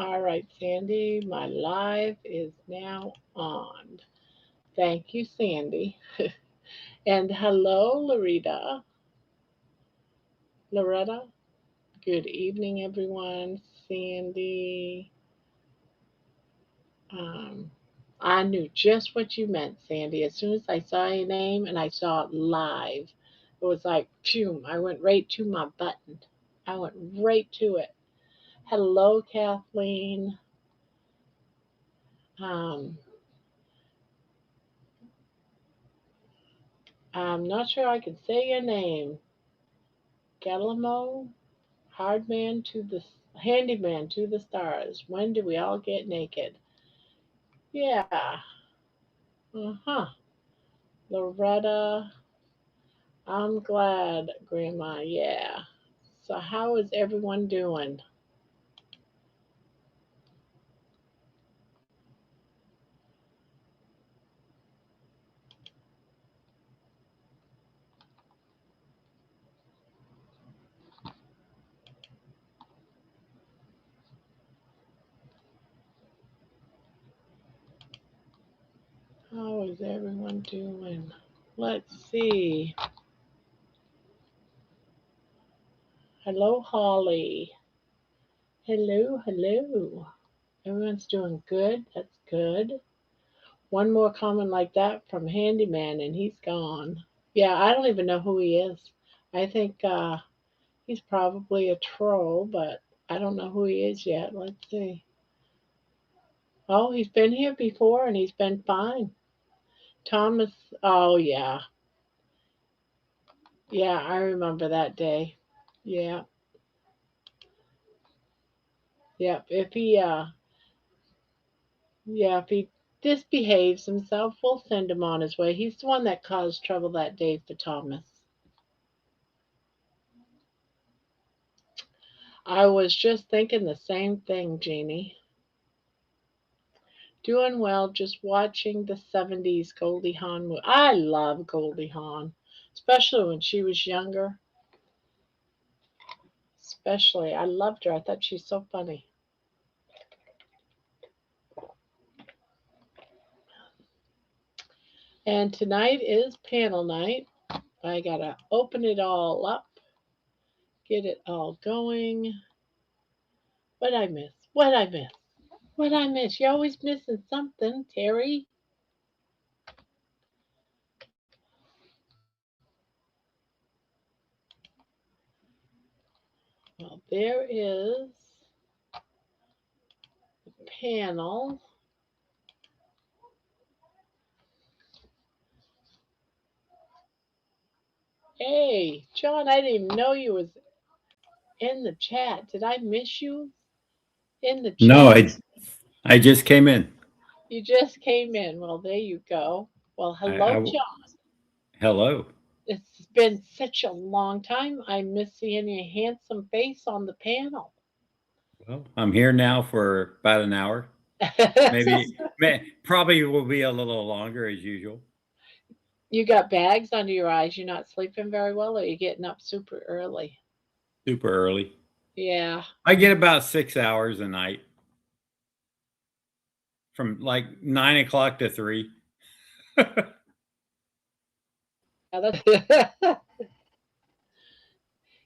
All right, Sandy, my live is now on. Thank you, Sandy. And hello, Loretta. Good evening, everyone. Sandy. Um, I knew just what you meant, Sandy. As soon as I saw your name and I saw it live, it was like, phew, I went right to my button. I went right to it. Hello, Kathleen. Um, I'm not sure I can say your name. Galamo, hardman to the handyman to the stars. When do we all get naked? Yeah. Uh-huh. Loretta, I'm glad, Grandma. Yeah. So how is everyone doing? How is everyone doing? Let's see. Hello, Holly. Hello, hello. Everyone's doing good. That's good. One more comment like that from Handyman, and he's gone. Yeah, I don't even know who he is. I think he's probably a troll, but I don't know who he is yet. Let's see. Oh, he's been here before and he's been fine. Thomas, oh yeah. Yeah, I remember that day. Yeah. Yep. If he disbehaves himself, we'll send him on his way. He's the one that caused trouble that day for Thomas. I was just thinking the same thing, Jeannie. Doing well, just watching the 70s Goldie Hawn movie. I love Goldie Hawn, especially when she was younger. Especially, I loved her. I thought she's so funny. And tonight is panel night. I gotta open it all up, get it all going. What I miss? What I miss? What I miss? You're always missing something, Terry. Well, there is the panel. Hey, John, I didn't even know you was in the chat. Did I miss you in the No, chat? I just came in. You just came in. Well, there you go. Well, hello, I John. hello. It's been such a long time. I miss seeing your handsome face on the panel. Well, I'm here now for about an hour. Probably will be a little longer as usual. You got bags under your eyes. You're not sleeping very well, or you're getting up super early. Super early. Yeah. I get about 6 hours a night from like 9 o'clock to 3. Yeah, that's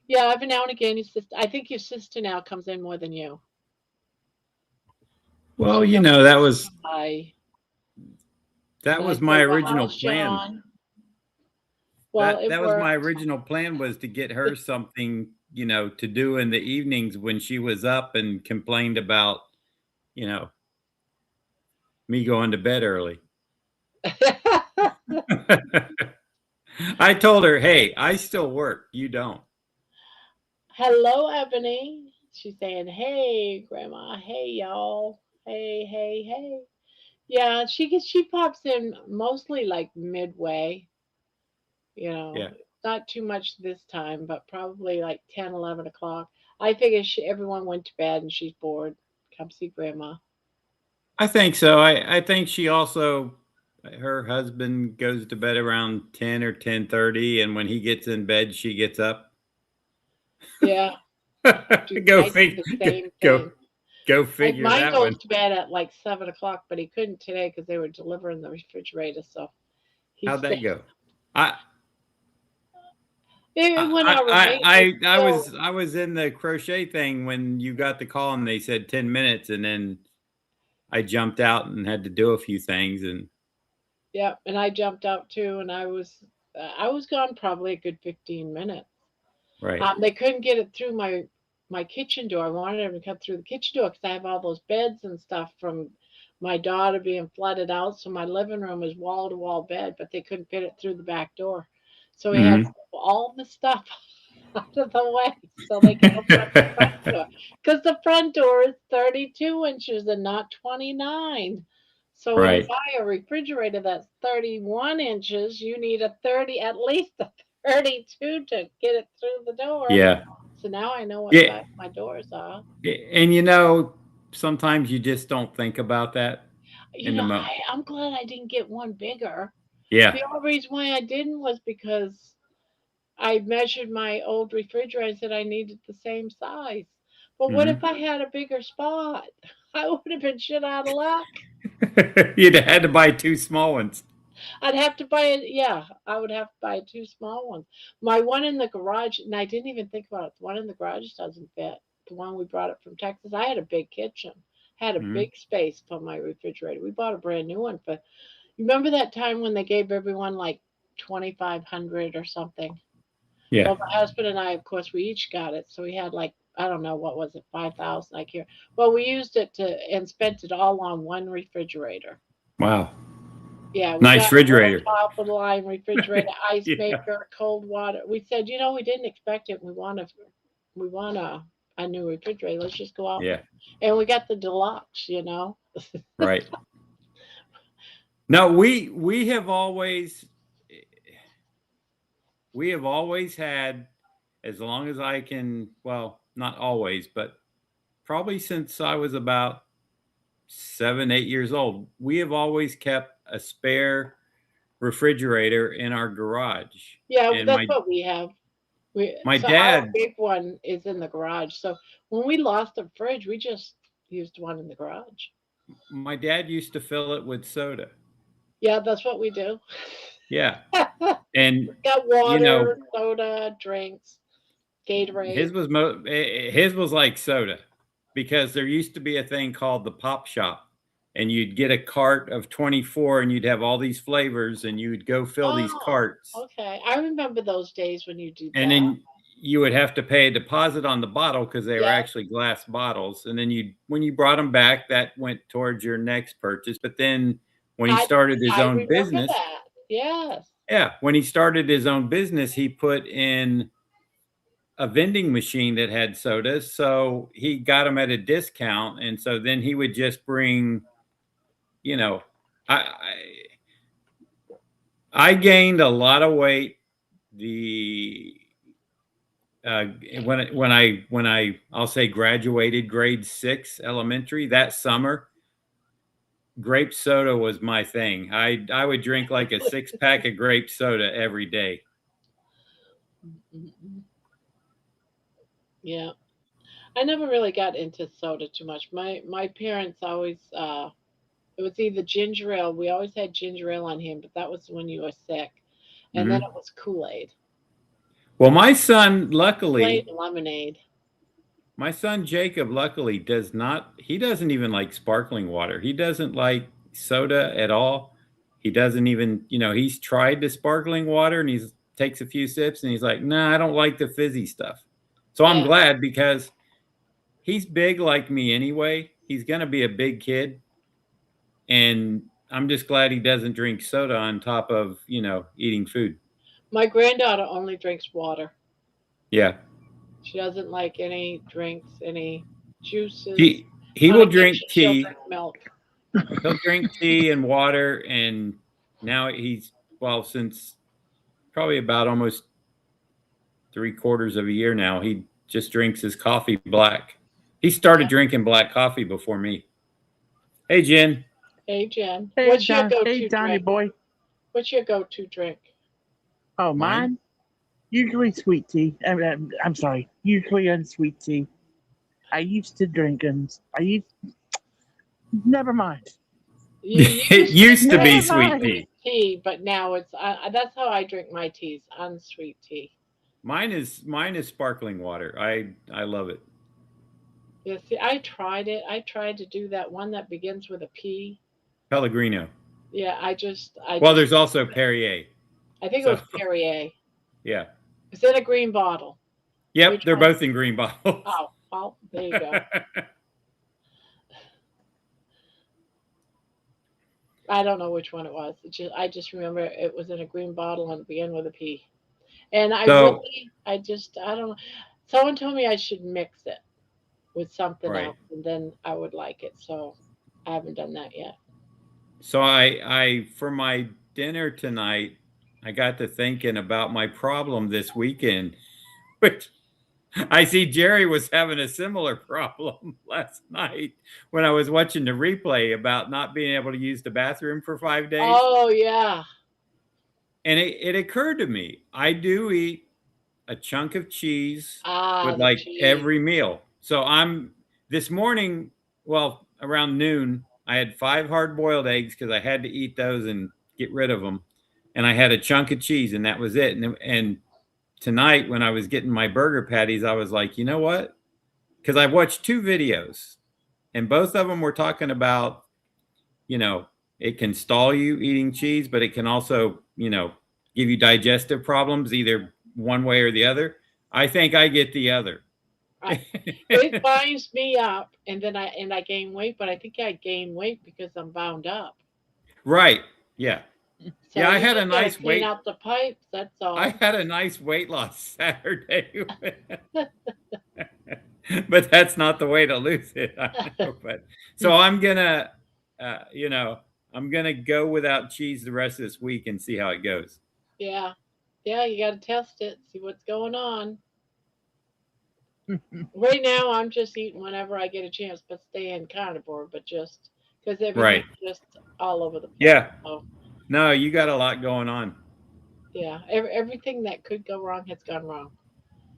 yeah, every now and again your sister I think your sister now comes in more than you. Well, She you comes know, in by that and I was say, my well, original how's plan. John? Well, it That was my worked. original plan was to get her something, to do in the evenings when she was up and complained about, you know, me going to bed early. I told her, "Hey, I still work. You don't." Hello, Ebony. She's saying, "Hey, Grandma. Hey, y'all. Hey, hey, hey." Yeah, she pops in mostly like midway. You know, Yeah. not too much this time, but probably like 10, 11 o'clock. I figure everyone went to bed and she's bored. Come see Grandma. I think so. I think she also her husband goes to bed around 10 or 10:30, and when he gets in bed, she gets up. Yeah, she Go might do fig the same go thing. Go Like figure mine that goes one. to bed at like 7 o'clock, but he couldn't today because they were delivering the refrigerator. So he How'd that stayed. go? I It went I all right. It's still, I was in the crochet thing when you got the call and they said 10 minutes, and then I jumped out and had to do a few things, and yeah. And I jumped out too, and I was gone probably a good 15 minutes. right. They couldn't get it through my kitchen door. I wanted them to come through the kitchen door because I have all those beds and stuff from my daughter being flooded out. So my living room is wall to wall bed, but they couldn't fit it through the back door. So we had to Mhm. move all the stuff out of the way so they could open up the front door. Because the front door is 32 inches and not 29. So when you Right. buy a refrigerator that's 31 inches, you need a 30, at least a 32 to get it through the door. Yeah. So now I know what Yeah. size my doors are. And sometimes you just don't think about that You in the know, moment. I'm glad I didn't get one bigger. Yeah. The only reason why I didn't was because I measured my old refrigerator and said I needed the same size. But what if Mhm. I had a bigger spot? I would have been shit out of luck. You'd have had to buy two small ones. I'd have to buy it. Yeah, I would have to buy two small ones. My one in the garage, and I didn't even think about it. The one in the garage doesn't fit. The one we brought up from Texas, I had a big kitchen, had a Mhm. big space for my refrigerator. We bought a brand new one, but you remember that time when they gave everyone like 2,500 or something? Yeah. Well, my husband and I, of course, we each got it, so we had like I don't know what was it, 5,000 I care. Well, we used it to and spent it all on one refrigerator. Wow. Yeah, we Nice got a real refrigerator. top of the line refrigerator, ice Yeah. maker, cold water. We said, you know, we didn't expect it. We want a new refrigerator. Let's just go out Yeah. and we got the deluxe, you know. Right. No, we have always had, as long as I can, well, not always, but probably since I was about 7, 8 years old, we have always kept a spare refrigerator in our garage. Yeah, And that's what we have. my So our dad big one is in the garage. So when we lost a fridge, we just used one in the garage. my dad used to fill it with soda. Yeah, that's what we do. Yeah. And Got you know, water, soda, drinks, Gatorade. his was like soda, because there used to be a thing called the pop shop, and you'd get a cart of 24 and you'd have all these flavors and you would go fill these Oh, carts, okay. I remember those days when you did and that. then you would have to pay a deposit on the bottle because they were Yeah, actually glass bottles, and then you when you brought them back, that went towards your next purchase. But then when he I started his I own remember business, that. Yes. yeah, when he started his own business, he put in a vending machine that had sodas, so he got them at a discount, and so then he would just bring, you know, I gained a lot of weight the uh, I'll say graduated grade 6 elementary that summer. Grape soda was my thing. I would drink like a 6 pack of grape soda every day. Mhm. Yeah. I never really got into soda too much. My parents always it was either ginger ale. We always had ginger ale on hand, but that was when you were sick. And then Mhm. it was Kool-Aid. Well, my son, Kool-Aid luckily, and lemonade. my son Jacob, luckily, does not. He doesn't even like sparkling water. He doesn't like soda at all. He doesn't even, he's tried the sparkling water and he's takes a few sips and he's like, "Nah, I don't like the fizzy stuff." So I'm Yeah. glad, because he's big like me anyway. He's gonna be a big kid, and I'm just glad he doesn't drink soda on top of, eating food. My granddaughter only drinks water. Yeah. She doesn't like any drinks, any juices. He On will drink occasion, she'll tea. drink milk. He'll drink tea and water, and now well, since probably about almost 3/4 of a year now, he just drinks his coffee black. He started drinking black coffee before me. Hey, Jen. Hey, Jen, Hey, what's your John. Hey, go-to Johnny drink? boy. What's your go-to drink? Oh, Mine? mine? Usually sweet tea. I'm sorry. Usually unsweet tea. I used to drink them. Never mind. You It used to used to be drink Never sweet mind. tea. sweet tea, but now it's that's how I drink my teas, unsweet tea. Mine is sparkling water. I love it. Yeah, see, I tried it. I tried to do that one that begins with a P. Pellegrino. Yeah, I Well, just, there's also Perrier. I think it So was Perrier. yeah. It's in a green bottle. Yep, Which they're one? both in green bottles. Oh, well, there you go. I don't know which one it was. I just remember it was in a green bottle and began with a P. And So I don't know. Someone told me I should mix it with something right. else, and then I would like it. So I haven't done that yet. So I for my dinner tonight, I got to thinking about my problem this weekend, which I see Jerry was having a similar problem last night when I was watching the replay about not being able to use the bathroom for 5 days. Oh yeah. And it occurred to me, I do eat a chunk of cheese Ah, with the like cheese. every meal. So I'm this morning, well, around noon, I had 5 hard-boiled eggs because I had to eat those and get rid of them. And I had a chunk of cheese, and that was it. And tonight, when I was getting my burger patties, I was like, you know what? Because I watched 2 videos, and both of them were talking about, you know, it can stall you eating cheese, but it can also, give you digestive problems, either one way or the other. I think I get the other. I, it binds me up, and then I gain weight. But I think I gain weight because I'm bound up. Right. Yeah. So Yeah, you just gotta clean out the pipes. That's I all. had a nice weight loss Saturday. But that's not the way to lose it. I know, but so uh, you know, I'm gonna go without cheese the rest of this week and see how it goes. Yeah, yeah. You gotta test it, see what's going on. Right now, I'm just eating whenever I get a chance, but staying carnivore, but just because Right. everything's just all over the place. Yeah. So No, you got a lot going on, yeah, everything that could go wrong has gone wrong.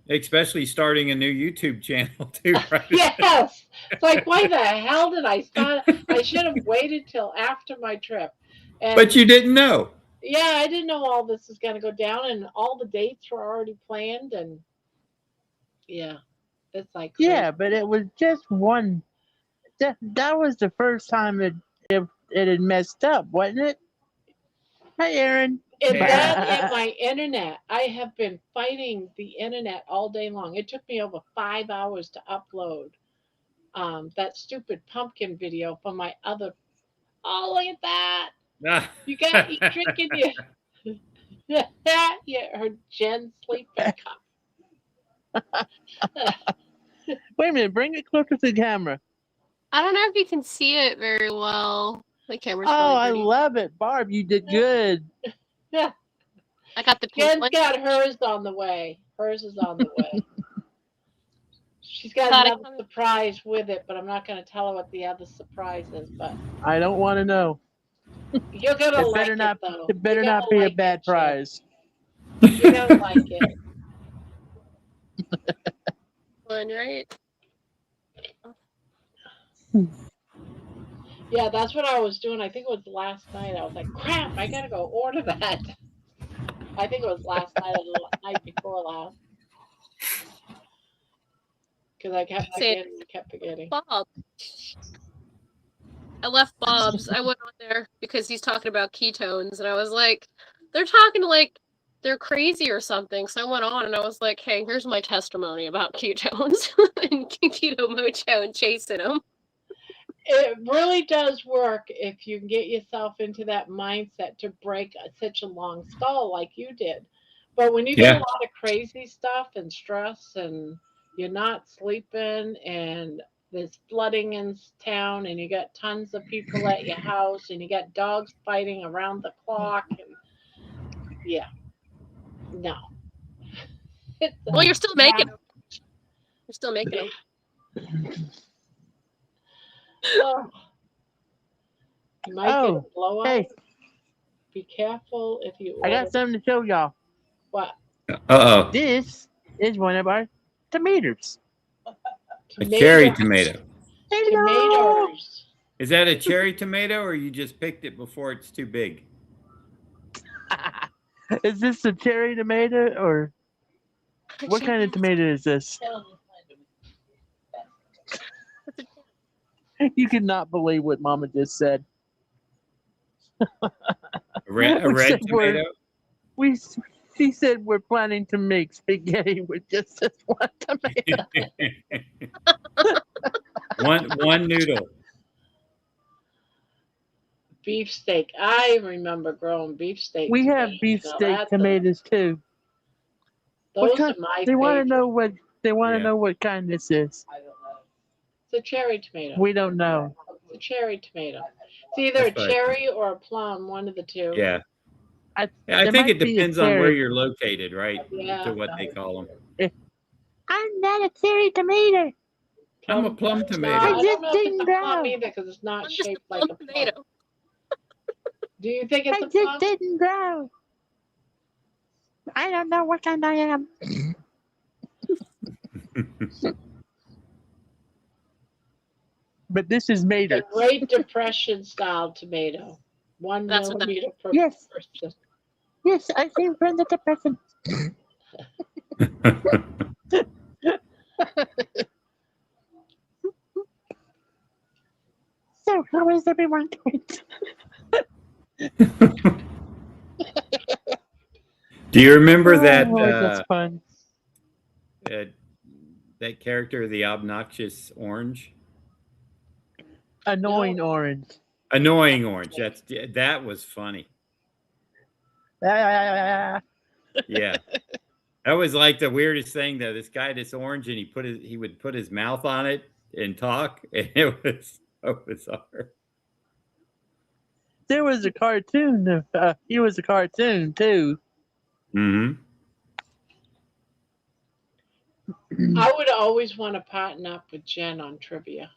especially starting a new YouTube channel too, right? Yes, it's like why the hell did I start? I should have waited till after my trip. But And you didn't know. yeah, I didn't know all this was going to go down, and all the dates were already planned, and yeah, it's like Yeah, but crazy. it was just one. That was the first time it had messed up, wasn't it? Hi, Aaron. And Hey, Aaron. that and my internet, I have been fighting the internet all day long. It took me over 5 hours to upload that stupid pumpkin video from my other. Oh, look at that! You got you drinking your. Yeah, her Jen sleeping cup. Wait a minute, bring it closer to the camera. I don't know if you can see it very well. The camera's Oh, probably I pretty. love it, Barb. You did good. Yeah, I got the pink Jen's one. got hers on the way. Hers is on the way. She's got Thought it another coming. surprise with it, but I'm not going to tell her what the other surprise is. But I don't want to know. you're gonna It like better it, not. though. It You're better not gonna be a like it, bad Jen. prize. You're gonna like it. One, right? Yeah, that's what I was doing. I think it was last night. I was like, crap, I gotta go order that. I think it was last night or the night before last because I kept Say forgetting. I kept forgetting. Bob. I left Bob's. I went on there because he's talking about ketones, and I was like, they're talking like they're crazy or something. So I went on and I was like, hey, here's my testimony about ketones and keto mojo and chasing them. It really does work if you can get yourself into that mindset to break such a long stall like you did. But when you get a Yeah. lot of crazy stuff and stress and you're not sleeping and there's flooding in town and you got tons of people at your house and you got dogs fighting around the clock and yeah, no. It's Well, you're still making yeah. them. You're still making them. Oh, you might get a Oh, blowout. hey, Be careful if you I order got something to show y'all. what? Uh-oh. This is one of our tomatoes. A cherry tomato. Hello. Tomatoes. Is that a cherry tomato, or you just picked it before it's too big? Is this a cherry tomato or what kind of tomato is this? You cannot believe what Mama just said. A red We said tomato? She said we're planning to make spaghetti with just this one tomato. one noodle. Beefsteak. I remember growing beefsteak. We have tomatoes. Now beefsteak that's tomatoes too. What Those kind? are my They want to favorite. know what Yeah. know what kind this is. It's a cherry tomato. We don't know. It's a cherry tomato. It's either That's a what I cherry or a plum, one of the two. Yeah. I It think might it be a depends on where cherry. you're located, right? Yeah. To what they call them. I'm not a cherry tomato. I'm a plum No, tomato. I I don't know if it's didn't a plum grow. either because it's not I'm just shaped a like plum a plum. tomato. Do you think it's I a just plum? didn't grow. I don't know what kind I am. But this is made The of. Great Depression style tomato. 1 That's what that- millimeter per Yes, person. yes, I came from the depression. So, how is everyone doing? Do you remember that that's fun. that character, the obnoxious orange? Annoying orange. Annoying orange. That was funny. Ah, Yeah. That was like the weirdest thing though. This guy, this orange, and he would put his mouth on it and talk, and it was so bizarre. there was a cartoon. He was a cartoon too. Mm-hmm. I would always want to partner up with Jen on trivia.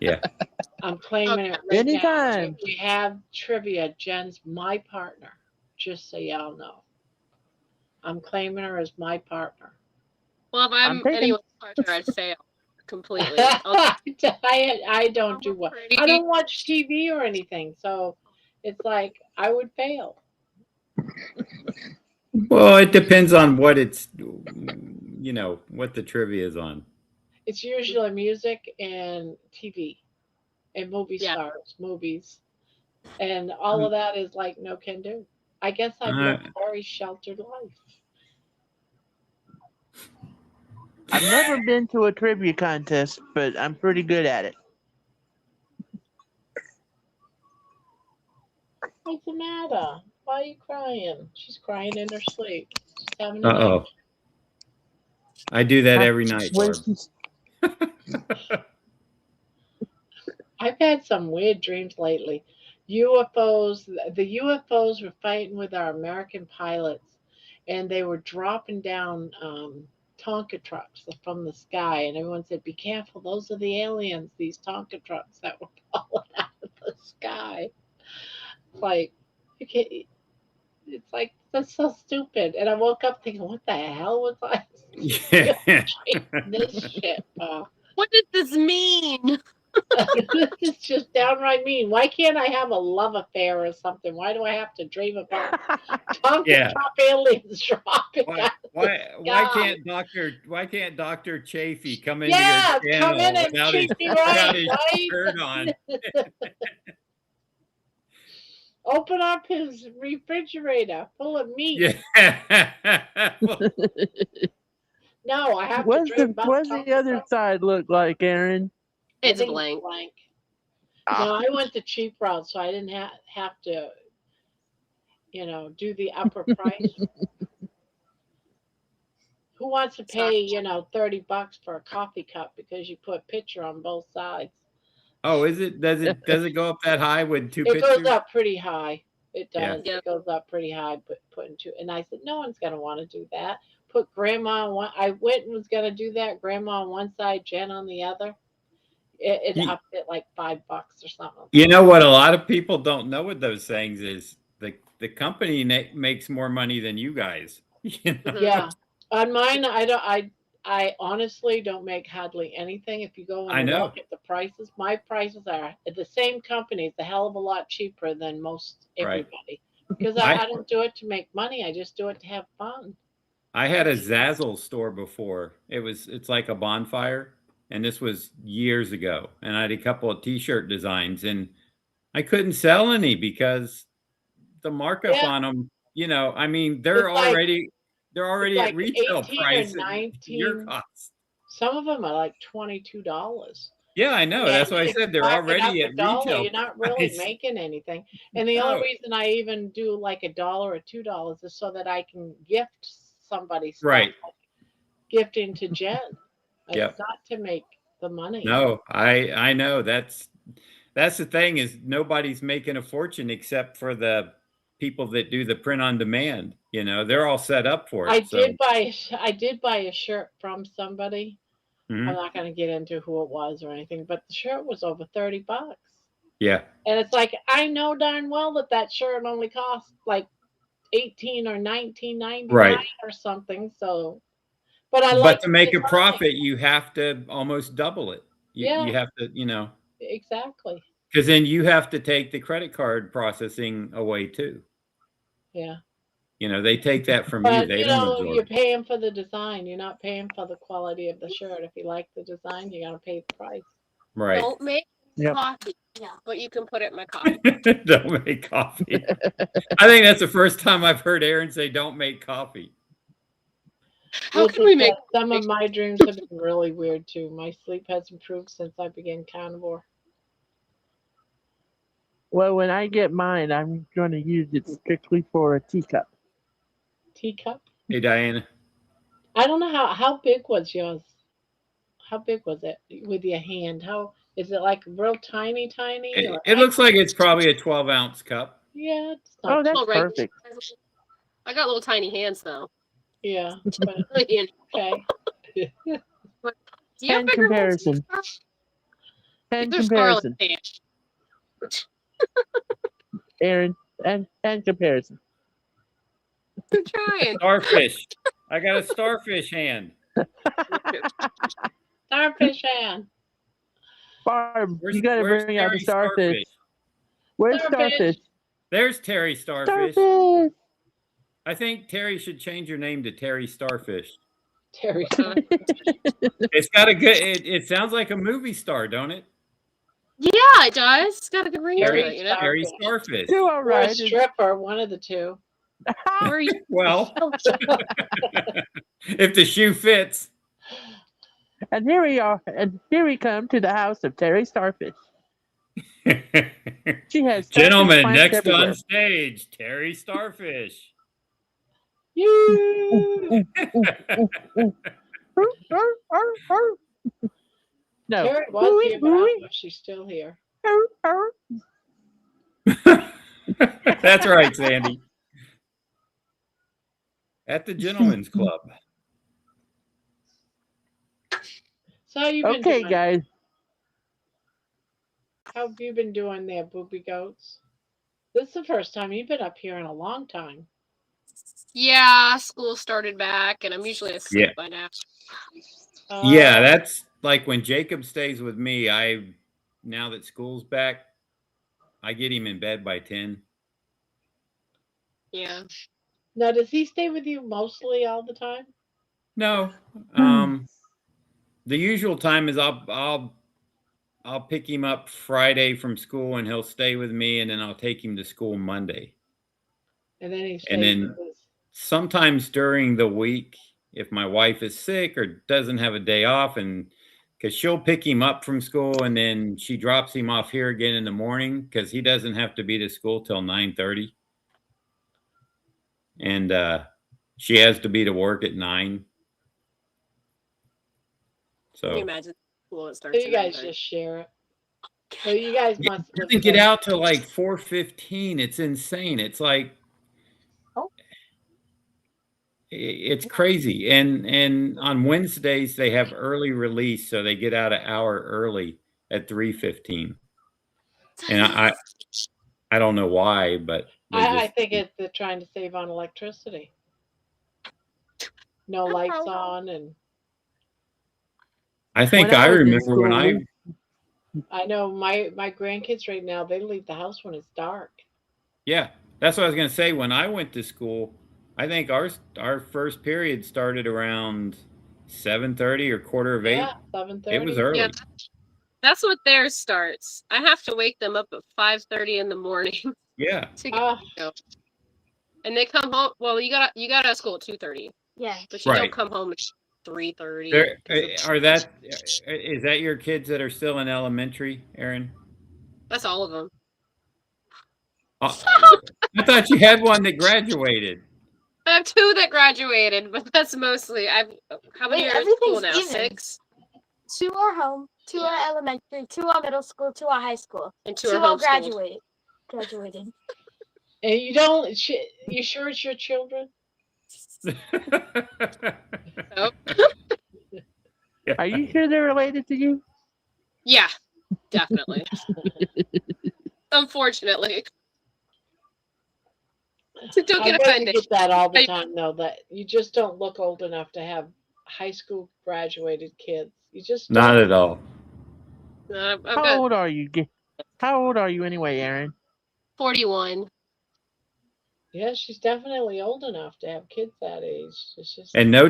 Yeah. I'm claiming it right Anytime. now. If we have trivia, Jen's my partner. Just so y'all know. I'm claiming her as my partner. Well, if I'm I'm taking- anyone's partner, I'd fail completely. I'll I don't do well. pretty- I don't watch TV or anything, so it's like I would fail. Well, it depends on what it's, what the trivia is on. It's usually music and TV and movie Yeah. stars, movies. And all of that is like no can do. I guess I've lived a very sheltered life. I've never been to a trivia contest, but I'm pretty good at it. What's the matter? Why are you crying? She's crying in her sleep. She's having a Uh-oh. night. I do that every night, Barb. I've had some weird dreams lately. UFOs, the UFOs were fighting with our American pilots, and they were dropping down Tonka trucks from the sky, and everyone said, "Be careful! Those are the aliens. These Tonka trucks that were falling out of the sky." Like, okay, it's like that's so stupid. And I woke up thinking, "What the hell was I?" Yeah. This shit, What does this mean? this is just downright mean. Why can't I have a love affair or something? Why do I have to dream about Tonka Yeah. truck aliens dropping out of Why can't Dr. Chafee come into Yeah, your come channel in and without treat me without right, his right? shirt on? Open up his refrigerator full of meat. Yeah. No, I have What's to dream the about what's the Tonka other truck. side look like, Aaron? I It's think blank. No, I went the cheap route, so I didn't have to, do the upper price. Who wants to pay, $30 for a coffee cup because you put picture on both sides? Oh, is it? Does it go up that high with two It pictures? goes up pretty high. It Yeah. does. Yeah. It goes up pretty high, but putting two. And I said, no one's gonna want to do that. Put grandma on one. I went and was gonna do that. Grandma on one side, Jen on the other. It Ye- upped it like $5 or something. You know what? A lot of people don't know with those things is the company makes more money than you guys. You know? Yeah. On mine, I don't. I honestly don't make hardly anything. If you go I and know, look at the prices, my prices are at the same company. It's a hell of a lot cheaper than most right? everybody. Because I I don't do it to make money. I just do it to have fun. I had a Zazzle store before. It's like a bonfire, and this was years ago. And I had a couple of T-shirt designs, and I couldn't sell any because the markup Yeah, on them. I mean, it's like they're it's already at like retail 18 or price at your 19. cost. Some of them are like $22. Yeah, I know. And That's why I if said you they're mark it up already a at dollar, retail you're not really price. making anything. And the only No, reason I even do like $1 or $2 is so that I can gift somebody stuff, right. like gifting to Jen. It's Yep. not to make the money. No, I know. That's the thing is nobody's making a fortune except for the people that do the print on demand. They're all set up for I it. So, did buy I did buy a shirt from somebody. I'm mhm. not going to get into who it was or anything, but the shirt was over $30. Yeah, And it's like I know darn well that that shirt only cost like 18 or 19.99 right. or something. So, but I But like to the make a design. profit, you have to almost double it. You Yeah, have to, exactly. because then you have to take the credit card processing away too. Yeah. They take that from you. But They don't you're absorb it. paying for the design. You're not paying for the quality of the shirt. If you like the design, you got to pay the price. Right. Don't make Yep. coffee. Yeah, but you can put it in my coffee. Don't make coffee. I think that's the first time I've heard Aaron say don't make coffee. How This can is we make some of my dreams have been really weird too. My sleep has improved since I began carnivore. Well, when I get mine, I'm going to use it strictly for a teacup. Teacup. Hey, Diana. I don't know how big was yours. How big was it with your hand? How is it like real tiny, tiny or It looks like it's probably a 12-ounce cup. yeah, it's Oh, not. that's little regular? perfect. I got little tiny hands though. Yeah, but You okay. know, but do you have Hand bigger hands? comparison. Hand These are Scarlett's comparison. hands. Aaron, and comparison. I'm trying. Starfish. I got a starfish hand. Starfish hand. Barb, you got to Where's bring out the Terry starfish. Where's Starfish. starfish? There's Terry Starfish. Starfish. I think Terry should change your name to Terry Starfish. Terry. It's got a good. It sounds like a movie star, don't it? Yeah, it does. It's got a good ring to Terry it, you know. Terry Starfish. Starfish. Too all Or a right. It's- stripper, one of the two. Where are you? Well, if the shoe fits. And here we are. And here we come to the house of Terry Starfish. She has starfish Gentlemen, plants next everywhere. on stage, Terry Starfish. You. No. Terry was here, but I don't Ooey, know if she's still here. That's right, Sandy. At the Gentlemen's Club. So how you been Okay, doing? guys. How have you been doing there, booby goats? This is the first time you've been up here in a long time. Yeah, school started back, and I'm usually asleep Yeah. by now. Yeah, that's like when Jacob stays with me. Now that school's back, I get him in bed by 10. Yeah. Now, does he stay with you mostly all the time? No, the usual time is I'll pick him up Friday from school and he'll stay with me, and then I'll take him to school Monday. And then he And stays then with his. sometimes during the week, if my wife is sick or doesn't have a day off, and because she'll pick him up from school and then she drops him off here again in the morning because he doesn't have to be to school till 9:30, and she has to be to work at 9. Can you So imagine school it So starts you at guys 9:30? just share it. So you guys it must live doesn't get close. out till like 4:15. It's insane. It's like Oh. it's crazy. And on Wednesdays they have early release, so they get out an hour early at 3:15. And I don't know why, but they I just think they're trying to save on electricity. No lights on, and I think When I I was in remember when school, I know my grandkids right now, they leave the house when it's dark. yeah, that's what I was going to say. When I went to school, I think our first period started around 7:30 or quarter of Yeah, 8. It was 7:30. Yeah, early. that's what theirs starts. I have to wake them up at 5:30 in the morning Yeah. to get go. And they come home. Well, you got out of school at 2:30. Yeah. But you don't Right. come home at 3:30 There because is that your kids that are still in elementary, Aaron? that's all of them. Uh, I thought you had one that graduated. I have 2 that graduated, but that's mostly how many Wait, are in school everything's now? even. 6? 2 are home, 2 are elementary, 2 are middle school, 2 are high school, And 2 2 are are homeschooled. graduated. And you don't. You sure it's your children? Oh, are you sure they're related to you? yeah, definitely. Unfortunately. So don't I get bet you offended. get that all the time, though. That you just don't look old enough to have high school graduated kids. You just Not don't. at all. I've How got old are you? How old are you anyway, Aaron? 41. Yeah, she's definitely old enough to have kids that age. It's just And no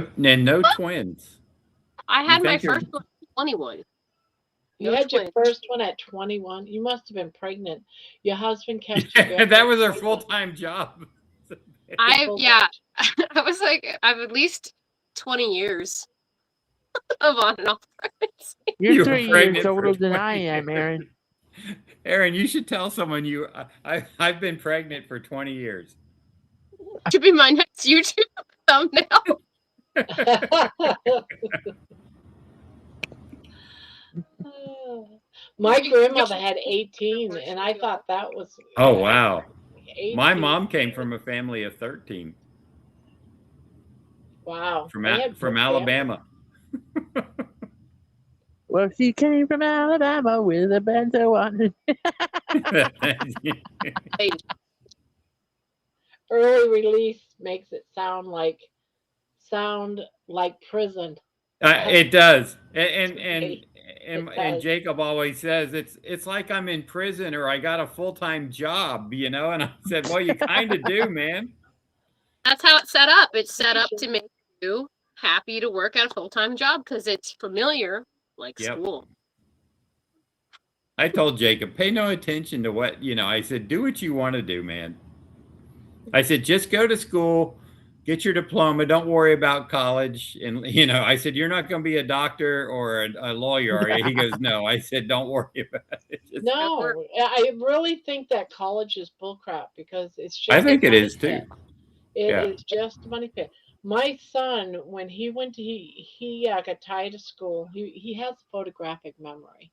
twins. I You had my think you're first one at 21. you No had your twins. first one at 21. You must have been pregnant. Your husband kept you Yeah, very that was her pregnant. full-time job. Yeah, I was like, I've at least 20 years of on and off pregnancy. You're You were 3 years pregnant for older than 20 I am, Aaron. years. Aaron, you should tell someone I've been pregnant for 20 years. To be my next YouTube thumbnail. My grandmother had 18, and I thought that was. Oh wow. 18. My mom came from a family of 13 Wow. from They had from good families. Alabama. Well, she came from Alabama with a bento on it. Early release makes it sound like prison. It does, and It and does. Jacob always says it's like I'm in prison or I got a full-time job, you know. And I said, well, you kind of do, man. That's how it's set up. It's set up to make you happy to work at a full-time job because it's familiar, like Yep. school. I told Jacob, pay no attention to what, you know. I said, do what you want to do, man. I said, just go to school, get your diploma. Don't worry about college. And, you know, I said, you're not going to be a doctor or a lawyer, are you? He goes, no. I said, don't worry about it. No, I really think that college is bullcrap because it's just. I think a it money is too. pit. It Yeah. is just a money pit. My son, when he went to he got tired of school. He has photographic memory.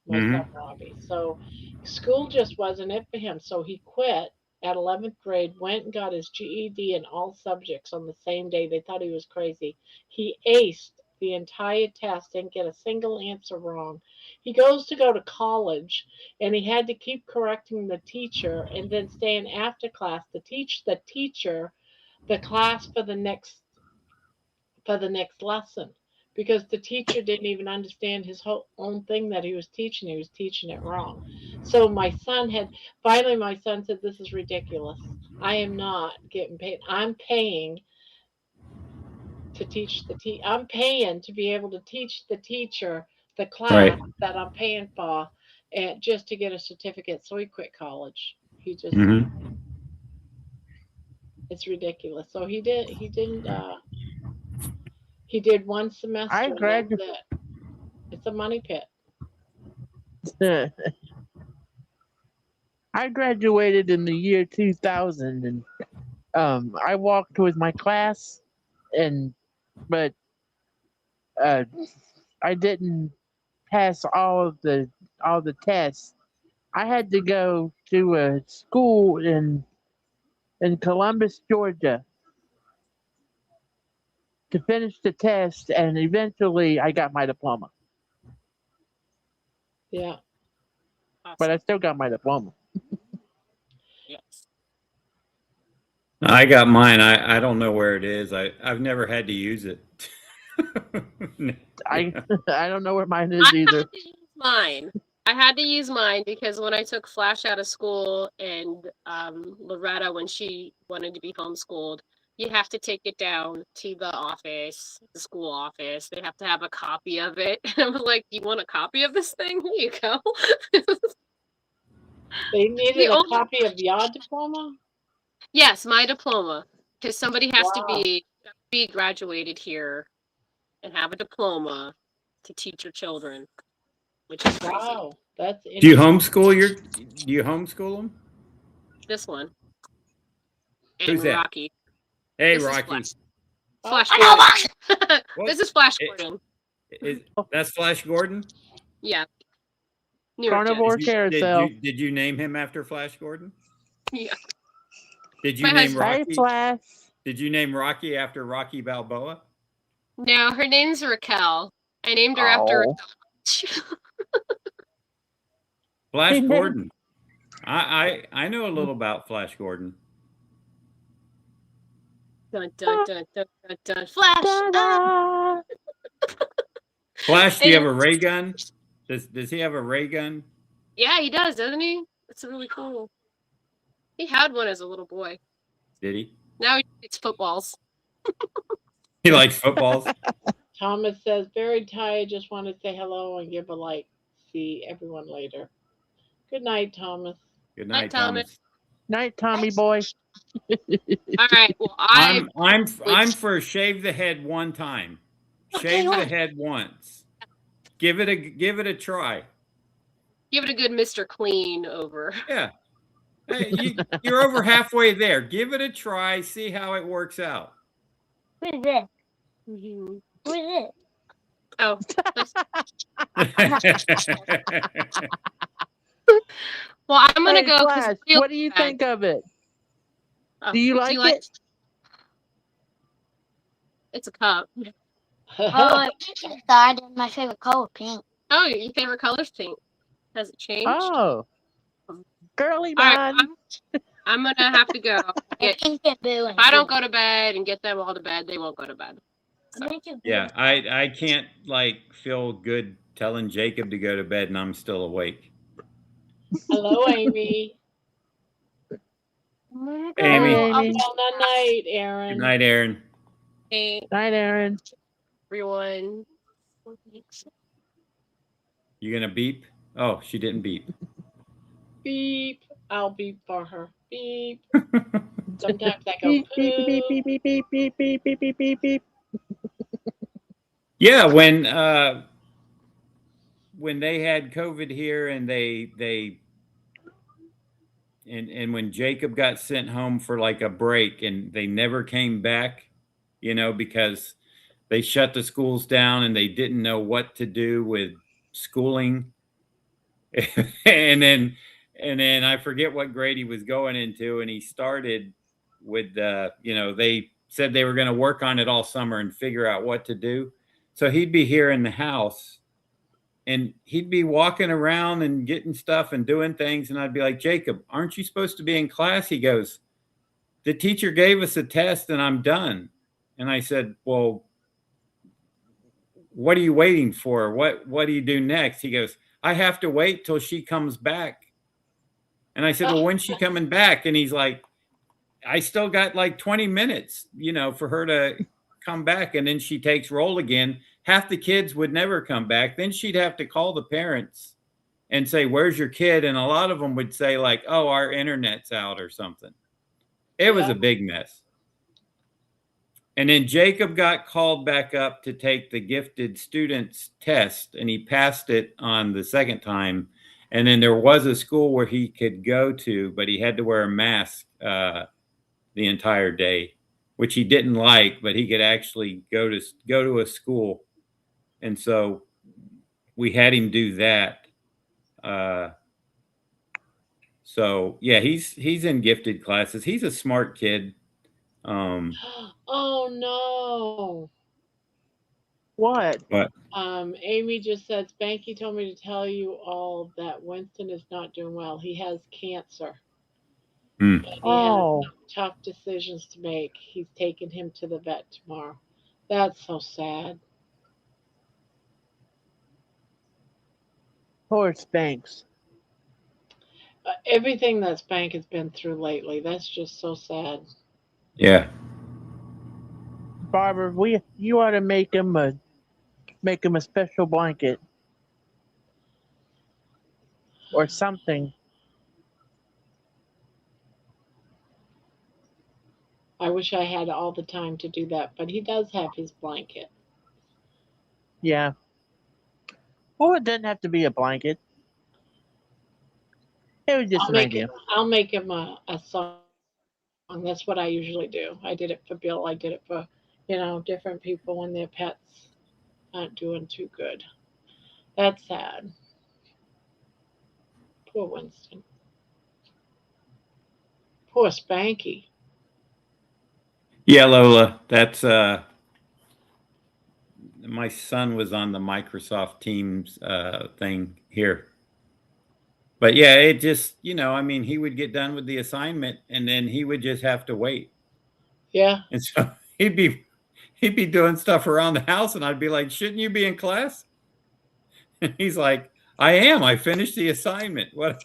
My son Robbie. So school just wasn't it for him. So he quit at 11th grade, went and got his GED in all subjects on the same day. They thought he was crazy. He aced the entire test, didn't get a single answer wrong. He goes to go to college, and he had to keep correcting the teacher and then staying after class to teach the teacher the class for the next lesson because the teacher didn't even understand his whole own thing that he was teaching. He was teaching it wrong. So finally my son said, this is ridiculous. I am not getting paid. I'm paying to teach I'm paying to be able to teach the teacher the class that I'm paying for and just to get a certificate. So he quit college. He just it's ridiculous. So he did one semester I and graduated. that's it. It's a money pit. I graduated in the year 2000, and I walked with my class, but I didn't pass all the tests. I had to go to a school in Columbus, Georgia, to finish the test, and eventually I got my diploma. Yeah. Awesome. But I still got my diploma. Yes. I got mine. I don't know where it is. I've never had to use it. I I don't know where mine I is had either. to use mine. I had to use mine because when I took Flash out of school and Loretta, when she wanted to be homeschooled, you have to take it down to the office, the school office. They have to have a copy of it. And I was like, "You want a copy of this thing? Here you go." They It's needed the a only copy of your diploma? Yes, my diploma, because somebody has to Wow. be graduated here and have a diploma to teach your children, which is crazy. Wow. That's Do you interesting. homeschool them? This one and Who's that? Rocky. Hey, This is Rocky. Oh, Flash I know Gordon. What This is Flash i- Gordon. is that's Flash Gordon? Yeah, New York Carnivore Jets. carousel. Did you name him after Flash Gordon? Yeah, Did my you name husband. Hey, Rocky? Flash. Did you name Rocky after Rocky Balboa? No, her name's Raquel. I named her after Oh. Raquel. Flash He named Gordon. I know a little about Flash Gordon. Dun dun dun dun dun dun. Flash. Ah! ta-da. Flash, do you have And a ray gun? Does he have a ray gun? yeah, he does, doesn't he? That's really cool. He had one as a little boy. Did he? Now he shoots footballs. He likes footballs. Thomas says, very tired. Just want to say hello and give a like. See everyone later. Good night, Thomas. Good Night, night, Thomas. Thomas. Night, Tommy boy. All right. Well, I I'm for shave the head one time. Shave the head once. Give it a try. give it a good Mr. Clean over. Yeah. Hey, you're over halfway there. Give it a try. See how it works out. Who is this? Mhm. Who is this? Oh, that's, well, I'm gonna Hey, go because Flash, what do you think of it? Do you like it? It's a cup. Oh, I did my favorite color, pink. Oh, your favorite color's pink. Has it changed? Oh, girly All right, man. I'm gonna have to go. And pink and blue. If I don't go to bed and get them all to bed, they won't go to bed. So. Yeah, I can't feel good telling Jacob to go to bed and I'm still awake. Hello, Amy. Amy. Hey, Amy. Good night, Aaron. Good night, Aaron. Hey, Night, Aaron. everyone. You gonna beep? Oh, she didn't beep. Beep. I'll beep for her. Beep. Sometimes I go Beep, beep, beep, poo. beep, beep, beep, beep, beep, beep, beep, beep, beep. Yeah, when they had COVID here and and when Jacob got sent home for like a break and they never came back, because they shut the schools down and they didn't know what to do with schooling. and then I forget what grade he was going into, and he started with they said they were going to work on it all summer and figure out what to do. So he'd be here in the house and he'd be walking around and getting stuff and doing things, and I'd be like, Jacob, aren't you supposed to be in class? He goes, the teacher gave us a test and I'm done. And I said, well, what are you waiting for? What do you do next? He goes, I have to wait till she comes back. And I said, well, when's she coming back? And he's like, I still got like 20 minutes, for her to come back. And then she takes roll again. Half the kids would never come back. Then she'd have to call the parents and say, where's your kid? And a lot of them would say like, oh, our internet's out or something. It was a big mess. And then Jacob got called back up to take the gifted students test, and he passed it on the second time. And then there was a school where he could go to, but he had to wear a mask the entire day, which he didn't like, but he could actually go to a school. And so we had him do that. So yeah, he's in gifted classes. He's a smart kid. Oh no. What? But Amy just said, Spanky told me to tell you all that Winston is not doing well. He has cancer. hmm. He has Oh, some tough decisions to make. He's taking him to the vet tomorrow. That's so sad. Poor Spanx. Everything that Spank has been through lately, that's just so sad. Yeah. Barbara, you ought to make him a special blanket or something. I wish I had all the time to do that, but he does have his blanket. Yeah. Well, it doesn't have to be a blanket. It was just I'll an make it. idea. I'll make him a song. That's what I usually do. I did it for Bill. I did it for different people when their pets aren't doing too good. That's sad. Poor Winston. Poor Spanky. Yeah, Lola. That's my son was on the Microsoft Teams thing here. But yeah, it just, I mean, he would get done with the assignment and then he would just have to wait. Yeah. And so he'd be doing stuff around the house and I'd be like, "Shouldn't you be in class?" And he's like, "I am. I finished the assignment." What,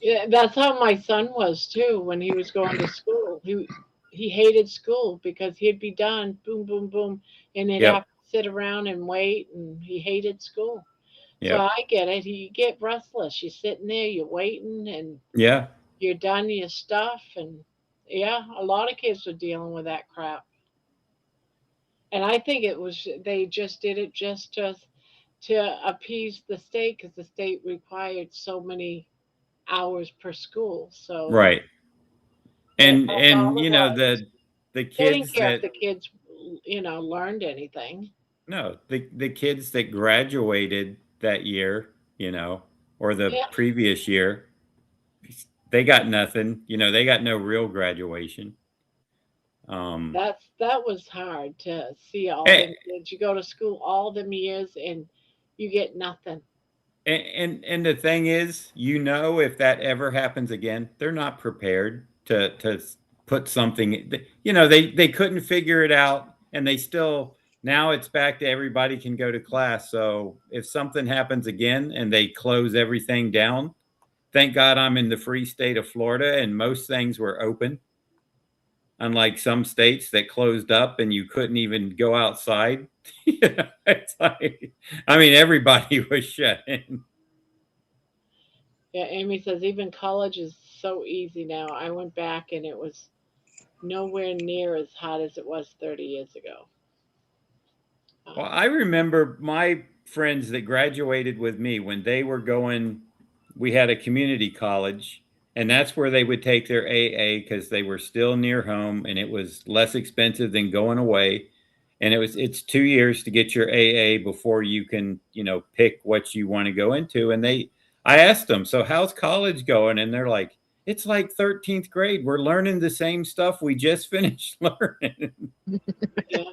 Yeah, that's how my son was too when he was going to school. He hated school because he'd be done, boom, boom, boom, and he'd have Yep. to sit around and wait, and he hated school. So Yep. I get it. You get restless. You're sitting there, you're waiting, and Yeah. you're done your stuff, and yeah, a lot of kids are dealing with that crap. And I think it was they just did it just to appease the state because the state required so many hours per school. So Right. that's all And it was. the They didn't kids care if that the kids, learned anything. no, the kids that graduated that year, or the Yeah, previous year, they got nothing. They got no real graduation. Um, that was hard to see all and, them kids. You go to school all them years and you get nothing. and the thing is, if that ever happens again, they're not prepared to put something. They couldn't figure it out, and they still now it's back to everybody can go to class. So if something happens again and they close everything down, thank God I'm in the free state of Florida, and most things were open. Unlike some states that closed up and you couldn't even go outside. It's like, I mean, everybody was shut in. Yeah, Amy says even college is so easy now. I went back and it was nowhere near as hot as it was 30 years ago. Well, Um, I remember my friends that graduated with me when they were going, we had a community college, and that's where they would take their AA because they were still near home and it was less expensive than going away. And it's 2 years to get your AA before you can, pick what you want to go into. And I asked them, "So how's college going?" And they're like, "It's like 13th grade. We're learning the same stuff we just finished learning." yeah.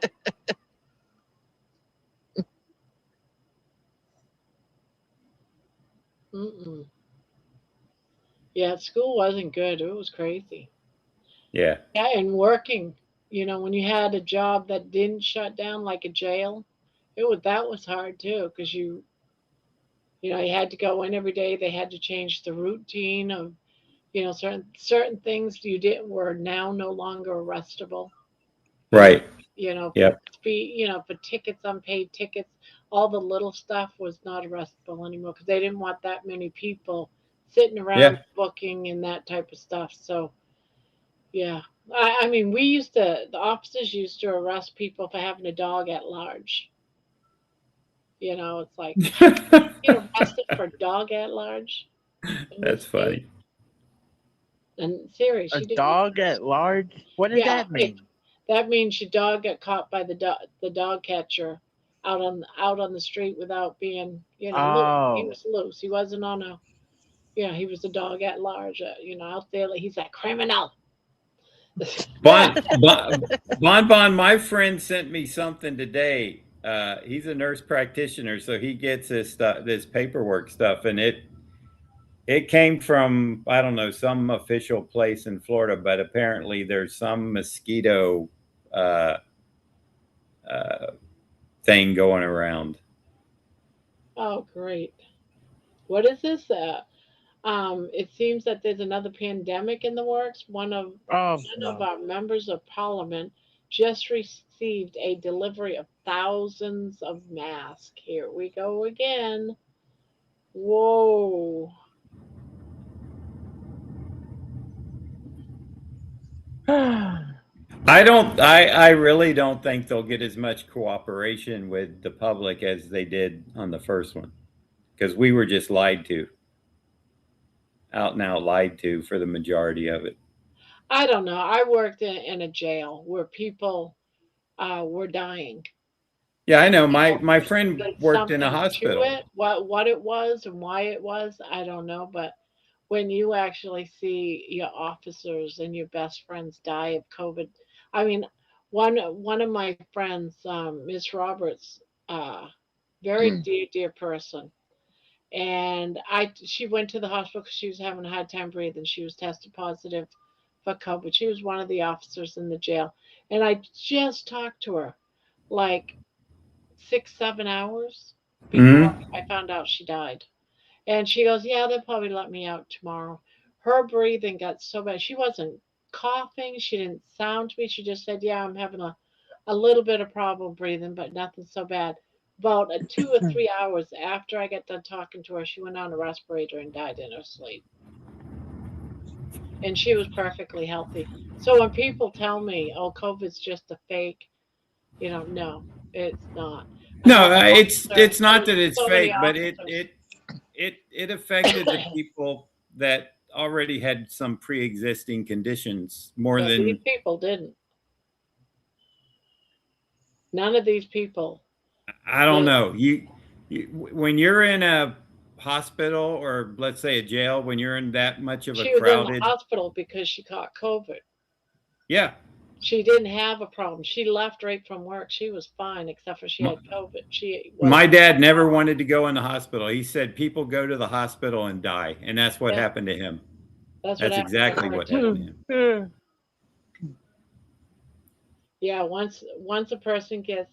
Mm-mm. Yeah, school wasn't good. It was crazy. Yeah. Yeah, and working, when you had a job that didn't shut down like a jail, that was hard too because you had to go in every day. They had to change the routine of certain things you did were now no longer arrestable. You know, Right. for Yep. speed, for tickets, unpaid tickets, all the little stuff was not arrestable anymore because they didn't want that many people sitting around Yeah. booking and that type of stuff. So yeah, I mean, the officers used to arrest people for having a dog at large. It's like, how can you get arrested for dog at large in this That's state? funny. And serious, A she didn't. dog at large? What does Yeah, that mean? that means your dog got caught by the dog catcher out on the street without being loose. He Oh, was loose. He wasn't on a he was a dog at large. Out there like he's a criminal. Bon, my friend sent me something today. He's a nurse practitioner, so he gets this paperwork stuff, and it came from, I don't know, some official place in Florida, but apparently there's some mosquito uh, uh, thing going around. Oh, great. What is this? It seems that there's another pandemic in the works. Oh One of no. our members of parliament just received a delivery of thousands of masks. Here we go again. Whoa. I really don't think they'll get as much cooperation with the public as they did on the first one, because we were just lied to, out and out lied to for the majority of it. I don't know. I worked in a jail where people were dying. Yeah, I know. So My friend there's worked in a something to hospital. it. What it was and why it was, I don't know. But when you actually see your officers and your best friends die of COVID, I mean, one of my friends, Miss Roberts, uh, very dear person, and she went to the hospital because she was having a hard time breathing. She was tested positive for COVID. She was one of the officers in the jail, and I just talked to her like 6 7 hours before Hmm. I found out she died. And she goes, "Yeah, they'll probably let me out tomorrow." Her breathing got so bad. She wasn't coughing. She didn't sound to me. She just said, "Yeah, I'm having a little bit of problem breathing, but nothing so bad." About 2 or 3 hours after I got done talking to her, she went on a respirator and died in her sleep. And she was perfectly healthy. So when people tell me, "Oh, COVID's just a fake," no, it's not. No, Another officer, it's there not was that it's so many fake, but officers. it affected the people that already had some pre-existing conditions more Yeah, these than. people didn't. None of these people. I don't The know. When you're in a hospital or let's say a jail, when you're in that much of a She was in the crowded, hospital because she caught COVID. yeah. She didn't have a problem. She left right from work. She was fine, except for she My, had COVID. She was my dad never wanted to go in the hospital. He said people go to the hospital and die, and that's what yeah. happened to him. That's what That's happened to exactly her what too. happened to him. Yeah, once a person gets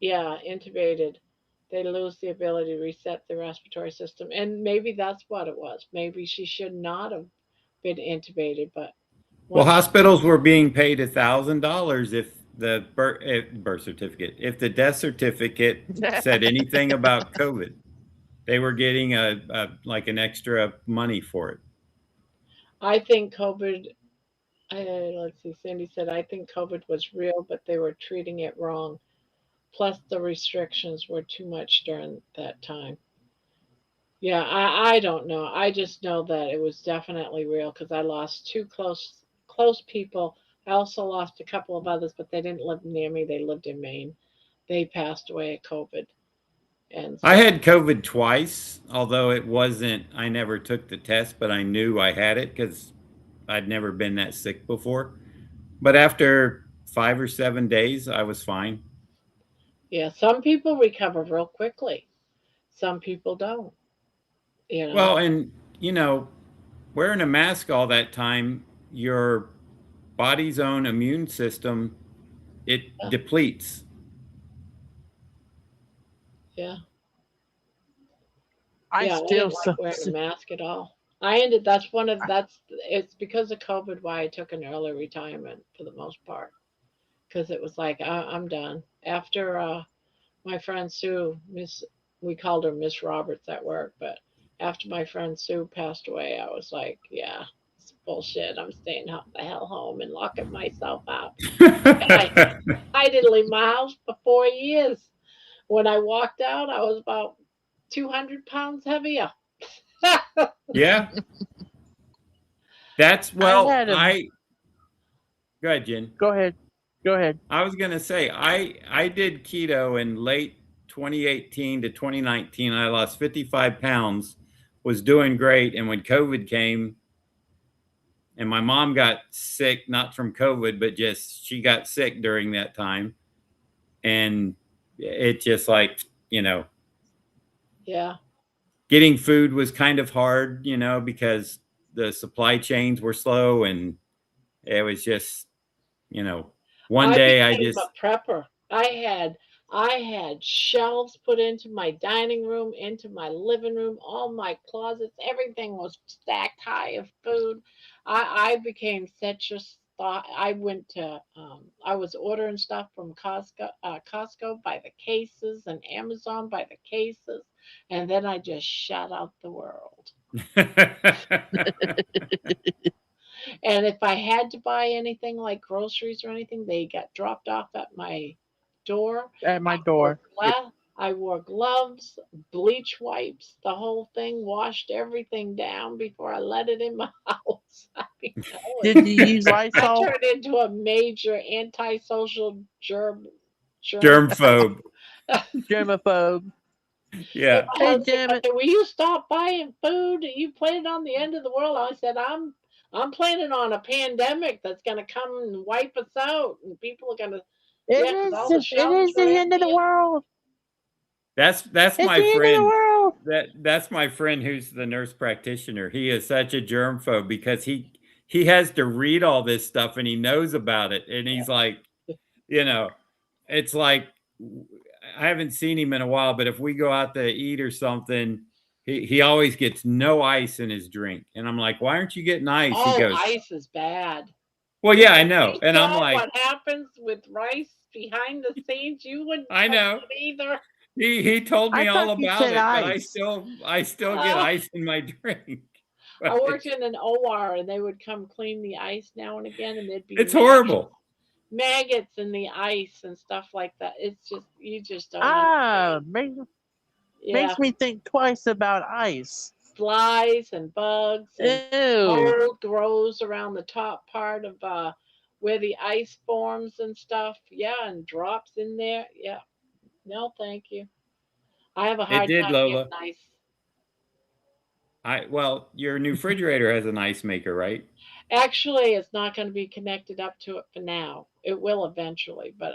intubated, they lose the ability to reset the respiratory system, and maybe that's what it was. Maybe she should not have been intubated, but Well, once hospitals were being paid $1,000 if the birth certificate, if the death certificate said anything about COVID, they were getting a like an extra money for it. I think COVID, let's see, Cindy said, I think COVID was real, but they were treating it wrong. Plus, the restrictions were too much during that time. Yeah, I don't know. I just know that it was definitely real because I lost two close people. I also lost a couple of others, but they didn't live near me. They lived in Maine. They passed away of COVID, and I so had COVID twice, although it wasn't, I never took the test, but I knew I had it because I'd never been that sick before. But after 5 or 7 days, I was fine. yeah, some people recover real quickly. Some people don't. You know. Well, and you know, wearing a mask all that time, your body's own immune system, it Yeah, depletes. yeah. I Yeah, I still didn't like so, wearing a mask at all. I ended that's one of that's it's because of COVID why I took an early retirement for the most part. Because it was like I'm done. After my friend Sue, Miss we called her Miss Roberts at work, but after my friend Sue passed away, I was like, yeah, it's bullshit. I'm staying the hell home and locking myself out. And I didn't leave my house for 4 years. When I walked out, I was about 200 pounds heavier. Yeah, that's I well, had a I go ahead, Jen. go ahead. Go ahead. I was gonna say I did keto in late 2018 to 2019. I lost 55 pounds, was doing great, and when COVID came, and my mom got sick, not from COVID, but just she got sick during that time, and it just like Yeah. getting food was kind of hard, because the supply chains were slow, and it was just you know one I day I became just a prepper. I had I had shelves put into my dining room, into my living room, all my closets, everything was stacked high of food. I became such a thought. I went to, I was ordering stuff from Costco by the cases and Amazon by the cases, and then I just shut out the world. And if I had to buy anything like groceries or anything, they got dropped off at my door. At my I wore door. Yep. I wore gloves, bleach wipes, the whole thing, washed everything down before I let it in my house. I mean, Did you use I Lysol? turned into a major antisocial germ. Germphobe. Germaphobe. And Yeah. my Hey, husband damn kept it. saying, "Will you stop buying food? You planning on the end of the world?" I said, I'm planning on a pandemic that's going to come and wipe us out, and people are going to, yeah, because all the It shelves is were the end of the empty. world. That's It's my the end of the friend. world. That's my friend who's the nurse practitioner. He is such a germphobe because he has to read all this stuff and he knows about it. And he's like, you know, it's like I haven't seen him in a while, but if we go out to eat or something, he always gets no ice in his drink. And I'm like, why aren't you getting ice? He Oh, goes, ice is bad. well, If yeah, I you know. And I'm saw like, what happens with rice behind the scenes, you wouldn't I touch know. it either. He told I me all thought you about said it, but ice. I still get Uh, ice in my drink. I But worked in an OR, and they would come clean the ice now and again, and there'd be it's horrible. maggots in the ice and stuff like that. It's just, you just don't Ah, understand. Yeah, makes me think twice about ice. flies and bugs and Ew. mold grows around the top part of where the ice forms and stuff. Yeah, and drops in there. Yeah, no, thank you. I have a It hard did, time Lola. getting ice. Well, your new refrigerator has an ice maker, right? Actually, it's not going to be connected up to it for now. It will eventually, but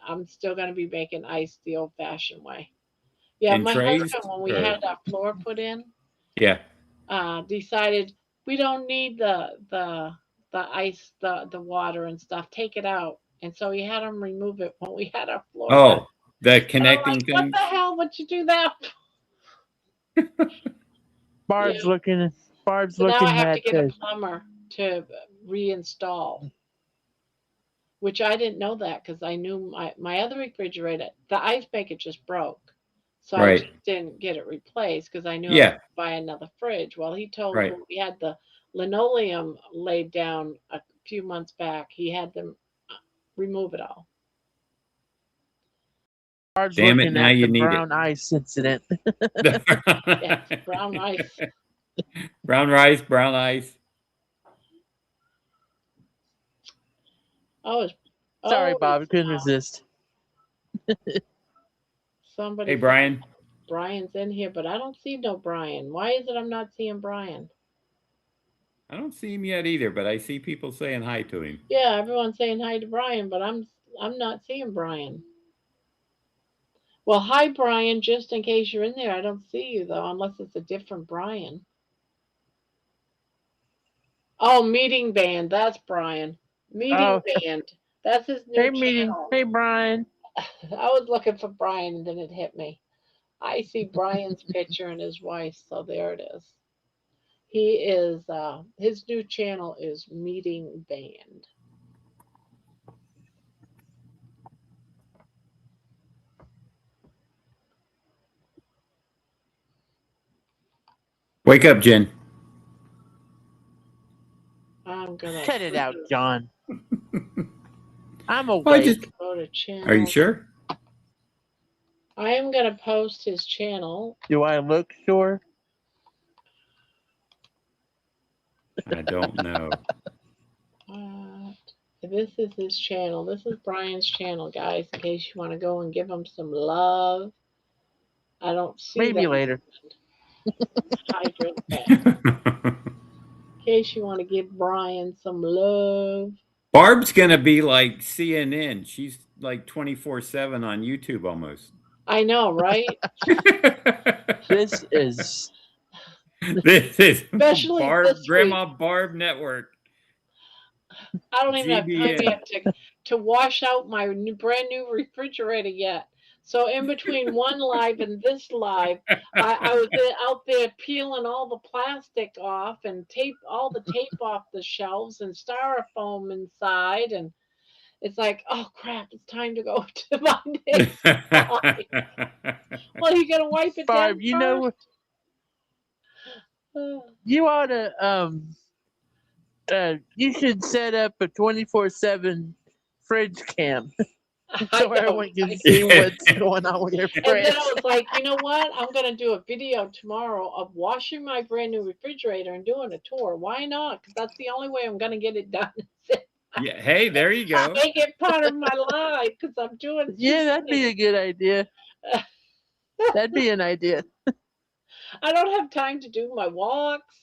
I'm still going to be making ice the old-fashioned way. Yeah, In my trays husband, when we or had our floor put in, yeah. decided we don't need the ice, the water and stuff. Take it out, and so he had him remove it when we had our floor done. Oh, the And I'm like, connecting what the things. hell would you do that for? Barb's Yeah. looking. Barb's So now I looking have to at get a plumber to reinstall, which I didn't know that because I knew my other refrigerator, the ice maker just broke. So I just Right. didn't get it replaced because I knew I was Yeah. going to buy another fridge. Well, he told Right. when we had the linoleum laid down a few months back, he had them remove it all. Barb's Damn it! looking Now at the you need it. brown ice incident. Yes, brown ice. Brown rice, brown ice. Oh, it's, Sorry, oh, Bob. I it's couldn't resist. somebody Hey, said Brian. Brian's in here, but I don't see no Brian. Why is it I'm not seeing Brian? I don't see him yet either, but I see people saying hi to him. Yeah, everyone's saying hi to Brian, but I'm not seeing Brian. Well, hi Brian, just in case you're in there. I don't see you though, unless it's a different Brian. Oh, meeting band, that's Brian. Meeting Oh, band. That's his hey, new meeting. channel. Hey, Brian. I was looking for Brian and then it hit me. I see Brian's picture and his wife, so there it is. He is his new channel is Meeting Band. Wake up, Jen. I'm gonna Cut it out, John. I'm I awake. just. go to Are you channel. sure? I am gonna post his channel. Do I look sure? I don't know. This is his channel. This is Brian's channel, guys. In case you want to go and give him some love. I don't see Maybe that. later. Hydrant back. In case you want to give Brian some love. Barb's gonna be like CNN. She's like 24/7 on YouTube almost. I know, right? This is. This is Especially Barb, this week. Grandma Barb Network. I don't even have time GBN. yet to wash out my brand new refrigerator yet. So in between one live and this live, I was out there peeling all the plastic off and tape all the tape off the shelves and styrofoam inside, and it's like, oh crap, it's time to go to my next live. Well, you gotta wipe it down Barb, you know, first. you ought to you should set up a 24/7 fridge cam so everyone can see what's going on with your And fridge. then I was like, you know what? I'm going to do a video tomorrow of washing my brand new refrigerator and doing a tour. Why not? Because that's the only way I'm going to get it done. Yeah. Hey, there you go. Make it part of my life because I'm doing. Yeah, that'd be a good idea. That'd be an idea. I don't have time to do my walks.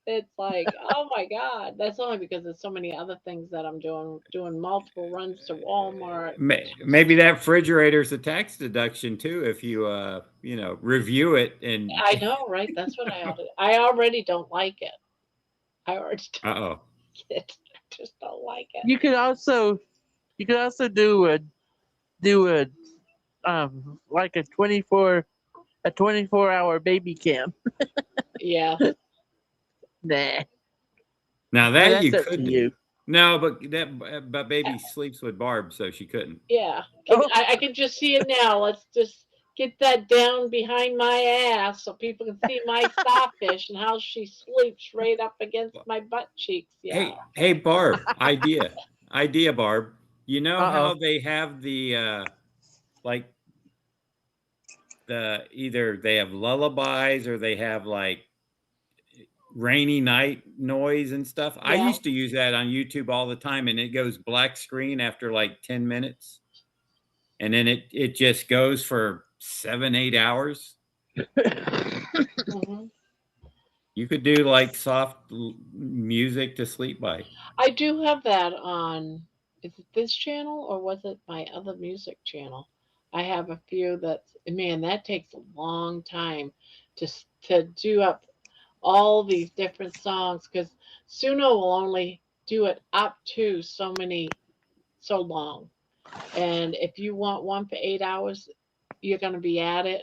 It's like, oh my God. That's only because there's so many other things that I'm doing multiple runs to Walmart. Maybe that refrigerator's a tax deduction too if you review it. And I know, right? That's what I already don't like it. I already don't like it. I just don't like it. You could also do a like a 24-hour baby cam. Yeah. Nah. Now that that's you up to could you. No, but baby sleeps with Barb, so she couldn't. Yeah. Oh. I can just see it now. Let's just get that down behind my ass so people can see my starfish and how she sleeps right up against my butt cheeks. Yeah. Hey, Barb, idea, Barb. You know how they have the like either they have lullabies or they have like rainy night noise and stuff. Yeah. I used to use that on YouTube all the time, and it goes black screen after like 10 minutes. And then it just goes for 7-8 hours. Mm-hmm. You could do like soft music to sleep by. I do have that on, is it this channel or was it my other music channel? I have a few that takes a long time to do up all these different songs because Suno will only do it up to so long. And if you want one for 8 hours, you're going to be at it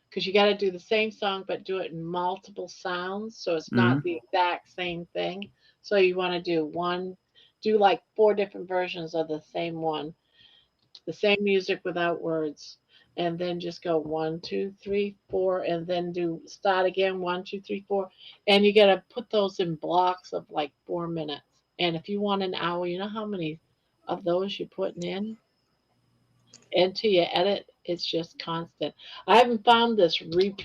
because you got to do the same song but do it in multiple sounds so it's not the exact same thing. So you want to do like 4 different versions of the same one, the same music without words, and then just go 1, 2, 3, 4, and then start again 1, 2, 3, 4, and you got to put those in blocks of like 4 minutes. And if you want an hour, you know how many of those you're putting in into your edit? It's just constant. I haven't found this loop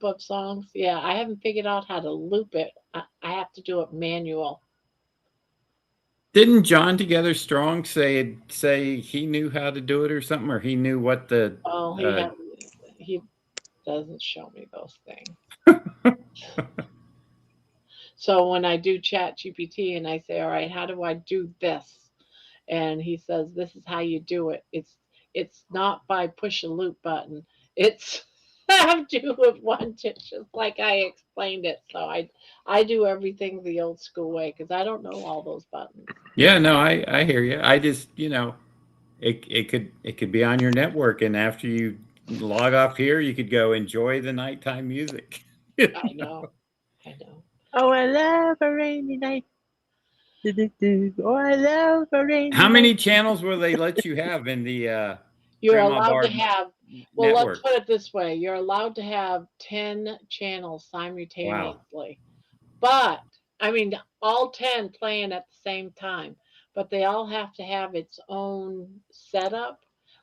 of songs. Yeah, I haven't figured out how to loop it. I have to do it manual. Didn't John Together Strong say he knew how to do it or something, or he knew what the? Oh, he doesn't show me those things. So when I do Chat GPT and I say, all right, how do I do this? And he says, this is how you do it. It's not by push a loop button. It's have to do it one just like I explained it. So I do everything the old school way because I don't know all those buttons. Yeah, no, I hear you. I just it could be on your network, and after you log off here, you could go enjoy the nighttime music. I know. Oh, I love a rainy night. Oh, I love a rainy night. How many channels will they let you have in the You're allowed to have, well, network? let's put it this way. You're allowed to have 10 channels simultaneously. Wow. But, I mean, all 10 playing at the same time. But they all have to have its own setup.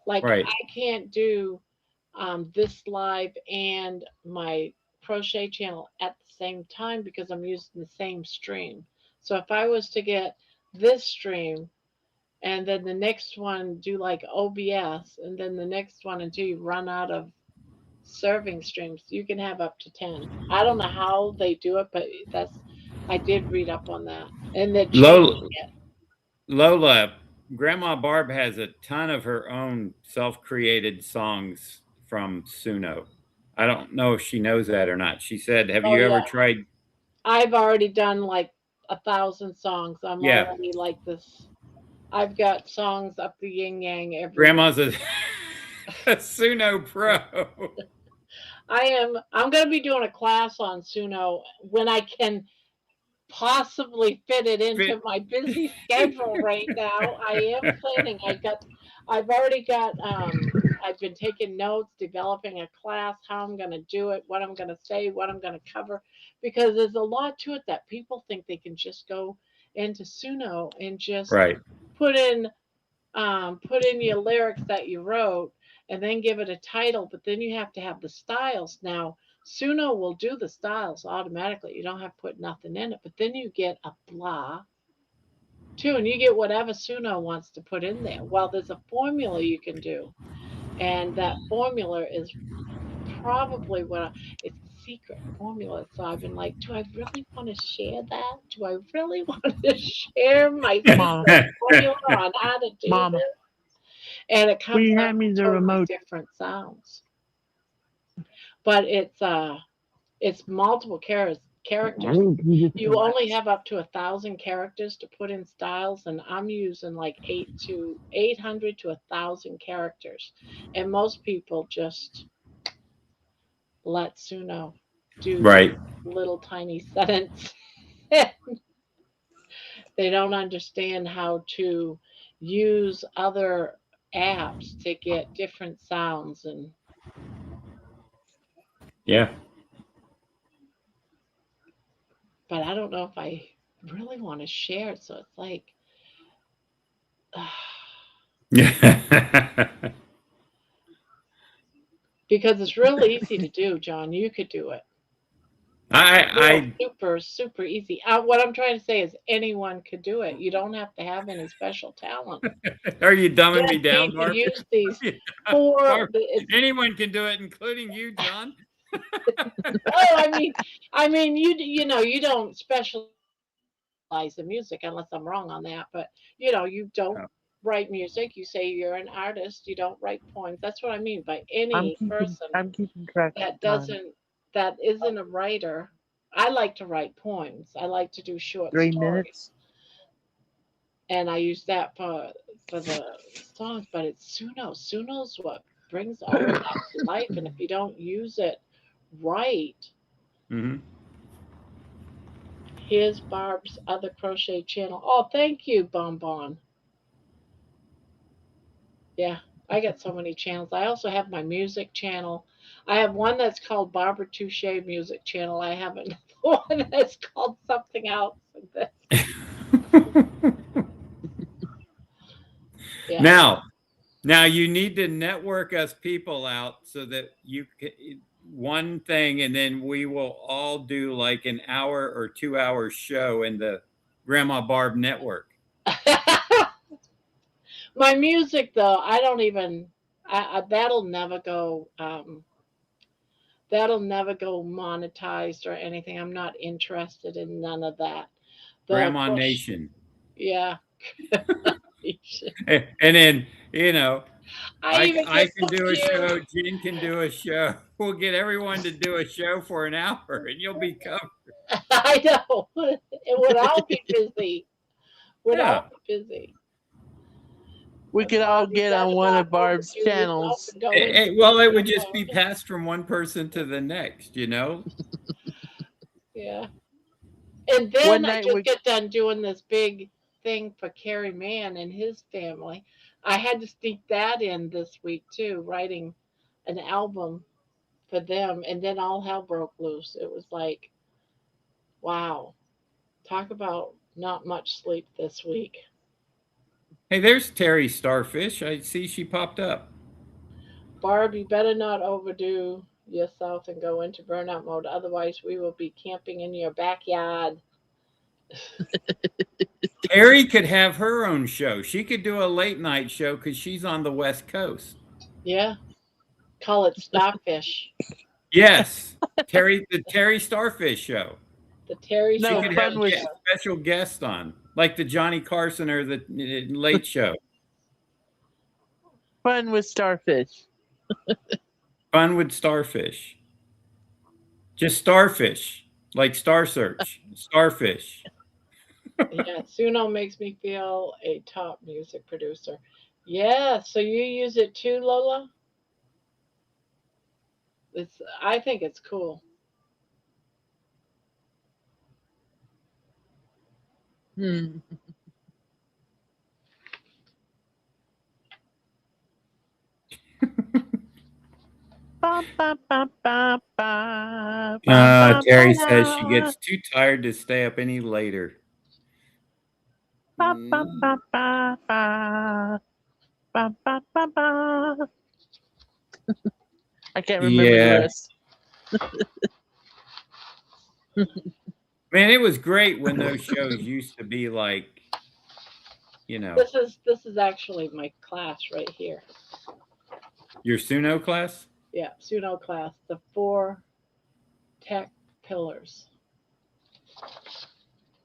Like, right. I can't do this live and my crochet channel at the same time because I'm using the same stream. So if I was to get this stream and then the next one do like OBS and then the next one until you run out of serving streams, you can have up to 10. I don't know how they do it, but I did read up on that. And they're changing it. Lola, Grandma Barb has a ton of her own self-created songs from Suno. I don't know if she knows that or not. She said, have you ever tried? I've already done like 1,000 songs. I'm already like this. I've got songs up the yin yang everywhere. Grandma's Suno Pro. I'm going to be doing a class on Suno when I can possibly fit it into my busy schedule right now. I am planning. I've already got I've been taking notes, developing a class, how I'm going to do it, what I'm going to say, what I'm going to cover, because there's a lot to it that people think they can just go into Suno and just Right. put in your lyrics that you wrote and then give it a title, but then you have to have the styles. Now, Suno will do the styles automatically. You don't have to put nothing in it, but then you get a blah too, and you get whatever Suno wants to put in there. Well, there's a formula you can do, and that formula is probably it's a secret formula. So I've been like, do I really want to share that? Do I really want to share my Mama, secret formula on how to do Mama, this? And it will comes you up hand me with the totally remote? different sounds. But it's multiple characters. You only have up to 1,000 characters to put in styles, and I'm using like 800 to 1,000 characters. And most people just let Suno do Right. little tiny sentence. They don't understand how to use other apps to get different sounds, and Yeah. but I don't know if I really want to share it. So it's like, because it's real easy to do, John. You could do it. Real I super, super easy. What I'm trying to say is anyone could do it. You don't have to have any special talent. Are you dumbing me Just down, need to Barb? use these Barb, it's anyone can do it, including you, John. oh, I mean, you don't specialize in music unless I'm wrong on that, but you don't Oh. write music. You say you're an artist. You don't write poems. That's what I mean by any person I'm keeping track of that time. that isn't a writer. I like to write poems. I like to do short 3 stories, minutes. and I use that for the songs. But it's Suno. Suno's what brings all of that to life, and if you don't use it right, Mm-hmm. here's Barb's other crochet channel. Oh, thank you, Bonbon. Yeah, I got so many channels. I also have my music channel. I have one that's called Barbara Touche Music Channel. I have another one that's called something else. Yeah. Now you need to network us people out so that you can, one thing, and then we will all do like an hour or 2 hour show in the Grandma Barb network. My music, though, I don't even. That'll never go. That'll never go monetized or anything. I'm not interested in none of that. The Grandma push, Nation. yeah. And then, you know, I even I get can do a confused. show. Jen can do a show. We'll get everyone to do a show for an hour, and you'll be covered. I know. It would all be busy. Would Yeah. all be busy. We could all You get on better one not of Barb's overdo yourself channels. and go into Well, it would just be passed from one person to the next, you know? yeah. And One then I night just we get done doing this big thing for Carrie Mann and his family. I had to sneak that in this week too, writing an album for them, and then all hell broke loose. It was like, wow, talk about not much sleep this week. Hey, there's Terry Starfish. I see she popped up. Barb, you better not overdo yourself and go into burnout mode. Otherwise, we will be camping in your backyard. Terry could have her own show. She could do a late night show because she's on the West Coast. Yeah, call it Starfish. Yes, the Terry Starfish show. The Terry She no could Starfish have fun with Show. special guests on, like the Johnny Carson or the Late Show. Starfish. Fun with Starfish. Just Starfish, like Star Search. Starfish. Yeah, Suno makes me feel a top music producer. Yeah, so you use it too, Lola? I think it's cool. Hmm. Ba, ba, ba, ba, ba, ba, ba, ba, Terry says she da. gets too tired to stay up any later. Ba, ba, Mm, ba, ba, ba. Ba, ba, ba, ba. I can't remember the yeah, rest. man, it was great when those shows used to be like, you know, This is actually my class right here. your Suno class. Yeah, pseudo class, the 4 tech pillars,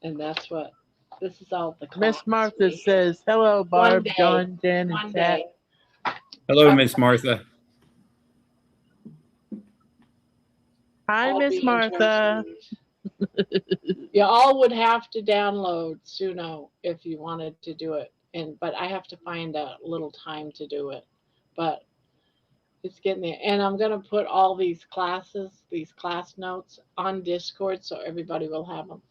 and that's what this is all the class Miss Martha right here. says, hello, One Barb, day, John, Jen, and one Kat. day. Hello, Miss Martha. Hi, I'll Miss be Martha. You all would have to download Suno if you wanted to do it, but I have to find a little time to do it. But it's getting there, and I'm gonna put all these classes, these class notes, on Discord so everybody will have them.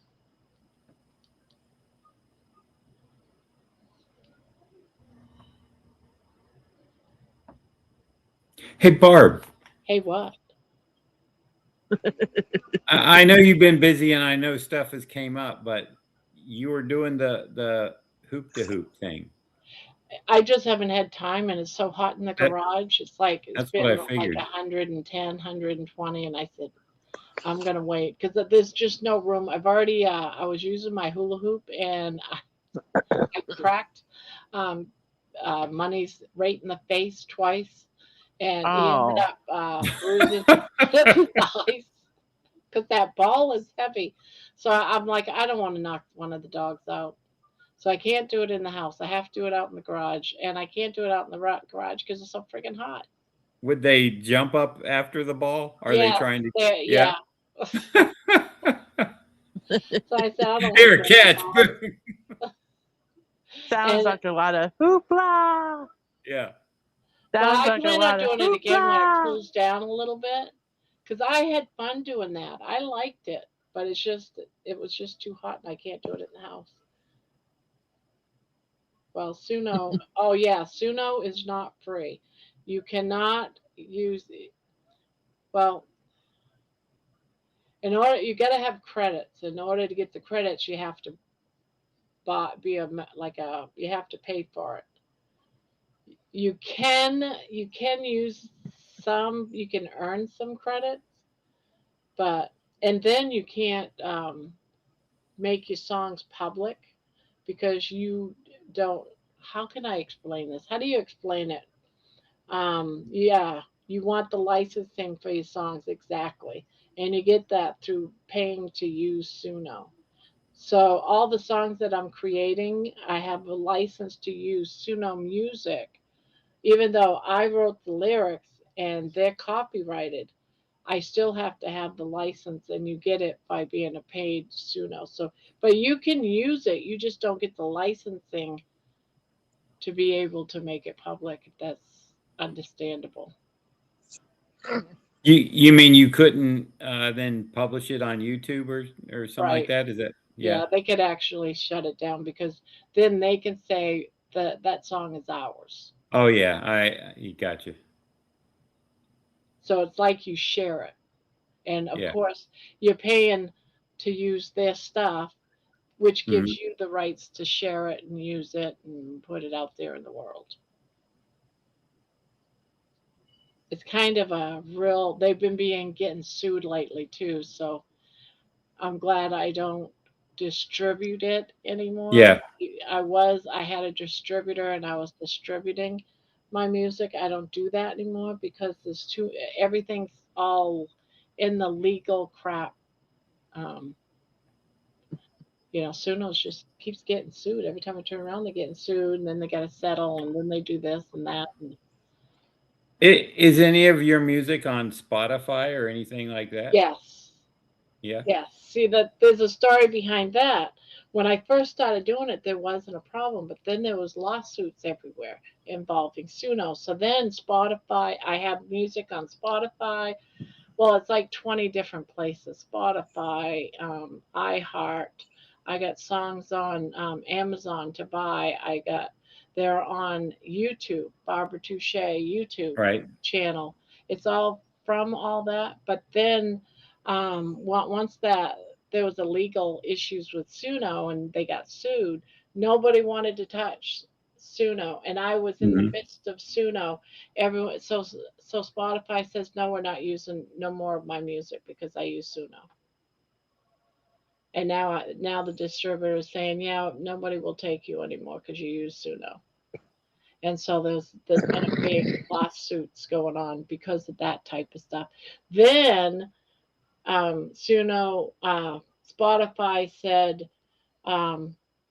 Hey, Barb. Hey, what? I know you've been busy, and I know stuff has came up, but you were doing the hoop to hoop thing. I just haven't had time, and it's so hot in the That, garage. It's like it's that's what I been like figured. 110, 120, and I said I'm gonna wait because there's just no room. I've already I was using my hula hoop and I cracked um, Money's right in the face twice, and he ended Oh, up bruising his eyes because that ball is heavy. So I'm like, I don't want to knock one of the dogs out. So I can't do it in the house. I have to do it out in the garage, and I can't do it out in the garage because it's so freaking hot. Would they jump up after the ball? Are they Yes, trying to? there, Yeah. yeah. So I said, I don't want to Here, break the catch. ball. sounds And like a lot of hoopla. Yeah. well, Sounds I like a plan on lot of doing it again when it hoopla. cools down a little bit because I had fun doing that. I liked it, but it was just too hot and I can't do it in the house. Well, Suno, oh yeah, Suno is not free. You cannot use well, in order you got to have credits. In order to get the credits, you have to be like a you have to pay for it. You can use some, you can earn some credits, but and then you can't make your songs public because you don't. How can I explain this? How do you explain it? Yeah, you want the licensing for your songs exactly, and you get that through paying to use Suno. So all the songs that I'm creating, I have a license to use Suno Music, even though I wrote the lyrics and they're copyrighted. I still have to have the license, and you get it by being a paid Suno. So, but you can use it. You just don't get the licensing to be able to make it public. That's understandable. You mean you couldn't then publish it on YouTube or something like Right. that? Is that yeah? Yeah, they could actually shut it down because then they can say that that song is ours. Oh yeah, I you got you. So it's like you share it. And of Yeah. course, you're paying to use their stuff, which Mhm. gives you the rights to share it and use it and put it out there in the world. It's kind of a real, they've been being getting sued lately too, so I'm glad I don't distribute it anymore. Yeah. I had a distributor and I was distributing my music. I don't do that anymore because everything's all in the legal crap. Um, Sunos just keeps getting sued. Every time I turn around, they're getting sued, and then they got to settle, and then they do this and that. And Is any of your music on Spotify or anything like that? yes, Yeah. Yes. See that there's a story behind that. When I first started doing it, there wasn't a problem, but then there was lawsuits everywhere involving Suno. So then Spotify, I have music on Spotify. Well, it's like 20 different places. Spotify, iHeart. I got songs on Amazon to buy. They're on YouTube, Barbara Touche YouTube Right. channel. It's all from all that. But then once that there was a legal issues with Suno and they got sued, nobody wanted to touch Suno. And I was in the Hmm. midst of Suno. Everyone, so Spotify says no, we're not using no more of my music because I use Suno. And now the distributor is saying, yeah, nobody will take you anymore because you use Suno. And so there's been a big lawsuits going on because of that type of stuff. Then Suno, Spotify said, all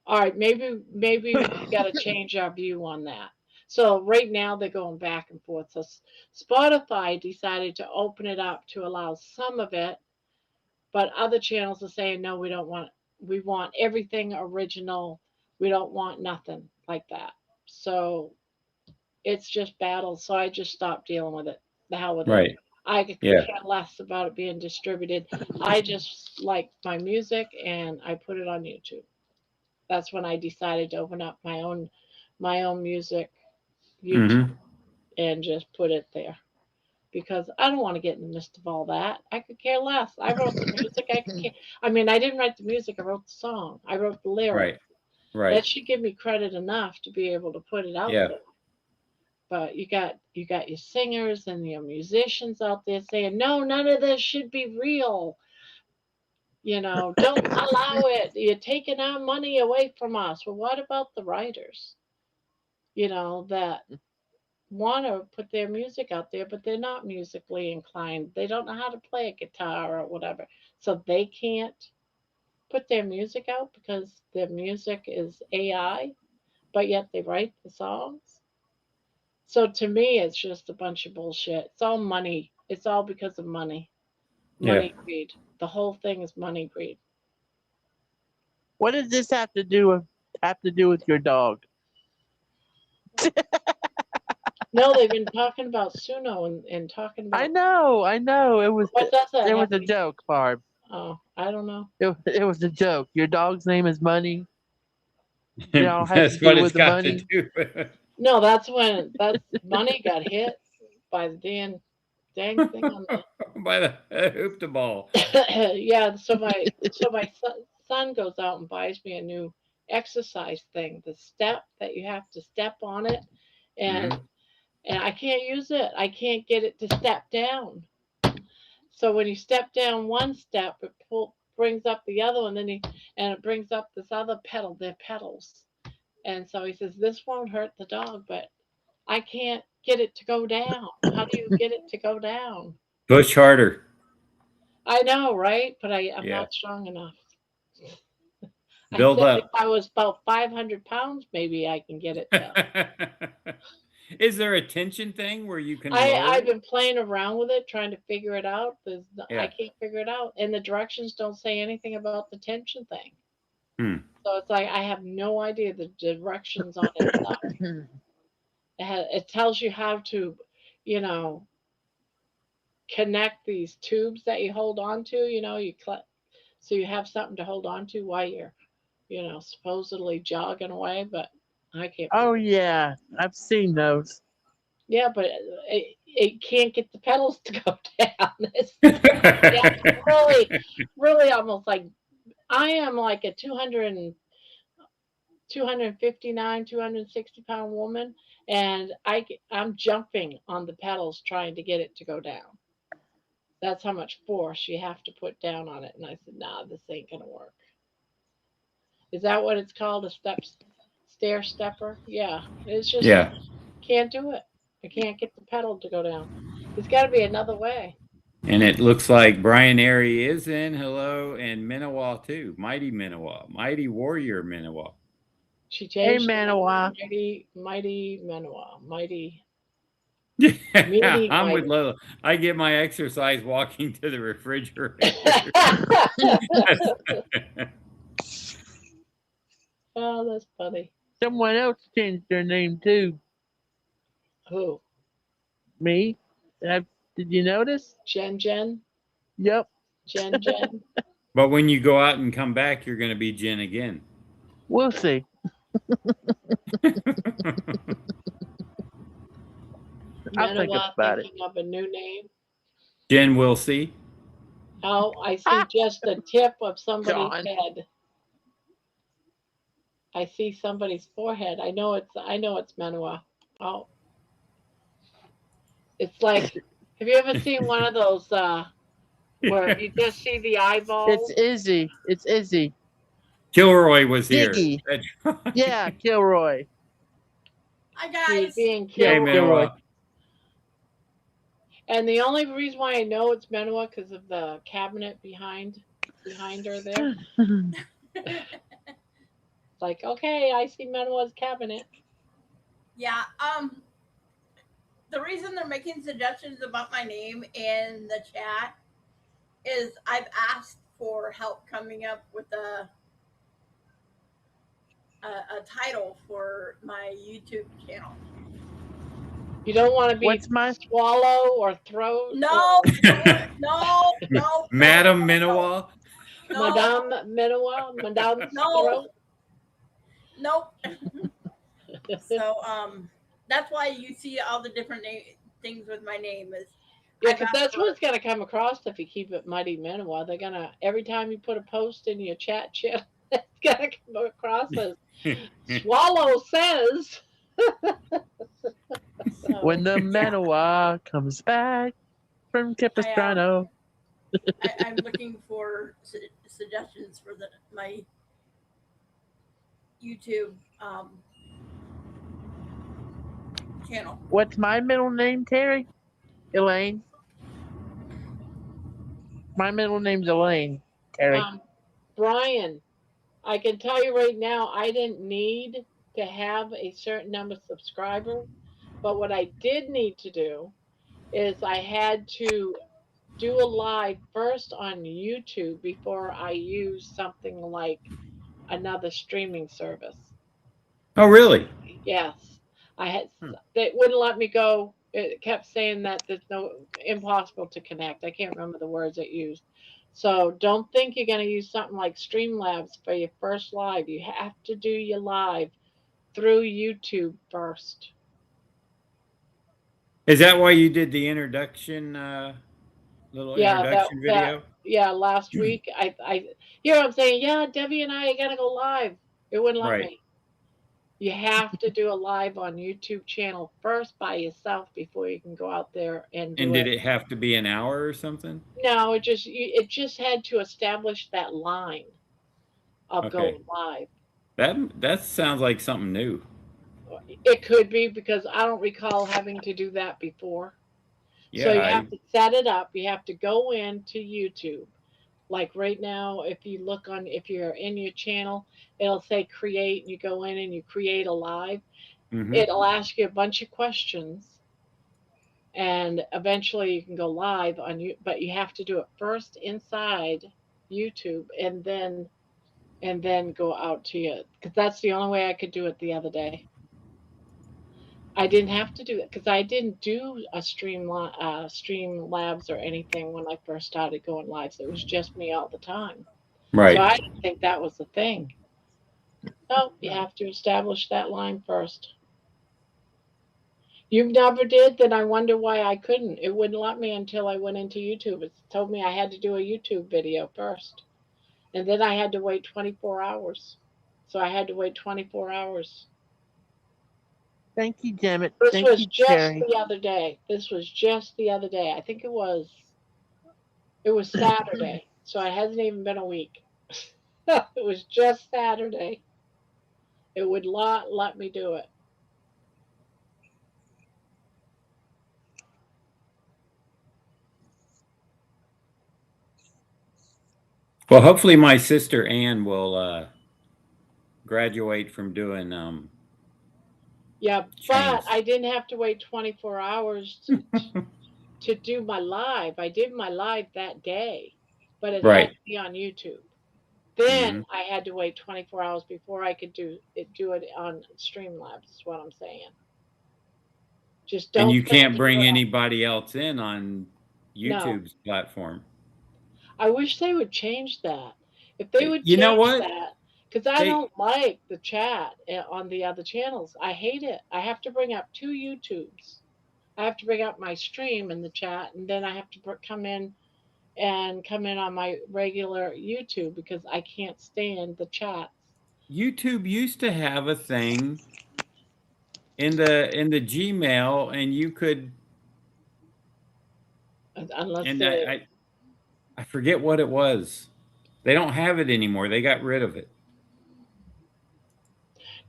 right, maybe we got to change our view on that. So right now they're going back and forth. So Spotify decided to open it up to allow some of it, but other channels are saying no, we don't want. We want everything original. We don't want nothing like that. So it's just battle. So I just stopped dealing with it. The hell with it. Right. I could Yeah. care less about it being distributed. I just like my music and I put it on YouTube. That's when I decided to open up my own music YouTube Hmm. and just put it there because I don't want to get in the midst of all that. I could care less. I wrote the music. I could care. I mean, I didn't write the music. I wrote the song. I wrote the lyrics. Right. Right. That should give me credit enough to be able to put it out Yeah. there. But you got your singers and your musicians out there saying, no, none of this should be real. Don't allow it. You're taking our money away from us. Well, what about the writers? That want to put their music out there, but they're not musically inclined. They don't know how to play a guitar or whatever. So they can't put their music out because their music is AI, but yet they write the songs. So to me, it's just a bunch of bullshit. It's all money. It's all because of money. Yeah. Money greed. The whole thing is money greed. What does this have to do with your dog? No, they've been talking about Suno and talking I about know, I know. It was what does that it have was a to. joke, Barb. Oh, I don't know. It was a joke. Your dog's name is Money. It all has to That's what do it's with the got to money. do. No, that's money got hit by the dang thing on the. By the hoop the ball. Yeah, so my son goes out and buys me a new exercise thing, the step that you have to step on it, and Hmm. and I can't use it. I can't get it to step down. So when you step down one step, it brings up the other one, and it brings up this other pedal. They're pedals, and so he says this won't hurt the dog, but I can't get it to go down. How do you get it to go down? Push harder. I know, right? But I'm Yeah. not strong enough. I Build said if up. I was about 500 pounds, maybe I can get it to. Is there a tension thing where you can lower I've it? been playing around with it, trying to figure it out. I Yeah. can't figure it out, and the directions don't say anything about the tension thing. Hmm. So it's like I have no idea the directions on it stuff. It tells you how to, you know, connect these tubes that you hold on to. So you have something to hold on to while you're, supposedly jogging away. But I can't Oh figure. yeah, I've seen those. Yeah, but it can't get the pedals to go down. You have to really, really almost like I am like a 259, 260 pound woman, and I'm jumping on the pedals trying to get it to go down. That's how much force you have to put down on it. And I said, nah, this ain't gonna work. Is that what it's called? Stair stepper? Yeah. It's just Yeah. can't do it. I can't get the pedal to go down. There's got to be another way. And it looks like Brian Airy is in. Hello. And Minawa too. Mighty Minawa. Mighty Warrior Minawa. She Hey changed it. Manawa. Mighty, mighty Manoa. Mighty. Yeah, I'm with Meaty Lola. I get my exercise walking to the refrigerator. Oh, that's funny. Someone else changed their name too. Who? Me? Did you notice? Jen? Yep. Jen? But when you go out and come back, you're going to be Jen again. We'll see. I'll think Manawa about it. thinking of a new name. Jen will see. Oh, I see just the tip of somebody's John. head. I see somebody's forehead. I know it's Manawa. Oh. It's like, have you ever seen one of those where you just see the eyeball? It's Izzy. It's Izzy. Kilroy was here. Diggy. That's right. Yeah, Kilroy. Hi He's guys. being Yeah, Hey, killed. Kilroy. Manoa. And the only reason why I know it's Manawa because of the cabinet behind her there. It's like, okay, I see Manawa's cabinet. Yeah. The reason they're making suggestions about my name in the chat is I've asked for help coming up with a title for my YouTube channel. You don't want to be What's my swallow or throat. No, Or no, Madam Minowa. Madame Manawa, Madame's No. throat. Nope. So that's why you see all the different things with my name is Yeah, because that's what's gonna come across if you keep it Mighty Manawa. They're gonna every time you put a post in your chat channel, it's gonna come across as Swallow says. So, when the Manawa comes back from Capistrano? I'm looking for suggestions for my YouTube channel. What's my middle name, Terry? Elaine. My middle name's Elaine, Terry. Brian, I can tell you right now, I didn't need to have a certain number of subscribers, but what I did need to do is I had to do a live first on YouTube before I use something like another streaming service. Oh, really? Yes, I had. They wouldn't let me go. It kept saying that there's impossible to connect. I can't remember the words it used. So don't think you're going to use something like Streamlabs for your first live. You have to do your live through YouTube first. Is that why you did the introduction, little Yeah, introduction video? last week I hear I'm saying, yeah, Debbie and I gotta go live. It wouldn't let Right. me. You have to do a live on YouTube channel first by yourself before you can go out there and do And did it. it have to be an hour or something? No, it just had to establish that line of Okay. going live. That sounds like something new. It could be because I don't recall having to do that before. So Yeah, you have to set it up. You have to go into YouTube. Like right now, if you're in your channel, it'll say create, and you go in and you create a live. It'll ask you a bunch of questions, and eventually you can go live on you, but you have to do it first inside YouTube and then go out to you, because that's the only way I could do it the other day. I didn't have to do it because I didn't do a stream labs or anything when I first started going live. So it was just me all the time. right. So I didn't think that was the thing. No, you have to establish that line first. You never did? Then I wonder why I couldn't. It wouldn't let me until I went into YouTube. It told me I had to do a YouTube video first. And then I had to wait 24 hours. So I had to wait 24 hours. Thank you, Jamet. This Thank was you, just Terry. the other day. This was just the other day. I think it was Saturday. So it hasn't even been a week. It was just Saturday. It would not let me do it. Well, hopefully my sister Ann will graduate from doing Yeah, but changed. I didn't have to wait 24 hours to do my live. I did my live that day, but it had Right. to be on YouTube. Then Hmm. I had to wait 24 hours before I could do it on Streamlabs. Is what I'm saying. Just And don't you think can't you bring have. anybody else in on No, YouTube's platform. I wish they would change that. If they would You know change what? that, because I They don't like the chat on the other channels. I hate it. I have to bring up two YouTubes. I have to bring up my stream in the chat, and then I have to come in on my regular YouTube because I can't stand the chats. YouTube used to have a thing in the Gmail, and you could, Unless and they I forget what it was. They don't have it anymore. They got rid of it.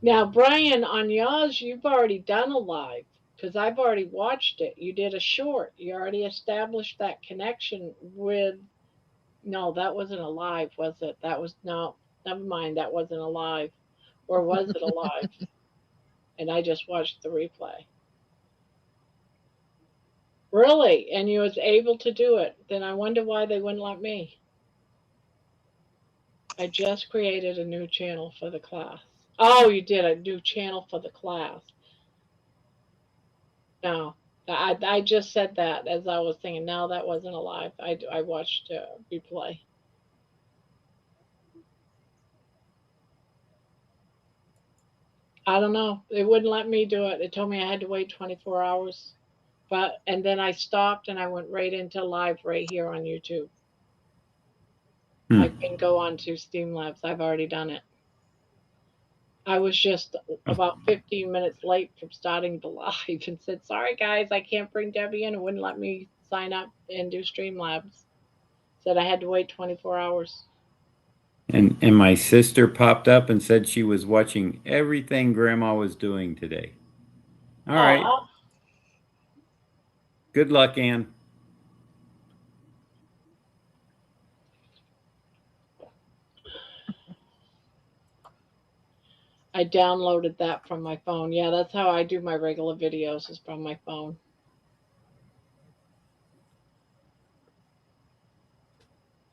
now, Brian, on yours, you've already done a live because I've already watched it. You did a short. You already established that connection with. No, that wasn't a live, was it? That was no. Never mind. That wasn't a live, or was it a live? And I just watched the replay. Really? And you was able to do it. Then I wonder why they wouldn't let me. I just created a new channel for the class. Oh, you did a new channel for the class. No, I just said that as I was thinking. No, that wasn't a live. I watched replay. I don't know. They wouldn't let me do it. It told me I had to wait 24 hours. And then I stopped and I went right into live right here on YouTube. I Hmm. can go on to Steam Labs. I've already done it. I was just about 15 minutes late from starting the live and said, sorry guys, I can't bring Debbie in. It wouldn't let me sign up and do Streamlabs. Said I had to wait 24 hours. And my sister popped up and said she was watching everything Grandma was doing today. All right. Aw, Good luck, Ann. I downloaded that from my phone. Yeah, that's how I do my regular videos is from my phone.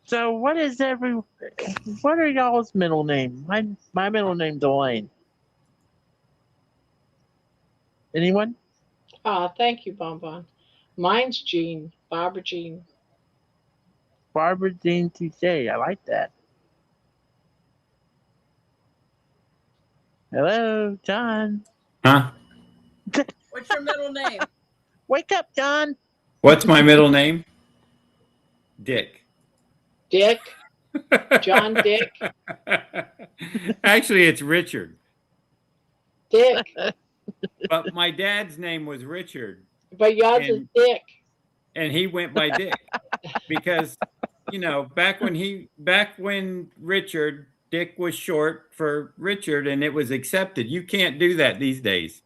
So what are y'all's middle name? My middle name's Elaine. Anyone? Thank you, Bonbon. Mine's Jean, Barbara Jean. Barbara Jean Touche. I like that. Hello, John. Huh? What's your middle name? Wake up, John. What's my middle name? Dick. Dick, John Dick, Actually, it's Richard. Dick. But my dad's name was Richard, But yours is and Dick. he went by Dick because back when Richard, Dick was short for Richard, and it was accepted. You can't do that these days.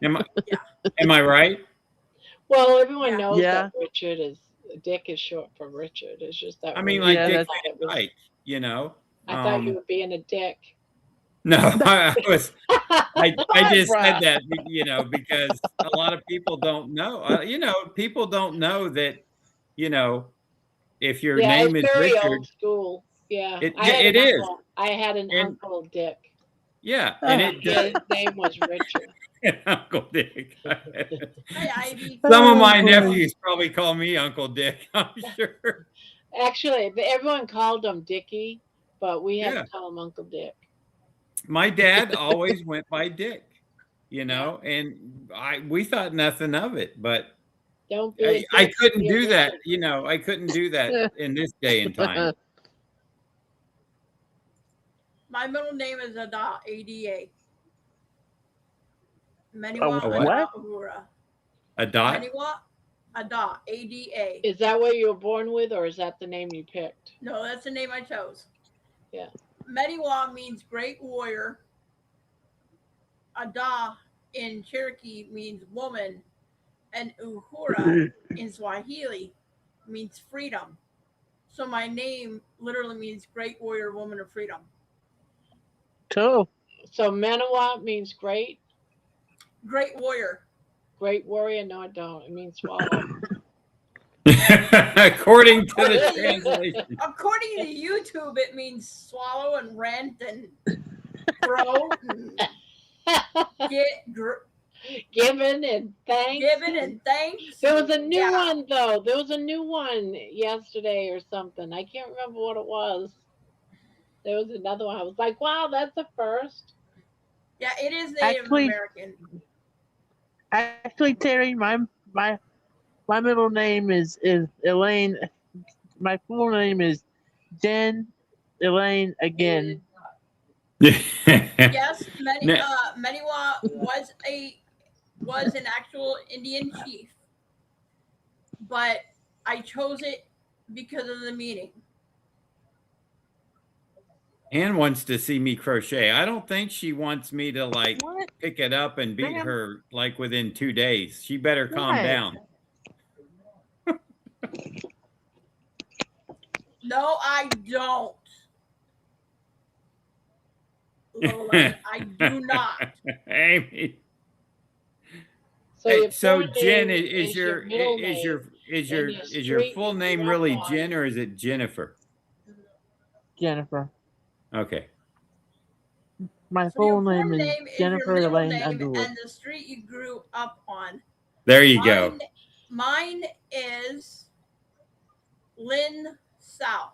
Am I Yeah. am I right? Well, everyone Yeah. knows Yeah. that Dick is short for Richard. It's just that I when mean, you like Yeah, said Dick that's that, Van Dyke, you know. I thought you were being a dick. No, I just said Barbara. that, because a lot of people don't know. People don't know that, if your Yeah, name it's is very old Richard, school. Yeah, it I yeah, had it an is. uncle. I had an And uncle Dick. yeah, and Ah, it His does. name was Richard. Uncle Dick. Hi, Ivy. Some of oh my boy. nephews probably call me Uncle Dick, I'm sure. Actually, everyone called him Dickie, but we had to Yeah. call him Uncle Dick. My dad always went by Dick, Yeah, and we thought nothing of it, but don't be a I dick. couldn't Be a do that, Richard. I couldn't do that in this day and time. My middle name is Ada, A-D-A. Oh, Maniwa A what? Ada what? Uhura. A dot? Maniwa Ada, A-D-A. Is that what you were born with, or is that the name you picked? No, that's the name I chose. Yeah. Mediwa means great warrior. Ada in Cherokee means woman. And Uhura in Swahili means freedom. So my name literally means great warrior woman of freedom. Cool. So Manawa means great, Great warrior. great warrior. No, I don't. It means swallow. According to the translation. According to YouTube, it means swallow and rent and grow and Given and thanks. given and thanks. There was a new Yeah. one though. There was a new one yesterday or something. I can't remember what it was. There was another one. I was like, wow, that's a first. Yeah, it is Native American. Actually, Terry, my middle name is Elaine. My full name is Jen Elaine again. Yes, Maniwa was an actual Indian chief, but I chose it because of the meaning. Anne wants to see me crochet. I don't think she wants me to like What? pick it up and beat Ma'am? her like within 2 days. She better calm What? down. No, I don't. Lola, I do not. Amy. So, Hey, your so full Jen, name is your middle is name, your is your and your is your street full you name grew up really on. Jen or is it Jennifer? Jennifer. Okay. My So your full name is your Jennifer middle Elaine name Underwood. and the street you grew up on. There you go. Mine is Lynn South.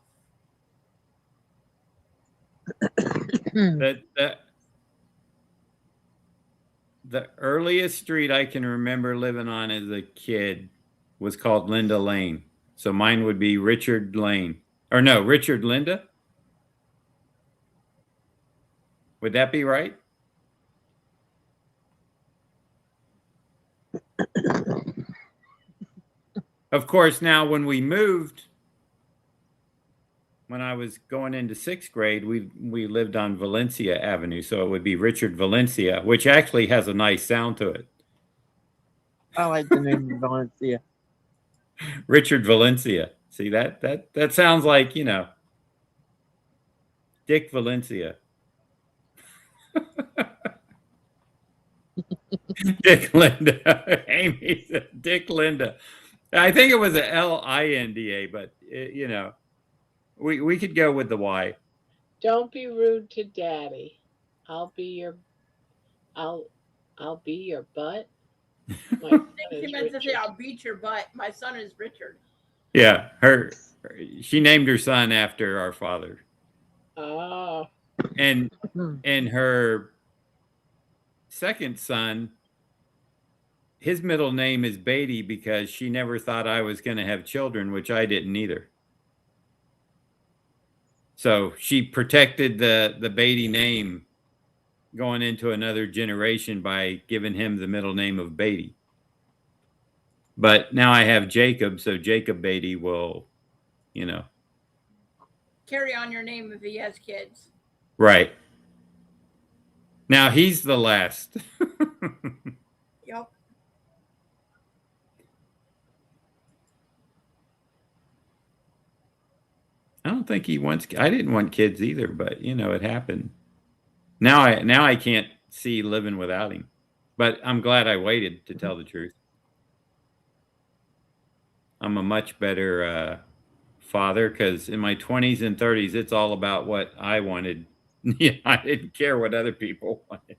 The earliest street I can remember living on as a kid was called Linda Lane. So mine would be Richard Lane. Or no, Richard Linda? Would that be right? Of course, now when we moved, when I was going into 6th grade, we lived on Valencia Avenue, so it would be Richard Valencia, which actually has a nice sound to it. I like the name Valencia. Richard Valencia. See that sounds like, Dick Valencia. Dick Linda. Amy said Dick Linda. I think it was a Linda, but we could go with the Y. Don't be rude to Daddy. I'll be your butt. My I son think she is meant to say, Richard. I'll beat your butt. My son is Richard. Yeah, she named her son after our father. Oh, And her second son, his middle name is Beatty because she never thought I was going to have children, which I didn't either. So she protected the Beatty name going into another generation by giving him the middle name of Beatty. But now I have Jacob, so Jacob Beatty will, carry on your name if he has kids. Right. Now he's the last. Yep. I don't think he wants. I didn't want kids either, but it happened. Now I can't see living without him. But I'm glad I waited, to tell the truth. I'm a much better father because in my 20s and 30s, it's all about what I wanted. I didn't care what other people wanted.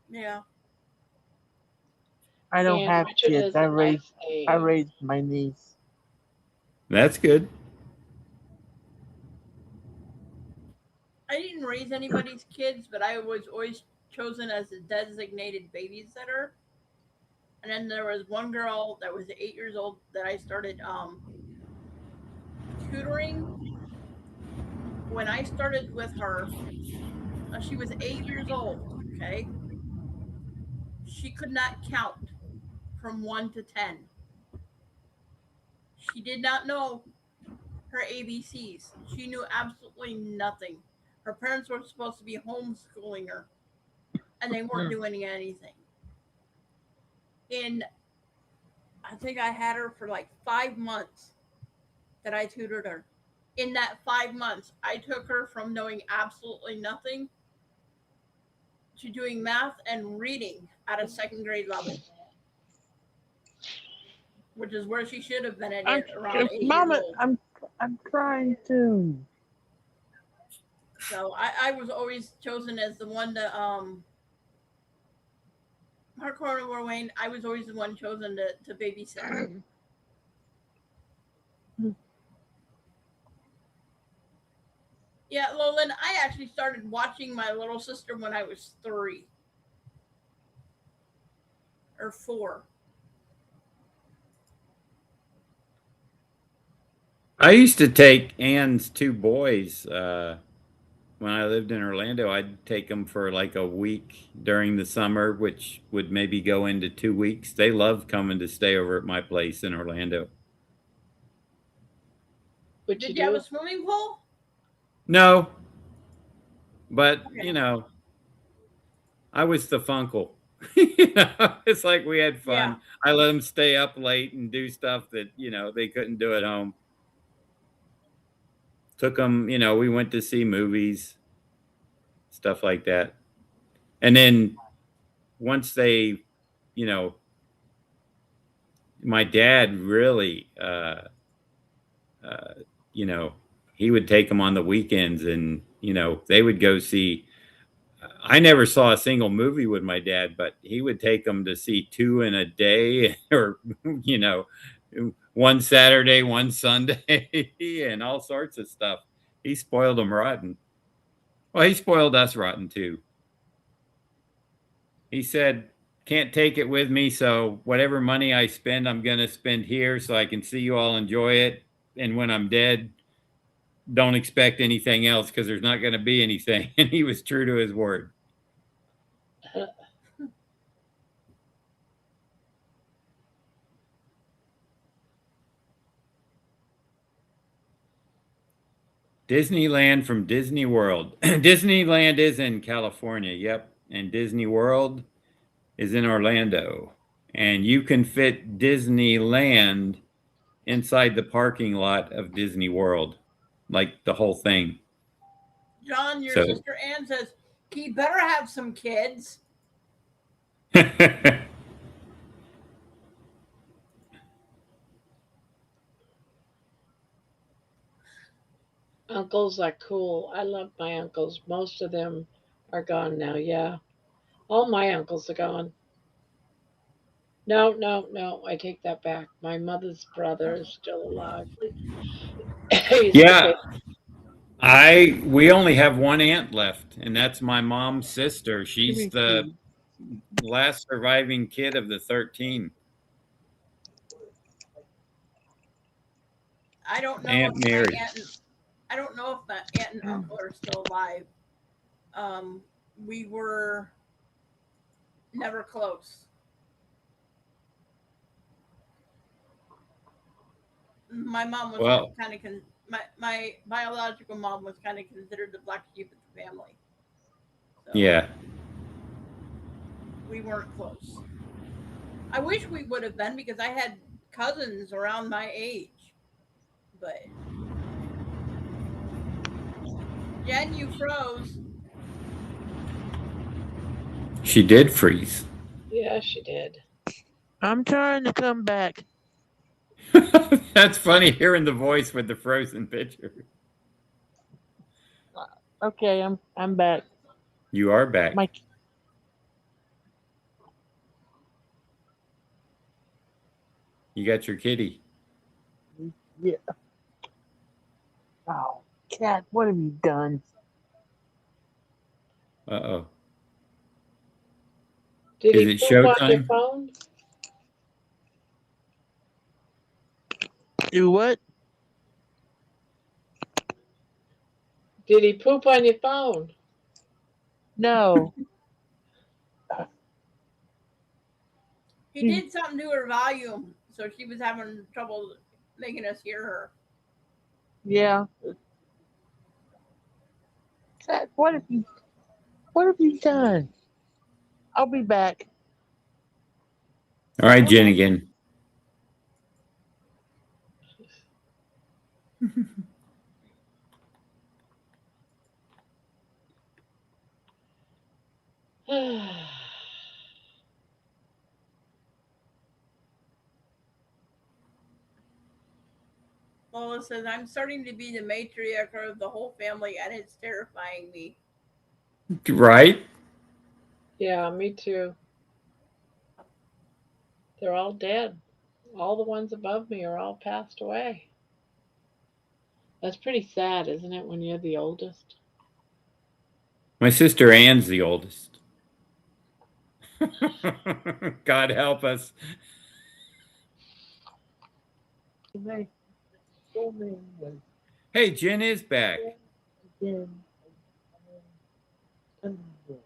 Yeah. I don't and have Richard kids. is a nice name. I raised my niece. That's good. I didn't raise anybody's kids, but I was always chosen as a designated babysitter. And then there was one girl that was 8 years old that I started tutoring. When I started with her, she was 8 years old. Okay, she could not count from 1 to 10. She did not know her ABCs. She knew absolutely nothing. Her parents were supposed to be homeschooling her, and they weren't doing anything. And I think I had her for like 5 months that I tutored her. In that 5 months, I took her from knowing absolutely nothing to doing math and reading at a second grade level, which is where she should have been at I'm, it around 8 years Mama, old. I'm trying to. So I was always chosen as the one to her Carnivore Wayne. I was always the one chosen to babysit her. Yeah, Lolan, I actually started watching my little sister when I was 3 or 4. I used to take Ann's two boys when I lived in Orlando. I'd take them for like a week during the summer, which would maybe go into 2 weeks. They love coming to stay over at my place in Orlando. What you Did you have do? a swimming pool? No, but Okay. I was the funkle. It's like we had Yeah. fun. I let them stay up late and do stuff that they couldn't do at home. Took them, we went to see movies, stuff like that. And then once they, you know, my dad really, uh, you know, he would take them on the weekends, and they would go see. I never saw a single movie with my dad, but he would take them to see two in a day, or you know, one Saturday, one Sunday, and all sorts of stuff. He spoiled them rotten. Well, he spoiled us rotten too. He said, "Can't take it with me, so whatever money I spend, I'm going to spend here so I can see you all enjoy it. And when I'm dead, don't expect anything else because there's not going to be anything." And he was true to his word. Disneyland from Disney World. Disneyland is in California, yep. And Disney World is in Orlando. And you can fit Disneyland inside the parking lot of Disney World, like the whole thing. John, your So, sister Ann says he better have some kids. Uncles are cool. I love my uncles. Most of them are gone now. Yeah. All my uncles are gone. No, no, no. I take that back. My mother's brother is still alive. He's the yeah, big. we only have one aunt left, and that's my mom's sister. Give She's me the food. last surviving kid of the 13. I don't know if Aunt Mary. I don't know if my aunt and uncle are still alive. We were never close. My mom was Well, kind of my biological mom was kind of considered the black sheep of the family. So yeah. we weren't close. I wish we would have been because I had cousins around my age. But Jen, you froze. She did freeze. Yeah, she did. I'm trying to come back. That's funny hearing the voice with the frozen picture. Okay, I'm back. You are back. My You got your kitty. yeah. Oh, cat, what have you done? Uh-oh. Did Is he it poop on your showtime? phone? Do what? Did he poop on your phone? No. He did something to her volume, so she was having trouble making us hear her. Yeah. Cat, what have you done? I'll be back. All right, Jen Okay. again. Lola says, I'm starting to be the matriarch of the whole family and it's terrifying me. Right? Yeah, me too. They're all dead. All the ones above me are all passed away. That's pretty sad, isn't it, when you're the oldest? My sister Ann's the oldest. God help us. My full name was Hey, Jen is back. again Carnivore.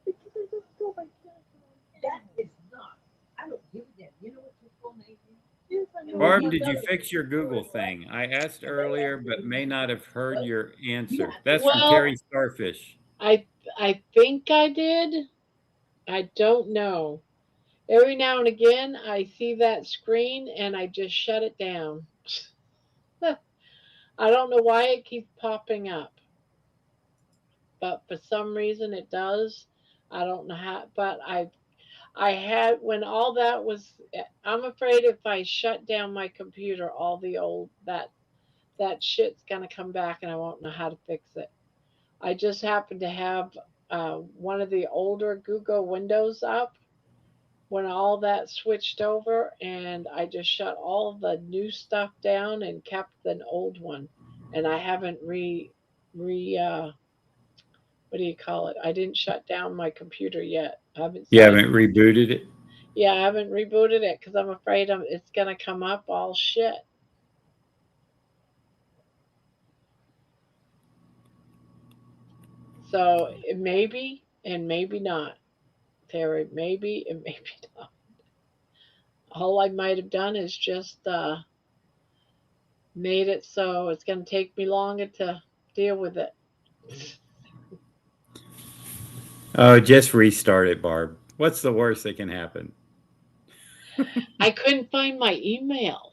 Because I don't go by Carnivore. That is not. I don't give a damn. You know what your full name is? Yes, I know. Barb, did you fix your Google thing? I asked earlier, but may not have heard your answer. That's from Well, Terry Starfish. I think I did. I don't know. Every now and again, I see that screen and I just shut it down. I don't know why it keeps popping up, but for some reason it does. I don't know how, but I had when all that was. I'm afraid if I shut down my computer, all the old that shit's gonna come back and I won't know how to fix it. I just happen to have one of the older Google Windows up when all that switched over, and I just shut all the new stuff down and kept the old one. And I haven't re what do you call it? I didn't shut down my computer yet. I haven't You set it. haven't rebooted it? Yeah, I haven't rebooted it because I'm afraid it's gonna come up all shit. So it maybe and maybe not, Terry. Maybe and maybe not. All I might have done is just made it so it's going to take me longer to deal with it. Oh, just restart it, Barb. What's the worst that can happen? I couldn't find my email.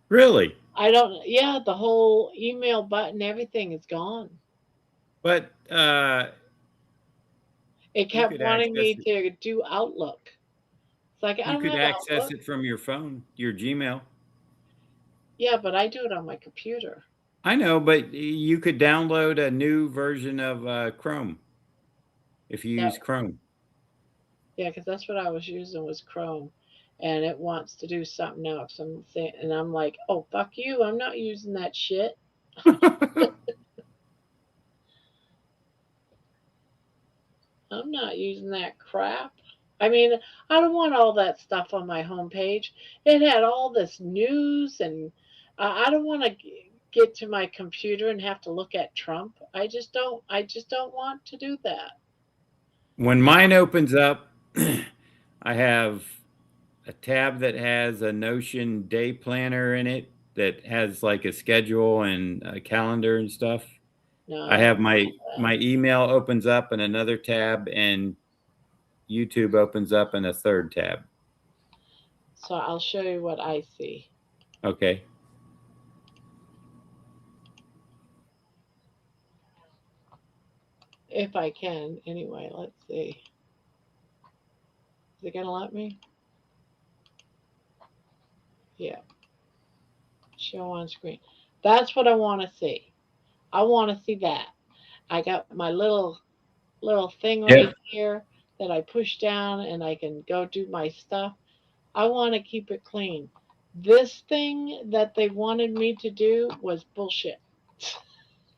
Really? I don't, yeah, the whole email button, everything is gone. But It you kept could wanting access me it. to do Outlook. It's like, I You don't could have access Outlook. it from your phone, your Gmail. Yeah, but I do it on my computer. I know, but you could download a new version of Chrome if you Yeah, use Chrome. yeah, because that's what I was using was Chrome. And it wants to do something else. I'm saying, and I'm like, oh, fuck you. I'm not using that shit. I'm not using that crap. I mean, I don't want all that stuff on my homepage. It had all this news, and I don't want to get to my computer and have to look at Trump. I just don't. I just don't want to do that. When mine opens up, I have a tab that has a Notion day planner in it that has like a schedule and a calendar and stuff. No, I I don't have want my email opens up in another tab and YouTube opens up in a third tab. that. So I'll show you what I see Okay. if I can. Anyway, let's see. Is it gonna let me? Yeah. Show on screen. That's what I want to see. I want to see that. I got my little thing right Yep. here that I push down and I can go do my stuff. I want to keep it clean. This thing that they wanted me to do was bullshit.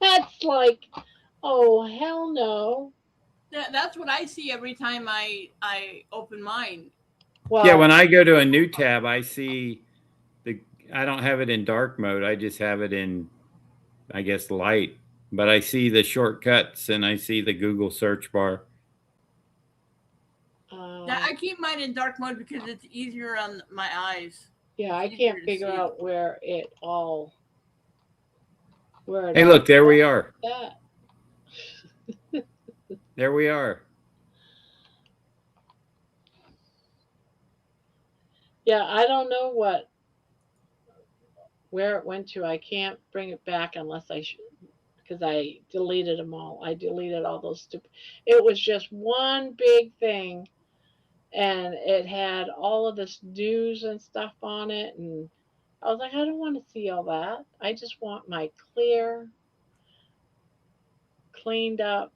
That's like, oh, hell no. That's what I see every time I open mine. Yeah, Well, when I go to a new tab, I see the I don't have it in dark mode. I just have it in I guess light. But I see the shortcuts and I see the Google search bar. Now, uh, I keep mine in dark mode because it's easier on my eyes. yeah, It's I easier can't to figure see. out where it Hey, all look, there we are. that. There we are. Yeah, I don't know where it went to. I can't bring it back unless I because I deleted them all. I deleted all those stupid. It was just one big thing, and it had all of this news and stuff on it, and I was like, I don't want to see all that. I just want my clear, cleaned up,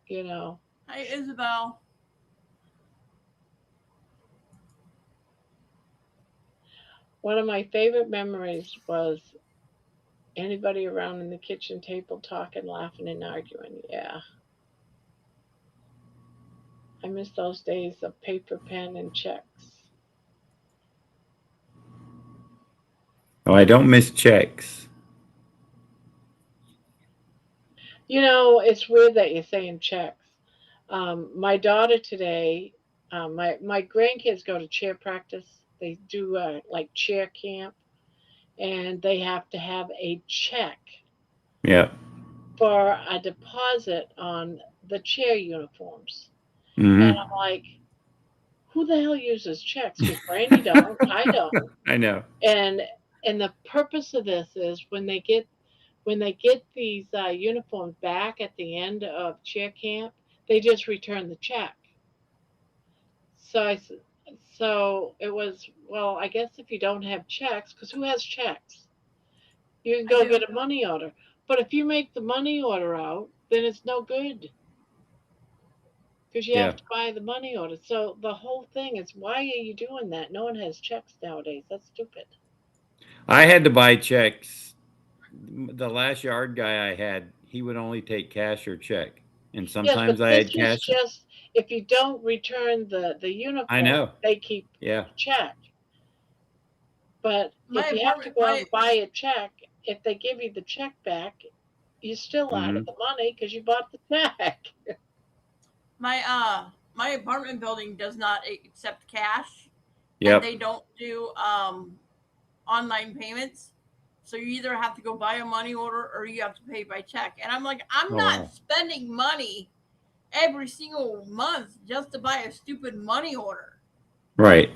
you know. Hi, Isabel. One of my favorite memories was anybody around in the kitchen table talking, laughing, and arguing. Yeah. I miss those days of paper, pen, and checks. Oh, I don't miss checks. You know, it's weird that you're saying checks. My daughter today, my grandkids go to chair practice. They do like chair camp, and they have to have a check Yeah. for a deposit on the chair uniforms. And Hmm. I'm like, who the hell uses checks? Because Brandy don't, I don't. I know. And the purpose of this is when they get these uniforms back at the end of chair camp, they just return the check. So so it was, well, I guess if you don't have checks, because who has checks? You can I go do. get a money order. But if you make the money order out, then it's no good because you have Yeah. to buy the money order. So the whole thing is, why are you doing that? No one has checks nowadays. That's stupid. I had to buy checks. The last yard guy I had, he would only take cash or check. And Yes, but sometimes I this had is cash. just if you don't return the I uniform, know. they keep Yeah. the check. But My if you have to apartment, go out and buy a check, if they give you the check back, you're still out of Hmm. the money because you bought the check. my apartment building does not accept cash, and Yep. they don't do online payments. So you either have to go buy a money order or you have to pay by check. And I'm like, I'm Oh, not wow. spending money every single month just to buy a stupid money order. Right.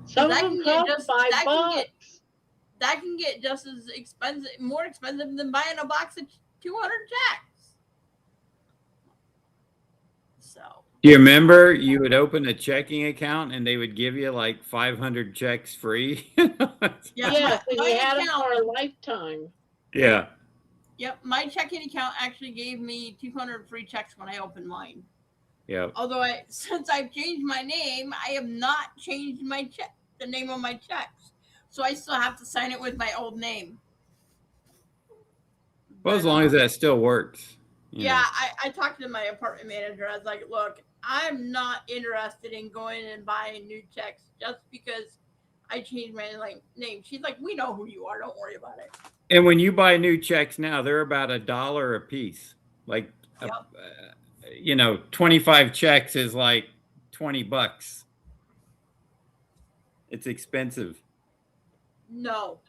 Because Some of them cost five bucks. that can get just as expensive, more expensive than buying a box of 200 checks. So Do you remember you would open a checking account and they would give you like 500 checks free? yeah, Yes, and my you had them account. for a lifetime. Yeah. Yep, my checking account actually gave me 200 free checks when I opened mine. Yep. Although since I've changed my name, I have not changed the name of my checks. So I still have to sign it with my old name. Well, But as long as that still works, you yeah, know. I talked to my apartment manager. I was like, look, I'm not interested in going and buying new checks just because I changed my name. She's like, we know who you are. Don't worry about it. And when you buy new checks now, they're about $1 a piece. Like, Yep. 25 checks is like $20. It's expensive. No.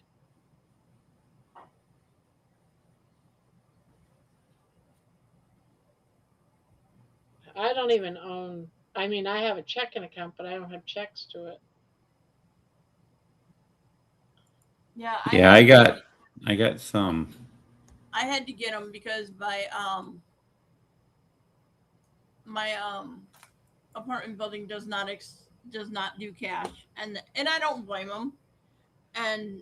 I don't even own. I mean, I have a checking account, but I don't have checks to it. Yeah, Yeah, I got some. I had to get them because my apartment building does not do cash, and I don't blame them. And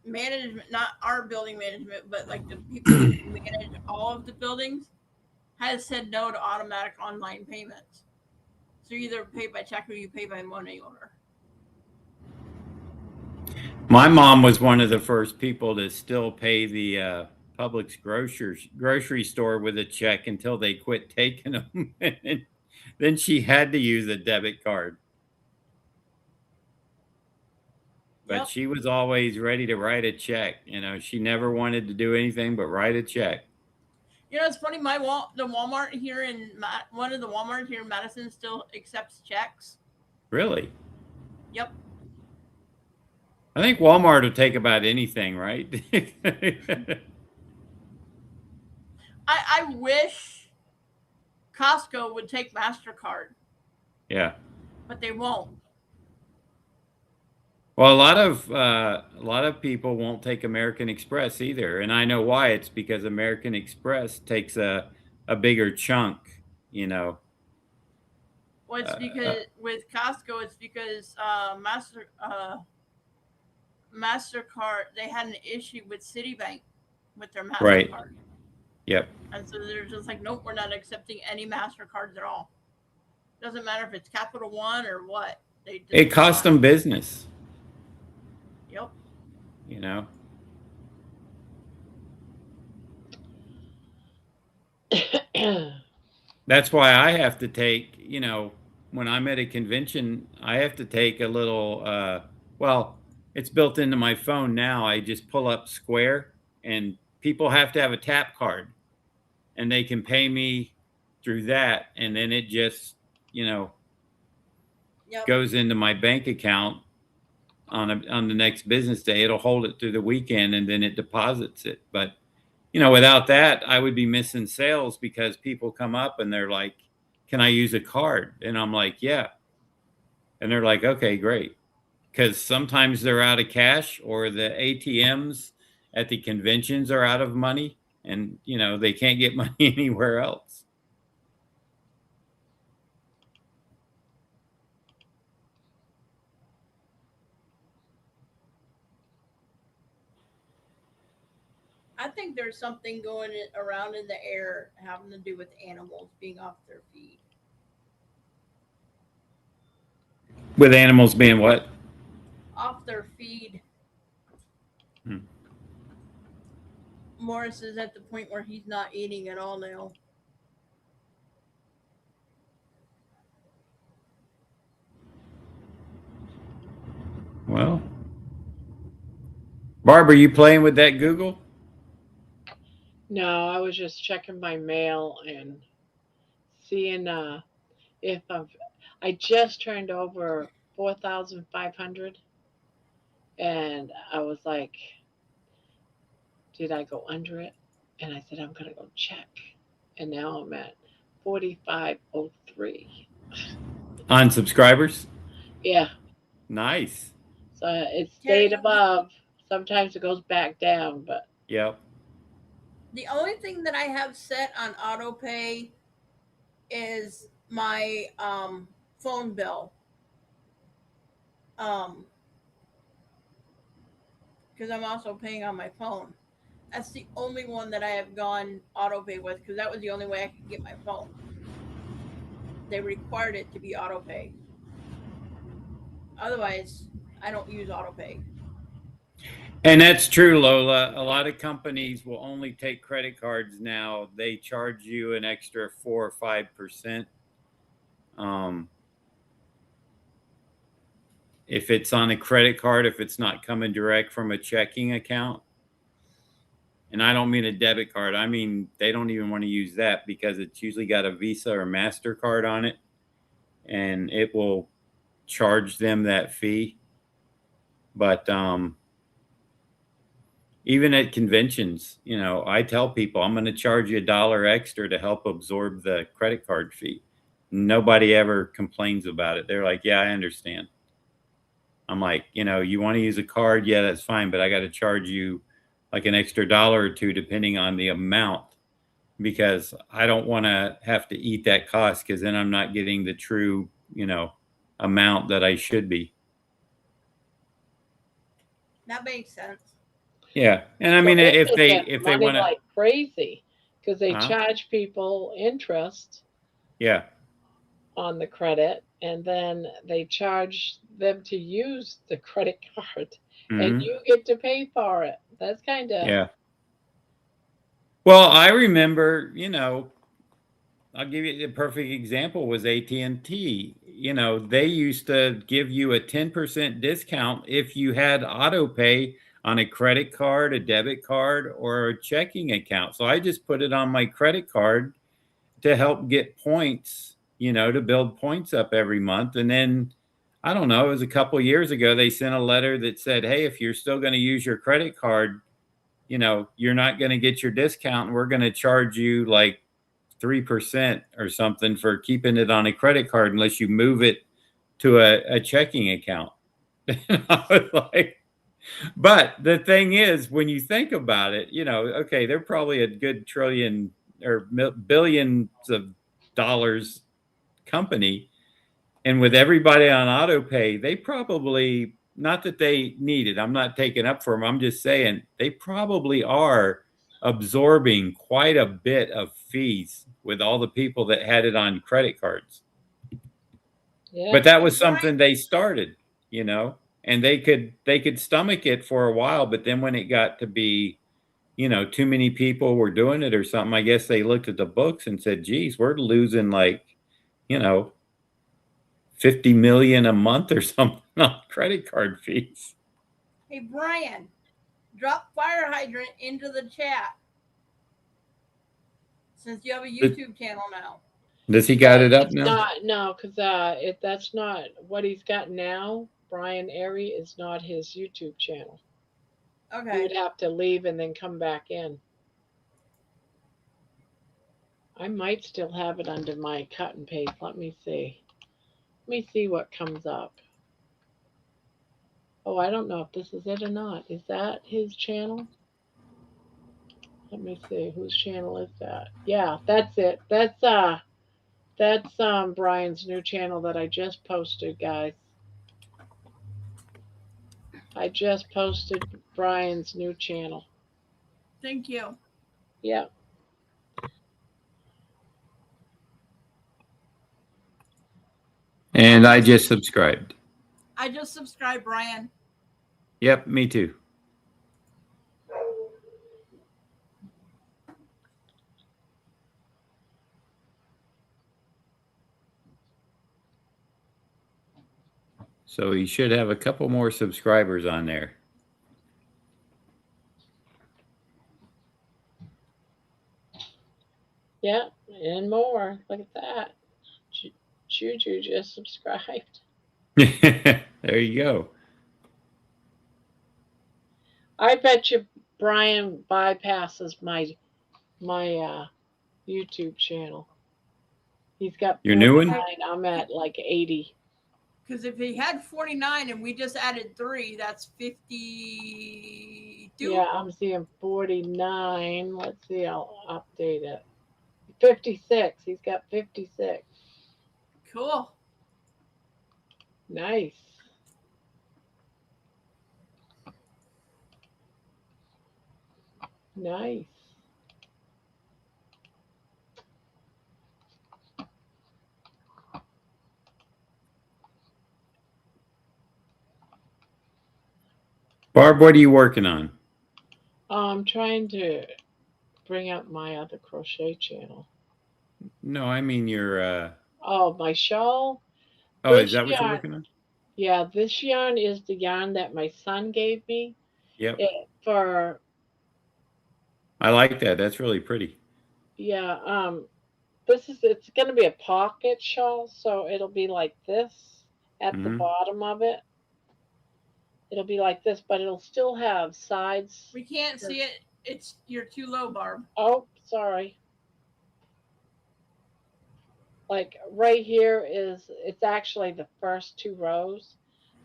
management, not our building management, but like the people who manage all of the buildings, has said no to automatic online payments. So you either pay by check or you pay by money order. My mom was one of the first people to still pay the Publix grocery store with a check until they quit taking them. And then she had to use a debit card. But Yep. she was always ready to write a check. She never wanted to do anything but write a check. You know, it's funny. The Walmart here one of the Walmart here in Madison still accepts checks. Really? Yep. I think Walmart will take about anything, right? I wish Costco would take MasterCard, Yeah. but they won't. Well, a lot of people won't take American Express either, and I know why. It's because American Express takes a bigger chunk, you know. Well, it's Uh, because with Costco, it's because Mastercard, they had an issue with Citibank with their right. Mastercard, Yep. and so they're just like, nope, we're not accepting any Mastercards at all. Doesn't matter if it's Capital One or what. They just It will cost not. them business, Yep. you know. That's why I have to take, you know, when I'm at a convention, I have to take a little, well, it's built into my phone now. I just pull up Square and people have to have a tap card and they can pay me through that. And then it just, you know, Yep. goes into my bank account on the next business day. It'll hold it through the weekend and then it deposits it. But, you know, without that, I would be missing sales because people come up and they're like, can I use a card? And I'm like, yeah. And they're like, okay, great. Because sometimes they're out of cash or the ATMs at the conventions are out of money and, you know, they can't get money anywhere else. I think there's something going around in the air having to do with animals being off their feed. With animals being what? Off their feed. Hmm. Morris is at the point where he's not eating at all now. Well, Barbara, you playing with that Google? No, I was just checking my mail and seeing if I just turned over 4,500, and I was like, did I go under it? And I said I'm gonna go check, and now I'm at 4,503. On subscribers? Yeah, Nice. so it stayed Terry, above. Sometimes it goes back down, but Yep. the only thing that I have set on auto pay is my phone bill. Um, because I'm also paying on my phone. That's the only one that I have gone auto pay with because that was the only way I could get my phone. They required it to be auto pay. Otherwise, I don't use auto pay. And that's true, Lola. A lot of companies will only take credit cards now. They charge you an extra 4 or 5%. If it's on a credit card, if it's not coming direct from a checking account. And I don't mean a debit card. I mean, they don't even want to use that because it's usually got a Visa or MasterCard on it. And it will charge them that fee. But even at conventions, you know, I tell people I'm going to charge you $1 extra to help absorb the credit card fee. Nobody ever complains about it. They're like, yeah, I understand. I'm like, you know, you want to use a card? Yeah, that's fine. But I got to charge you like an extra dollar or two depending on the amount because I don't want to have to eat that cost because then I'm not getting the true, you know, amount that I should be. That makes sense. Yeah. And I so mean, they're if taking they money want to, like crazy because they huh? charge people interest Yeah. on the credit, and then they charge them to use the credit card, and Mm-hmm. you get to pay for it. That's kind of Yeah. Well, I remember, you know, I'll give you the perfect example was AT&T. You know, they used to give you a 10% discount if you had auto pay on a credit card, a debit card, or a checking account. So I just put it on my credit card to help get points, you know, to build points up every month. And then I don't know, it was a couple years ago, they sent a letter that said, hey, if you're still going to use your credit card, you know, you're not going to get your discount and we're going to charge you like 3% or something for keeping it on a credit card unless you move it to a checking account. And I was like, but the thing is, when you think about it, okay, they're probably a good trillion or billions of dollars company. And with everybody on auto pay, they probably, not that they need it, I'm not taking up for them, I'm just saying they probably are absorbing quite a bit of fees with all the people that had it on credit cards. Yeah. But that was something they started, and they could stomach it for a while, but then when it got to be, too many people were doing it or something, I guess they looked at the books and said, geez, we're losing like, 50 million a month or something on credit card fees. Hey, Brian, drop fire hydrant into the chat since you have a YouTube channel now. Does he got it up It's now? no, because that's not what he's got now. Brian Airy is not his YouTube channel. You Okay. would have to leave and then come back in. I might still have it under my cut and paste. Let me see. Let me see what comes up. Oh, I don't know if this is it or not. Is that his channel? Let me see. Whose channel is that? Yeah, that's it. That's Brian's new channel that I just posted, guys. I just posted Brian's new channel. Thank you. Yeah. And I just subscribed. I just subscribed, Brian. Yep, me too. So he should have a couple more subscribers on there. Yeah, and more. Look at that. Juju just subscribed. There you go. I bet you Brian bypasses my YouTube channel. He's got Your new 49. one? I'm at like 80. Because if he had 49 and we just added 3, that's 52. Yeah, I'm seeing 49. Let's see, I'll update it. 56. He's got 56. Cool. Nice. Nice. Barb, what are you working on? I'm trying to bring up my other crochet channel. No, I mean your Oh, my shawl. Oh, This is that what you're yarn, working on? yeah, this yarn is the yarn that my son gave me. Yep. For I like that. That's really pretty. yeah, it's gonna be a pocket shawl, so it'll be like this at the bottom of it. It'll be like this, but it'll still have sides. We can't see it. You're too low, Barb. Oh, sorry. Like right here it's actually the first 2 rows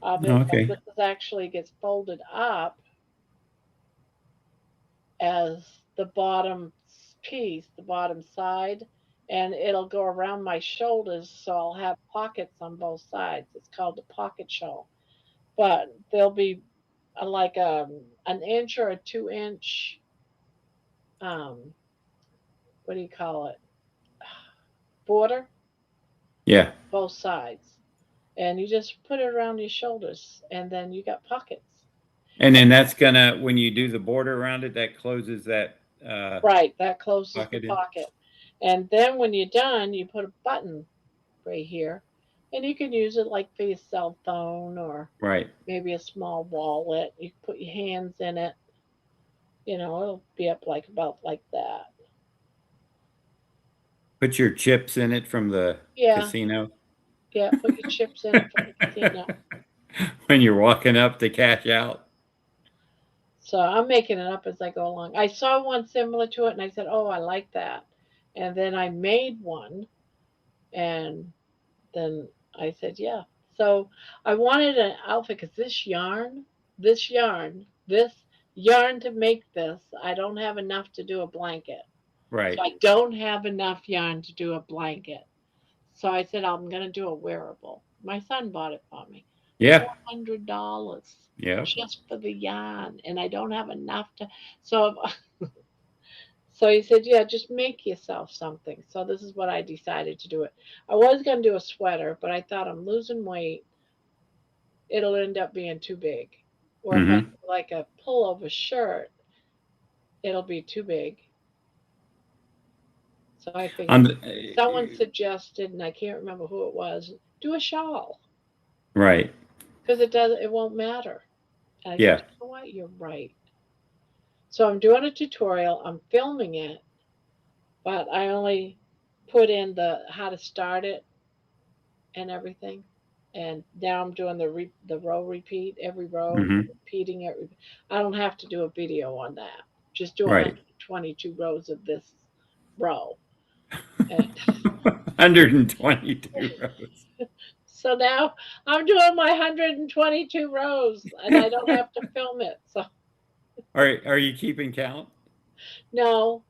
of it. Okay. But this actually gets folded up as the bottom piece, the bottom side, and it'll go around my shoulders, so I'll have pockets on both sides. It's called a pocket shawl. But there'll be like an inch or a 2-inch what do you call it? Border, Yeah. both sides. And you just put it around your shoulders and then you got pockets. And then that's gonna, when you do the border around it, that closes that Right, that closes pocket the in. pocket. And then when you're done, you put a button right here. And you can use it like for your cell phone or Right. maybe a small wallet. You put your hands in it. It'll be up like about like that. Put your chips in it from the Yeah, casino. yeah, put your chips in it from the casino. When you're walking up to cash out. So I'm making it up as I go along. I saw one similar to it and I said, oh, I like that. And then I made one and then I said, yeah, So I wanted an outfit because this yarn to make this, I don't have enough to do a blanket. Right. So I don't have enough yarn to do a blanket. So I said, I'm going to do a wearable. My son bought it for me. Yeah. $400 Yeah. just for the yarn. And I don't have enough to. So, so he said, yeah, just make yourself something. So this is what I decided to do it. I was going to do a sweater, but I thought I'm losing weight. It'll end up being too big. Or if I Mm-hmm. do like a pullover shirt, it'll be too big. So I On figured the, someone suggested, and I can't remember who it was, do a shawl right. because it won't matter. And I said, Yeah. you know what, you're right. So I'm doing a tutorial. I'm filming it, but I only put in the how to start it and everything. And now I'm doing the row repeat every row, Mm-hmm. repeating it. I don't have to do a video on that. Just do Right. 122 rows of this row. And 122 rows. so now I'm doing my 122 rows and I don't have to film it. So Are you keeping count? no,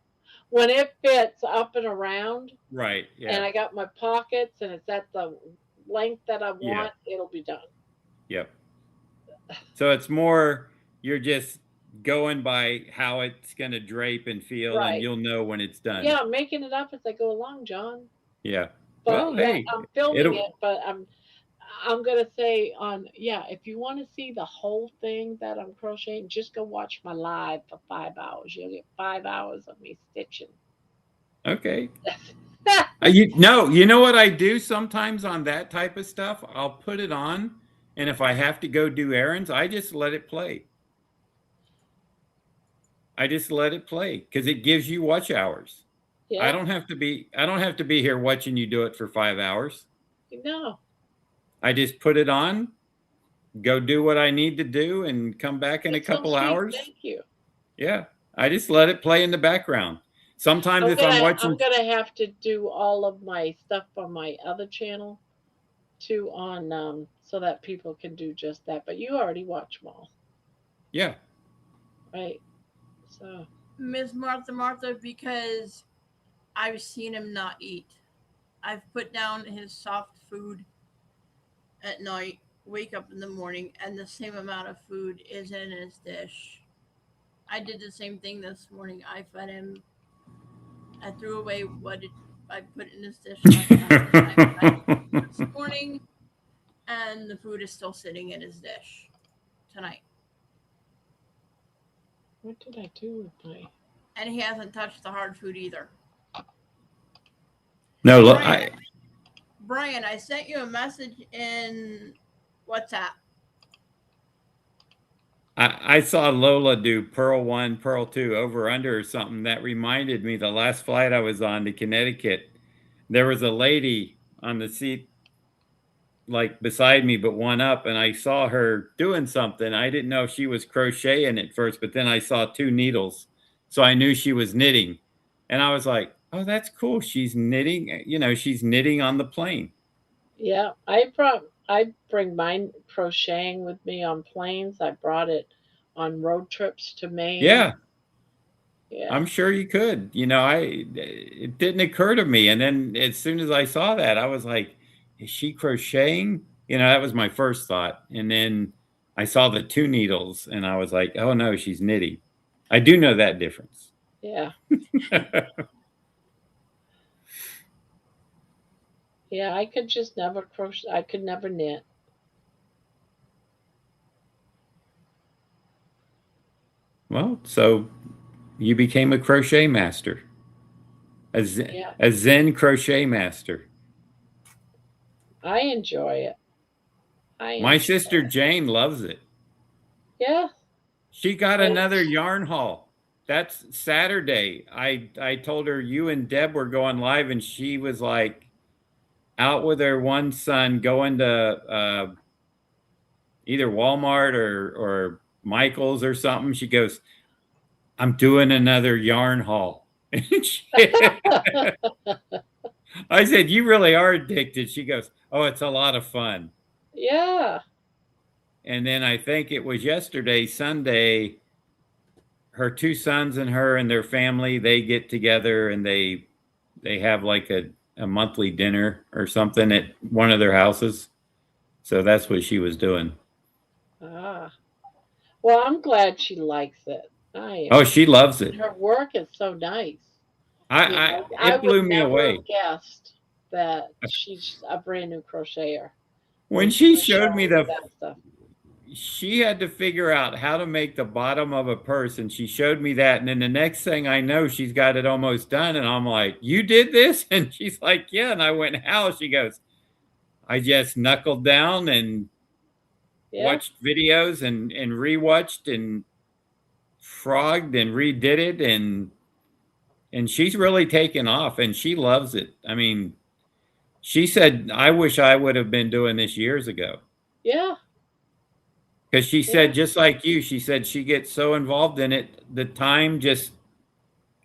when it fits up and around Right. and Yeah. I got my pockets and it's at the length that I Yeah. want, it'll be done. Yep. So it's more you're just going by how it's going to drape and feel, and Right. you'll know when it's done. Yeah, I'm making it up as I go along, John. Yeah. But Well, yeah, hey, I'm filming it'll it, but I'm gonna say on yeah, if you want to see the whole thing that I'm crocheting, just go watch my live for 5 hours. You'll get 5 hours of me stitching. okay. You know what I do sometimes on that type of stuff? I'll put it on, and if I have to go do errands, I just let it play. I just let it play because it gives you watch hours. Yeah, I don't have to be here watching you do it for 5 hours. no, I just put it on, go do what I need to do, and come back in a it's so couple sweet. hours. Thank you. Yeah. I just let it play in the background. Sometimes I'm if I'm gonna I'm watching, gonna have to do all of my stuff on my other channel too on so that people can do just that. But you already watch them all, yeah. right? So Miss Martha, because I've seen him not eat. I've put down his soft food at night, wake up in the morning, and the same amount of food is in his dish. I did the same thing this morning. I fed him. I threw away I put in his dish last night. I fed him this morning, and the food is still sitting in his dish tonight. what did I do with my? And he hasn't touched the hard food either. No, look, Brian, I sent you a message in WhatsApp. I saw Lola do Pearl 1, Pearl 2 over under or something. That reminded me the last flight I was on to Connecticut. There was a lady on the seat like beside me, but one up, and I saw her doing something. I didn't know if she was crocheting at first, but then I saw 2 needles. So I knew she was knitting. And I was like, oh, that's cool. She's knitting, she's knitting on the plane. Yeah, I bring mine crocheting with me on planes. I brought it on road trips to Maine. Yeah. Yeah, I'm sure you could. It didn't occur to me. And then as soon as I saw that, I was like, is she crocheting? That was my first thought. And then I saw the 2 needles and I was like, oh no, she's knitting. I do know that difference. yeah, yeah. I could just never crochet. I could never knit. Well, so you became a crochet master, Yeah, a Zen crochet master. I enjoy it. I My enjoy sister it. Jane loves it. Yeah, She got I, another yarn haul. That's Saturday. I told her you and Deb were going live, and she was like out with her one son going to either Walmart or Michael's or something. She goes, I'm doing another yarn haul. I said, you really are addicted. She goes, oh, it's a lot of fun. Yeah. And then I think it was yesterday, Sunday, her two sons and her and their family, they get together and they have like a monthly dinner or something at one of their houses. So that's what she was doing. Ah. Well, I'm glad she likes it. I Oh, am. she loves it. And her work is so nice. I It would blew me never away. have guessed that she's a brand new crocheter When when she she was showed me showing me that stuff. she had to figure out how to make the bottom of a purse, and she showed me that, and then the next thing I know, she's got it almost done, and I'm like, "You did this?" And she's like, "Yeah." And I went, "How?" She goes, "I just knuckled down and Yeah. watched videos and rewatched and frogged and redid it, and she's really taken off, and she loves it. I mean, she said, "I wish I would have been doing this years ago." Yeah. Because she Yeah. said, just like you, she said she gets so involved in it, the time just,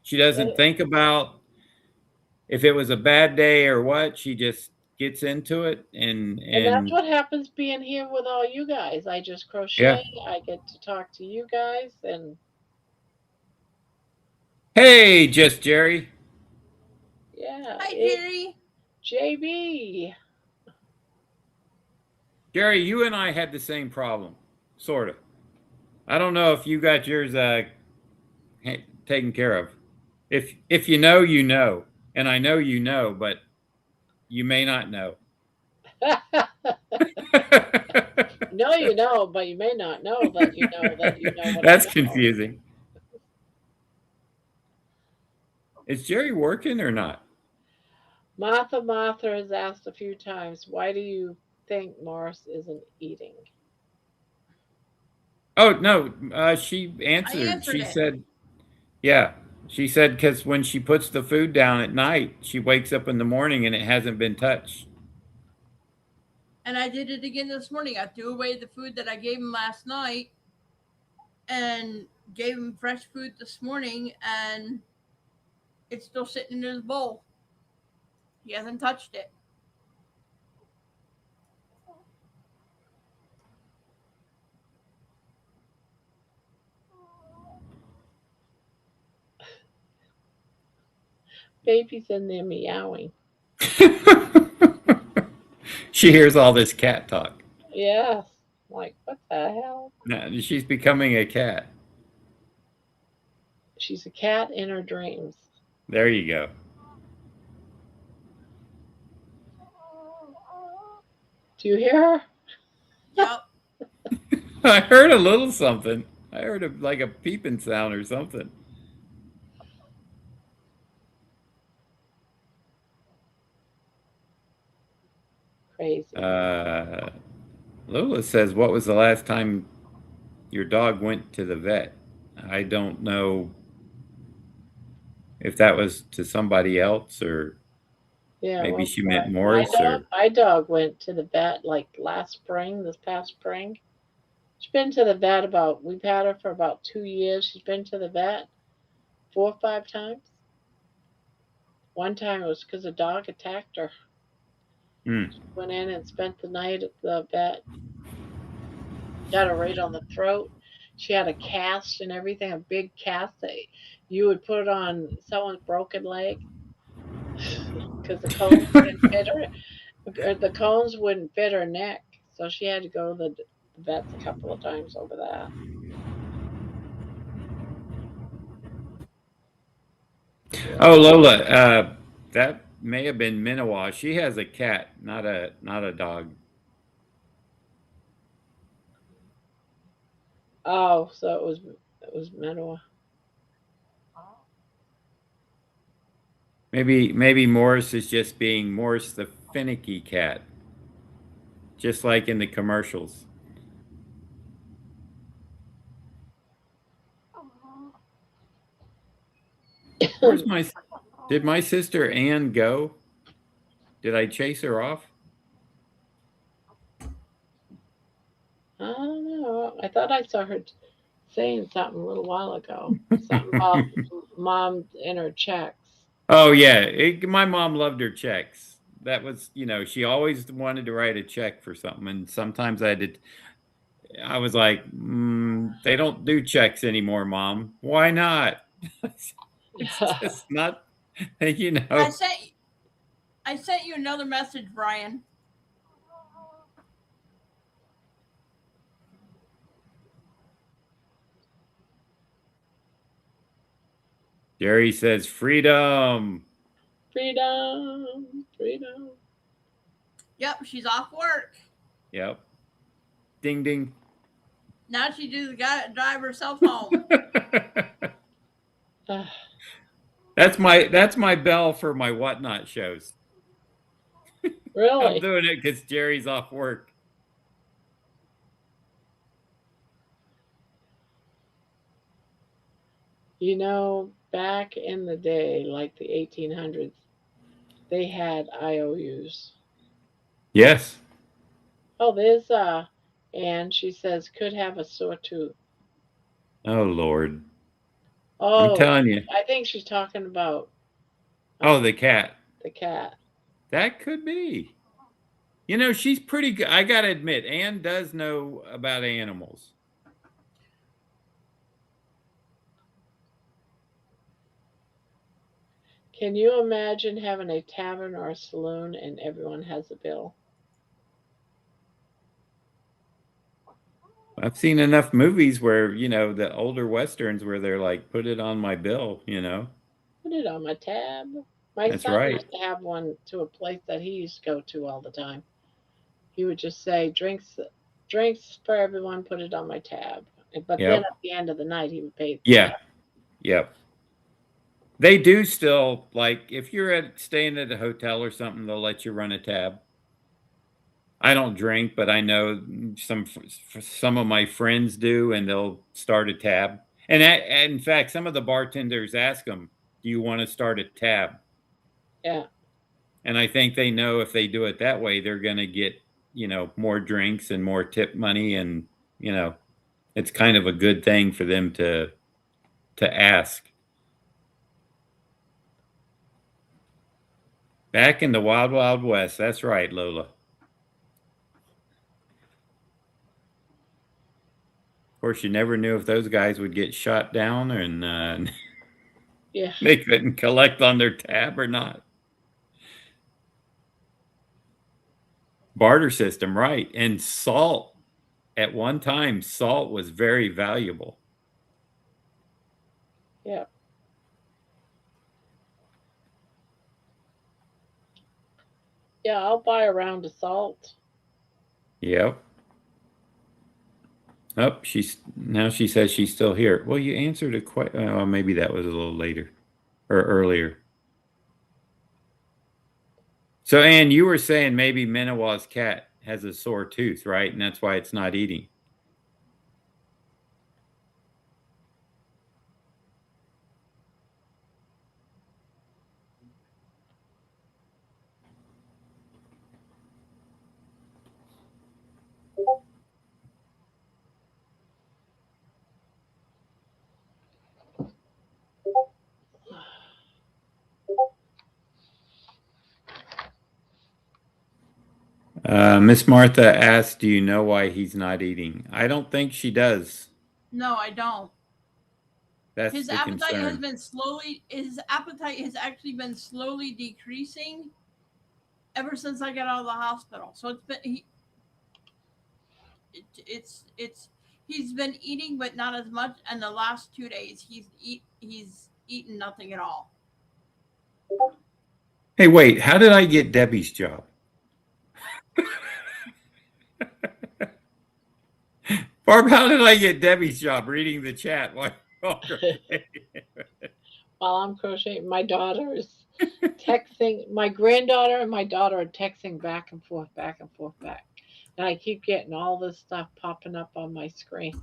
she doesn't It, think about if it was a bad day or what. She just gets into it. and that's And what happens being here with all you guys. I just yeah. crochet. I get to talk to you guys, and Hey, just Jerry. yeah, Hi, it Jerry. JB. Jerry, you and I had the same problem, sort of. I don't know if you got yours taken care of. If you know, you know. And I know you know, but you may not know. No, you know, but you may not know that you know that you know what I That's know. confusing. Is Jerry working or not? Martha has asked a few times, why do you think Morris isn't eating? Oh no, she I answered. answered She it. said, "Yeah." She said because when she puts the food down at night, she wakes up in the morning and it hasn't been touched. And I did it again this morning. I threw away the food that I gave him last night and gave him fresh food this morning, and it's still sitting in his bowl. He hasn't touched it. Baby's in there meowing. She hears all this cat talk. Yes. Like, what the hell? Now, she's becoming a cat. She's a cat in her dreams. There you go. Do you hear her? Yep. I heard a little something. I heard like a peeping sound or something. Crazy. Uh, Lola says, "What was the last time your dog went to the vet?" I don't know if that was to somebody else or Yeah, maybe well, she meant my Morris dog, or my dog went to the vet like last spring, this past spring. She's been to the vet about, we've had her for about 2 years. She's been to the vet 4 or 5 times. One time it was because a dog attacked her. hmm. Went in and spent the night at the vet. Got her right on the throat. She had a cast and everything, a big cast that you would put on someone's broken leg because the cones didn't fit her. The cones wouldn't fit her neck, so she had to go to the vets a couple of times over that. Oh, Yeah. Lola, that may have been Minowa. She has a cat, not a dog. Oh, so it was Manoa. Maybe Morris is just being Morris the finicky cat, just like in the commercials. Where's my Did my sister Ann go? Did I chase her off? I don't know. I thought I saw her saying something a little while ago. Something about mom and her checks. Oh yeah, my mom loved her checks. that was, she always wanted to write a check for something, and sometimes I was like, they don't do checks anymore, Mom. Why not? It's just not, you know. I sent you another message, Brian. Jerry says freedom. Freedom, freedom. Yep, she's off work. Yep. Ding ding. Now she just got to drive herself home. That's my bell for my whatnot shows. Really? I'm doing it because Jerry's off work. Back in the day, like the 1800s, they had IOUs. Yes. Oh, there's Anne. She says could have a sore tooth. Oh Lord. I'm Oh, telling you. I think she's talking about Oh, the cat. the cat. That could be. She's pretty good. I gotta admit, Anne does know about animals. Can you imagine having a tavern or a saloon and everyone has a bill? I've seen enough movies where, the older westerns where they're like, put it on my bill, Put it on my tab. My That's son right. used to have one to a place that he used to go to all the time. He would just say, drinks for everyone, put it on my tab. But then Yep. at the end of the night, he would pay the Yeah. tab. Yep. They do still, like, if you're staying at a hotel or something, they'll let you run a tab. I don't drink, but I know some of my friends do, and they'll start a tab. And in fact, some of the bartenders ask them, "Do you want to start a tab?" Yeah. And I think they know if they do it that way, they're going to get, more drinks and more tip money, and it's kind of a good thing for them to ask. Back in the wild, wild west. That's right, Lola. Of course, you never knew if those guys would get shot down and Yeah. they couldn't collect on their tab or not. Barter system, right. And salt. At one time, salt was very valuable. Yeah. Yeah, I'll buy a round of salt. Yep. Oh, now she says she's still here. Well, you answered a question. Oh, maybe that was a little later or earlier. So, Anne, you were saying maybe Manawa's cat has a sore tooth, right? And that's why it's not eating. Miss Martha asked, "Do you know why he's not eating?" I don't think she does. No, I don't. That's His the appetite concern. has been slowly. His appetite has actually been slowly decreasing ever since I got out of the hospital. So it's been he's been eating, but not as much. And the last 2 days, he's eaten nothing at all. Hey, wait, how did I get Debbie's job? Barb, how did I get Debbie's job? Reading the chat while While I'm crocheting, my daughter is texting. My granddaughter and my daughter are texting back and forth, back and forth, back. And I keep getting all this stuff popping up on my screen.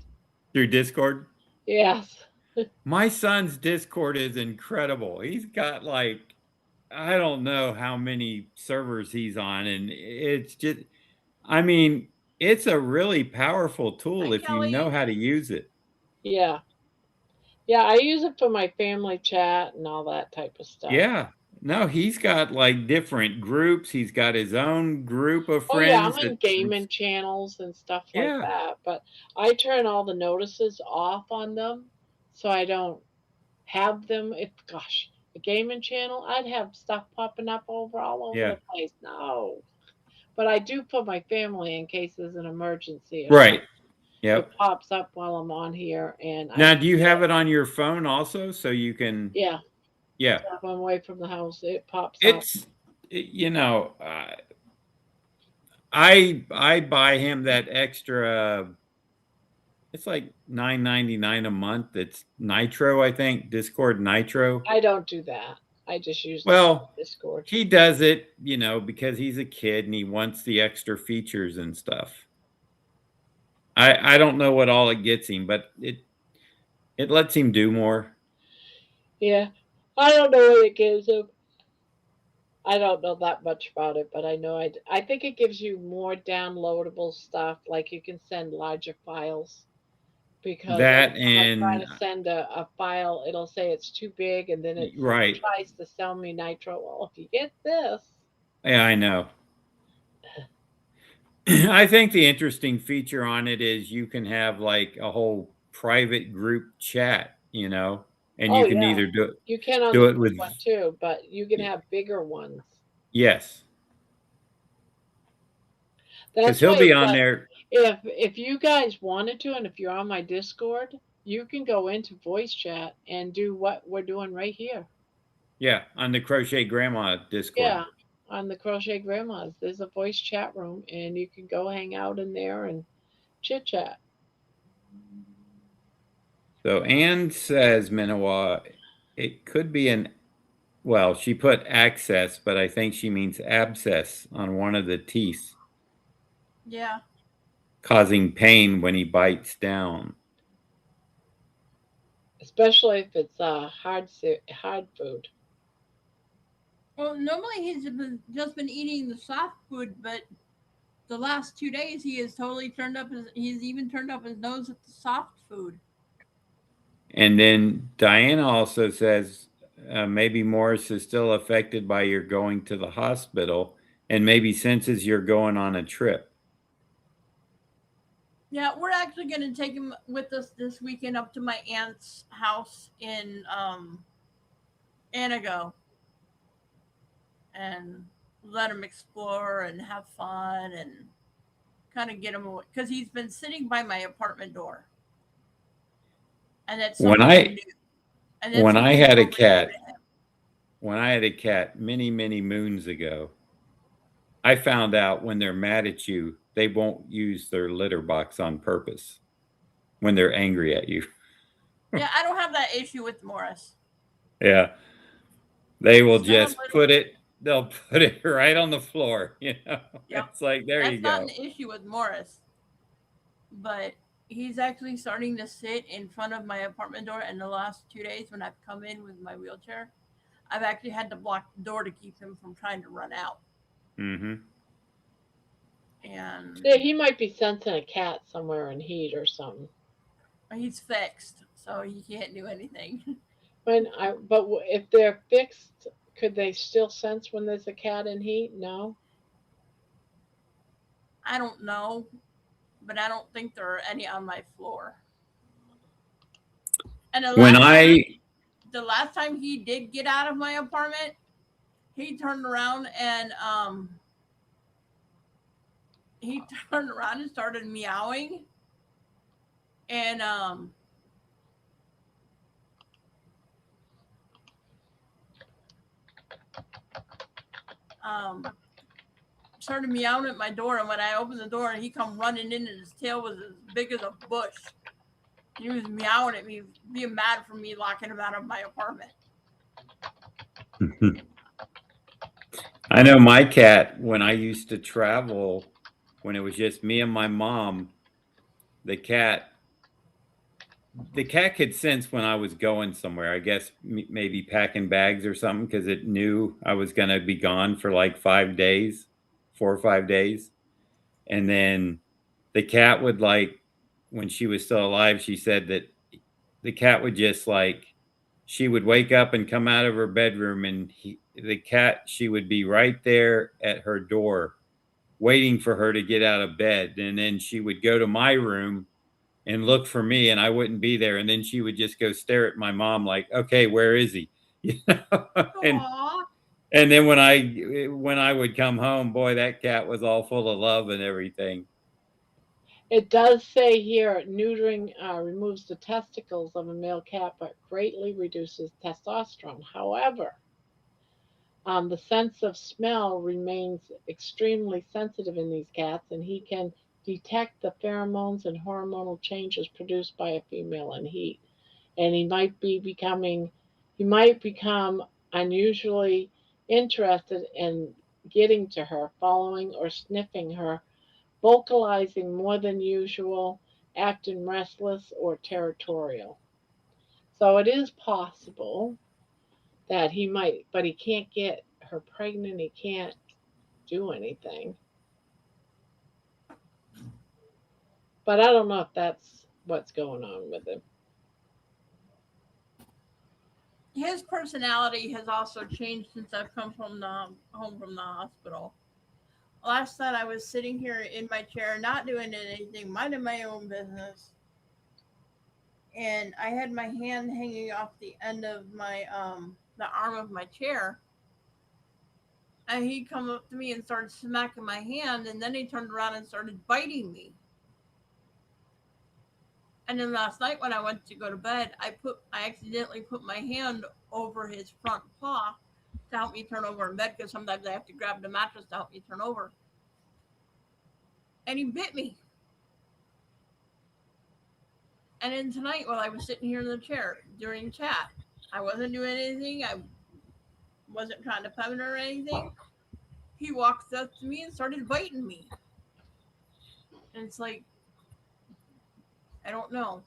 Through Discord? Yes. My son's Discord is incredible. He's got like, I don't know how many servers he's on, and it's just, I mean, it's a really powerful tool Hi, if you Kelly. know how to use it. Yeah. Yeah, I use it for my family chat and all that type of stuff. Yeah. No, he's got like different groups. He's got his own group of Oh yeah, friends. I'm in gaming channels and stuff like Yeah, that, but I turn all the notices off on them so I don't have them. If gosh, a gaming channel, I'd have stuff popping up all over yeah, the place. No, but I do put my family in case there's an emergency or right. something. Yep. It pops up while I'm on here, and I Now, can do you see have it. it on your phone also, so you can? Yeah, Yeah, so if I'm away from the house, it pops up. it's you know, I buy him that extra. It's like $9.99 a month. It's Nitro, I think, Discord Nitro. I don't do that. I just use the Well, Discord. he does it, because he's a kid and he wants the extra features and stuff. I don't know what all it gets him, but it lets him do more. Yeah, I don't know what it gives them. I don't know that much about it, but I know I think it gives you more downloadable stuff. Like you can send larger files because every That time I try and to send a file, it'll say it's too big, and then it right. tries to sell me Nitro. Well, if you get this, Yeah, I know. I think the interesting feature on it is you can have like a whole private group chat, and oh you can yeah, either you can on do the it big with one too, but you can have bigger ones. yes, because That's he'll why be it's on like there. if you guys wanted to, and if you're on my Discord, you can go into voice chat and do what we're doing right here. Yeah, on the Crochet Grandma Discord. Yeah, on the Crochet Grandmas, there's a voice chat room, and you can go hang out in there and chit chat. So Anne says, Minawa, it could be well, she put access, but I think she means abscess on one of the teeth, Yeah. causing pain when he bites down. Especially if it's hard food. Well, normally just been eating the soft food, but the last 2 days he has totally he's even turned up his nose at the soft food. And then Diana also says, maybe Morris is still affected by your going to the hospital and maybe senses you're going on a trip. Yeah, we're actually going to take him with us this weekend up to my aunt's house in Anago and let him explore and have fun and kind of get him away because he's been sitting by my apartment door, and that's When something I new. And that's when I something had a totally new cat, to him. when I had a cat many, many moons ago, I found out when they're mad at you, they won't use their litter box on purpose when they're angry at you. Yeah, I don't have that issue with Morris. Yeah. They will It's not a just little. they'll put it right on the floor, Yep. It's like, there you That's not go. an issue with Morris, but he's actually starting to sit in front of my apartment door. And the last 2 days, when I've come in with my wheelchair, I've actually had to block the door to keep him from trying to run out. Mm-hmm. And Yeah, he might be sensing a cat somewhere in heat or something. he's fixed, so he can't do anything. If they're fixed, could they still sense when there's a cat in heat? No. I don't know, but I don't think there are any on my floor. And When I the last time he did get out of my apartment, he turned around and started meowing, and started meowing at my door. And when I opened the door, and he come running in, and his tail was as big as a bush. He was meowing at me, being mad for me locking him out of my apartment. I know my cat, when I used to travel, when it was just me and my mom, the cat could sense when I was going somewhere. I guess maybe packing bags or something, because it knew I was going to be gone for like 5 days, 4 or 5 days. And then the cat would, like, when she was still alive, she said that the cat would just like she would wake up and come out of her bedroom, and the cat, she would be right there at her door waiting for her to get out of bed. And then she would go to my room and look for me, and I wouldn't be there. And then she would just go stare at my mom like, okay, where is he? You know? And then when I would come home, boy, that cat was all full of love and everything. It does say here, neutering removes the testicles of a male cat, but greatly reduces testosterone. However, the sense of smell remains extremely sensitive in these cats, and he can detect the pheromones and hormonal changes produced by a female in heat. And he might become unusually interested in getting to her, following or sniffing her, vocalizing more than usual, acting restless or territorial. So it is possible that he might, but he can't get her pregnant. He can't do anything. But I don't know if that's what's going on with him. His personality has also changed since I've come from home from the hospital. Last night I was sitting here in my chair, not doing anything, minding my own business, and I had my hand hanging off the end of my the arm of my chair, and he come up to me and started smacking my hand, and then he turned around and started biting me. And then last night when I went to go to bed, I accidentally put my hand over his front paw to help me turn over in bed, because sometimes I have to grab the mattress to help me turn over. And he bit me. And then tonight, while I was sitting here in the chair during chat, I wasn't doing anything. I wasn't trying to pet him or anything. He walked up to me and started biting me. And it's like, I don't know.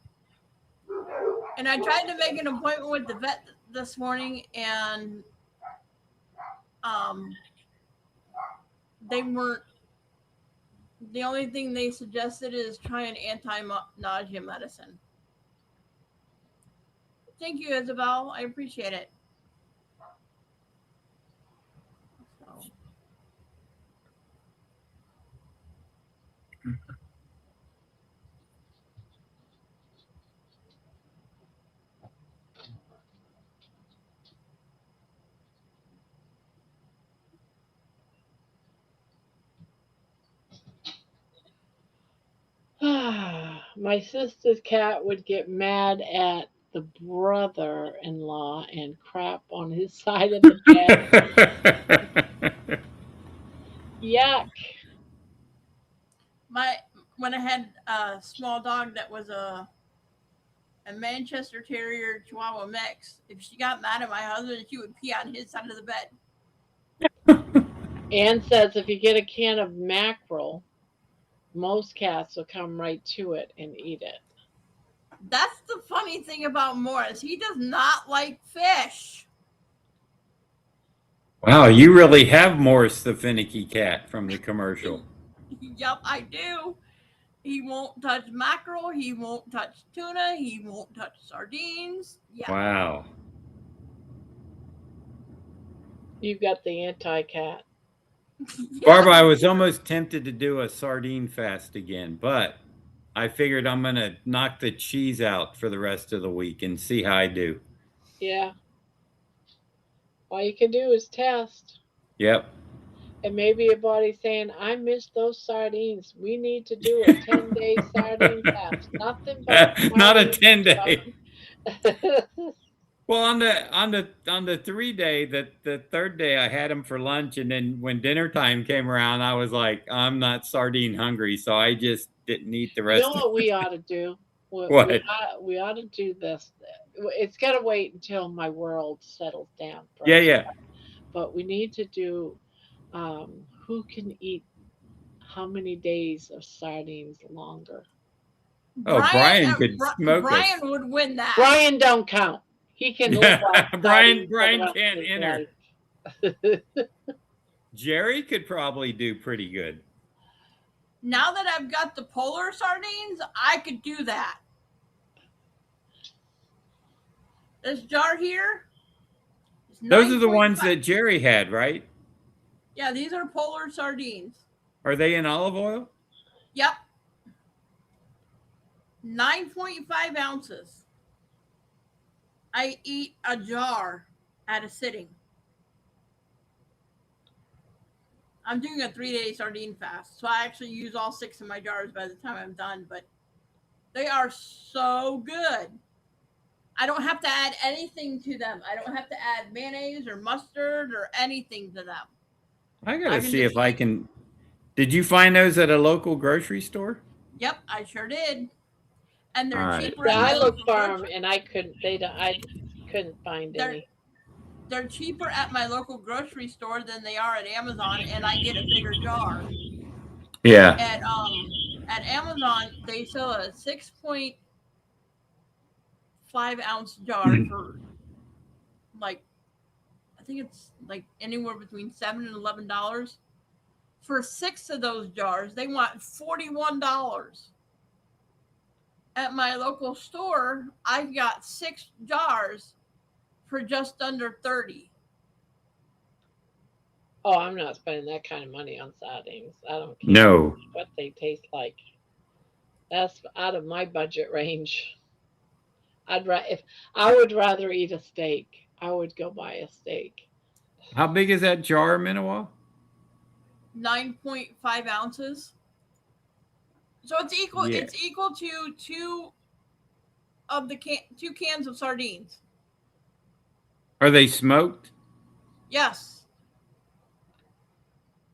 And I tried to make an appointment with the vet this morning, and they weren't. The only thing they suggested is try an anti-nausea medicine. Thank you, Isabel. I appreciate it. My sister's cat would get mad at the brother in law and crap on his side of the bed. Yuck. When I had a small dog that was a Manchester Terrier Chihuahua mix, if she got mad at my husband, she would pee on his side of the bed. Anne says if you get a can of mackerel, most cats will come right to it and eat it. That's the funny thing about Morris. He does not like fish. Wow, you really have Morris the finicky cat from the commercial. Yep, I do. He won't touch mackerel. He won't touch tuna. He won't touch sardines. Yeah. Wow. You've got the anti-cat. Yeah. Barbara, I was almost tempted to do a sardine fast again, but I figured I'm going to knock the cheese out for the rest of the week and see how I do. Yeah. All you can do is test. Yep. And maybe your body's saying, I miss those sardines. We need to do a 10-day sardine fast. Nothing but not a 10-day. Well, on the 3-day, the third day I had them for lunch, and then when dinner time came around, I was like, I'm not sardine hungry, so I just didn't eat the rest. You know what we ought to do? What? We ought to do this. It's got to wait until my world settles down first. Yeah. But we need to do who can eat how many days of sardines longer. Oh, Brian could smoke Brian us. would win that. Brian don't count. He can live off Brian can't enter. Jerry could probably do pretty good. Now that I've got the polar sardines, I could do that. This jar here is Those are the 9.5. ones that Jerry had, right? Yeah, these are polar sardines. Are they in olive oil? Yep. 9.5 ounces. I eat a jar at a sitting. I'm doing a 3-day sardine fast, so I actually use all 6 of my jars by the time I'm done, but they are so good. I don't have to add anything to them. I don't have to add mayonnaise or mustard or anything to them. I I gotta can see just if I eat. can. Did you find those at a local grocery store? Yep, I sure did. And All they're right. cheaper Yeah, at I my looked local for them grocery. and I couldn't find They're any. they're cheaper at my local grocery store than they are at Amazon, and I get a bigger jar. Yeah. At Amazon they sell a 6.5 ounce jar for like, I think it's like anywhere between $7 and $11. For 6 of those jars, they want $41. At my local store, I got 6 jars for just under 30. Oh, I'm not spending that kind of money on sardines. I don't care No. what they taste like. That's out of my budget range. If I would rather eat a steak, I would go buy a steak. How big is that jar, Minowa? 9.5 ounces. So Yeah. it's equal to 2 cans of sardines. Are they smoked? Yes.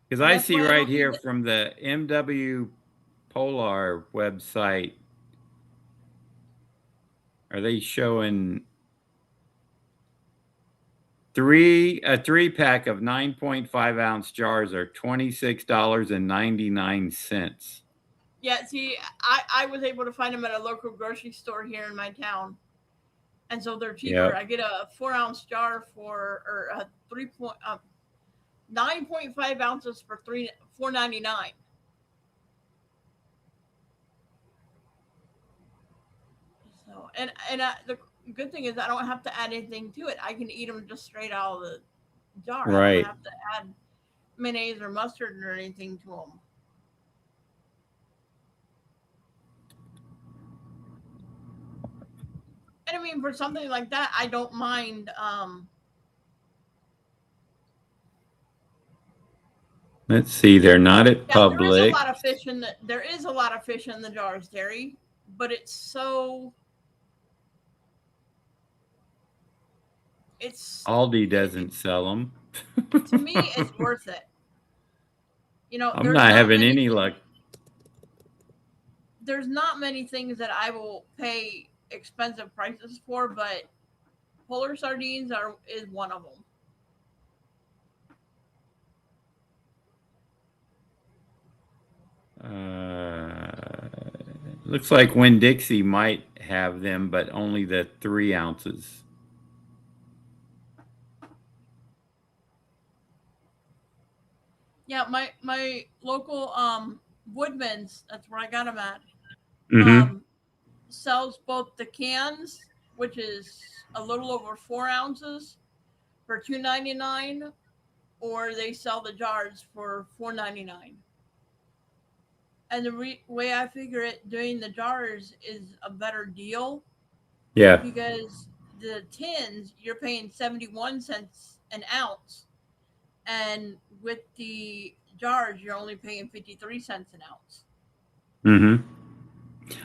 Because I That's see why I right don't use here it. from the MW Polar website, are they showing a 3-pack of 9.5-ounce jars are $26.99. Yeah, see, I was able to find them at a local grocery store here in my town. And so they're cheaper. Yep. I get a 4-ounce jar or a 9.5 ounces for $4.99. So the good thing is I don't have to add anything to it. I can eat them just straight out of the jar. I don't Right. have to add mayonnaise or mustard or anything to them. And I mean, for something like that, I don't mind. Let's see. They're not at Yeah, there is a Publix. lot of fish in the there is a lot of fish in the jars, Terry. But it's Aldi doesn't sell them. to me it's worth it. I'm not having any luck. There's not many things that I will pay expensive prices for, but polar sardines is one of them. Looks like Winn-Dixie might have them, but only the 3 ounces. Yeah, my local Woodman's, that's where I got them at. Mm-hmm. Sells both the cans, which is a little over 4 ounces, for $2.99, or they sell the jars for $4.99. And the way I figure it, doing the jars is a better deal Yeah. because the tins you're paying 71 cents an ounce, and with the jars you're only paying 53 cents an ounce. Mm-hmm.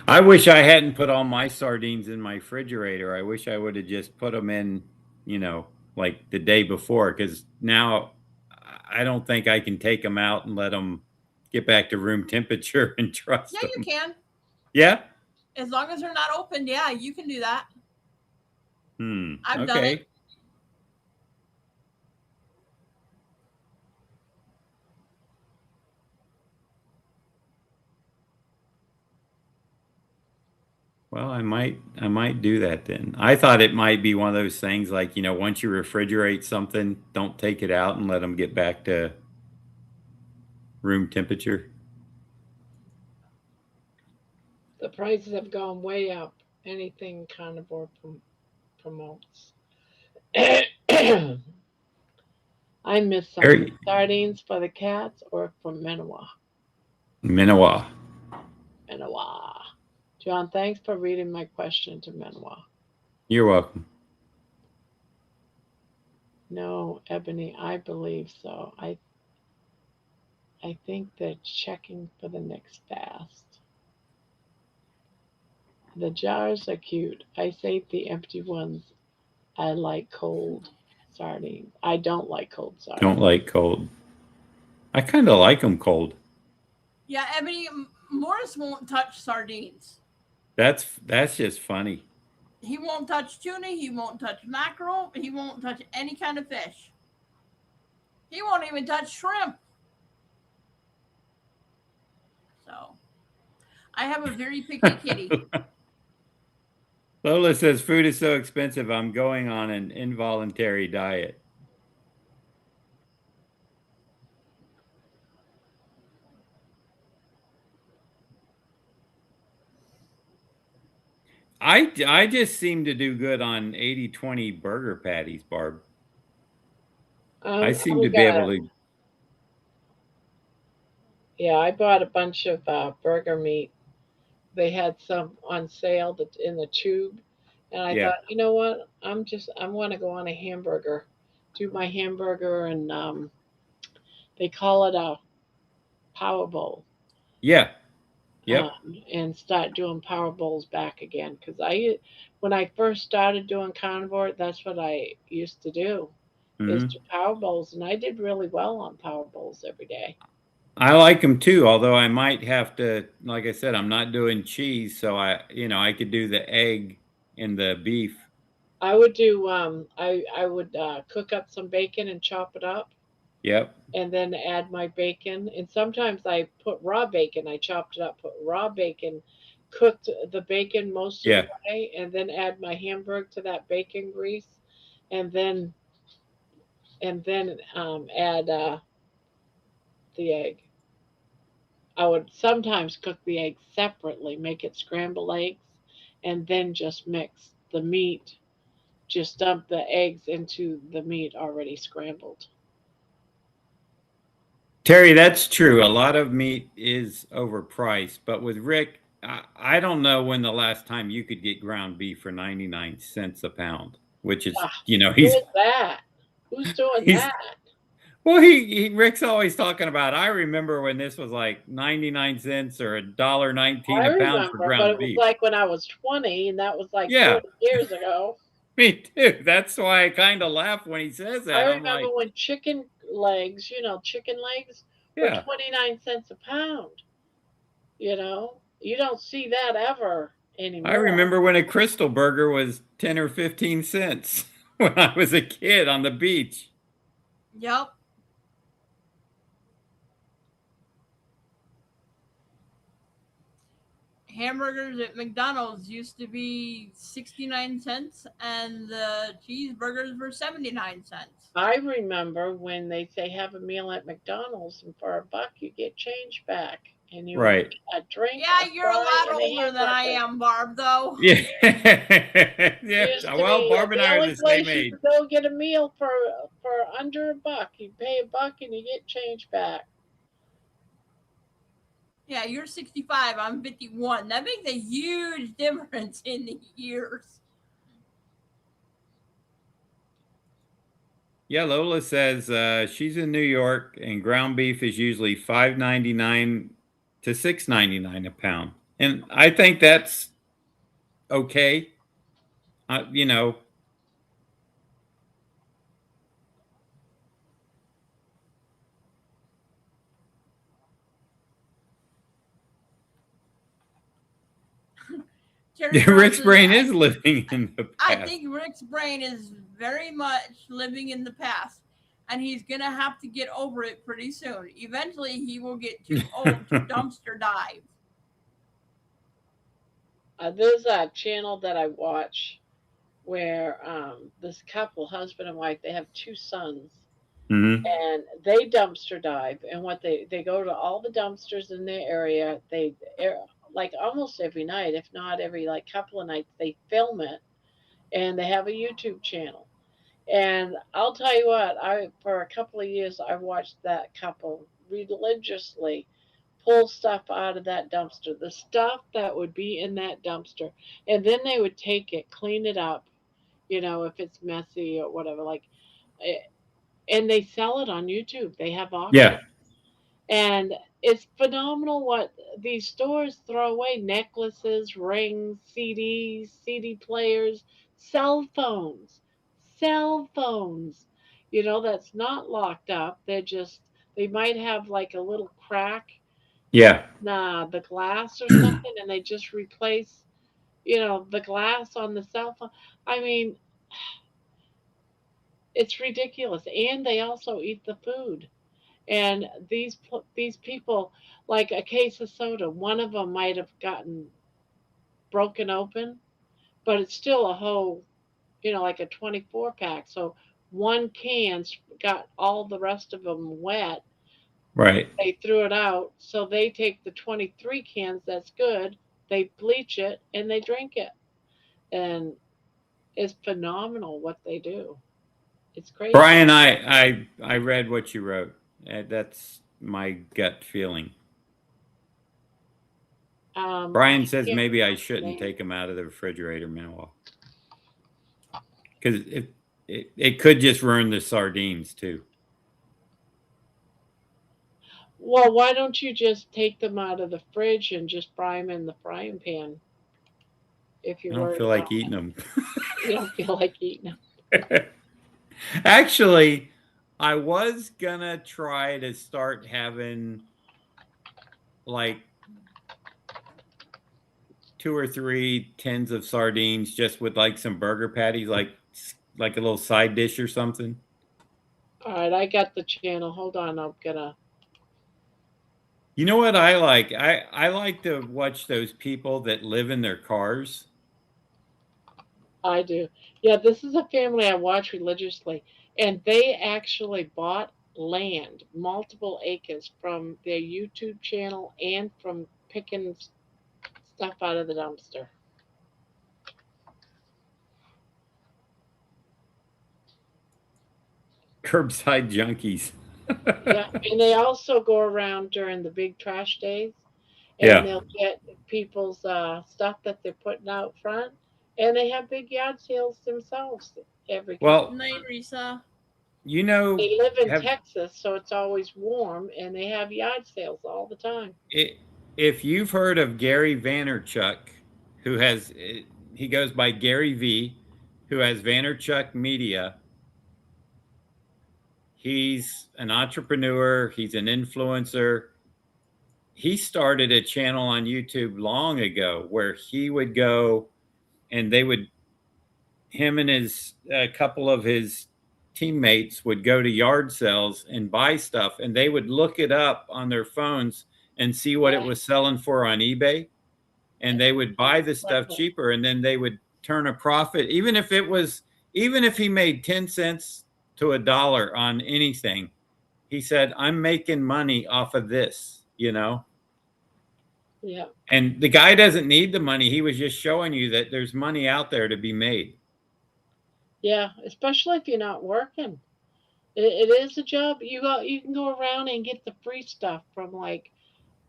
I wish I hadn't put all my sardines in my refrigerator. I wish I would have just put them in, like the day before, because now I don't think I can take them out and let them get back to room temperature and trust Yeah, you them. can. Yeah? As long as they're not opened, yeah, you can do that. I've done it. Okay. Well, I might do that then. I thought it might be one of those things like, once you refrigerate something, don't take it out and let them get back to room temperature. The prices have gone way up. Anything carnivore promotes. I missed something. Very Sardines for the cats or from Minowa? Minowa. Minowa. John, thanks for reading my question to Minowa. You're welcome. No, Ebony, I believe so. I think they're checking for the next fast. The jars are cute. I save the empty ones. I like cold sardines. I don't like cold Don't sardines. like cold. I kind of like them cold. Yeah, Ebony, Morris won't touch sardines. That's just funny. He won't touch tuna. He won't touch mackerel. He won't touch any kind of fish. He won't even touch shrimp. So, I have a very picky kitty. Lola says food is so expensive. I'm going on an involuntary diet. I just seem to do good on 80-20 burger patties, Barb. I seem to be able to. Yeah, I bought a bunch of burger meat. They had some on sale that's in the tube, and I Yeah. thought, you know what? I want to go on a hamburger, do my hamburger, and they call it a power bowl. Yeah. Yep. And start doing power bowls back again. Because when I first started doing carnivore, that's what I used to do, is Hmm. do power bowls, and I did really well on power bowls every day. I like them too, although I might have to, like I said, I'm not doing cheese, so I could do the egg and the beef. I would do I would cook up some bacon and chop it up, Yep. and then add my bacon. And sometimes I put raw bacon. I chopped it up, put raw bacon, cooked the bacon most of the Yeah. way, and then add my hamburger to that bacon grease, and then add the egg. I would sometimes cook the eggs separately, make it scrambled eggs, and then just mix the meat. Just dump the eggs into the meat already scrambled. Terry, that's true. A lot of meat is overpriced, but with Rick, I don't know when the last time you could get ground beef for 99 cents a pound, which is, Ah, who is that? Who's doing he's that? well, Rick's always talking about. I remember when this was like 99 cents or $1.19 I a pound for remember, but ground it was beef. like when I was 20, and that was like Yeah, 40 years ago. me too. That's why I kind of laugh when he says I that. I'm remember like, when chicken legs, chicken legs were yeah. 29 cents a pound. You don't see that ever I anymore. remember when a Crystal Burger was 10 or 15 cents when I was a kid on the beach. Yep. Hamburgers at McDonald's used to be 69 cents and the cheeseburgers were 79 cents. I remember when they say have a meal at McDonald's, and for $1 you get change back, and you would Right. get a drink, Yeah, a you're a fry, lot and a older than I hamburger. am, Barb, though. Yeah. Yeah. Used to Well, be Barb and the I are only the same place you age. could go get a meal for under $1. You pay $1 and you get change back. Yeah, you're 65. I'm 51. That makes a huge difference in the years. Yeah, Lola says she's in New York and ground beef is usually $5.99 to $6.99 a pound. And I think that's okay. You know, Terry Girl Rick's says, brain is living in the I past. think Rick's brain is very much living in the past, and he's going to have to get over it pretty soon. Eventually, he will get too old to dumpster dive. There's a channel that I watch where this couple, husband and wife, they have two sons, Hmm. and they dumpster dive. And what they go to all the dumpsters in their area. Like almost every night, if not every like couple of nights, they film it, and they have a YouTube channel. And I'll tell you what, I for a couple of years I watched that couple religiously pull stuff out of that dumpster, the stuff that would be in that dumpster, and then they would take it, clean it up, if it's messy or whatever, like, eh, and they sell it on YouTube. They have Yeah. auctions, and it's phenomenal what these stores throw away: necklaces, rings, CDs, CD players, cell phones, cell phones. That's not locked up. They might have like a little crack Yeah. in the glass or something, and they just replace, the glass on the cell phone. I mean, it's ridiculous. And they also eat the food. And these people, like a case of soda, one of them might have gotten broken open, but it's still a whole, like a 24 pack. So one can's got all the rest of them wet. Right. They threw it out, so they take the 23 cans that's good, they bleach it, and they drink it. And it's phenomenal what they do. It's crazy. Brian, I read what you wrote. That's my gut feeling. Brian I says can't maybe I remember the shouldn't name. take them out of the refrigerator, Manuel, because it could just ruin the sardines too. Well, why don't you just take them out of the fridge and just fry them in the frying pan if you're I don't worried feel like about eating them. you don't feel like eating them? Actually, I was gonna try to start having like 2 or 3 tins of sardines just with like some burger patties, like a little side dish or something. All right, I got the channel. Hold on, I'm gonna. You know what I like? I like to watch those people that live in their cars. I do. Yeah, this is a family I watch religiously, and they actually bought land, multiple acres, from their YouTube channel and from picking stuff out of the dumpster. Curbside junkies. Yeah, and they also go around during the big trash days, and Yeah. they'll get people's stuff that they're putting out front, and they have big yard sales themselves every couple. Well, Night, Risa. you know, They live in have Texas, so it's always warm, and they have yard sales all the time. it, if you've heard of Gary Vaynerchuk, who has he goes by Gary V, who has Vaynerchuk Media. He's an entrepreneur. He's an influencer. He started a channel on YouTube long ago where he would go and him and his a couple of his teammates would go to yard sales and buy stuff, and they would look it up on their phones and see what it Yeah, was selling for on eBay, and they would buy the stuff exactly. cheaper, and then they would turn a profit, even if he made 10 cents to a dollar on anything. He said, I'm making money off of this. Yeah, And the guy doesn't need the money. He was just showing you that there's money out there to be made. yeah. Especially if you're not working, it is a job. You can go around and get the free stuff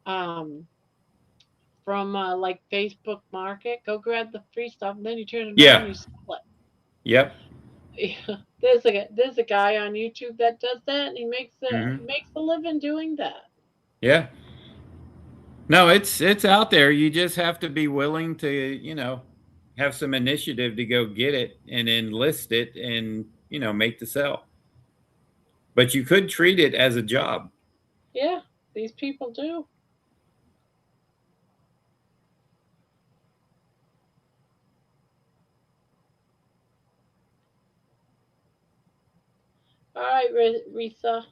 um like Facebook Market. Go grab the free stuff, and then you turn it around Yeah. and you sell Yep. it. There's a guy on YouTube that does that, and he Hmm. makes a living doing that. Yeah. No, it's out there. You just have to be willing to, have some initiative to go get it and then list it and, make the sell. But you could treat it as a job. Yeah, these people do. All right, Risa.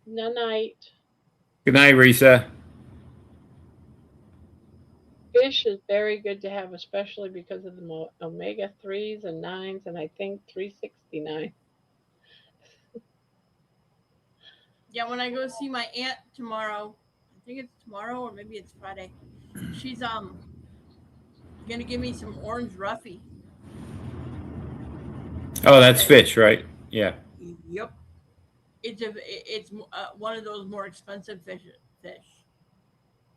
Good night. Good night, Risa. Fish is very good to have, especially because of the omega 3s and 9s, and I think 369. Yeah, when I go see my aunt tomorrow, I think it's tomorrow or maybe it's Friday. She's gonna give me some orange roughy. Oh, that's fish, right? Yeah. Yep. It's one of those more expensive fish.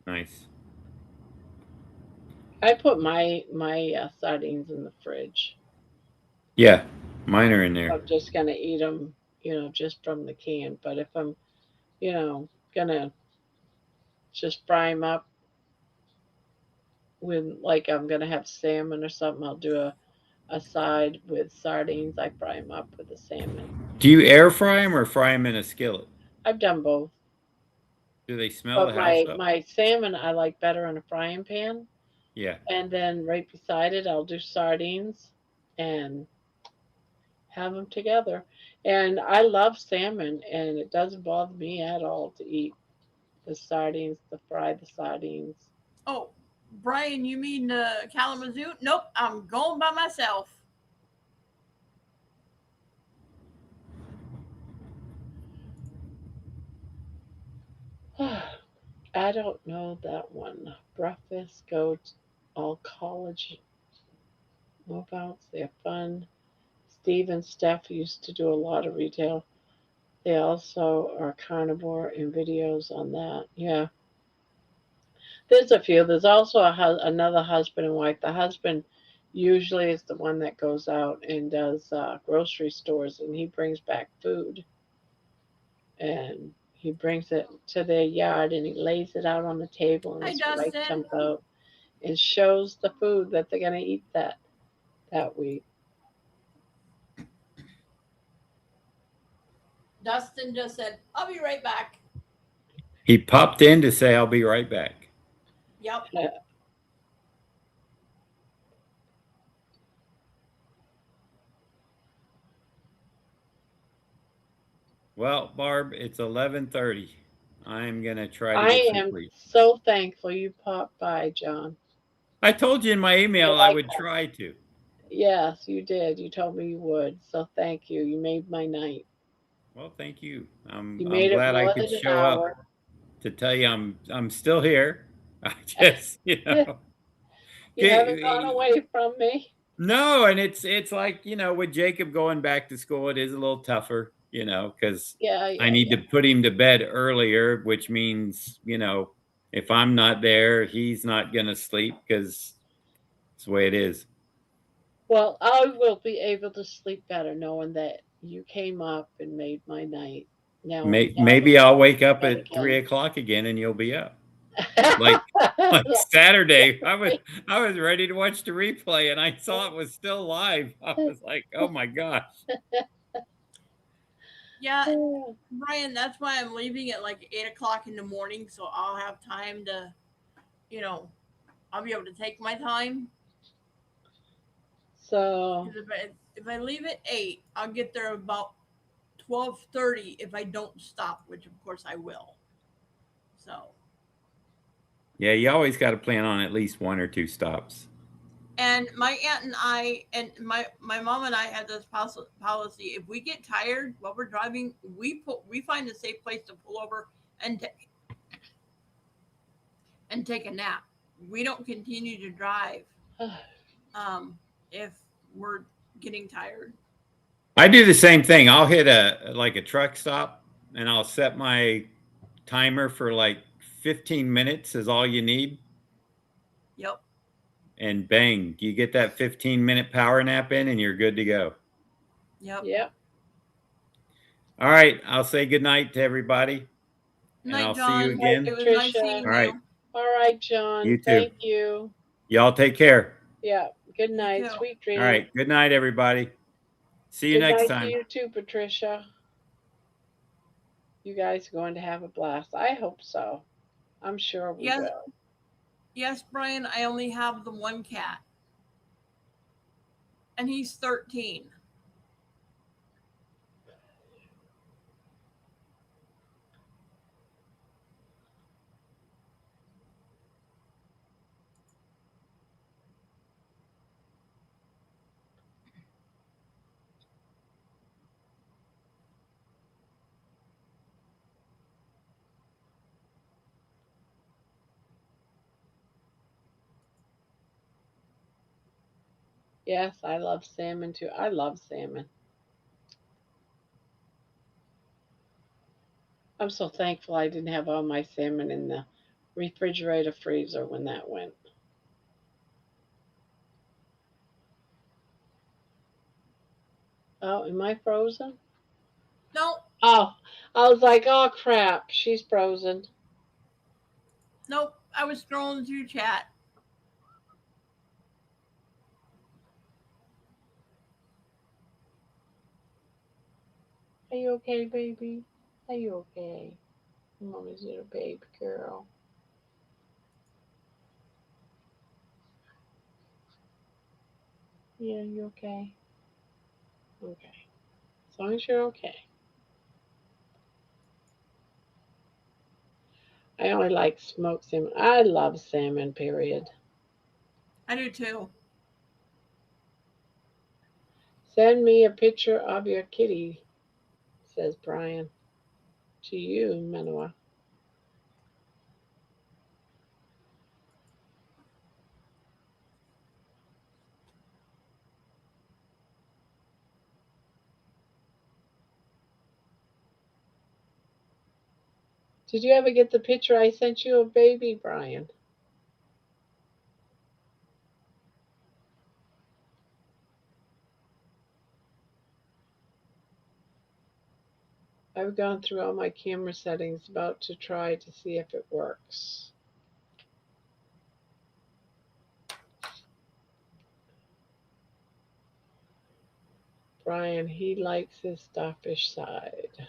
Nice. I put my sardines in the fridge. Yeah. Mine are in there. I'm just gonna eat them, just from the can. But if I'm, gonna just fry them up with, like, I'm gonna have salmon or something, I'll do a side with sardines. I fry them up with the salmon. Do you air fry them or fry them in a skillet? I've done both, Do they smell the but house my up? my salmon I like better in a frying pan, Yeah. and then right beside it I'll do sardines and have them together. And I love salmon, and it doesn't bother me at all to eat the sardines, to fry the sardines. Oh, Brian, you mean Kalamazoo? Nope, I'm going by myself. I don't know that one. Breakfast, goats, all college move outs. They're fun. Steve and Steph used to do a lot of retail. They also are carnivore in videos on that. Yeah, there's a few. There's also another husband and wife. The husband usually is the one that goes out and does grocery stores, and he brings back food, and he brings it to their yard and he lays it out on the table, and Hi, his wife Dustin. comes out and shows the food that they're gonna eat that week. Dustin just said, I'll be right back. He popped in to say, I'll be right back. Yep. Well, Barb, it's 11:30. I'm going to try to get I some am sleep. so thankful you popped by, John. I told you in my I email I like would that. try to. Yes, you did. You told me you would. So thank you. You made my night. Well, thank you. I'm You I'm made it glad I more could than an show up hour. to tell you I'm still here. I just, You haven't gone away from me. no, and it's like, with Jacob going back to school, it is a little tougher, because Yeah, I yeah, need yeah. to put him to bed earlier, which means, if I'm not there, he's not going to sleep because it's the way it is. Well, I will be able to sleep better knowing that you came up and made my night. Now Maybe I'll wake to up bed at 3 o'clock again and you'll be up. Like like again. Saturday, I was ready to watch the replay and I saw it was still live. I was like, oh my gosh. Yeah, Brian, that's why I'm leaving at like 8 o'clock in the morning, so I'll have time to, you know, I'll be able to take my time. So, Because if I leave at 8, I'll get there about 12:30 if I don't stop, which of course I will. So, Yeah, you always got to plan on at least one or two stops. and my aunt and I and my mom and I had this policy: if we get tired while we're driving, we find a safe place to pull over and take a nap. We don't continue to drive if we're getting tired. I do the same thing. I'll hit a truck stop and I'll set my timer for like 15 minutes is all you need. Yep. And bang, you get that 15-minute power nap in and you're good to go. Yep. yep. All right, I'll say good night to everybody and Night, I'll see you John. Night, again. It was nice Patricia. All seeing right, you. All right, John. you too. Thank you. Y'all take care. Yeah. Good You night. too. Sweet All dreams. right, good night, everybody. See you Good next night to time. you too, Patricia. You guys are going to have a blast. I hope so. I'm sure we Yes, will. yes, Brian. I only have the one cat, and he's 13. Yes, I love salmon too. I love salmon. I'm so thankful I didn't have all my salmon in the refrigerator freezer when that went. Oh, am I frozen? No, Oh, I was like, oh crap, she's frozen. nope. I was scrolling through chat. Are you okay, baby? Are you okay? Mommy's little baby girl. Yeah, you okay? Okay. As long as you're okay. I only like smoked salmon. I love salmon, period. I do too. Send me a picture of your kitty, says Brian. To you, Manoa. Did you ever get the picture I sent you of baby Brian? I've gone through all my camera settings about to try to see if it works. Brian, he likes his starfish side.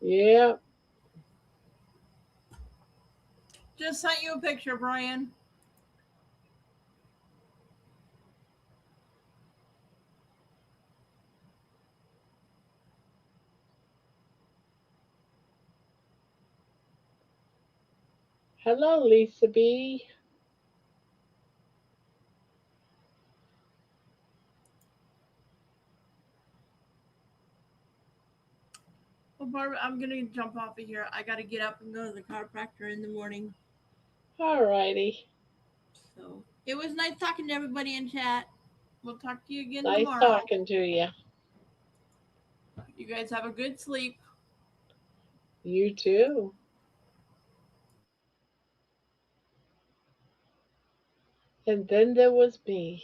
Yeah. Just sent you a picture, Brian. Hello, Lisa B. Well, Barbara, I'm gonna jump off of here. I gotta get up and go to the chiropractor in the morning. Alrighty. So it was nice talking to everybody in chat. We'll talk to you again Nice tomorrow. talking to you. You guys have a good sleep. You too. And then there was me.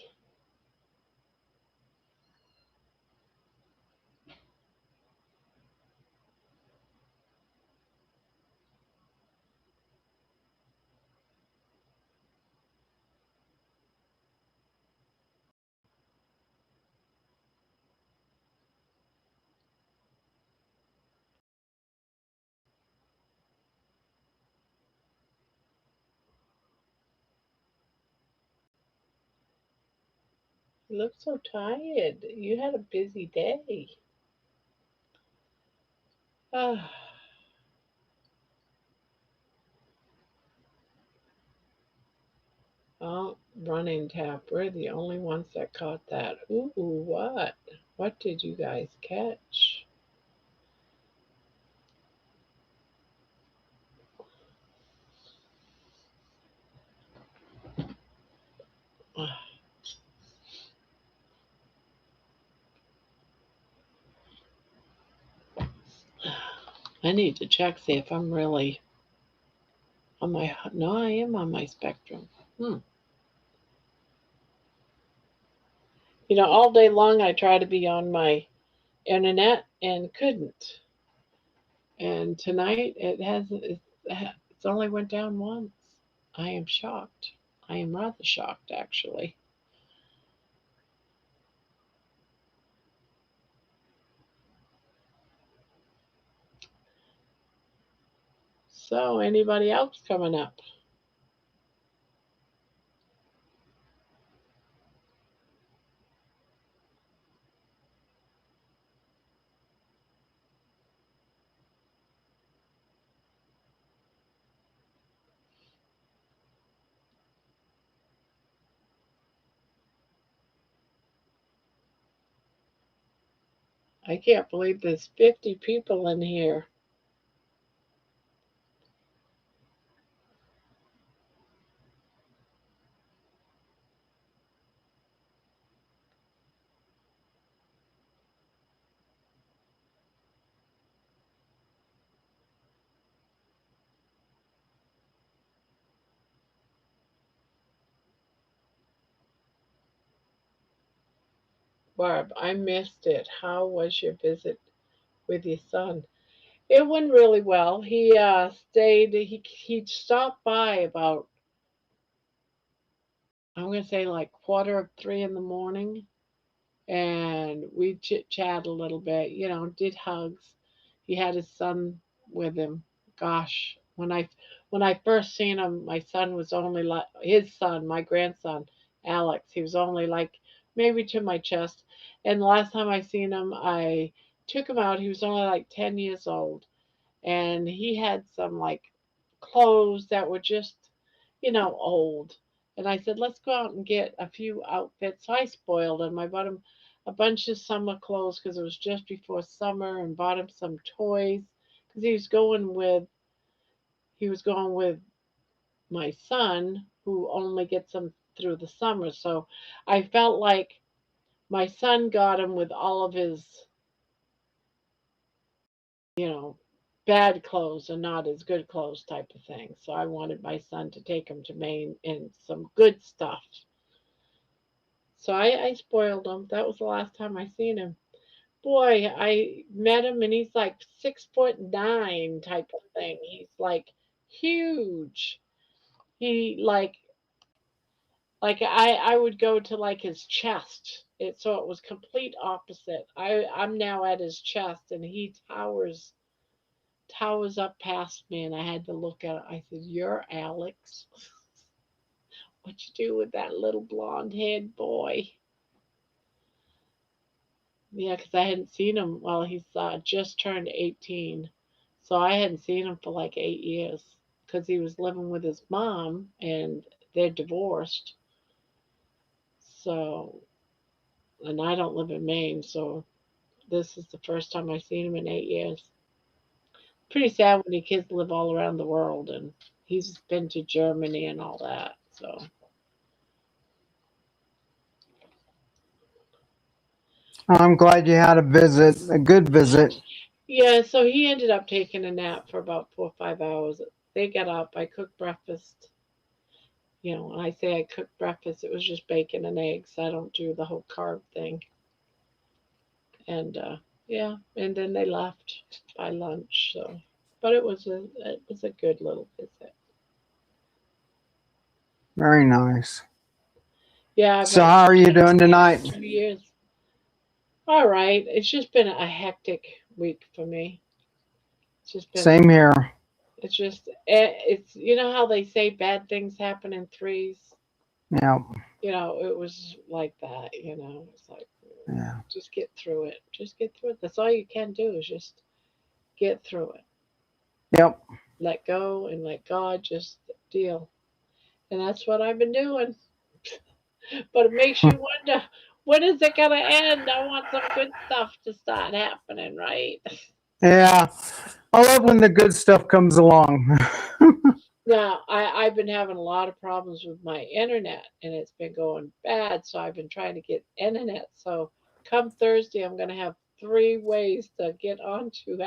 You look so tired. You had a busy day. Ah. Oh, running tap. We're the only ones that caught that. Ooh, what? What did you guys catch? Ah, I need to check, see if I'm really on my. No, I am on my spectrum. All day long I try to be on my internet and couldn't. And tonight it's only went down once. I am shocked. I am rather shocked, actually. So, anybody else coming up? I can't believe there's 50 people in here. Barb, I missed it. How was your visit with your son? It went really well. He stayed. He stopped by about, I'm gonna say, like 2:45 in the morning, and we chit chat a little bit. Did hugs. He had his son with him. Gosh, when I first seen him, my son was only like his son, my grandson, Alex. He was only like maybe to my chest. And the last time I seen him, I took him out. He was only like 10 years old, and he had some like clothes that were just, old. And I said, let's go out and get a few outfits. So I spoiled him. I bought him a bunch of summer clothes because it was just before summer, and bought him some toys because he was going with my son, who only gets them through the summer. So I felt like my son got him with all of his, you know, bad clothes and not as good clothes type of thing. So I wanted my son to take him to Maine in some good stuff. So I spoiled him. That was the last time I seen him. Boy, I met him and he's like 6'9" type of thing. He's like huge. He like I would go to like his chest. So it was complete opposite. I'm now at his chest and he towers up past me, and I had to look at it. I said, "You're Alex. What you do with that little blonde haired boy?" Yeah, because I hadn't seen him. Well, he's just turned 18, so I hadn't seen him for like 8 years because he was living with his mom, and they're divorced. So, and I don't live in Maine, so this is the first time I've seen him in 8 years. Pretty sad when the kids live all around the world, and he's been to Germany and all that. So I'm glad you had a visit, a good visit. yeah, so he ended up taking a nap for about 4 or 5 hours. They got up. I cooked breakfast. When I say I cooked breakfast, it was just bacon and eggs. I don't do the whole carb thing. And yeah, and then they left by lunch. So, but it was a good little visit. Very nice. Yeah, I've So, had how are you had him doing tonight? 2 years. All right, it's just been a hectic week for me. It's just been Same here. it's how they say bad things happen in threes. Yeah, It was like that. It's like yeah, just get through it. Just get through it. That's all you can do is just get through it. yep. Let go and let God just deal. And that's what I've been doing. But it makes you wonder, when is it gonna end? I want some good stuff to start happening, right? Yeah, I love when the good stuff comes along. Now, I've been having a lot of problems with my internet, and it's been going bad. So I've been trying to get internet. So come Thursday, I'm going to have 3 ways to get onto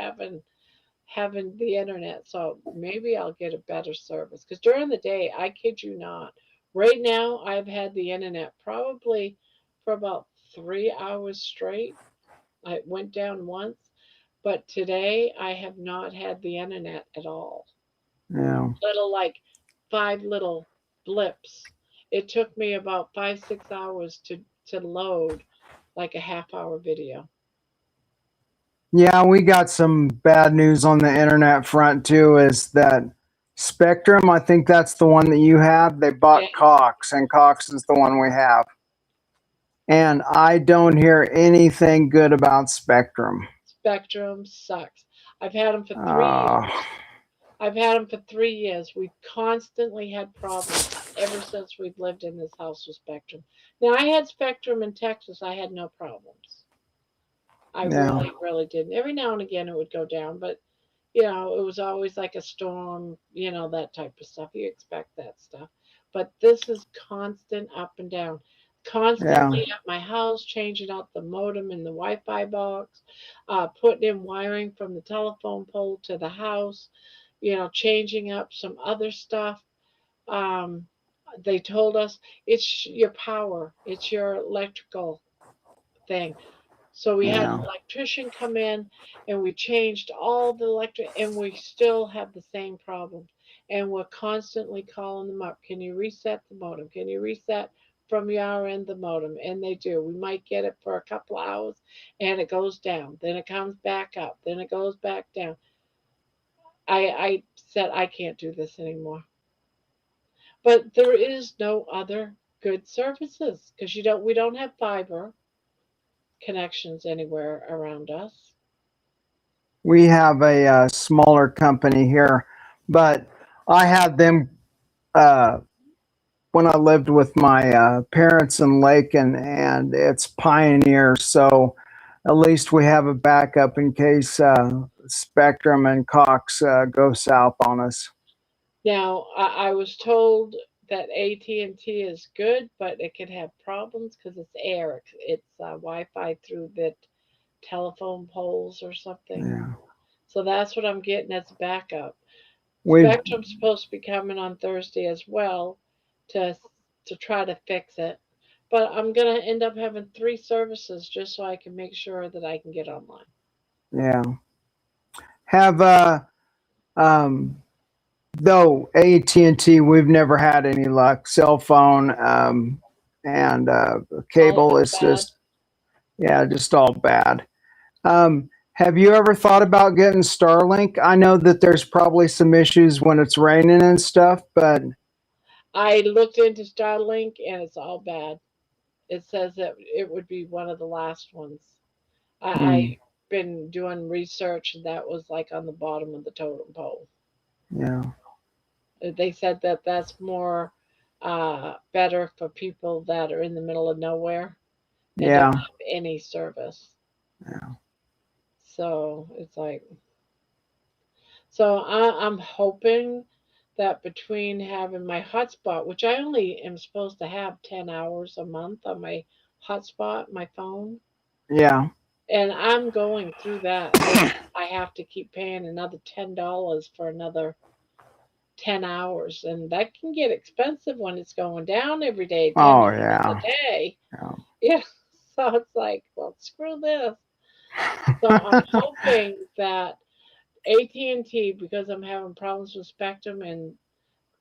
having the internet. So maybe I'll get a better service. Because during the day, I kid you not, right now I've had the internet probably for about 3 hours straight. I went down once, but today I have not had the internet at all. Yeah, Little like 5 little blips. It took me about 5, 6 hours to load like a half-hour video. yeah. We got some bad news on the internet front too. Is that Spectrum? I think that's the one that you have. They bought Yeah, Cox, and Cox is the one we have. And I don't hear anything good about Spectrum. Spectrum sucks. I've had them for 3 years. Uh, I've had them for 3 years. We've constantly had problems ever since we've lived in this house with Spectrum. Now I had Spectrum in Texas. I had no problems. I Yeah. really, really didn't. Every now and again it would go down, but you know, it was always like a storm, you know, that type of stuff. You expect that stuff. But this is constant up and down. Yeah. Constantly at my house, changing out the modem in the Wi Fi box, putting in wiring from the telephone pole to the house, you know, changing up some other stuff. Um, they told us it's your power, it's your electrical thing. So we had an Yeah. electrician come in and we changed all the electric and we still have the same problems. And we're constantly calling them up. Can you reset the modem? Can you reset from your end the modem? And they do. We might get it for a couple of hours and it goes down. Then it comes back up. Then it goes back down. I said I can't do this anymore. But there is no other good services because we don't have fiber connections anywhere around us. We have a, smaller company here, but I had them uh, when I lived with my parents in Lakin, and it's Pioneer. So at least we have a backup in case Spectrum and Cox go south on us. Now, I was told that AT&T is good, but it could have problems because it's air. It's Wi-Fi through the telephone poles or something. Yeah, So that's what I'm getting as backup. we've Spectrum's supposed to be coming on Thursday as well to to try to fix it. But I'm gonna end up having three services just so I can make sure that I can get online. yeah have um, though AT&T, we've never had any luck. Cell phone and All of cable it's is bad. just, yeah, just all bad. Have you ever thought about getting Starlink? I know that there's probably some issues when it's raining and stuff, but I looked into Starlink and it's all bad. It says that it would be one of the last ones. mm, I've been doing research and that was like on the bottom of the totem pole. yeah, They said that that's more better for people that are in the middle of nowhere and don't yeah, have any service. yeah, So it's like, so I'm hoping that between having my hotspot, which I only am supposed to have 10 hours a month on my hotspot, my phone, yeah. and I'm going through that. I have to keep paying another $10 for another 10 hours, and that can get expensive when it's going down every day, Oh, $10 a yeah, day. yeah. Yeah, so it's like, well, screw this. So I'm hoping that AT&T, because I'm having problems with Spectrum, and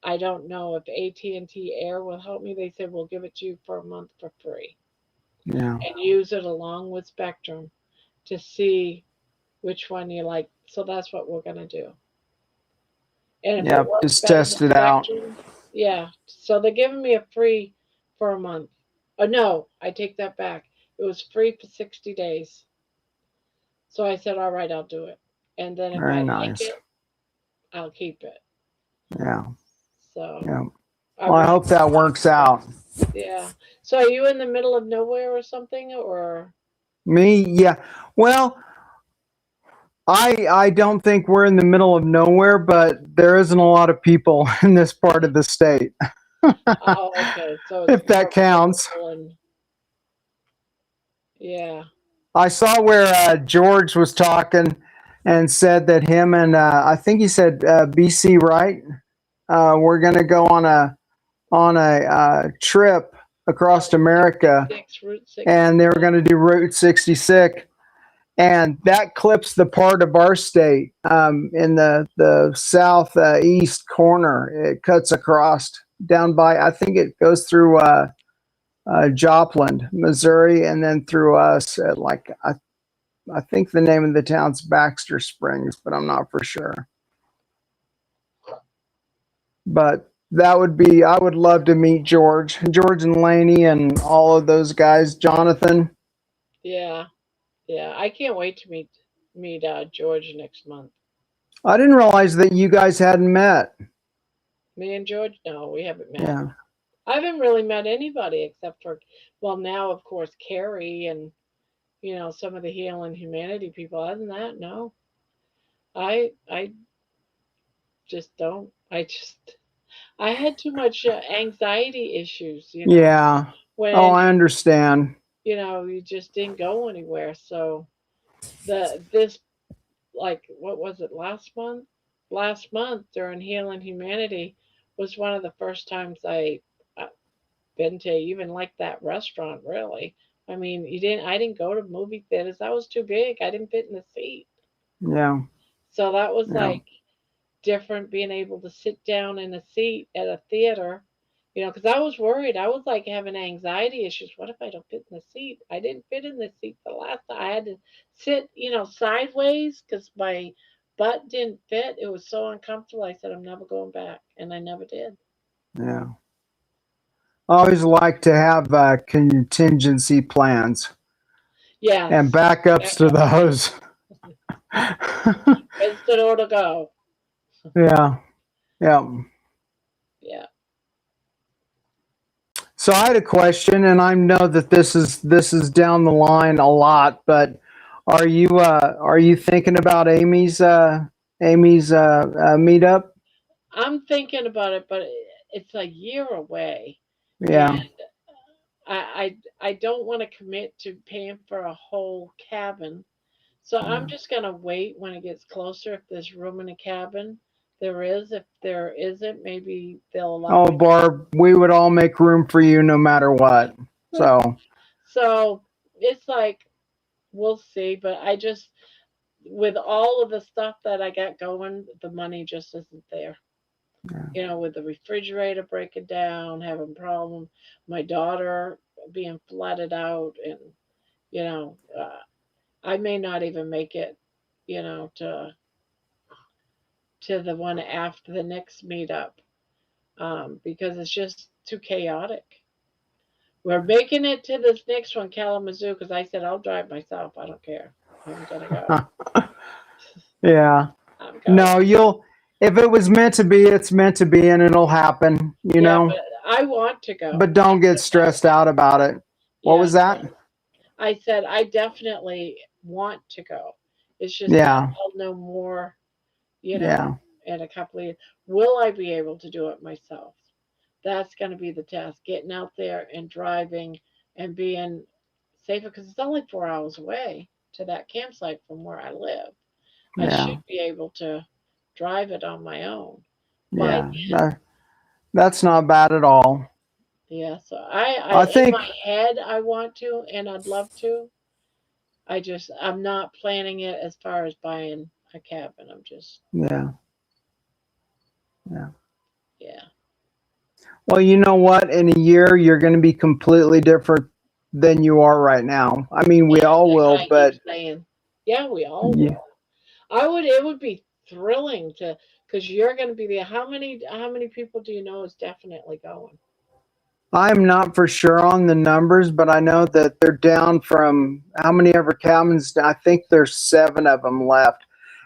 I don't know if AT&T Air will help me. They said we'll give it to you for a month for free Yeah. and use it along with Spectrum to see which one you like. So that's what we're gonna do. And if it Yep, works just better than test it out. Spectrum, yeah. So they're giving me a free for a month. Oh no, I take that back. It was free for 60 days. So I said, all right, I'll do it. And then if I Very like nice. it, I'll keep it. Yeah, So yeah. I Well, I want hope that works out. yeah. So are you in the middle of nowhere or something or Me, yeah. Well, I don't think we're in the middle of nowhere, but there isn't a lot of people in this part of the state, oh okay. So it's if that more counts. rural and yeah. I saw where George was talking and said that him and I think he said BC, right? We're going to go on a trip across America, 66, Route 60. and they were going to do Route 66, and that clips the part of our state in the southeast corner. It cuts across down by, I think it goes through Joplin, Missouri, and then through us at like I think the name of the town's Baxter Springs, but I'm not for sure. But that would be, I would love to meet George and Laney and all of those guys, Jonathan. Yeah. Yeah. I can't wait to meet George next month. I didn't realize that you guys hadn't met. Me and George? No, we haven't met. Yeah. I haven't really met anybody except for well now of course Carrie and some of the healing humanity people. Other than that, no. I just don't. I had too much anxiety issues, Yeah. Oh, when I understand. you just didn't go anywhere. So this, like, what was it, last month? Last month during Healing Humanity was one of the first times I been to even like that restaurant, really. I mean, I didn't go to movie theaters. That was too big. I didn't fit in the seat. Yeah. So that was Yeah. like different, being able to sit down in a seat at a theater, because I was worried. I was like having anxiety issues. What if I don't fit in the seat? I didn't fit in the seat the last time. I had to sit, sideways because my butt didn't fit. It was so uncomfortable. I said, I'm never going back. And I never did. Yeah. I always like to have contingency plans and Yes. backups to Backup. those. Where's the door to go? Yeah. Yeah. Yeah. So I had a question, and I know that this is down the line a lot, but are you thinking about Amy's meetup? I'm thinking about it, but it's a year away. And Yeah. I don't want to commit to paying for a whole cabin. So I'm Yeah. just gonna wait when it gets closer. If there's room in a cabin, there is. If there isn't, maybe they'll allow Oh, me. Barb, we would all make room for you no matter what. So So it's like, we'll see. But with all of the stuff that I got going, the money just isn't there. With the refrigerator breaking down, having problems, my daughter being flooded out, and you know, uh, I may not even make it, to the one after the next meetup, because it's just too chaotic. We're making it to this next one, Kalamazoo, because I said I'll drive myself. I don't care. I'm gonna go. yeah. I'm going. No, you'll if it was meant to be, it's meant to be and it'll happen, Yeah, but I want to go. But don't get stressed out about it. What Yeah, was that? I said I definitely want to go. It's just that Yeah. I'll know more, you know, Yeah. in a couple of years. Will I be able to do it myself? That's going to be the task. Getting out there and driving and being safer, because it's only 4 hours away to that campsite from where I live. I Yeah. should be able to drive it on my own by Yeah. then. That's not bad at all. Yeah, so I I in my think head I want to, and I'd love to. I'm not planning it as far as buying a cabin. I'm just, yeah. Yeah. yeah. Well, you know what? In a year you're going to be completely different than you are right now. I mean, we Yeah, all that's what will, I keep but saying. Yeah, we all yeah, will. It would be thrilling to, because you're going to be there. How many people do you know is definitely going? I'm not for sure on the numbers, but I know that they're down from how many ever cabins? I think there's 7 of them left.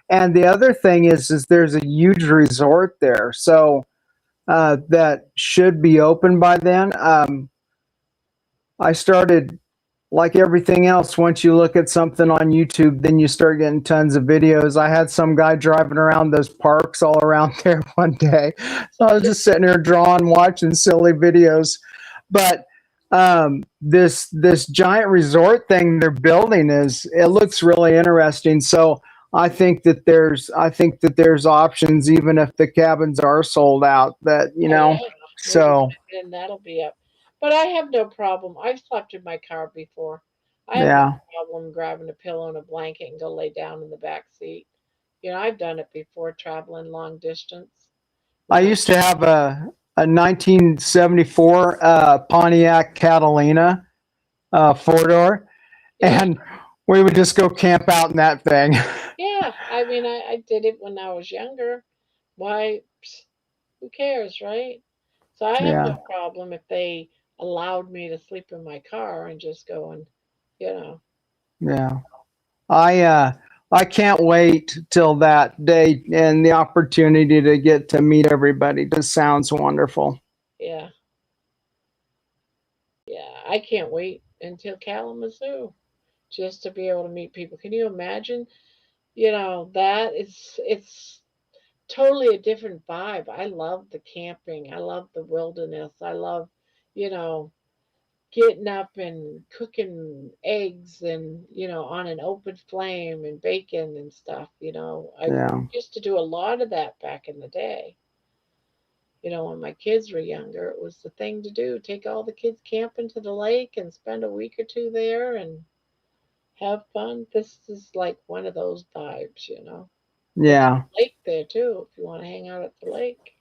And the other thing is there's a huge resort there, so that should be open by then. I started, like everything else, once you look at something on YouTube, then you start getting tons of videos. I had some guy driving around those parks all around there one day. So I was just sitting there drawing, watching silly videos. But this giant resort thing they're building it looks really interesting. So I think that there's options even if the cabins are sold out. That Oh yeah, maybe so then that'll be up. But I have no problem. I've slept in my car before. I have no yeah. problem grabbing a pillow and a blanket and go lay down in the back seat. I've done it before, traveling long distance. I When I used to have a 1974 Pontiac Catalina 4-door, Yeah, and we would just go camp out in that thing. yeah. I mean, I did it when I was younger. Why? Who cares, right? So I have no Yeah, problem if they allowed me to sleep in my car and just go and, you know, yeah. I can't wait till that day and the opportunity to get to meet everybody. This sounds wonderful. yeah, yeah. I can't wait until Kalamazoo. just to be able to meet people. Can you imagine? You know, that it's totally a different vibe. I love the camping. I love the wilderness. I love, you know, getting up and cooking eggs and, you know, on an open flame and bacon and stuff, you know. I Yeah. used to do a lot of that back in the day. You know, when my kids were younger, it was the thing to do. Take all the kids camping to the lake and spend a week or two there and have fun. This is like one of those vibes, you know. They got Yeah. a lake there too if you want to hang out at the lake.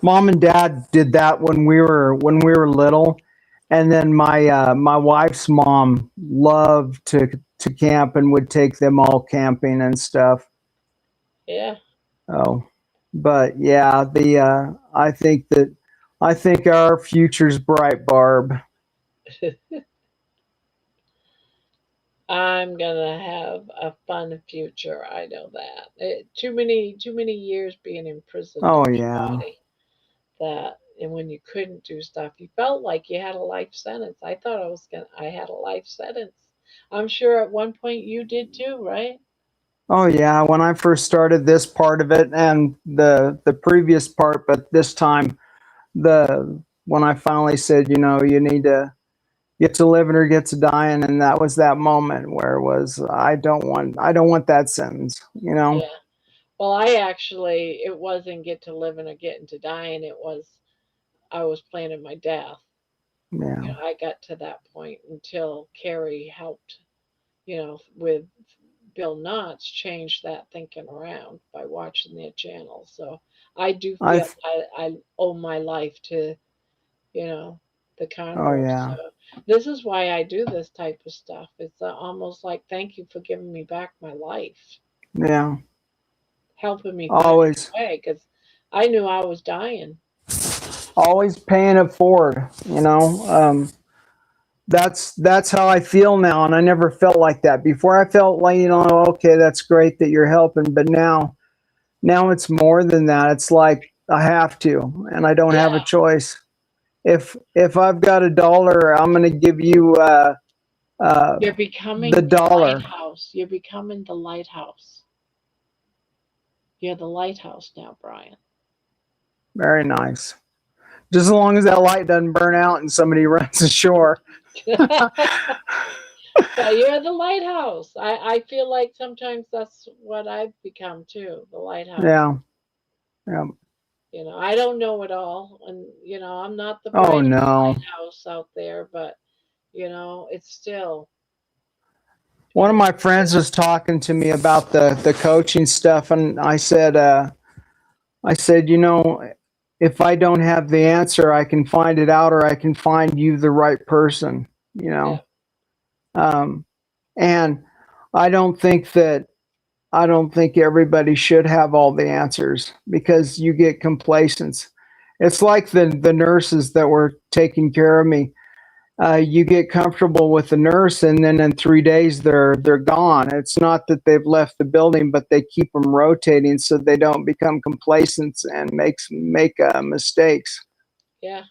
Mom and Dad did that when we were little, and then my wife's mom loved to camp and would take them all camping and stuff. Yeah. Oh, but yeah, the I think our future's bright, Barb. I'm gonna have a fun future. I know that. Too many years being imprisoned Oh in your yeah. body. That and when you couldn't do stuff, you felt like you had a life sentence. I thought I had a life sentence. I'm sure at one point you did too, right? Oh yeah, when I first started this part of it and the previous part, but this time the when I finally said, you know, you need to get to living or get to dying, and that was that moment where it was I don't want that sentence, you know. Yeah. Well, I actually it wasn't get to living or getting to dying. It was I was planning my death. You Yeah. know, I got to that point until Carrie helped, you know, with Bill Knotts change that thinking around by watching their channel. So I do I feel th- I owe my life to, you know, the oh carnivore. yeah. So this is why I do this type of stuff. It's almost like thank you for giving me back my life, Yeah. helping me find Always a way because I knew I was dying. always paying it forward, you know. That's how I feel now, and I never felt like that before. I felt like, you know, okay, that's great that you're helping, but now it's more than that. It's like I have to, and I don't have a Yeah, choice. If I've got $1, I'm going to give you uh, you're the becoming the dollar. lighthouse. You're becoming the lighthouse. You're the lighthouse now, Brian. Very nice. Just as long as that light doesn't burn out and somebody runs ashore. Yeah, you're the lighthouse. I feel like sometimes that's what I've become too, the lighthouse. Yeah. Yeah. You know, I don't know it all, and you know, I'm not the Oh brightest no. lighthouse out there, but you know, it's still, One of it's my friends was talking to me about the coaching stuff, and I said, you know, if I don't have the answer, I can find it out, or I can find you the right person, you yeah, know. Um, and I don't think that I don't think everybody should have all the answers because you get complacent. It's like the nurses that were taking care of me. You get comfortable with the nurse, and then in 3 days they're gone. It's not that they've left the building, but they keep them rotating so they don't become complacent and make mistakes. yeah.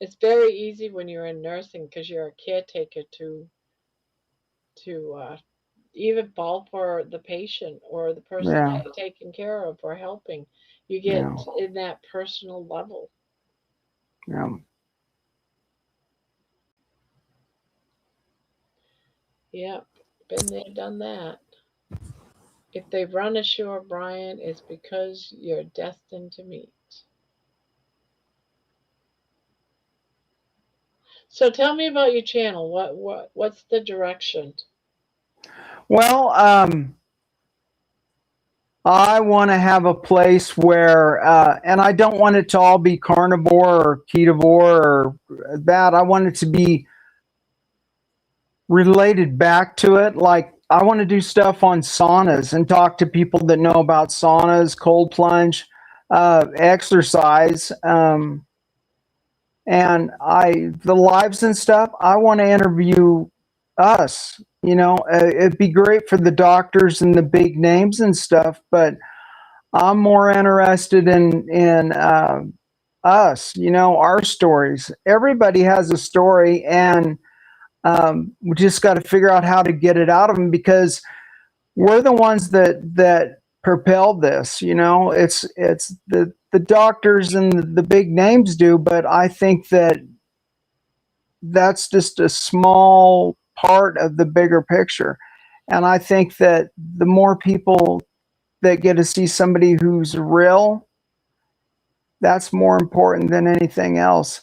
It's very easy when you're in nursing because you're a caretaker to even fall for the patient or the person that Yeah, you're taking care of or helping. You get yeah, in that personal level. yeah. Yep, been there, done that. If they run ashore, Brian, it's because you're destined to meet. So tell me about your channel. What's the direction? Well, I want to have a place where, and I don't want it to all be carnivore or ketovore or that. I want it to be related back to it. Like I want to do stuff on saunas and talk to people that know about saunas, cold plunge, exercise, and the lives and stuff. I want to interview us. You know, it'd be great for the doctors and the big names and stuff, but I'm more interested in us. You know, our stories. Everybody has a story, and We just got to figure out how to get it out of them, because we're the ones that propelled this. It's the doctors and the big names do, but I think that's just a small part of the bigger picture. And I think that the more people that get to see somebody who's real, that's more important than anything else.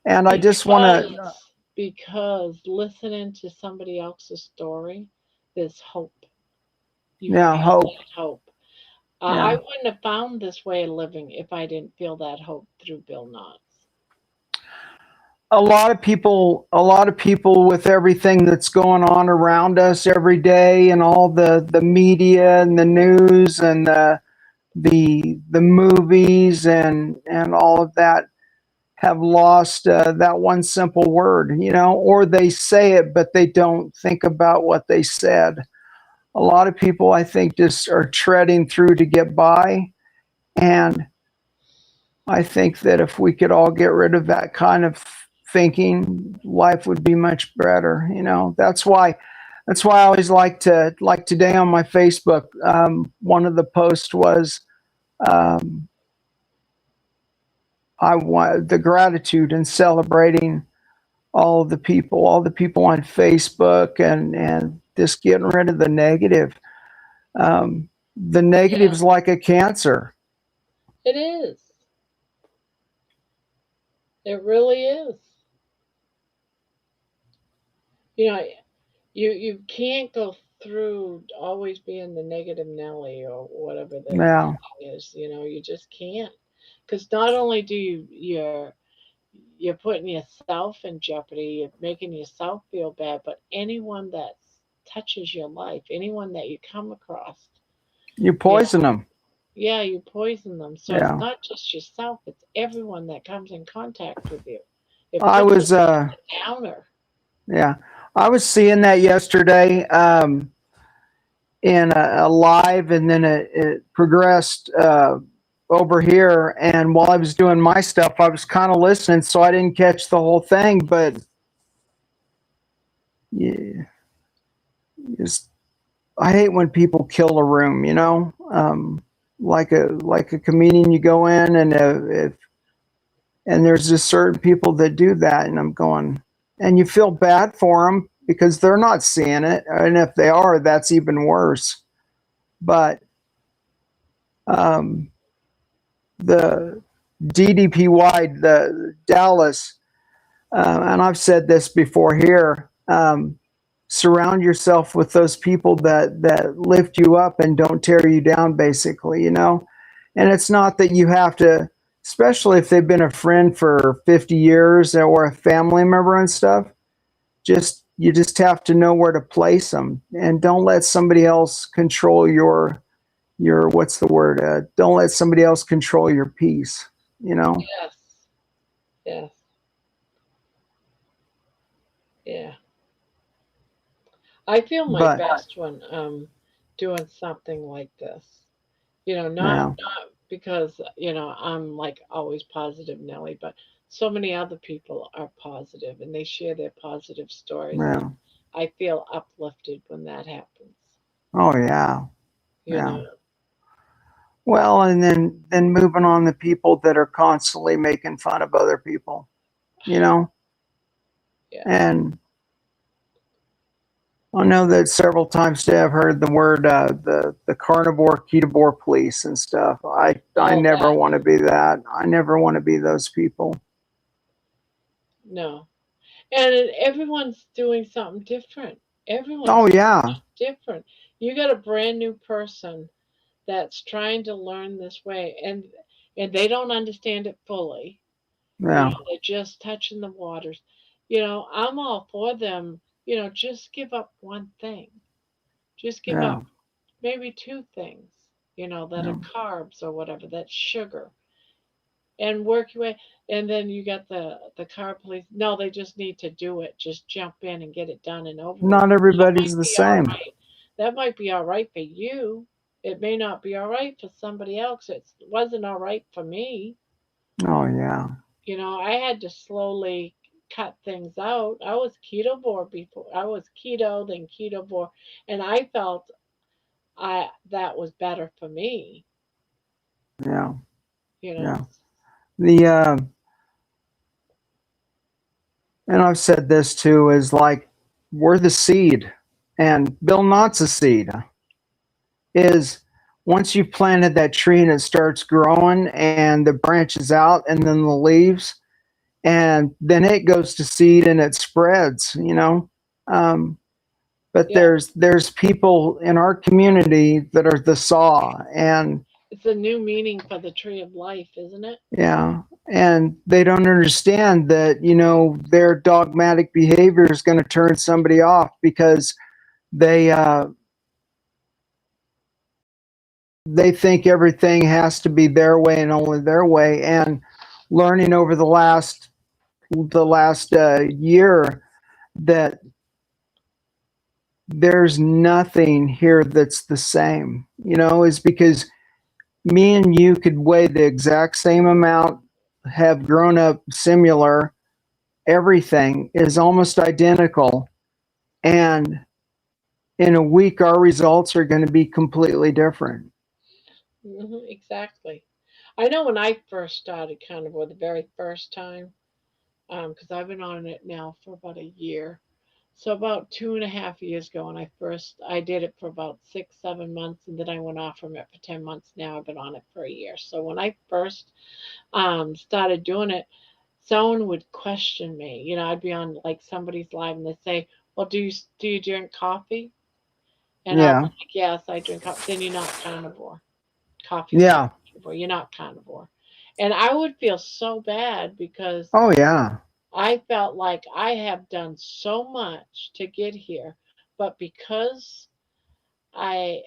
And I just want to, Because listening to somebody else's story, there's hope. You yeah, feel hope. that hope. I Yeah. wouldn't have found this way of living if I didn't feel that hope through Bill Knotts. A lot of people with everything that's going on around us every day, and all the media and the news and the movies and all of that, have lost that one simple word, or they say it, but they don't think about what they said. A lot of people, I think, just are treading through to get by. And I think that if we could all get rid of that kind of thinking, life would be much better. That's why I always like today on my Facebook. One of the posts was, um, I want the gratitude and celebrating all the people on Facebook, and just getting rid of the negative. The Yeah, negative's like a cancer. it is. It really is. You know, you can't go through always being the negative Nelly or whatever the Yeah, is. You just can't. Because not only do you're putting yourself in jeopardy, you're making yourself feel bad, but anyone that touches your life, anyone that you come across, you you poison them. yeah, you poison them. So it's Yeah, not just yourself, it's everyone that comes in contact with you. It I puts them was in a downer. yeah, I was seeing that yesterday, in a live, and then it progressed over here. And while I was doing my stuff, I was kind of listening, so I didn't catch the whole thing. But yeah, just, I hate when people kill a room. Like a comedian, you go in, and if and there's just certain people that do that, and I'm going, and you feel bad for them because they're not seeing it, and if they are, that's even worse. But um, the DDPY, the Dallas, and I've said this before here. Surround yourself with those people that lift you up and don't tear you down, basically. And it's not that you have to, especially if they've been a friend for 50 years or a family member and stuff. You just have to know where to place them, and don't let somebody else control your what's the word? Don't let somebody else control your peace. You know. Yes, yes, yeah. I feel my But best when doing something like this. yeah, Not because, I'm like always positive Nelly, but so many other people are positive and they share their positive stories, and yeah. I feel uplifted when that happens. Oh yeah, You yeah. know. Well, and then moving on the people that are constantly making fun of other people. You know, Yeah. and I know that several times today I've heard the word the carnivore, ketovore police and stuff. I All never that. want to be that. I never want to be those people. No. And everyone's doing something different. Everyone's Oh doing yeah, something different. You got a brand new person that's trying to learn this way, and they don't understand it fully. yeah, They're just touching the waters. I'm all for them. Just give up one thing. Just give yeah, up maybe two things, that yeah. are carbs or whatever, that's sugar, and work your way. And then you got the carb police. No, they just need to do it. Just jump in and get it done and over with. Not That everybody's might the be all same. right. That might be all right for you. It may not be all right for somebody else. It wasn't all right for me. Oh yeah, I had to slowly cut things out. I was ketovore before. I was keto, then ketovore, and I felt I that was better for me. Yeah. You Yeah. know. The and I've said this too, is like we're the seed, and Bill Knott's a seed. Is once you've planted that tree and it starts growing and the branches out and then the leaves, and then it goes to seed and it spreads, you know. Um, but Yeah, there's people in our community that are the saw, and it's a new meaning for the tree of life, isn't it? yeah, and they don't understand that, you know, their dogmatic behavior is going to turn somebody off because they they think everything has to be their way and only their way. And learning over the last year that there's nothing here that's the same, you know, is because me and you could weigh the exact same amount, have grown up similar, everything is almost identical, and in a week our results are going to be completely different. Exactly. I know when I first started carnivore, the very first time, because I've been on it now for about a year. So about 2.5 years ago, when I did it for about 6, 7 months, and then I went off from it for 10 months. Now I've been on it for a year. So when I first started doing it, someone would question me. You know, I'd be on like somebody's live, and they'd say, "Well, do you drink coffee?" And I'm Yeah. like, "Yes, I drink coffee." Then you're not carnivore. Coffee's not Yeah. carnivore. You're not carnivore. And I would feel so bad because Oh yeah. I felt like I have done so much to get here, but because I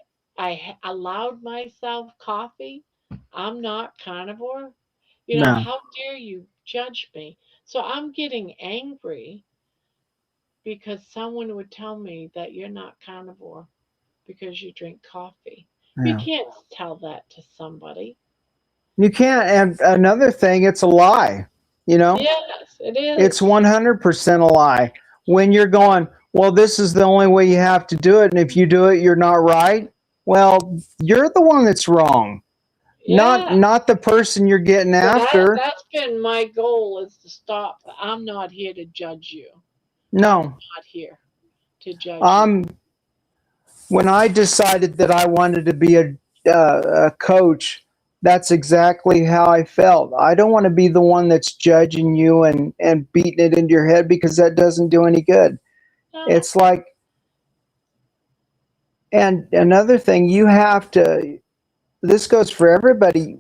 allowed myself coffee, I'm not carnivore. You know, No. how dare you judge me? So I'm getting angry because someone would tell me that you're not carnivore because you drink coffee. You Yeah. can't tell that to somebody. You can't. And another thing, it's a lie. You know, Yes, it it's is. 100% a lie. When you're going, well, this is the only way you have to do it, and if you do it, you're not right. Well, you're the one that's wrong, not Yeah. not the person you're getting So after. that's been my goal is to stop. I'm not here to judge you. I'm No. not here to judge you. Um, when I decided that I wanted to be a coach, that's exactly how I felt. I don't want to be the one that's judging you and beating it into your head because that doesn't do any good. No, It's like, and another thing, you have to, this goes for everybody.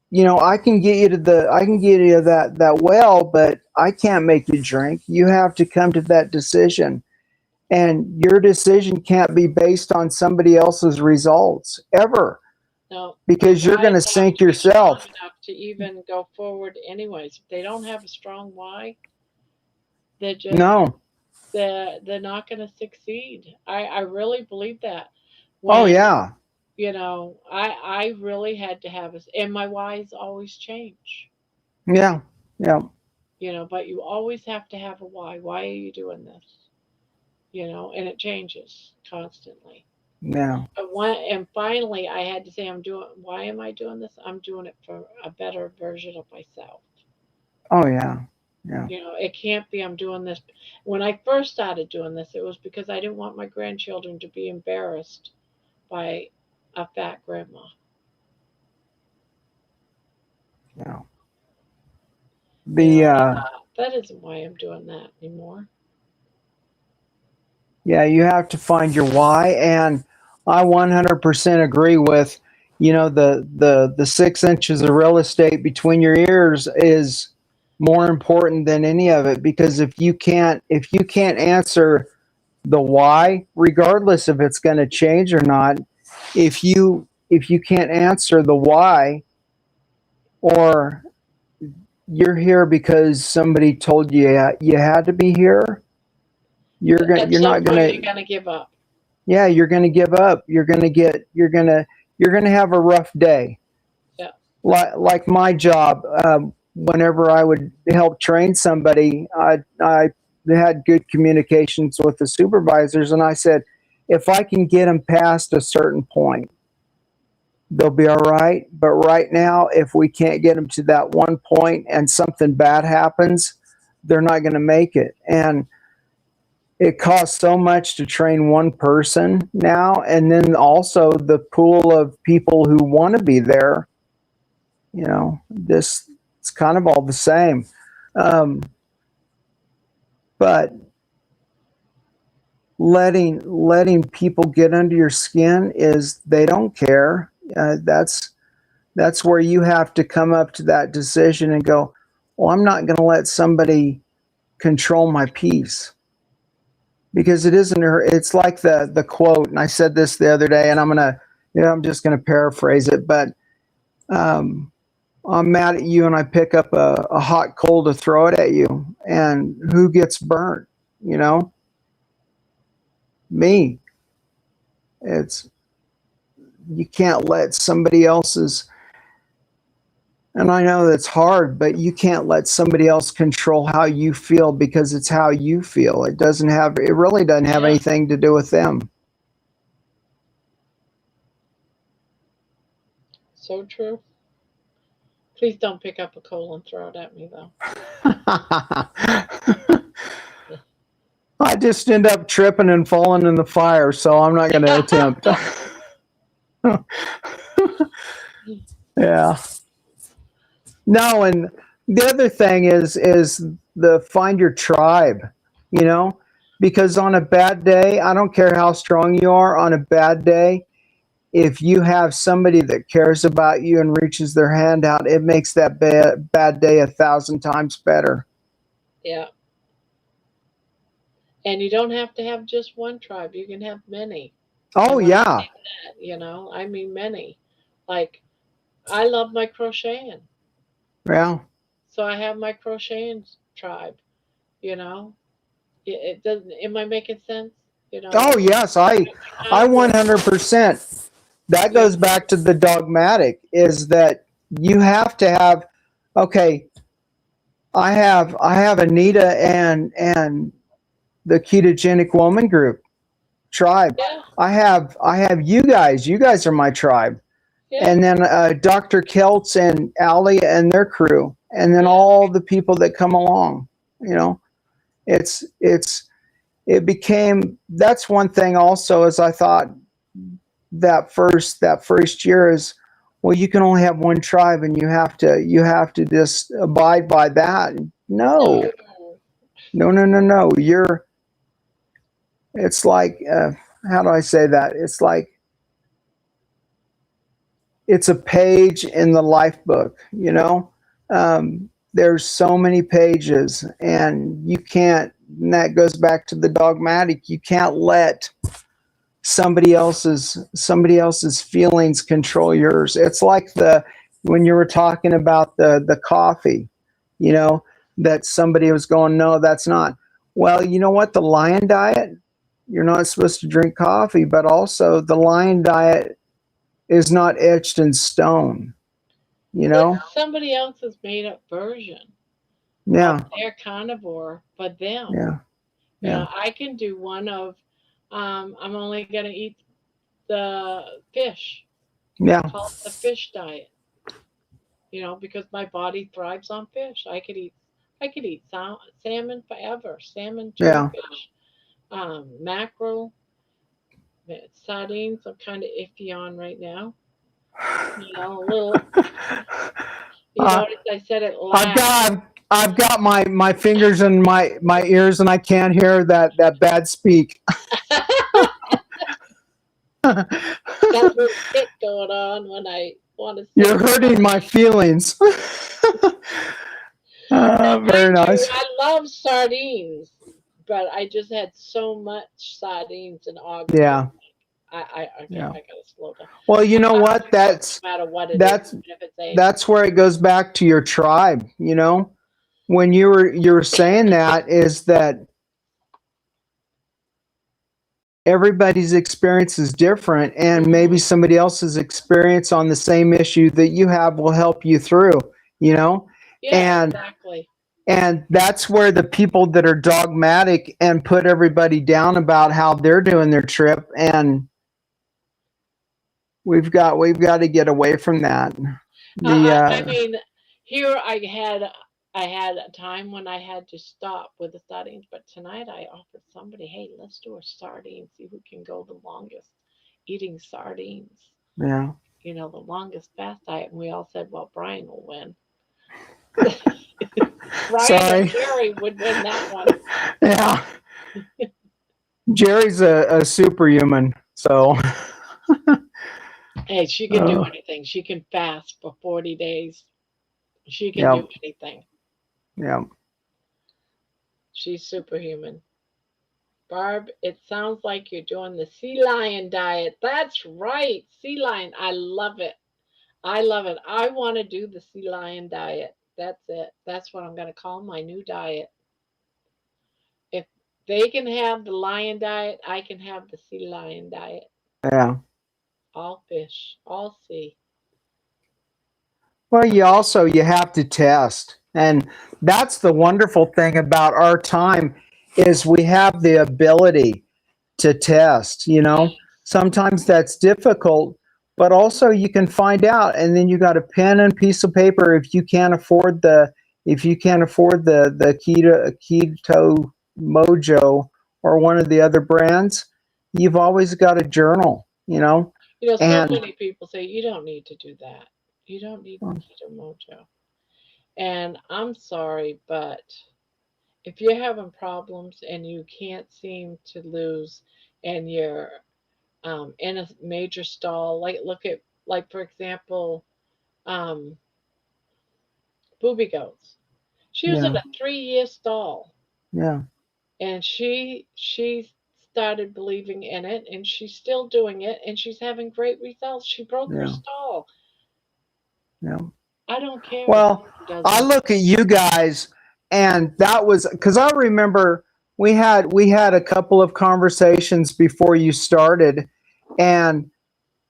You know, I can get you to that well, but I can't make you drink. You have to come to that decision. And your decision can't be based on somebody else's results ever, no. The because you're going whys to have sink to be strong yourself. enough to even go forward anyways. If they don't have a strong why, they're just No. they're not going to succeed. I really believe that. Oh When yeah. I really had to have a, and my whys always change. Yeah. Yeah. But you always have to have a why. Why are you doing this? And it changes constantly. Yeah. And finally, I had to say, why am I doing this? I'm doing it for a better version of myself. Oh yeah. Yeah. It can't be I'm doing this. When I first started doing this, it was because I didn't want my grandchildren to be embarrassed by a fat grandma. Yeah. You The know, that isn't why I'm doing that anymore. Yeah, you have to find your why, and I 100% agree with, you know, the 6 inches of real estate between your ears is more important than any of it, because if you can't answer the why, regardless if it's going to change or not, if you can't answer the why, or you're here because somebody told you you had to be here, At you're some not point, you're gonna. going to give up. Yeah, you're going to give up. You're going to have a rough day. Yeah. Like my job, whenever I would help train somebody, I had good communications with the supervisors, and I said, if I can get them past a certain point, they'll be all right. But right now, if we can't get them to that one point and something bad happens, they're not going to make it. And it costs so much to train one person now, and then also the pool of people who want to be there. You know, this it's kind of all the same. But letting people get under your skin is they don't care. That's where you have to come up to that decision and go, well, I'm not going to let somebody control my peace. Because it isn't her. It's like the quote, and I said this the other day, and I'm just gonna paraphrase it, but I'm mad at you, and I pick up a hot coal to throw it at you, and who gets burnt? You know, me. You can't let somebody else's. And I know that's hard, but you can't let somebody else control how you feel, because it's how you feel. It really doesn't have anything to do with them. So true. Please don't pick up a coal and throw it at me, though. I just end up tripping and falling in the fire, so I'm not going to attempt. Yeah. No, and the other thing is the find your tribe, you know, because on a bad day, I don't care how strong you are, on a bad day, if you have somebody that cares about you and reaches their hand out, it makes that bad day 1,000 times better. Yeah. And you don't have to have just one tribe. You can have many. Oh, yeah. That, you know, I mean many. Like, I love my crocheting. Yeah. So I have my crocheting tribe, you know. It doesn't, am I making sense? You know. Oh, yes, I 100%. That goes back to the dogmatic, is that you have to have, okay, I have Anita and the ketogenic woman group tribe. Yeah. I have you guys. You guys are my tribe. Yeah. And then Dr. Keltz and Allie and their crew, and then all the people that come along. You know, it became, that's one thing also, as I thought that first year is, well, you can only have one tribe, and you have to just abide by that. No. It's like, how do I say that? It's like, it's a page in the life book, you know. There's so many pages, and you can't, and that goes back to the dogmatic, you can't let somebody else's feelings control yours. It's like when you were talking about the coffee, you know, that somebody was going, no, that's not. Well, you know what? The lion diet, you're not supposed to drink coffee, but also the lion diet is not etched in stone, you know? It's somebody else's made up version. Yeah. They're carnivore, but them. Yeah. You know, I can do one of, I'm only going to eat the fish. Yeah. Call it the fish diet. You know, because my body thrives on fish. I could eat salmon forever. Salmon, jellyfish, mackerel, sardines. I'm kind of iffy on right now. You know, a little. You notice I said it loud. I've got my fingers in my ears, and I can't hear that bad speak. Got a little kick going on when I want to say. You're hurting my feelings. Very nice. I love sardines, but I just had so much sardines in August. Yeah. I gotta slow down. Well, you know what? That's no matter what it that's is, if it's that's where it goes back to your tribe. You know, when you were saying that, is that everybody's experience is different, and maybe somebody else's experience on the same issue that you have will help you through. You know, Yeah, And exactly. and that's where the people that are dogmatic and put everybody down about how they're doing their trip, and we've got to get away from that. The I mean, here I had a time when I had to stop with the sardines, but tonight I offered somebody, hey, let's do a sardine, see who can go the longest eating sardines. yeah. You know, the longest fast diet, and we all said, well, Brian will win. Brian or Sorry. Jerry would win that one. Yeah. Jerry's a superhuman. So Hey, she can do uh, anything. She can fast for 40 days. She can yeah, do anything. yeah, She's superhuman. Barb, it sounds like you're doing the sea lion diet. That's right, sea lion. I love it. I love it. I want to do the sea lion diet. That's it. That's what I'm going to call my new diet. If they can have the lion diet, I can have the sea lion diet. yeah. All fish, all sea. Well, you have to test. And that's the wonderful thing about our time is we have the ability to test, you know. Sometimes that's difficult, but also you can find out, and then you got a pen and piece of paper if you can't afford the keto mojo or one of the other brands, you've always got a journal, you know. You know, so And many people say you don't need to do that. You don't need the keto mojo. And I'm sorry, but if you're having problems and you can't seem to lose and you're in a major stall, like look at, like, for example, um, Booby Goats. She was in yeah, a 3-year stall, yeah, and she started believing in it, and she's still doing it, and she's having great results. She broke her yeah, stall. yeah. I don't care if Well, someone I doesn't. look at you guys, and that was because I remember we had a couple of conversations before you started, and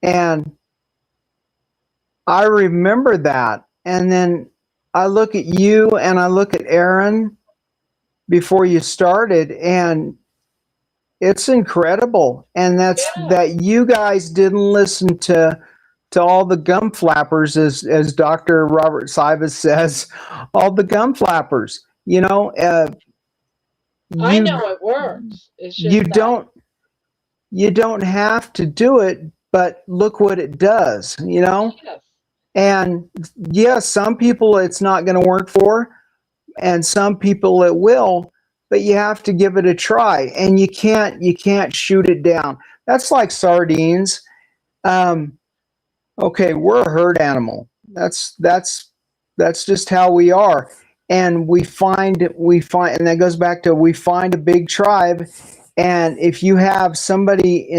and I remember that, and then I look at you and I look at Aaron before you started, and it's incredible, and that's Yeah, that you guys didn't listen to all the gum flappers, as Dr. Robert Sivas says, all the gum flappers. You know, I you know it works. It's you just that, don't you don't have to do it, but look what it does. You know, yes, and yes, some people it's not going to work for, and some people it will. But you have to give it a try, and you can't shoot it down. That's like sardines. Um, okay, we're a herd animal. That's just how we are. And we find and that goes back to we find a big tribe, and if you have somebody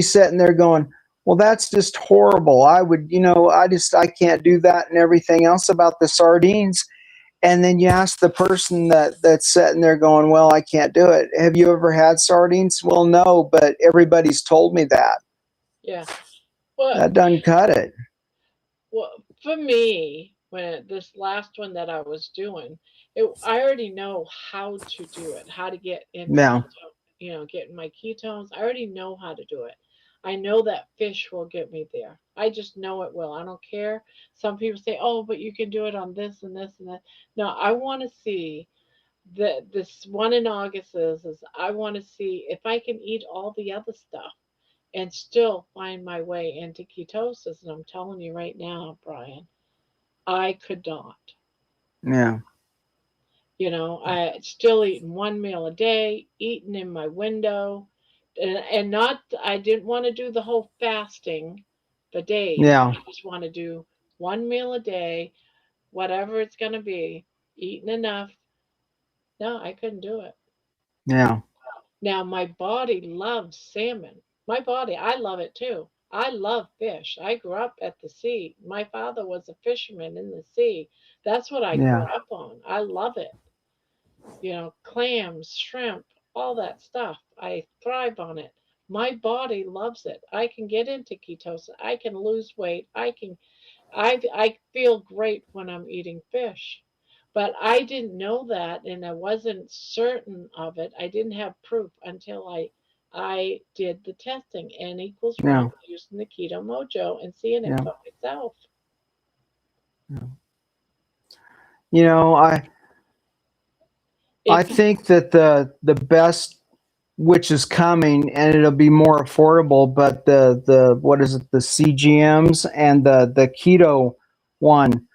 sitting there going, well, that's just horrible. I would, I can't do that and everything else about the sardines. And then you ask the person that's sitting there going, well, I can't do it. Have you ever had sardines? Well, no, but everybody's told me that. yeah. Well, That doesn't cut it. well, for me, when this last one that I was doing, I already know how to do it, how to get into Yeah, keto, get in my ketones. I already know how to do it. I know that fish will get me there. I just know it will. I don't care. Some people say, "Oh, but you can do it on this and this and that." No, I want to see this one in August is I want to see if I can eat all the other stuff and still find my way into ketosis. And I'm telling you right now, Brian, I could not. yeah, I still eating one meal a day, eating in my window, and not. I didn't want to do the whole fasting the days. yeah, I just want to do one meal a day, whatever it's gonna be, eating enough. No, I couldn't do it. yeah, Now my body loves salmon. My body, I love it too. I love fish. I grew up at the sea. My father was a fisherman in the sea. That's what I grew yeah, up on. I love it. Clams, shrimp, all that stuff. I thrive on it. My body loves it. I can get into ketosis. I can lose weight. I feel great when I'm eating fish. But I didn't know that and I wasn't certain of it. I didn't have proof until I did the testing, N equals Yeah. one, using the Keto Mojo and seeing it Yeah. for myself. Yeah. You know, I If think that the best, which is coming, and it'll be more affordable, but the what is it, the CGMs and the keto one,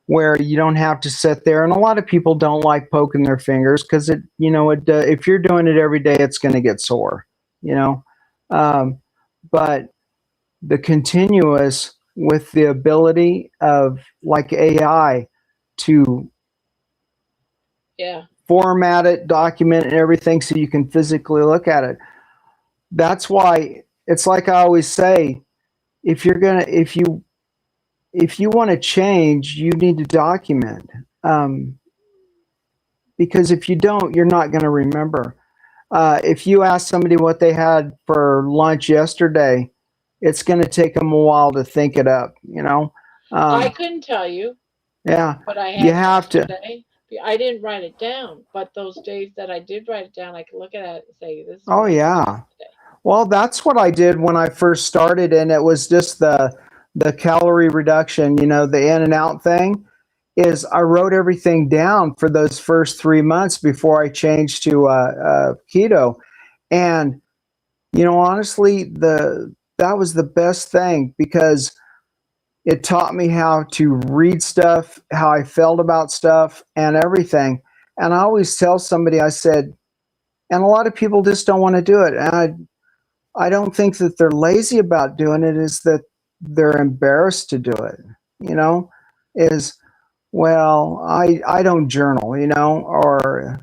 where you don't have to sit there, and a lot of people don't like poking their fingers because it, if you're doing it every day, it's going to get sore, you know. Um, but the continuous, with the ability of like AI to yeah, format it, document it, and everything so you can physically look at it. That's why it's like I always say, if you want to change, you need to document. Um, because if you don't, you're not going to remember. If you ask somebody what they had for lunch yesterday, it's going to take them a while to think it up, I Um, couldn't tell you yeah, what I you had have to. yesterday. I didn't write it down, but those days that I did write it down, I could look at it and say, "This is Oh, what I did yeah. yesterday." Well, that's what I did when I first started, and it was just the calorie reduction, the in and out thing. Is I wrote everything down for those first 3 months before I changed to keto, and honestly, the that was the best thing because it taught me how to read stuff, how I felt about stuff, and everything. And I always tell somebody, I said, and a lot of people just don't want to do it, and I don't think that they're lazy about doing it, is that they're embarrassed to do it, you know, is, well, I don't journal, or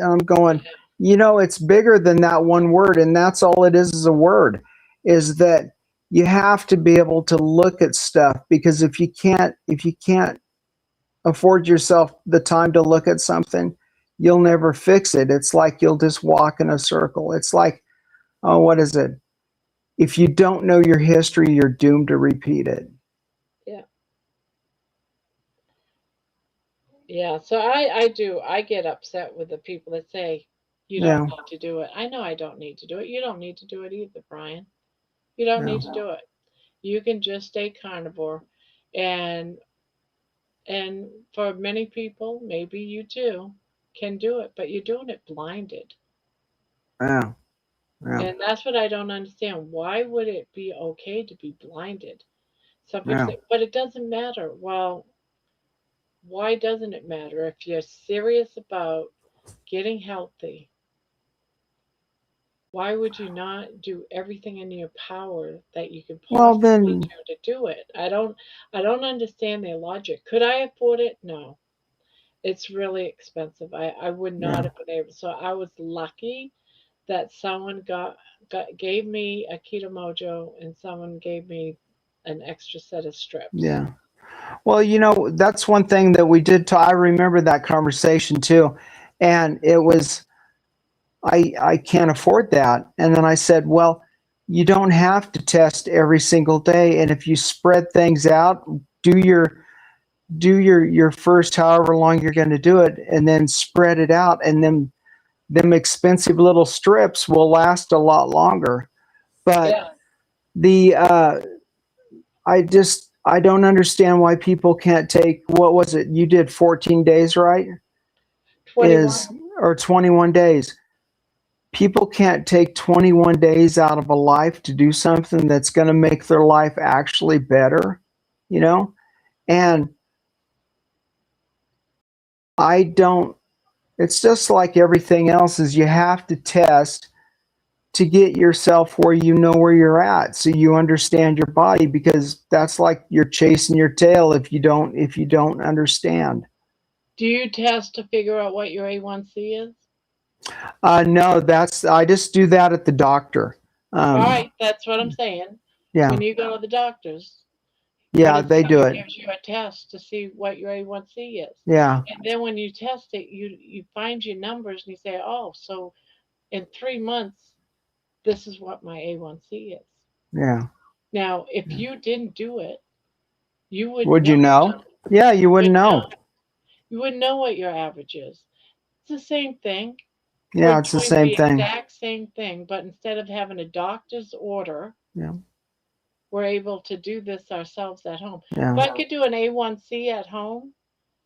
I'm going, it's bigger than that one word, and that's all it is a word, is that you have to be able to look at stuff, because if you can't afford yourself the time to look at something, you'll never fix it. It's like you'll just walk in a circle. It's like, oh, what is it? If you don't know your history, you're doomed to repeat it. Yeah, yeah. So I get upset with the people that say you don't Yeah, need to do it. I know I don't need to do it. You don't need to do it either, Brian. You don't yeah, need to do it. You can just stay carnivore, and and for many people, maybe you too, can do it, but you're doing it blinded. yeah, yeah, And that's what I don't understand. Why would it be okay to be blinded? Some people yeah. say, but it doesn't matter. Well, why doesn't it matter? If you're serious about getting healthy, why would you not do everything in your power that you can Well, possibly then, do to do it? I don't understand their logic. Could I afford it? No. It's really expensive. I would not yeah, have been able. So I was lucky that someone gave me a keto mojo and someone gave me an extra set of strips. yeah. Well, that's one thing that we did. I remember that conversation too, and it was, I can't afford that. And then I said, well, you don't have to test every single day, and if you spread things out, do your do your first however long you're going to do it, and then spread it out, and then them expensive little strips will last a lot longer. But Yeah, the I don't understand why people can't take, what was it? You did 14 days, right? 21. Is Or 21 days. People can't take 21 days out of a life to do something that's going to make their life actually better, you know? And I don't, it's just like everything else, is you have to test to get yourself where you know where you're at, so you understand your body, because that's like you're chasing your tail if you don't understand. Do you test to figure out what your A1C is? No, that's, I just do that at the doctor. All um right, that's what I'm saying. yeah, When you go to the doctors, what yeah, is they do someone it. gives you a test to see what your A1C is. Yeah, And then when you test it, you find your numbers and you say, "Oh, so in 3 months this is what my A1C is." yeah, Now, if yeah, you didn't do it, You would Would you know? Yeah, you wouldn't would know. know. You wouldn't know what your average is. It's the same thing. Yeah, We're it's the doing same the thing. exact same thing, but instead of having a doctor's order, Yeah, we're able to do this ourselves at home. yeah, If I could do an A1C at home,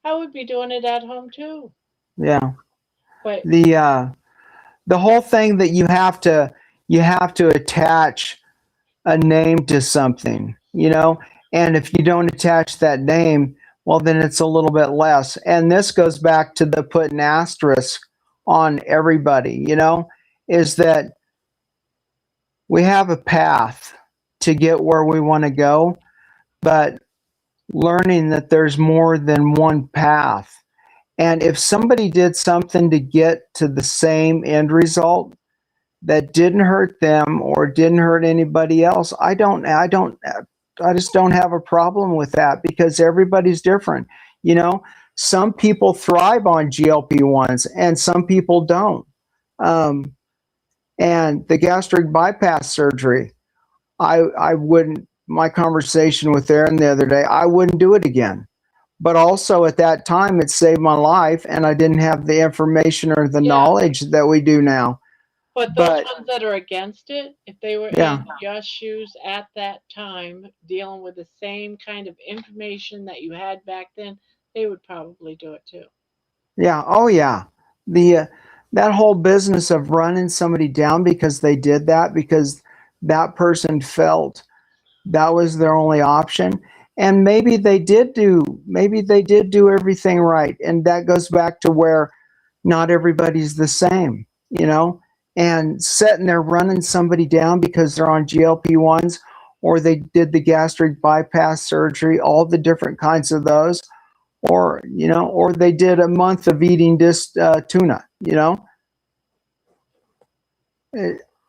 I would be doing it at home too. yeah. But The whole thing that you have to attach a name to something, you know, and if you don't attach that name, well, then it's a little bit less. And this goes back to the putting asterisk on everybody, you know, is that we have a path to get where we want to go, but learning that there's more than one path. And if somebody did something to get to the same end result that didn't hurt them or didn't hurt anybody else, I just don't have a problem with that because everybody's different. You know, some people thrive on GLP-1s and some people don't. Um, and the gastric bypass surgery, I wouldn't, my conversation with Aaron the other day, I wouldn't do it again. But also at that time, it saved my life and I didn't have the information or the yeah, knowledge that we do now. but those But ones that are against it, if they were yeah, in your shoes at that time, dealing with the same kind of information that you had back then, they would probably do it too. yeah, oh yeah. The that whole business of running somebody down because they did that because that person felt that was their only option, and maybe they did do everything right, and that goes back to where not everybody's the same, you know, and sitting there running somebody down because they're on GLP-1s or they did the gastric bypass surgery, all the different kinds of those, or you know, or they did a month of eating just tuna, you know.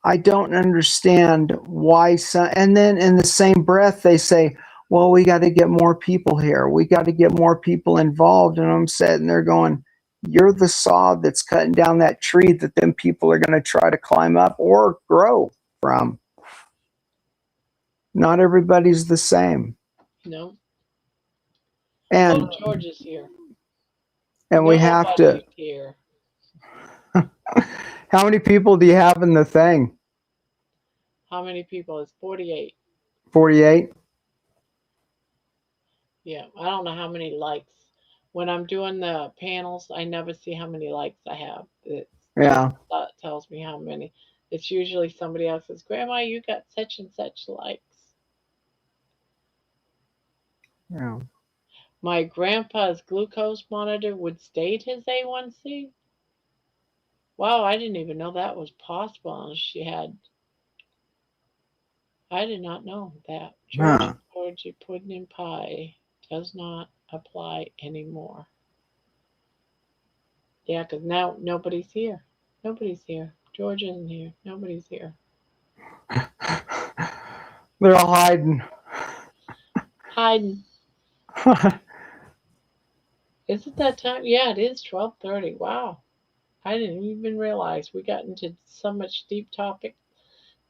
I don't understand why some, and then in the same breath they say, well, we got to get more people here, we got to get more people involved, and I'm sitting there going, you're the saw that's cutting down that tree that then people are going to try to climb up or grow from. Not everybody's the same. No. and Oh, George is here. and we have Nobody's to, here. how many people do you have in the thing? How many people? It's 48. 48. Yeah, I don't know how many likes. When I'm doing the panels, I never see how many likes I have. Yeah, That tells me how many. It's usually somebody else says, Grandma, you got such and such likes. yeah. My grandpa's glucose monitor would state his A1C. Wow, I didn't even know that was possible. She had, I did not know that. Huh. Georgia pudding and pie does not apply anymore. Yeah, because now nobody's here. Nobody's here. George isn't here. Nobody's here. They're all hiding. Hiding. Is it that time? Yeah, it is 12:30. Wow. I didn't even realize we got into so much deep topic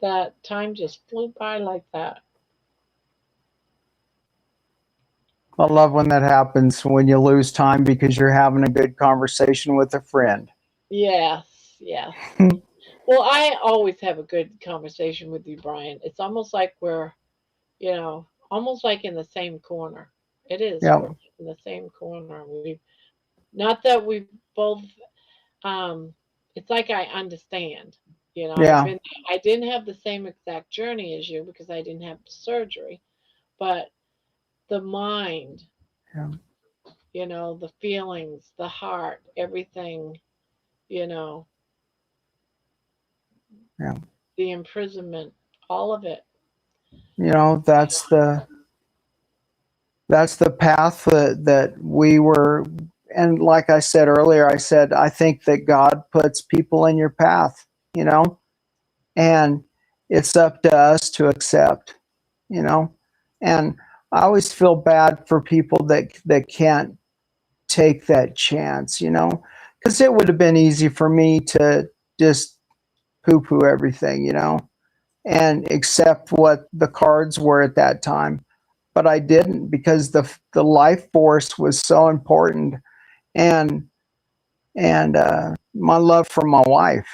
that time just flew by like that. I love when that happens, when you lose time because you're having a good conversation with a friend. Yes, yes. Well, I always have a good conversation with you, Brian. It's almost like we're, almost like in the same corner. It is. Yeah, We're in the same corner. We, not that we both. Um, it's like I understand. I've yeah, been. I didn't have the same exact journey as you because I didn't have the surgery, but the mind, yeah, the feelings, the heart, everything, you know, yeah. the imprisonment, all of it. You know, that's the path that we were, and like I said earlier, I said I think that God puts people in your path, you know, and it's up to us to accept, you know. And I always feel bad for people that can't take that chance, you know, because it would have been easy for me to just poo poo everything, you know, and accept what the cards were at that time. but I didn't because the life force was so important, and my love for my wife.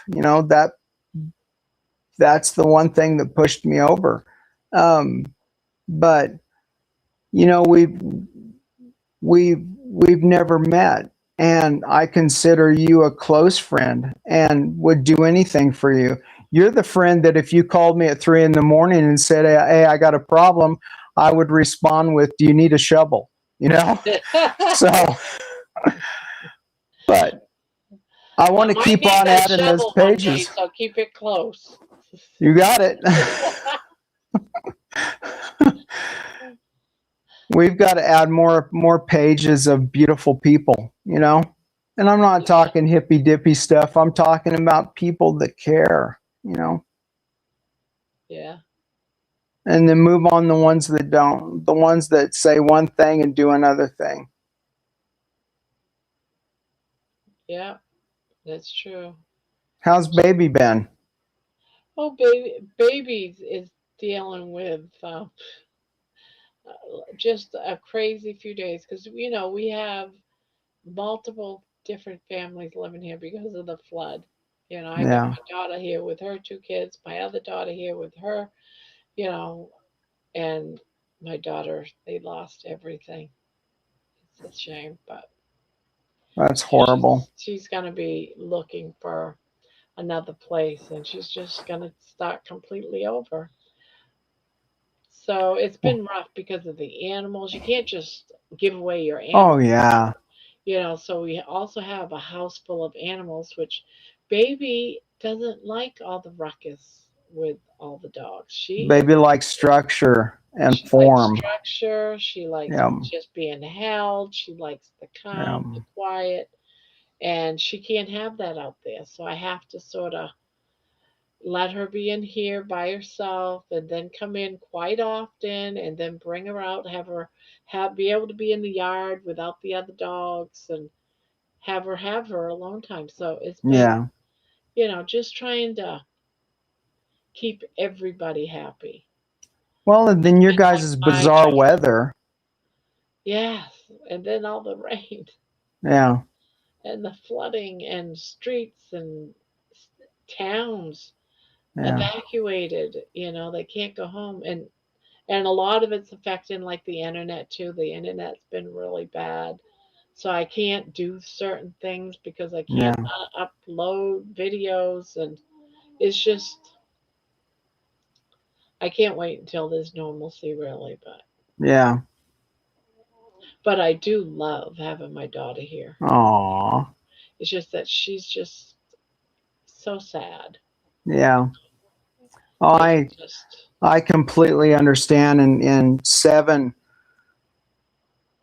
That's the one thing that pushed me over. But we've never met, and I consider you a close friend and would do anything for you. You're the friend that if you called me at 3 a.m. and said, "Hey, I got a problem," I would respond with, "Do you need a shovel?" So, but I want to keep on adding those pages. So keep it close. You got it. We've got to add more pages of beautiful people, And I'm not talking hippy dippy stuff. I'm talking about people that care, Yeah. And then move on the ones that don't, the ones that say one thing and do another thing. Yeah, that's true. How's baby been? Oh, baby is dealing with just a crazy few days because we have multiple different families living here because of the flood. I got Yeah, my daughter here with her two kids, my other daughter here with her, you know, and my daughter, they lost everything. It's a shame, but that's she's horrible. she's gonna be looking for another place, and she's just gonna start completely over. So it's been rough because of the animals. You can't just give away your Oh animals. yeah, So we also have a house full of animals, which baby doesn't like all the ruckus with all the dogs. baby likes structure and She likes form. structure. She likes Yeah, just being held. She likes the yeah, calm, the quiet, and she can't have that out there. So I have to sort of let her be in here by herself and then come in quite often and then bring her out, have be able to be in the yard without the other dogs and have her alone time. So it's been, yeah. just trying to keep everybody happy. Well, and then your And like guys' my bizarre weather. yes, and then all the rain Yeah, and the flooding and streets and towns yeah, evacuated, they can't go home and a lot of it's affecting like the internet too. The internet's been really bad. So I can't do certain things because I can't yeah, upload videos and it's just I can't wait until there's normalcy really, yeah. but I do love having my daughter here. Aw, It's just that she's just so sad. yeah. It's I just I completely understand. In '07,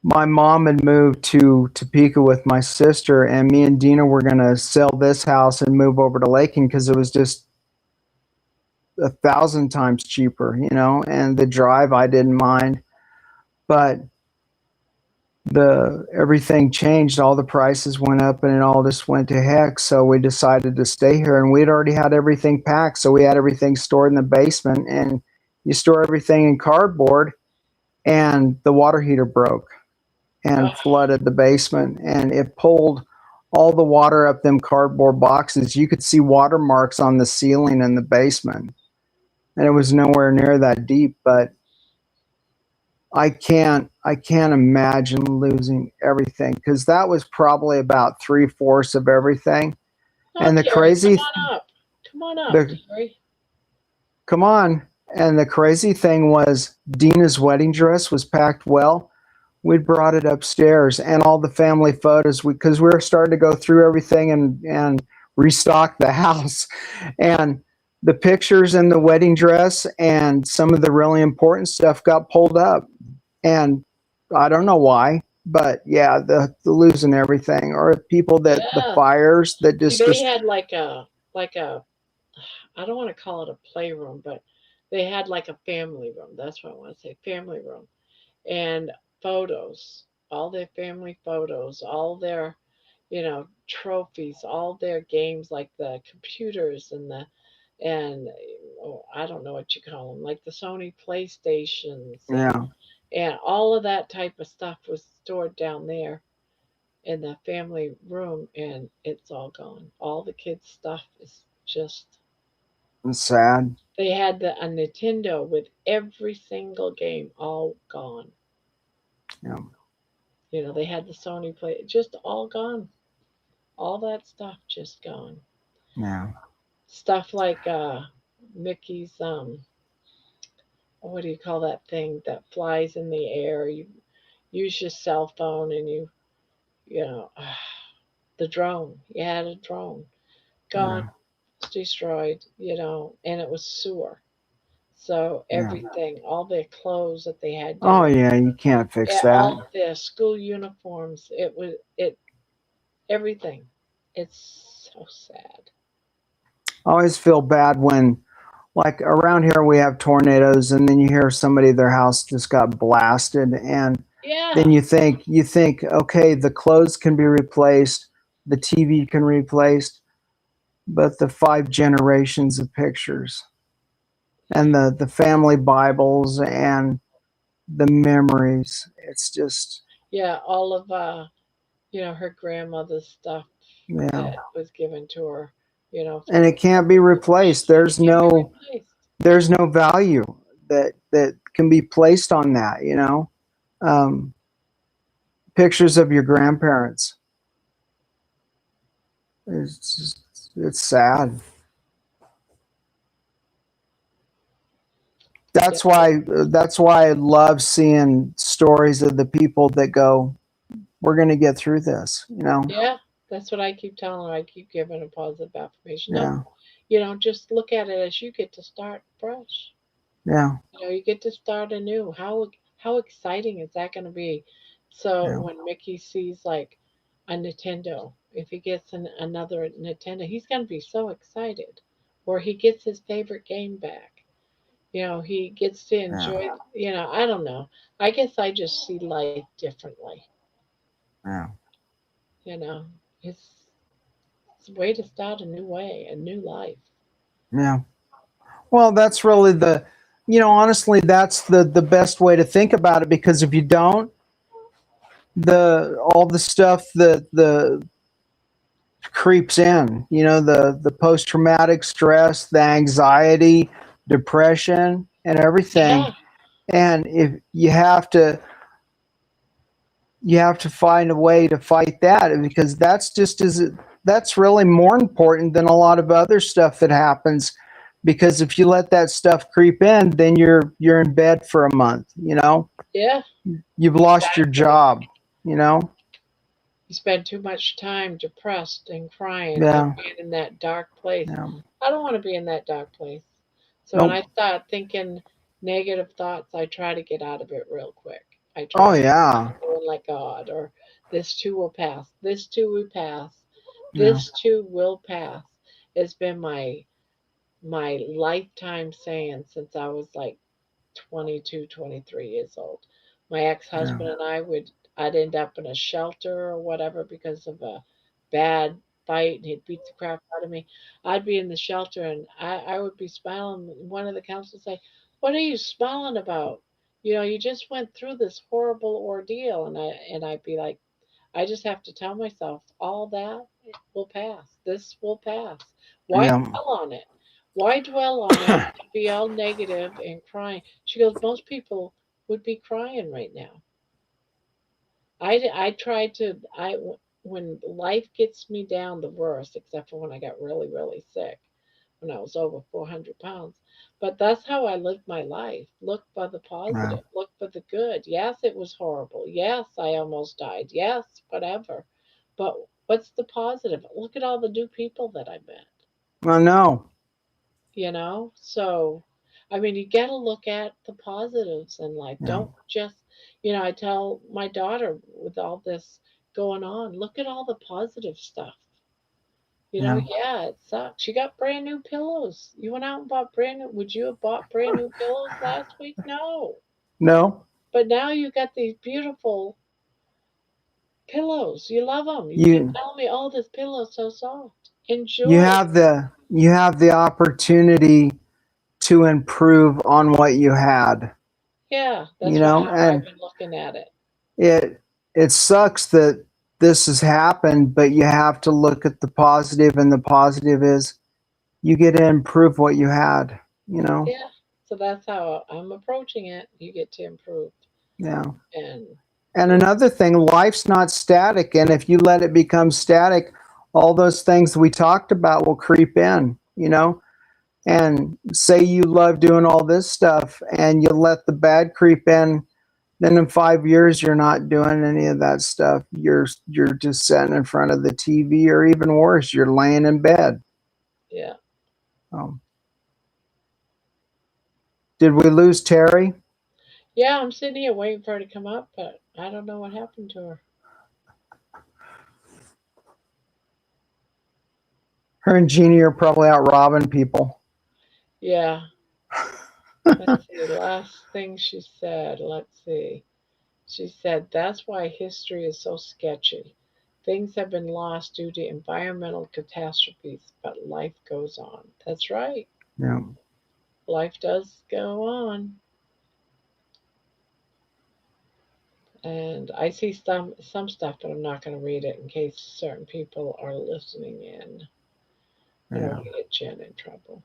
my mom had moved to Topeka with my sister, and me and Dina were gonna sell this house and move over to Lakin because it was just 1,000 times cheaper, And the drive I didn't mind, but the everything changed. All the prices went up, and it all just went to heck. So we decided to stay here, and we'd already had everything packed, so we had everything stored in the basement. And you store everything in cardboard, and the water heater broke and flooded the basement, and it pulled all the water up them cardboard boxes. You could see watermarks on the ceiling in the basement, and it was nowhere near that deep. But I can't imagine losing everything because that was probably about 3/4 of everything. oh And the Terry, come crazy on up. Come on up, the Terry. come on, and the crazy thing was Dina's wedding dress was packed well. We'd brought it upstairs, and all the family photos, because we were starting to go through everything and restock the house, and the pictures in the wedding dress and some of the really important stuff got pulled up. And I don't know why, but yeah, the losing everything, or people that the Yeah. fires that See, just they had like a I don't want to call it a playroom, but they had like a family room. That's what I want to say, family room. And photos, all their family photos, all their, trophies, all their games like the computers and oh, I don't know what you call them, like the Sony PlayStations and yeah, And all of that type of stuff was stored down there in the family room, and it's all gone. All the kids' stuff is just. It's sad. They had a Nintendo with every single game all gone. Yeah. They had the Sony Play, just all gone. All that stuff just gone. Yeah. Stuff like Mickey's what do you call that thing that flies in the air? You use your cell phone and you know the drone. You had a drone. Gone, Yeah. destroyed, and it was sewer. So Yeah. everything, all their clothes that they had Oh down, yeah, you can't fix that. all their school uniforms, everything. It's so sad. I always feel bad when, like around here, we have tornadoes, and then you hear somebody their house just got blasted, and Yeah, then you think, okay, the clothes can be replaced, the TV can be replaced, but the 5 generations of pictures and the family Bibles and the memories, it's just yeah, all of her grandmother's stuff yeah, that was given to her, and it can't be replaced. it can't be replaced. There's no value that can be placed on that. Um, pictures of your grandparents. It's sad. That's Yeah, why I love seeing stories of the people that go, we're going to get through this. yeah, that's what I keep telling her. I keep giving her positive affirmation. No, Yeah. just look at it as you get to start fresh. Yeah. You get to start anew. How exciting is that going to be? So Yeah. when Mickey sees like a Nintendo, if he gets another Nintendo, he's going to be so excited. Or he gets his favorite game back. He gets to Yeah. enjoy. I don't know. I guess I just see life differently. Yeah. You know, it's it's a way to start a new way, a new life. Yeah. Well, that's really honestly, that's the best way to think about it, because if you don't, all the stuff that the creeps in, the post traumatic stress, the anxiety, depression, and everything. Yeah, And if you have to find a way to fight that, because that's really more important than a lot of other stuff that happens, because if you let that stuff creep in, then you're in bed for a month. yeah, You've lost your exactly. job. you know You spend too much time depressed and crying and yeah. being in that dark place. Yeah. I don't want to be in that dark place. So when I Nope. start thinking negative thoughts, I try to get out of it real quick. I Oh try to yeah. go like God, or this too will pass. This too will pass. Yeah. This too will pass. It's been my lifetime saying since I was like 22, 23 years old. My Yeah. ex-husband and I'd end up in a shelter or whatever because of a bad fight, and he'd beat the crap out of me. I'd be in the shelter, and I would be smiling. One of the counselors would say, "What are you smiling about? You just went through this horrible ordeal." And I'd be like, I just have to tell myself all that will pass. This will pass. Why Yeah. dwell on it? Why dwell on it and be all negative and crying? She goes, most people would be crying right now. I try to, when life gets me down the worst, except for when I got really, really sick, when I was over 400 pounds. But that's how I lived my life. Look for the Yeah. positive, look for the good. Yes, it was horrible. Yes, I almost died. Yes, whatever. But what's the positive? Look at all the new people that I met, I know. So, I mean, you got to look at the positives in life. Yeah. Don't just, I tell my daughter with all this going on, look at all the positive stuff. Yeah. Yeah, it sucks. You got brand new pillows. You went out and bought brand new. Would you have bought brand new pillows last week? No. No. But now you got these beautiful pillows. You love them. You keep You telling me, oh, this pillow's so soft. you Enjoy. have the opportunity to improve on what you had. Yeah, you that's know, how and I've been looking at it. it sucks that this has happened, but you have to look at the positive, and the positive is you get to improve what you had, you know. Yeah. So that's how I'm approaching it. You get to improve. Yeah. And And yeah, another thing, life's not static, and if you let it become static, all those things we talked about will creep in, you know. And say you love doing all this stuff and you let the bad creep in, then in 5 years you're not doing any of that stuff. You're just sitting in front of the TV, or even worse, you're laying in bed. yeah. Um, did we lose Terry? Yeah, I'm sitting here waiting for her to come up, but I don't know what happened to her. Her and Jeannie are probably out robbing people. Yeah. Let's see. Last thing she said. Let's see. She said, that's why history is so sketchy. Things have been lost due to environmental catastrophes, but life goes on. That's right. Yeah. Life does go on. And I see some stuff, but I'm not going to read it in case certain people are listening in. I don't Yeah. want to get Jen in trouble.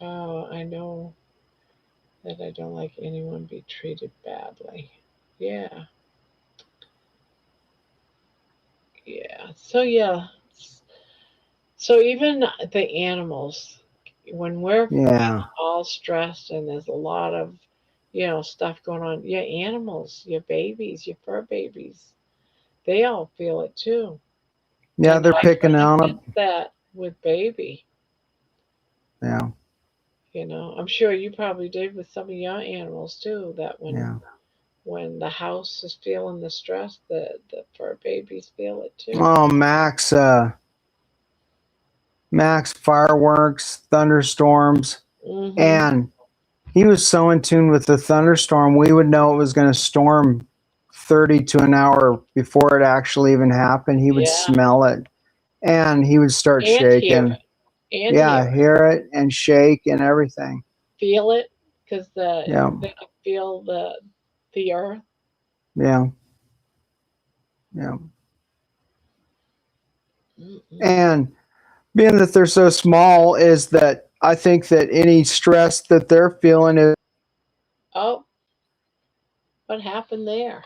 Oh, I know that I don't like anyone be treated badly. Yeah, yeah. So yeah. So even the animals, when we're Yeah. all stressed and there's a lot of, stuff going on, your animals, your babies, your fur babies, they all feel it too. Yeah, And they're I picking really on sense them. that with baby. Yeah. I'm sure you probably did with some of your animals too. That when Yeah. when the house is feeling the stress, the fur babies feel it too. Oh, Max, fireworks, thunderstorms, Mhm. and he was so in tune with the thunderstorm. We would know it was going to storm 30 to an hour before it actually even happened. He would Yeah, smell it, and he would start and hear shaking. it, and hear Yeah, it, hear it and shake and everything. feel it, because Yeah. they can feel the earth. Yeah. Yeah. Mm-mm. And being that they're so small, is that I think that any stress that they're feeling is, Oh, what happened there?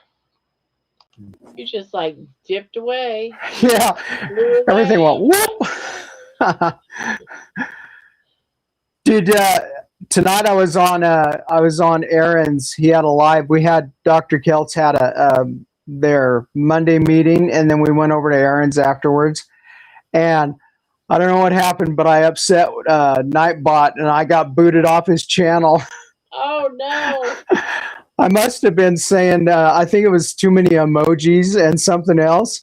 You just like dipped away, yeah, flew everything away. went whoop. Did tonight I was on Aaron's. He had a live. We had Dr. Keltz had a their Monday meeting, and then we went over to Aaron's afterwards. And I don't know what happened, but I upset Nightbot, and I got booted off his channel. Oh no! I must have been saying I think it was too many emojis and something else,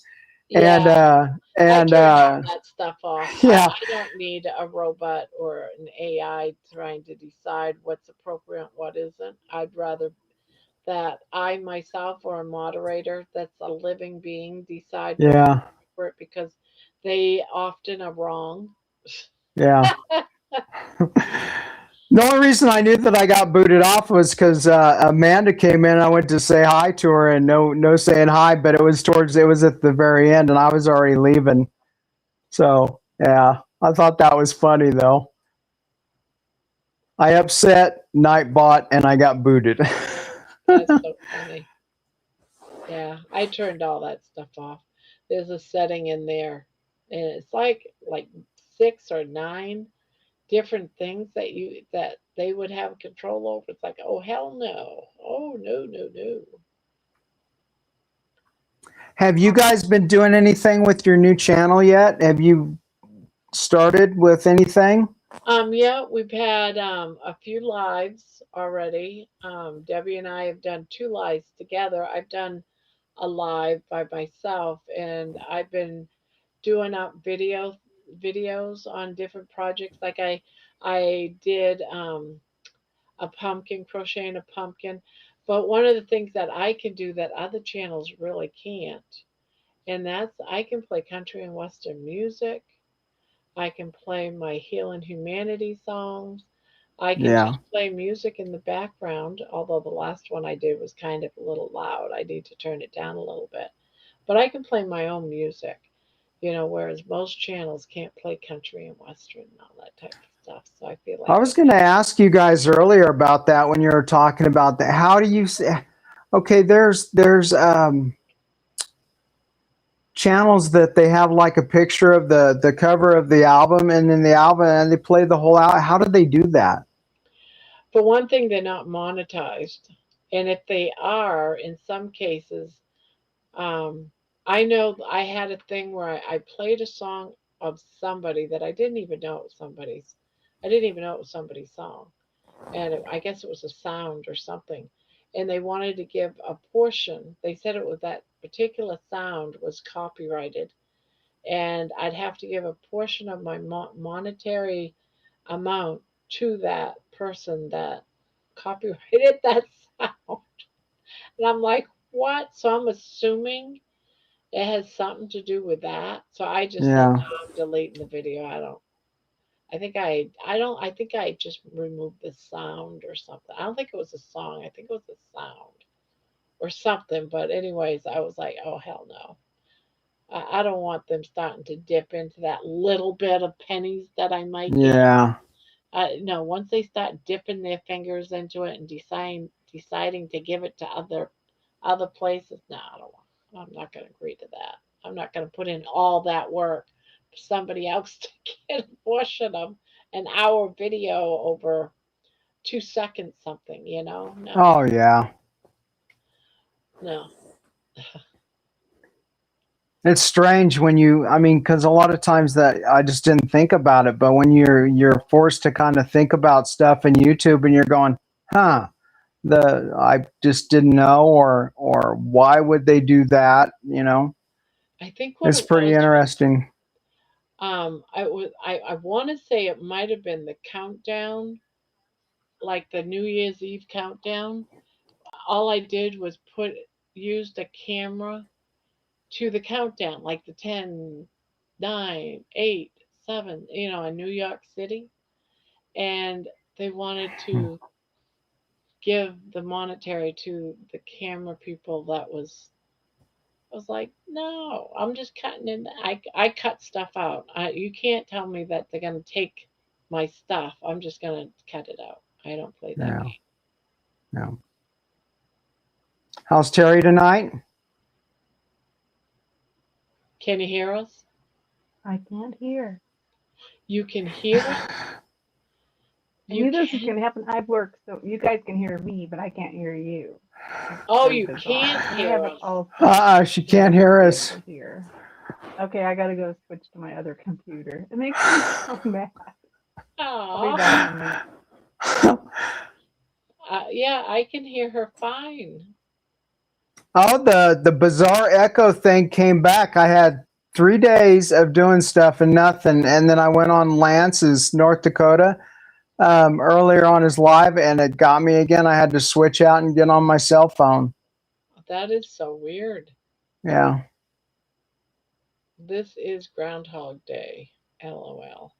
and Yeah, I turned all uh, that stuff off. I, yeah, I don't need a robot or an AI trying to decide what's appropriate and what isn't. I'd rather that I myself or a moderator that's a living being decide what's yeah, appropriate because they often are wrong. yeah. The only reason I knew that I got booted off was because Amanda came in. I went to say hi to her, and no saying hi. But it was at the very end, and I was already leaving. So yeah, I thought that was funny though. I upset Nightbot, and I got booted. That's so funny. Yeah, I turned all that stuff off. There's a setting in there, and it's like 6 or 9 different things that they would have control over. It's like, oh hell no, oh no no no. Have you guys been doing anything with your new channel yet? Have you started with anything? Yeah, we've had a few lives already. Debbie and I have done 2 lives together. I've done a live by myself, and I've been doing up videos on different projects. Like I did a pumpkin, crocheting a pumpkin. But one of the things that I can do that other channels really can't, and that's I can play country and western music. I can play my healing humanity songs. I can Yeah. just play music in the background, although the last one I did was kind of a little loud. I need to turn it down a little bit. But I can play my own music, whereas most channels can't play country and western and all that type of stuff. So I feel like I was going to ask you guys earlier about that when you were talking about that. How do you say, okay, there's channels that they have like a picture of the cover of the album and then the album and they play the whole album. How do they do that? for one thing, they're not monetized. And if they are, in some cases, um, I know I had a thing where I played a song of somebody that I didn't even know it was somebody's. I didn't even know it was somebody's song, and I guess it was a sound or something. And they wanted to give a portion. They said it was that particular sound was copyrighted, and I'd have to give a portion of my monetary amount to that person that copyrighted that sound. And I'm like, what? So I'm assuming it has something to do with that. So I just said, Yeah. no, I'm deleting the video. I don't. I don't. I think I just removed the sound or something. I don't think it was a song. I think it was a sound or something. But anyways, I was like, oh hell no. I don't want them starting to dip into that little bit of pennies that I might get. Yeah. No, once they start dipping their fingers into it and deciding to give it to other places, no, I don't want. I'm not going to agree to that. I'm not going to put in all that work for somebody else to get a portion of an hour video over 2 seconds something. No, Oh yeah. no. It's strange when I mean, because a lot of times that I just didn't think about it, but when you're forced to kind of think about stuff in YouTube and you're going, huh, I just didn't know, or why would they do that? I think what It's it pretty was, interesting. I want to say it might have been the countdown, like the New Year's Eve countdown. All I did was used a camera to the countdown, like the 10, 9, 8, 7, in New York City. And they wanted to give the monetary to the camera people I was like, no, I'm just cutting in. I cut stuff out. You can't tell me that they're going to take my stuff. I'm just going to cut it out. I don't play that Yeah. game. Yeah. How's Terry tonight? Can you hear us? I can't hear. You can hear us? I You knew this was can. going to happen. I've worked, so you guys can hear me, but I can't hear you. It's Oh, very you bizarre. can't And I hear have it us. all set She to can't where hear she'll be us. able to hear. Okay, I gotta go switch to my other computer. It makes me so mad. I'll be back in a minute. Yeah, I can hear her fine. Oh, the bizarre echo thing came back. I had 3 days of doing stuff and nothing, and then I went on Lance's North Dakota earlier on his live, and it got me again. I had to switch out and get on my cell phone. That is so weird. Yeah. This is Groundhog Day. LOL.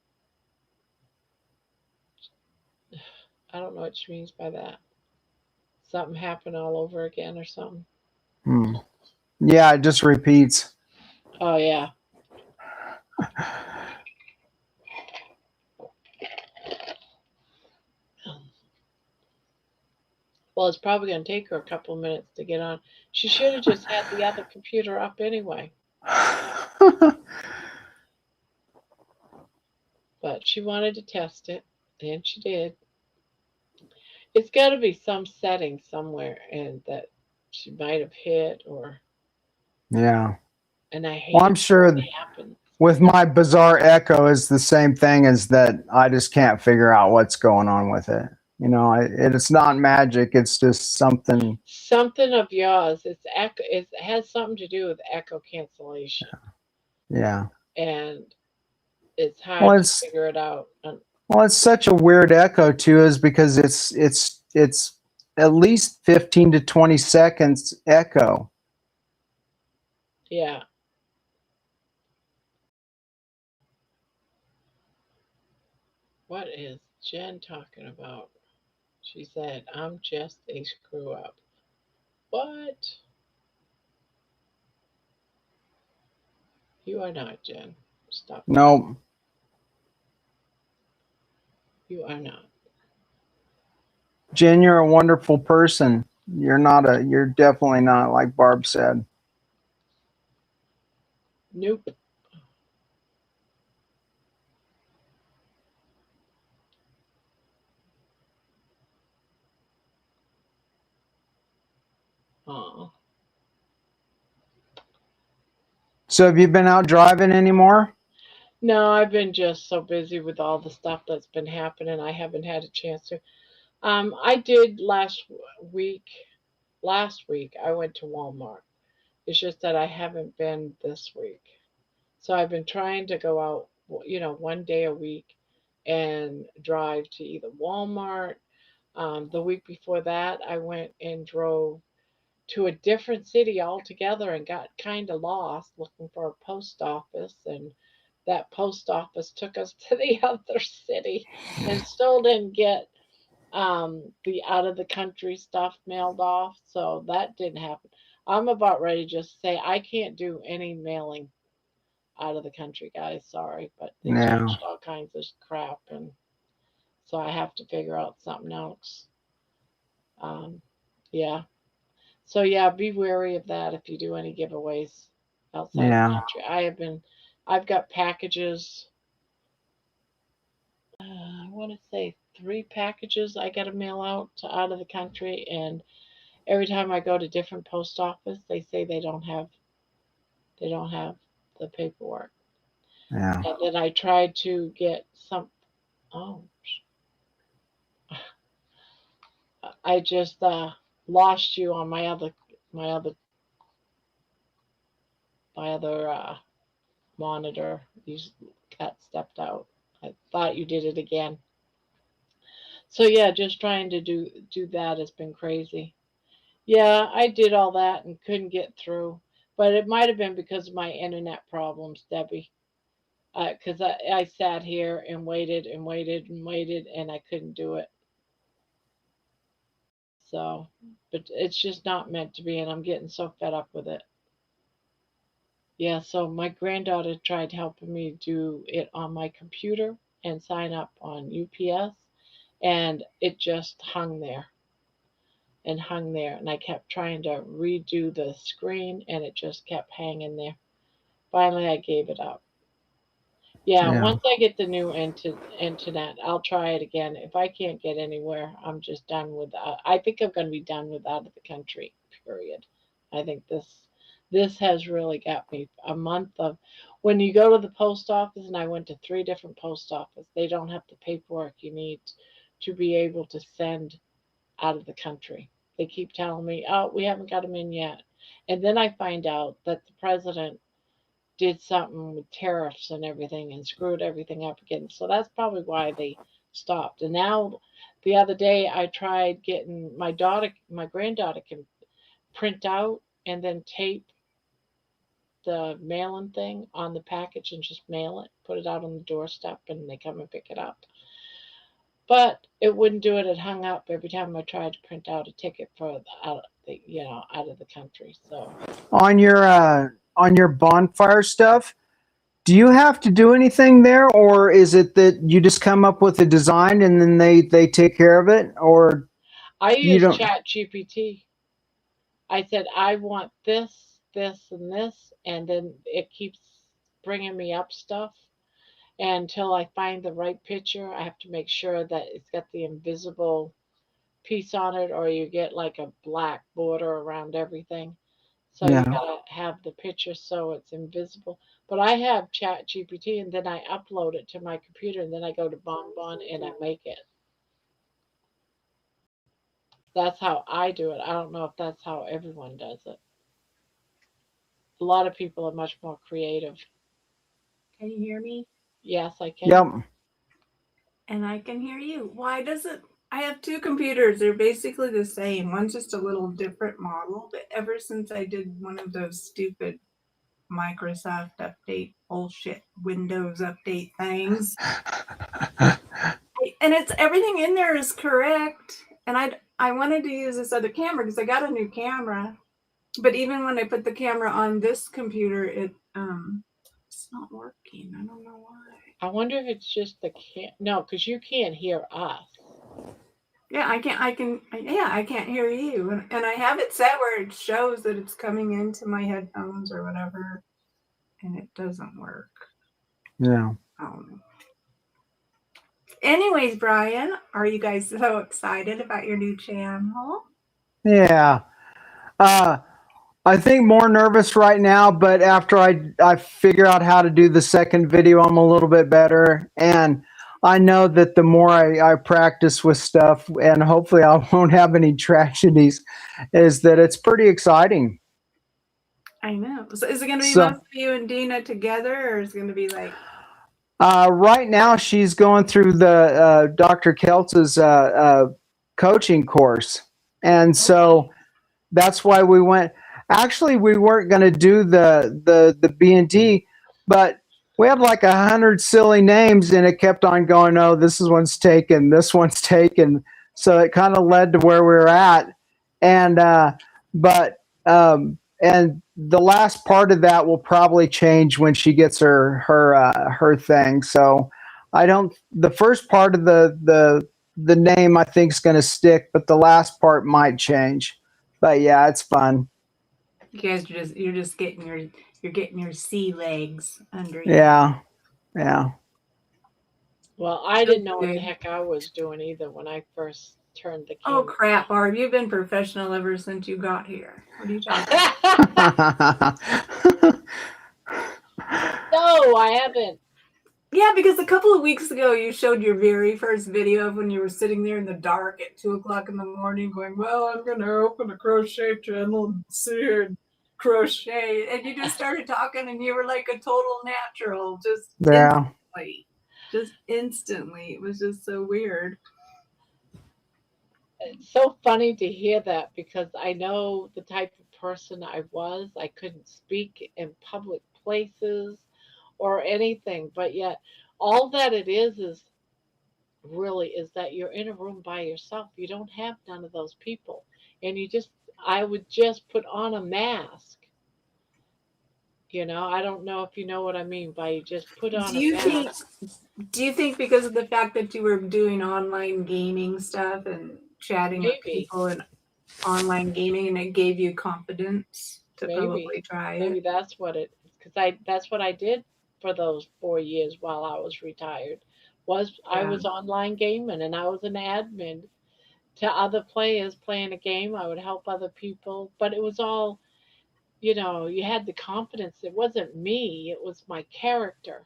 I don't know what she means by that. Something happened all over again or something. Yeah, it just repeats. Oh, yeah. Well, it's probably going to take her a couple of minutes to get on. She should have just had the other computer up anyway. But she wanted to test it, and she did. It's got to be some setting somewhere and that she might have hit Yeah. and I hate Well, I'm it sure when it happens. with my bizarre echo is the same thing as that. I just can't figure out what's going on with it. It's not magic. It's just something. Something of yours. It's echo. It has something to do with echo cancellation. Yeah. And it's hard Well, to it's figure it out. such a weird echo too, is because it's at least 15 to 20 seconds echo. Yeah. What is Jen talking about? She said, I'm just a screw up. What? You are not, Jen. Stop that. No, You are not. Jen, you're a wonderful person. You're definitely not like Barb said. Nope. Oh. So have you been out driving anymore? No, I've been just so busy with all the stuff that's been happening. I haven't had a chance to. I did week. Last week, I went to Walmart. It's just that I haven't been this week. So I've been trying to go out, one day a week and drive to either Walmart. The week before that, I went and drove to a different city altogether and got kind of lost looking for a post office. And that post office took us to the other city and still didn't get the out of the country stuff mailed off. So that didn't happen. I'm about ready to just say I can't do any mailing out of the country, guys. Sorry, but they Yeah, changed all kinds of crap, and so I have to figure out something else. Um, yeah. So yeah, be wary of that if you do any giveaways outside the yeah, country. I've got packages. I want to say 3 packages I got to mail out to out of the country, and every time I go to different post office, they say they don't have the paperwork. yeah. And then I tried to get some. Oh, I just lost you on my other my other monitor. You got stepped out. I thought you did it again. So yeah, just trying to do that has been crazy. Yeah, I did all that and couldn't get through, but it might have been because of my internet problems, Debbie. Because I sat here and waited and waited and waited and I couldn't do it. So, but it's just not meant to be, and I'm getting so fed up with it. Yeah, so my granddaughter tried helping me do it on my computer and sign up on UPS, and it just hung there and hung there. And I kept trying to redo the screen, and it just kept hanging there. Finally, I gave it up. Yeah, Yeah. once I get the new internet, I'll try it again. If I can't get anywhere, I'm just done with. I think I'm going to be done with out of the country. Period. I think this has really got me a month of. When you go to the post office, and I went to 3 different post offices, they don't have the paperwork you need to be able to send out of the country. They keep telling me, "Oh, we haven't got them in yet," and then I find out that the president did something with tariffs and everything and screwed everything up again. So that's probably why they stopped. And now the other day I tried getting my granddaughter can print out and then tape the mailing thing on the package and just mail it, put it out on the doorstep and they come and pick it up. But it wouldn't do it. It hung up every time I tried to print out a ticket for out of the country. So On your bonfire stuff, do you have to do anything there, or is it that you just come up with a design and then they take care of it, or I you use don't? Chat GPT. I said, I want this, this, and this, and then it keeps bringing me up stuff. And until I find the right picture, I have to make sure that it's got the invisible piece on it, or you get like a black border around everything. So you Yeah, gotta have the picture so it's invisible. But I have Chat GPT, and then I upload it to my computer, and then I go to Bonbon and I make it. That's how I do it. I don't know if that's how everyone does it. A lot of people are much more creative. Can you hear me? Yes, I yep, can. And I can hear you. Why does it? I have two computers. They're basically the same. One's just a little different model, but ever since I did one of those stupid Microsoft update bullshit, Windows update things. And it's everything in there is correct. And I wanted to use this other camera because I got a new camera. But even when I put the camera on this computer, it's not working. I don't know why. I wonder if it's just the no, because you can't hear us. Yeah, I can't hear you. And I have it set where it shows that it's coming into my headphones or whatever, and it doesn't work. Yeah. Anyways, Brian, are you guys so excited about your new channel? Yeah. I think more nervous right now, but after I figure out how to do the second video, I'm a little bit better. And I know that the more I practice with stuff, and hopefully I won't have any tragedies, is that it's pretty exciting. I know. So is it going to be most of you and Dina together, or is it going to be like? Right now, she's going through the Dr. Keltz's coaching course, and so that's why we went. Actually, we weren't going to do the B&D, but we had like 100 silly names, and it kept on going. Oh, this one's taken. This one's taken. So it kind of led to where we were at, and and the last part of that will probably change when she gets her thing. So I don't. The first part of the name I think is going to stick, but the last part might change. But yeah, it's fun. You guys are you're just getting your sea legs under you. Yeah. Well, I didn't know what the heck I was doing either when I first turned the camera. Oh crap, Barb! You've been professional ever since you got here. What are you talking about? No, I haven't. Yeah, because a couple of weeks ago you showed your very first video of when you were sitting there in the dark at 2:00 in the morning going, well, I'm going to open a crochet channel and sit here and crochet. And you just started talking and you were like a total natural. Just instantly. It was just so weird. It's so funny to hear that because I know the type of person I was. I couldn't speak in public places or anything, but yet all that it is really is that you're in a room by yourself. You don't have none of those people, and I would just put on a mask. I don't know if you know what I mean by you just put on a mask. Do you think because of the fact that you were doing online gaming stuff and chatting with people and online gaming, and it gave you confidence to probably try it? Maybe that's what it is, because that's what I did for those 4 years while I was retired. I was online gaming, and I was an admin to other players playing a game. I would help other people, but it was all, you had the confidence. It wasn't me, it was my character.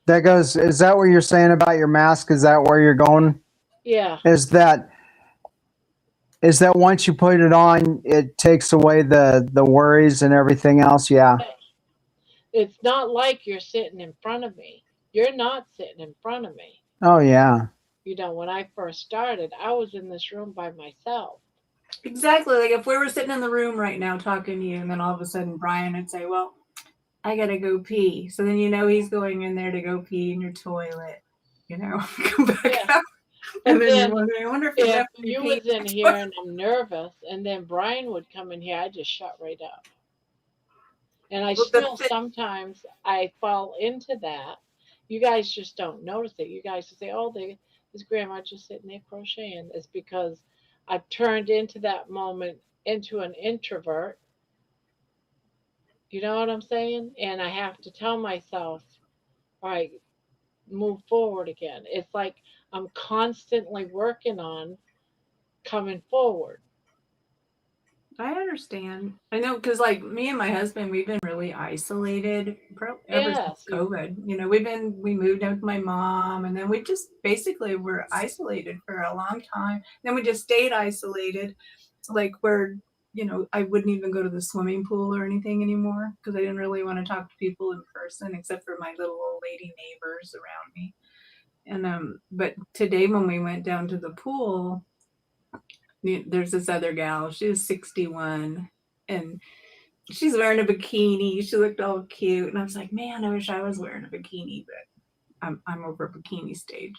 Is that what you're saying about your mask? Is that where you're going? Yeah. Is that once you put it on, it takes away the worries and everything else? Yeah. It's not like you're sitting in front of me. You're not sitting in front of me. Oh, yeah. When I first started, I was in this room by myself. Exactly. Like if we were sitting in the room right now talking to you, and then all of a sudden Brian would say, well, I got to go pee. So then he's going in there to go pee in your toilet, come back out. And then you're wondering, I wonder if you was in here and I'm nervous, and then Brian would come in here, I just shut right up. And I sometimes I fall into that. You guys just don't notice it. You guys just say, oh, this grandma just sitting there crocheting. It's because I've turned into that moment into an introvert. You know what I'm saying? And I have to tell myself, all right, move forward again. It's like I'm constantly working on coming forward. I understand. I know, because like me and my husband, we've been really isolated ever since COVID. We moved out with my mom, and then we just basically were isolated for a long time. Then we just stayed isolated, like where I wouldn't even go to the swimming pool or anything anymore because I didn't really want to talk to people in person except for my little old lady neighbors around me. And but today when we went down to the pool, there's this other gal. She was 61, and she's wearing a bikini. She looked all cute, and I was like, man, I wish I was wearing a bikini, but I'm over bikini stage.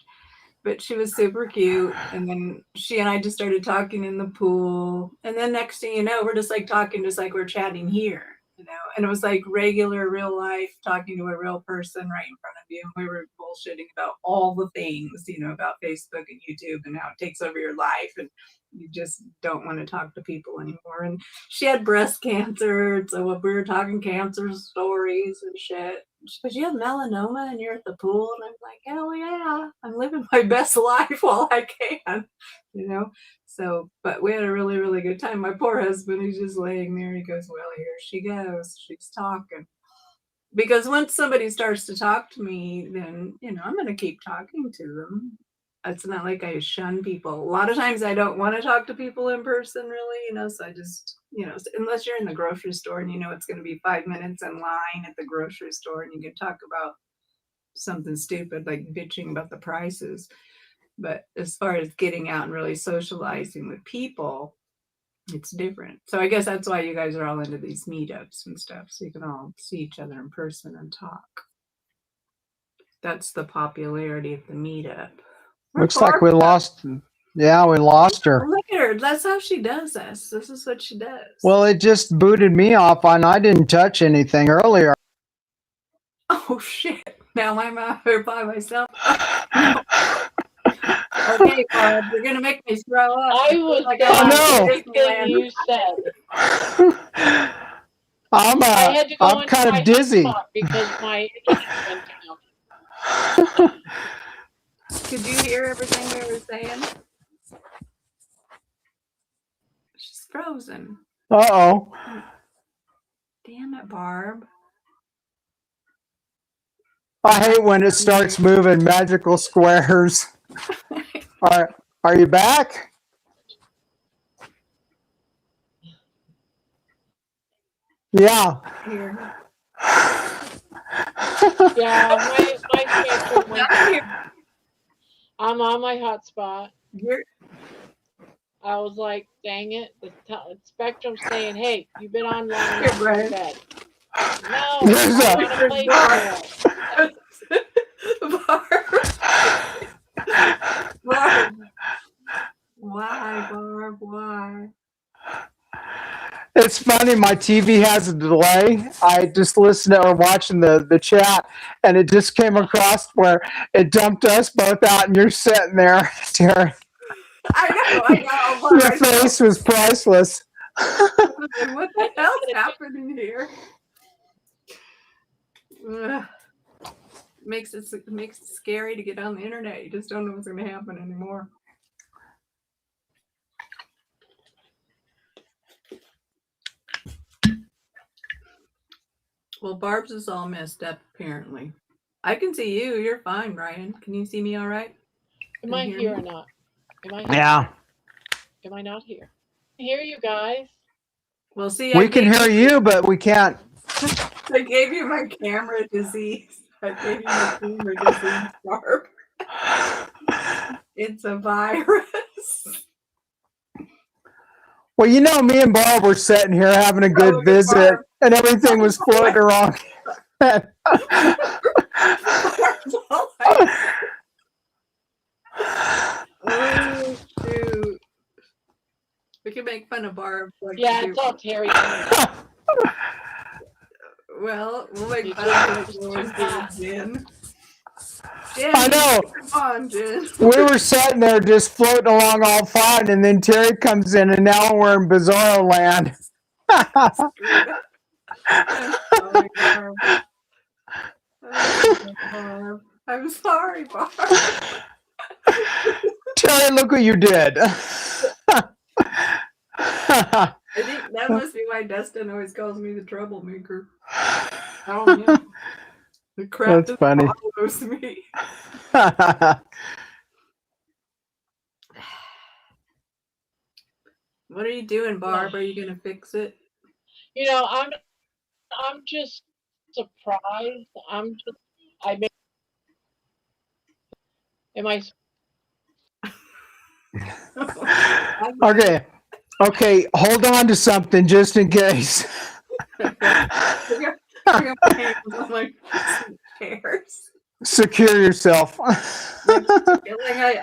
But she was super cute, and then she and I just started talking in the pool, and then next thing you know, we're just like talking, just like we're chatting here, you know. And it was like regular, real life, talking to a real person right in front of you. And we were bullshitting about all the things, you know, about Facebook and YouTube and how it takes over your life, and you just don't want to talk to people anymore. And she had breast cancer, so we were talking cancer stories and shit. She goes, you have melanoma and you're at the pool? And I'm like, hell yeah, I'm living my best life while I can, you know? So, but we had a really, really good time. My poor husband, he's just laying there. He goes, well, here she goes. She's talking. Because once somebody starts to talk to me, then, you know, I'm going to keep talking to them. It's not like I shun people. A lot of times I don't want to talk to people in person, really, you know, so I just, you know, unless you're in the grocery store and you know it's going to be 5 minutes in line at the grocery store and you can talk about something stupid like bitching about the prices. But as far as getting out and really socializing with people, it's different. So I guess that's why you guys are all into these meetups and stuff, so you can all see each other in person and talk. That's the popularity of the meetup. Looks like we lost. Yeah, we lost her. Look at her. That's how she does this. This is what she does. Well, it just booted me off, and I didn't touch anything earlier. Oh shit! Now I'm out here by myself. Okay, Bob, you're gonna make me throw up. I was like, everything you said. I'm kind of dizzy. Because my internet went down. Could you hear everything we were saying? She's frozen. Uh-oh. Damn it, Barb. I hate when it starts moving magical squares. Are you back? Yeah. Here. Yeah, my spectrum went down. I'm on my hotspot. I was like, dang it, the spectrum's saying, hey, you've been on long enough to bed. No, I want to play Barb. Why, Barb? Why? It's funny, my TV has a delay. I just listened or watching the chat, and it just came across where it dumped us both out, and you're sitting there, Terry. I know. Your face was priceless. What the hell's happening here? Makes it scary to get on the internet. You just don't know what's going to happen anymore. Well, Barb's is all messed up, apparently. I can see you. You're fine, Ryan. Can you see me all right? Am I here or not? Am I here? Yeah. Am I not here? I hear you guys. Well, see, we can hear you, but we can't. I gave you my camera disease. I gave you my camera disease, Barb. It's a virus. Well, you know, me and Barb were sitting here having a good visit, Barb. And everything was floating around. Oh, shoot. We can make fun of Barb. Like yeah, it's all Terry. Well, we'll make fun of Jen. I know. Come on, Jen. We were sitting there just floating along all fine, and then Terry comes in, and now we're in Bizarro land. I'm sorry, Barb. Terry, look what you did. I think that must be why Dustin always calls me the troublemaker. Oh, yeah. The crap that follows me. What are you doing, Barb? Are you gonna fix it? You know, I'm just surprised. Am I? Okay, hold on to something just in case. I got my hands on my chairs. Secure yourself. I'm feeling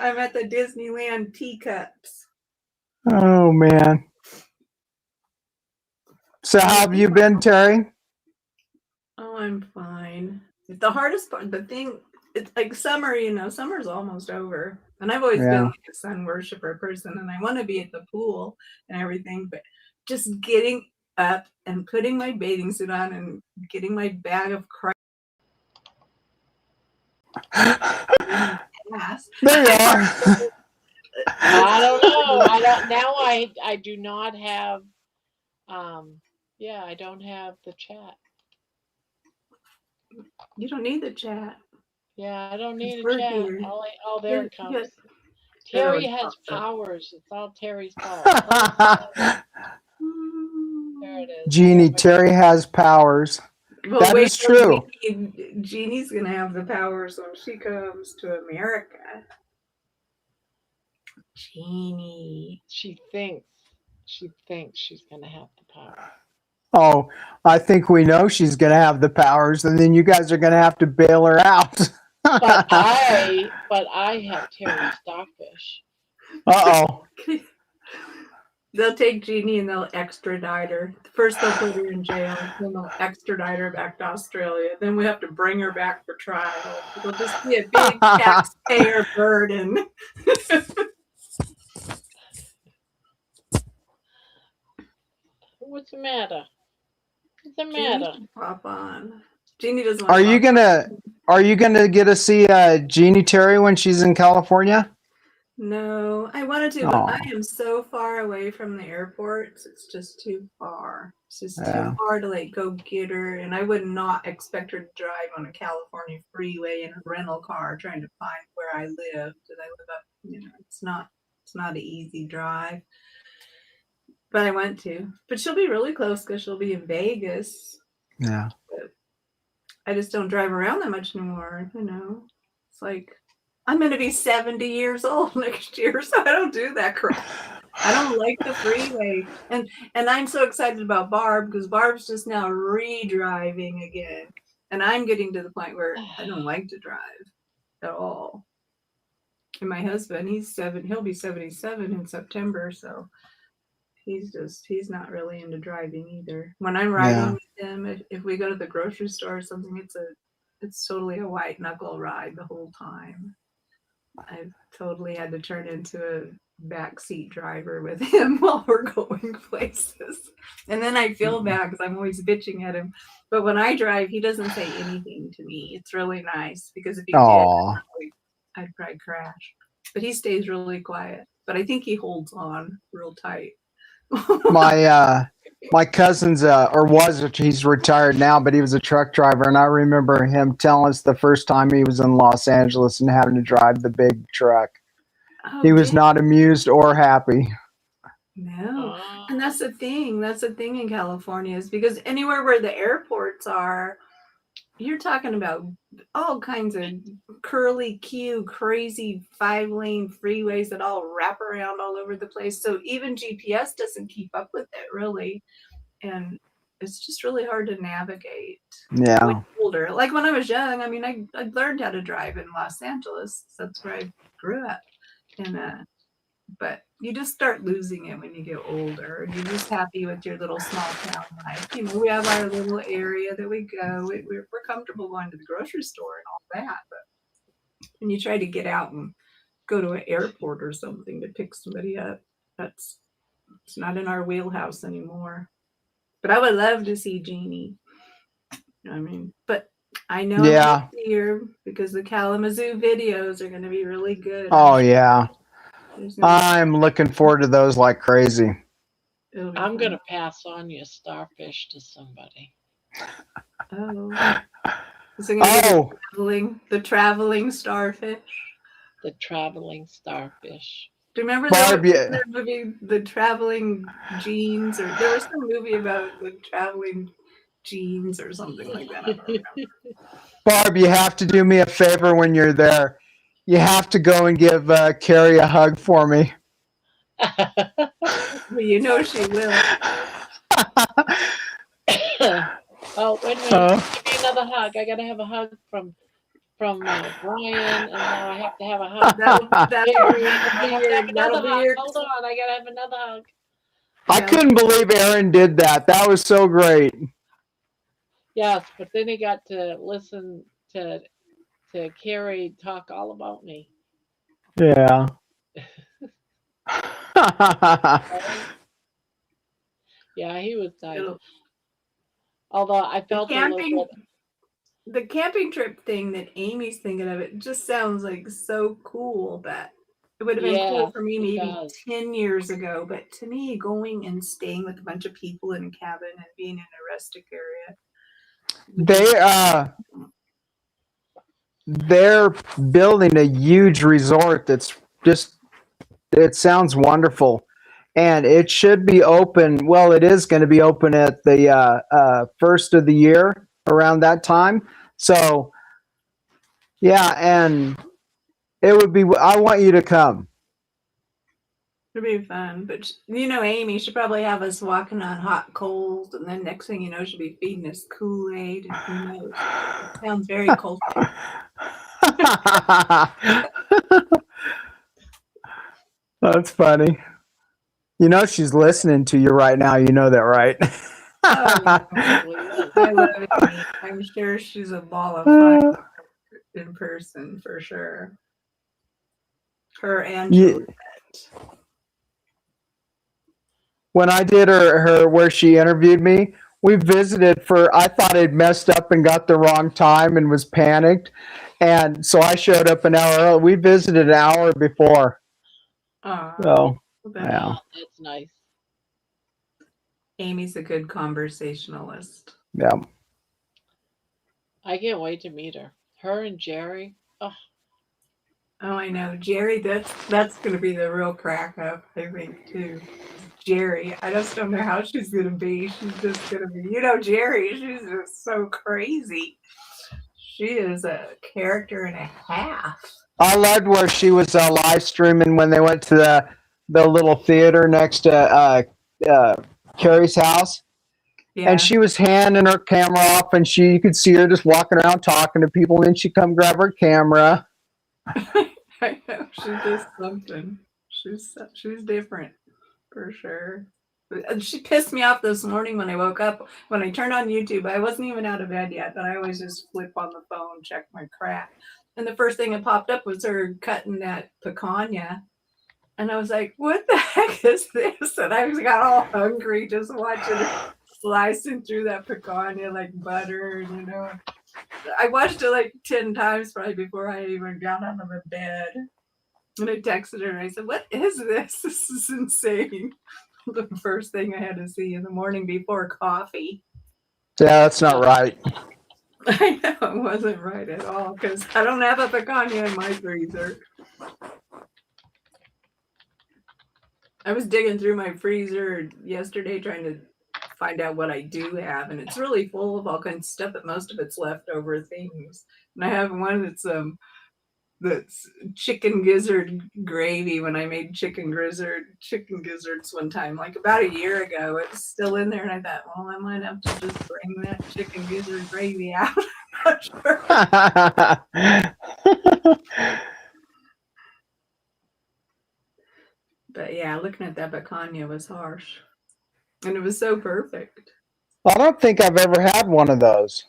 I'm at the Disneyland teacups. Oh man. So how have you been, Terry? Oh, I'm fine. The hardest part, the thing, it's like summer, summer's almost over. And I've always been like a sun worshiper person, and I want to be at the pool and everything, but just getting up and putting my bathing suit on and getting my bag of crap. There you are. I don't know. I do not have I don't have the chat. You don't need the chat. Yeah, I don't need We're a chat. here. There it comes. Yes. Terry has powers. It's all Terry's fault. There it is. Jeannie, Terry has powers. Well, that is true. Jeannie's going to have the powers when she comes to America. Jeannie. She thinks she's going to have the power. Oh, I think we know she's going to have the powers, and then you guys are going to have to bail her out. But I have Terry Stockfish. Uh-oh. They'll take Jeannie and they'll extradite her. First they'll put her in jail, then they'll extradite her back to Australia. Then we have to bring her back for trial. It'll just be a big taxpayer burden. What's the matter? What's the matter? Pop on. Jeannie doesn't. Are you gonna get to see Jeannie Terry when she's in California? No, I wanted to, but I am so far away from the airports. It's just too far. It's just too far to go get her, and I would not expect her to drive on a California freeway in a rental car trying to find where I live. Because I live up, it's not an easy drive. But I want to. But she'll be really close because she'll be in Vegas. Yeah. But I just don't drive around that much anymore. It's like, I'm going to be 70 years old next year, so I don't do that crap. I don't like the freeway. And I'm so excited about Barb because Barb's just now re-driving again. And I'm getting to the point where I don't like to drive at all. And my husband, he'll be 77 in September, so he's not really into driving either. When I'm riding with him, if we go to the grocery store or something, it's totally a white knuckle ride the whole time. I've totally had to turn into a backseat driver with him while we're going places. And then I feel bad because I'm always bitching at him. But when I drive, he doesn't say anything to me. It's really nice because if he did, I'd probably crash. But he stays really quiet. But I think he holds on real tight. My cousin's he's retired now, but he was a truck driver, and I remember him telling us the first time he was in Los Angeles and having to drive the big truck. He was not amused or happy. No. And that's the thing in California is because anywhere where the airports are, you're talking about all kinds of curly Q, crazy 5-lane freeways that all wrap around all over the place. So even GPS doesn't keep up with it, really. And it's just really hard to navigate. Yeah. When you're older. Like when I was young, I learned how to drive in Los Angeles. That's where I grew up. And but you just start losing it when you get older. You're just happy with your little small town life. We have our little area that we go. We're comfortable going to the grocery store and all that. But when you try to get out and go to an airport or something to pick somebody up, it's not in our wheelhouse anymore. But I would love to see Jeannie. But I know next year because the Kalamazoo videos are going to be really good. Oh, yeah. I'm looking forward to those like crazy. I'm going to pass on your starfish to somebody. Oh. Is it going to be the traveling starfish? The traveling starfish. Do you remember that movie, The Traveling Jeans? Or there was some movie about the traveling jeans or something like that. I don't remember. Barb, you have to do me a favor when you're there. You have to go and give Carrie a hug for me. Well, you know she will. Oh, wait a minute. Give me another hug. I gotta have a hug from Brian, and now I have to have a hug from Jerry, and I have to have another hug. Hold on, I gotta have another hug. I couldn't believe Aaron did that. That was so great. Yes, but then he got to listen to Carrie talk all about me. Yeah. Yeah, he was nice. Although I felt a little bit. The camping trip thing that Amy's thinking of, it just sounds like so cool that it would have been cool for me maybe 10 years ago. But to me, going and staying with a bunch of people in a cabin and being in a rustic area. They're building a huge resort that's just, it sounds wonderful. And it should be open. Well, it is going to be open at the first of the year around that time. So, yeah, and it would be, I want you to come. It'd be fun. But, Amy should probably have us walking on hot coals. And then next thing you know, she'll be feeding us Kool-Aid. And who knows? It sounds very culty. That's funny. She's listening to you right now. You know that, right? I love Amy. I'm sure she's a ball of fun in person for sure. Her and Juliet. When I did her where she interviewed me, we visited I thought I'd messed up and got the wrong time and was panicked. And so I showed up an hour early. We visited an hour before. So, yeah. That's nice. Amy's a good conversationalist. Yeah. I can't wait to meet her. Her and Jerry. Oh, I know. Jerry, that's going to be the real crack up, I think, too. Jerry, I just don't know how she's going to be. She's just going to be, Jerry, she's just so crazy. She is a character and a half. I loved where she was live streaming when they went to the little theater next to Carrie's house. Yeah. And she was handing her camera off, and you could see her just walking around talking to people, and then she'd come grab her camera. I know. She's just something. She's different, for sure. She pissed me off this morning when I woke up. When I turned on YouTube, I wasn't even out of bed yet, but I always just flip on the phone, check my crap. And the first thing that popped up was her cutting that picanha. And I was like, what the heck is this? And I got all hungry just watching her slicing through that picanha like butter, I watched it like 10 times probably before I even got out of the bed. And I texted her and I said, what is this? This is insane. The first thing I had to see in the morning before coffee. Yeah, that's not right. I know, it wasn't right at all because I don't have a picanha in my freezer. I was digging through my freezer yesterday trying to find out what I do have, and it's really full of all kinds of stuff, but most of it's leftover things. And I have one that's chicken gizzard gravy when I made chicken gizzards one time, like about a year ago. It's still in there, and I thought, well, I might have to just bring that chicken gizzard gravy out. I'm not sure. But yeah, looking at that picanha was harsh. And it was so perfect. I don't think I've ever had one of those.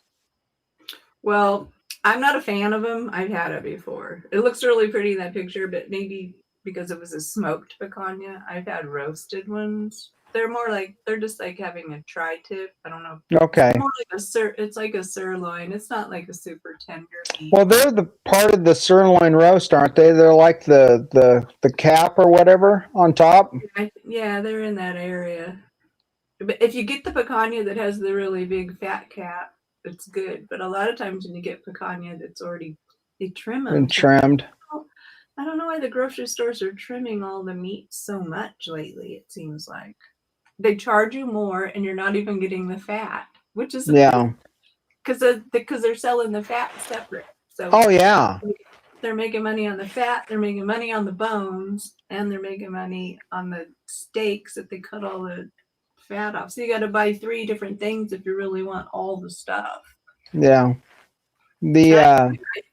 Well, I'm not a fan of them. I've had it before. It looks really pretty in that picture, but maybe because it was a smoked picanha. I've had roasted ones. They're just like having a tri-tip. I don't know. Okay. It's like a sirloin. It's not like a super tender meat. Well, they're the part of the sirloin roast, aren't they? They're like the cap or whatever on top. Yeah, they're in that area. But if you get the picanha that has the really big fat cap, it's good. But a lot of times when you get picanha that's already, they trim them. And trimmed. I don't know why the grocery stores are trimming all the meat so much lately, it seems like. They charge you more and you're not even getting the fat, which is because they're selling the fat separate. So they're making money on the fat, they're making money on the bones, and they're making money on the steaks that they cut all the fat off. So you got to buy 3 different things if you really want all the stuff. Yeah.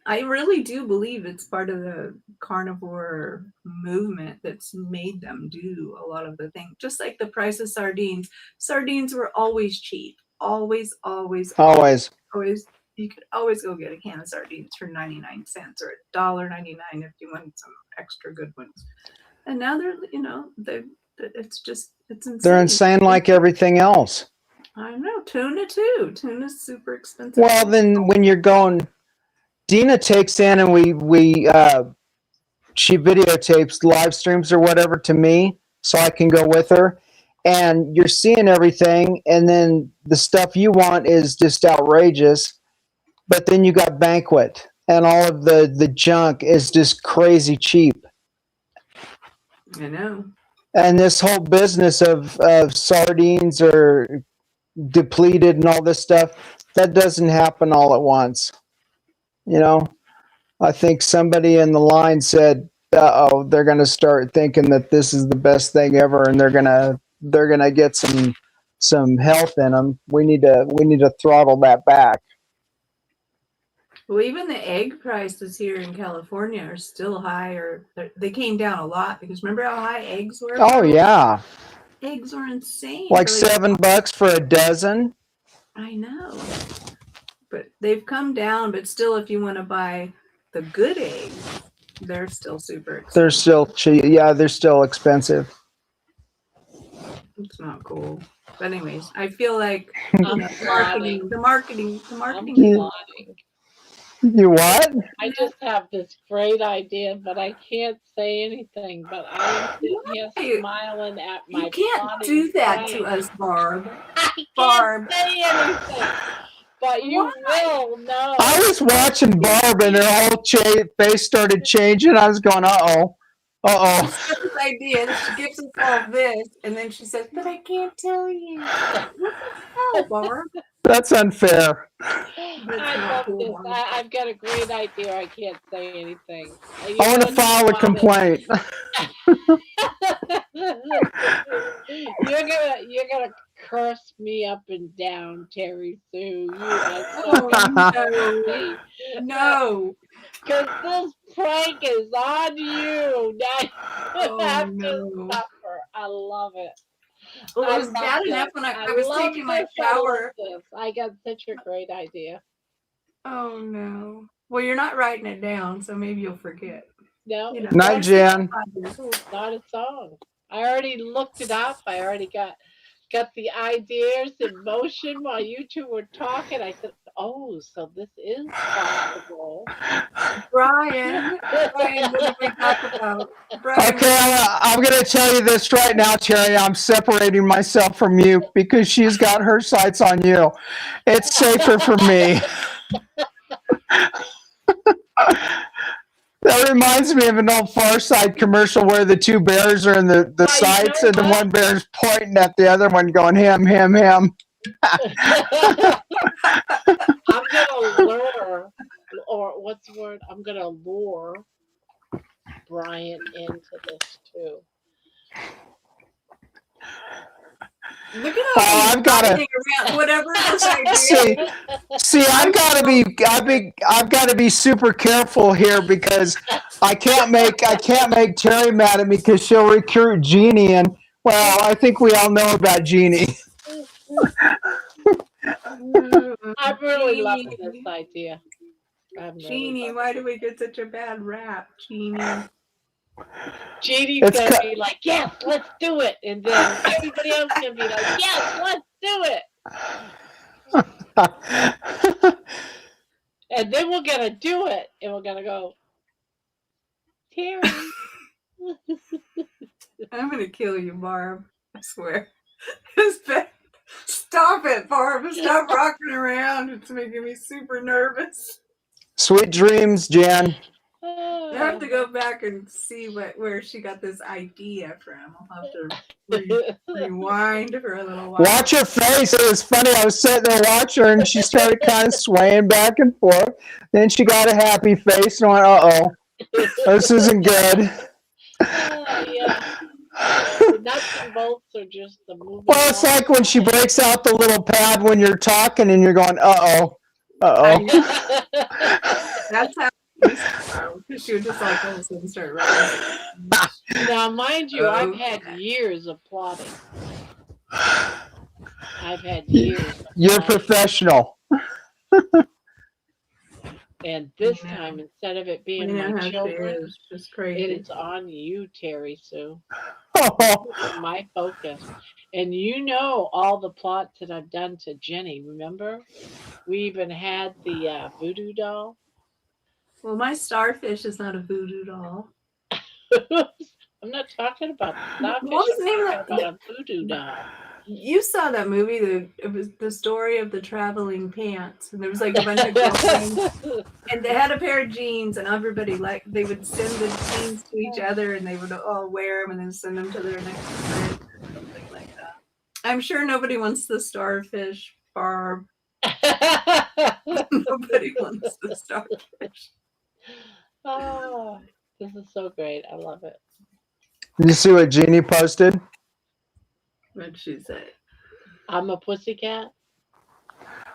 I really do believe it's part of the carnivore movement that's made them do a lot of the things. Just like the price of sardines. Sardines were always cheap. Always. You could always go get a can of sardines for 99 cents or $1.99 if you want some extra good ones. And now they're, it's insane. They're insane like everything else. I know. Tuna too. Tuna's super expensive. Well, then when you're going, Dina takes in and she videotapes live streams or whatever to me so I can go with her. And you're seeing everything, and then the stuff you want is just outrageous. But then you got Banquet, and all of the junk is just crazy cheap. I know. And this whole business of sardines or depleted and all this stuff, that doesn't happen all at once. I think somebody in the line said, they're going to start thinking that this is the best thing ever, and they're going to get some health in them. We need to throttle that back. Well, even the egg prices here in California are still high, or they came down a lot, because remember how high eggs were? Oh yeah, eggs are insane. Like $7 for a dozen. I know, but they've come down. But still, if you want to buy the good eggs, they're still super expensive. They're still cheap. Yeah, they're still expensive. It's not cool. But anyways, I feel like the marketing. You what? I just have this great idea, but I can't say anything. But I am sitting here smiling at my. You can't do that to us, Barb. I can't say anything. But you will know. I was watching Barb, and her whole face started changing. I was going, uh-oh. She has this idea. She gives us all this, and then she says, but I can't tell you. What the hell, Barb? That's unfair. I love this. I've got a great idea. I can't say anything. I want to file a complaint. You're gonna curse me up and down, Terry Sue. You are so no. Because this prank is on you. Now you have to suffer. I love it. Well, it was bad enough when I was taking my shower. I got such a great idea. Oh no. Well, you're not writing it down, so maybe you'll forget. No. Night, Jan. Not a song. I already looked it up. I already got the ideas in motion while you two were talking. I said, oh, so this is possible. Brian, what did we talk about? Brian, okay, I'm going to tell you this right now, Terry. I'm separating myself from you because she's got her sights on you. It's safer for me. That reminds me of an old Far Side commercial where the two bears are in the sights and the one bear's pointing at the other one going, him. I'm going to lure, or what's the word? I'm going to lure Brian into this too. Look at how I've got to whatever else I do. See, I've got to be super careful here because I can't make Terry mad at me because she'll recruit Jeannie, and well, I think we all know about Jeannie. I'm really loving this idea. Jeannie, why do we get such a bad rap, Jeannie? Jeannie's gonna be like, yes, let's do it, and then everybody else gonna be like, yes, let's do it. And then we're gonna do it, and we're gonna go, Terry. I'm gonna kill you, Barb. I swear. Stop it, Barb. Stop rocking around. It's making me super nervous. Sweet dreams, Jan. I have to go back and see where she got this idea from. I'll have to rewind for a little while. Watch her face. It was funny. I was sitting there watching her, and she started kind of swaying back and forth. Then she got a happy face and went, uh-oh, this isn't good. Yeah. Nothing bolts or just the moving? Well, it's like when she breaks out the little pad when you're talking and you're going, uh-oh, uh-oh. That's how it used to go. Because she would just like all of a sudden start writing. Now, mind you, I've had Okay. years of plotting. I've had years. You're professional. And this I know. time, instead of it being You know my how she children, is. Just crazy. it's on you, Terry Sue. Oh, My focus. And you know all the plots that I've done to Jenny, remember? We even had the voodoo doll. Well, my starfish is not a voodoo doll. I'm not talking about the starfish. What was the name I'm of talking that? about a voodoo doll. You saw that movie, it was the story of the traveling pants, and there was like a bunch of girlfriends, and they had a pair of jeans, and everybody they would send the jeans to each other, and they would all wear them and then send them to their next friend, or something like that. I'm sure nobody wants the starfish, Barb. Nobody wants the starfish. Oh, this is so great. I love it. you see what Jeannie posted? What'd she say? I'm a pussycat.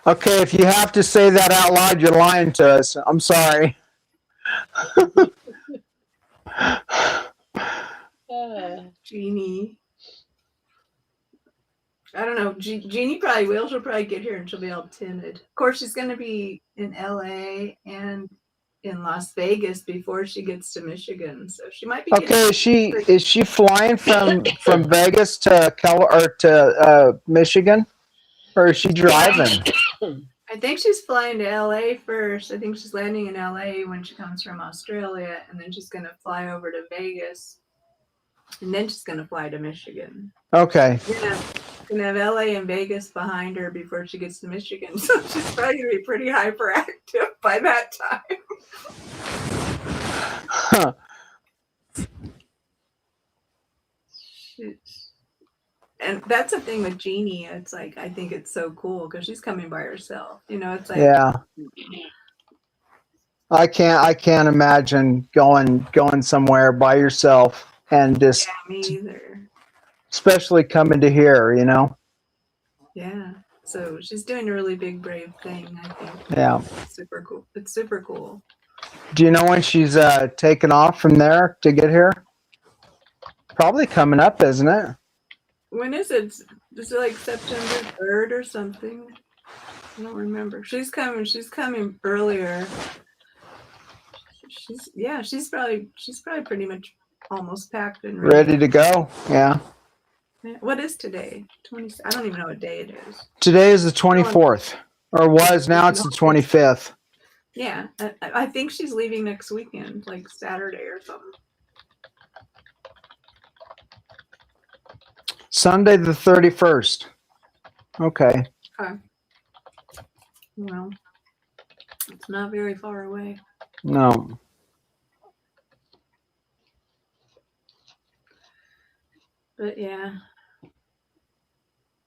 Okay, if you have to say that out loud, you're lying to us. I'm sorry. Jeannie. I don't know. Jeannie probably will. She'll probably get here and she'll be all timid. Of course, she's going to be in LA and in Las Vegas before she gets to Michigan, so she might be. Okay, is she flying from Vegas to Michigan, or is she driving? I think she's flying to LA first. I think she's landing in LA when she comes from Australia, and then she's going to fly over to Vegas, and then she's going to fly to Michigan. Okay. Gonna have LA and Vegas behind her before she gets to Michigan, so she's probably gonna be pretty hyperactive by that time. Huh. And that's the thing with Jeannie. It's like I think it's so cool because she's coming by herself. You know, it's like Yeah. I can't imagine going somewhere by yourself and just. Yeah, me either. Especially coming to here, you know. Yeah. So she's doing a really big, brave thing, I think. Yeah. It's super cool. It's super cool. Do you know when she's taking off from there to get here? Probably coming up, isn't it? When is it? Is it like September 3rd or something? I don't remember. She's coming earlier. She's probably pretty much almost packed and ready to go. Yeah. What is today? 20. I don't even know what day it is. Today is the 24th, or was. Now it's the 25th. Yeah, I think she's leaving next weekend, like Saturday or something. Sunday the 31st. Okay. Okay. Well, it's not very far away. No. But yeah.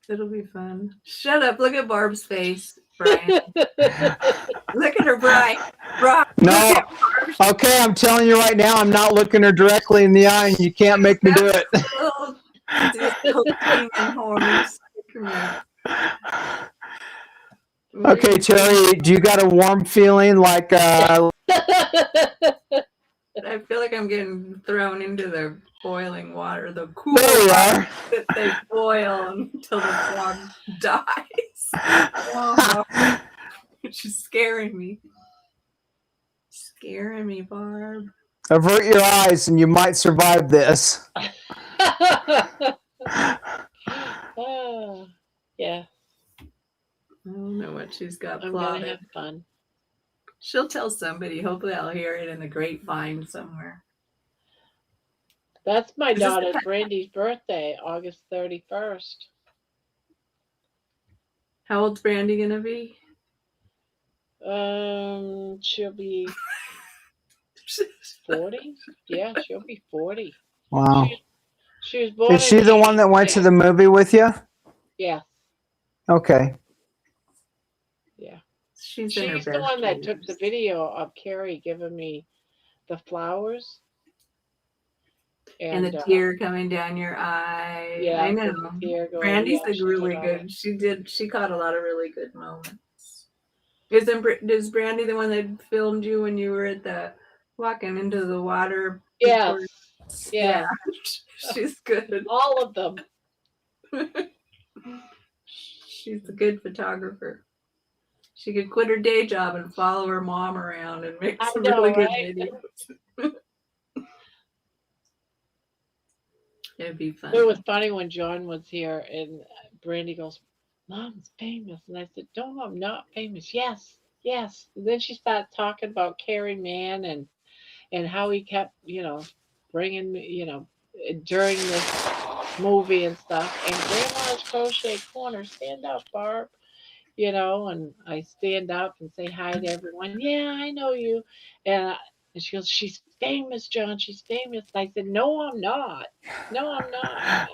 It'll be fun. Shut up. Look at Barb's face, Brian. Look at her, Brian. No. Okay, I'm telling you right now, I'm not looking her directly in the eye, and you can't make me do it. Okay, Terry, do you got a warm feeling like I feel like I'm getting thrown into the boiling water, the cool water that they boil until the frog dies. Oh, which is scaring me. Scaring me, Barb. Avert your eyes and you might survive this. Yeah. I don't know what she's got I'm plotted. gonna have fun. She'll tell somebody. Hopefully I'll hear it in the grapevine somewhere. That's my daughter Brandy's birthday, August 31st. How old's Brandy gonna be? She'll be 40. Yeah, she'll be 40. Wow. She was born. Is she the one that went to the movie with you? Yeah. Okay. Yeah. She's the one that took the video of Carrie giving me the flowers. And the tear coming down your eye. Yeah, I and the know. tear going. Brandy's Yeah, like she did really all good. that. She caught a lot of really good moments. Is Brandy the one that filmed you when you were at the walking into the water? Yes. Yeah. Yes. She's good. All of them. She's a good photographer. She could quit her day job and follow her mom around and make some really good videos. It'd be fun. It was funny when John was here and Brandy goes, Mom's famous. And I said, No, I'm not famous. Yes, yes. And then she started talking about Carrie Mann and how he kept, bringing me, during this movie and stuff. And Grandma's Crochet Corner, stand up, Barb. And I stand up and say hi to everyone. Yeah, I know you. And she goes, She's famous, John. She's famous. And I said, No, I'm not. No, I'm not.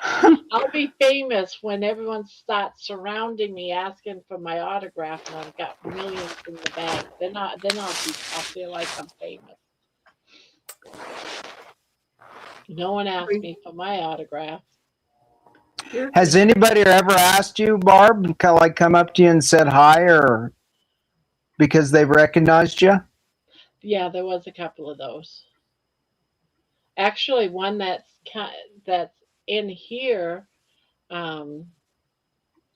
I'll be famous when everyone starts surrounding me asking for my autograph and I've got millions in the bank. Then I'll feel like I'm famous. No one asked me for my autograph. Has anybody ever asked you, Barb, like come up to you and said hi, or because they've recognized you? Yeah, there was a couple of those. Actually, one that's in here.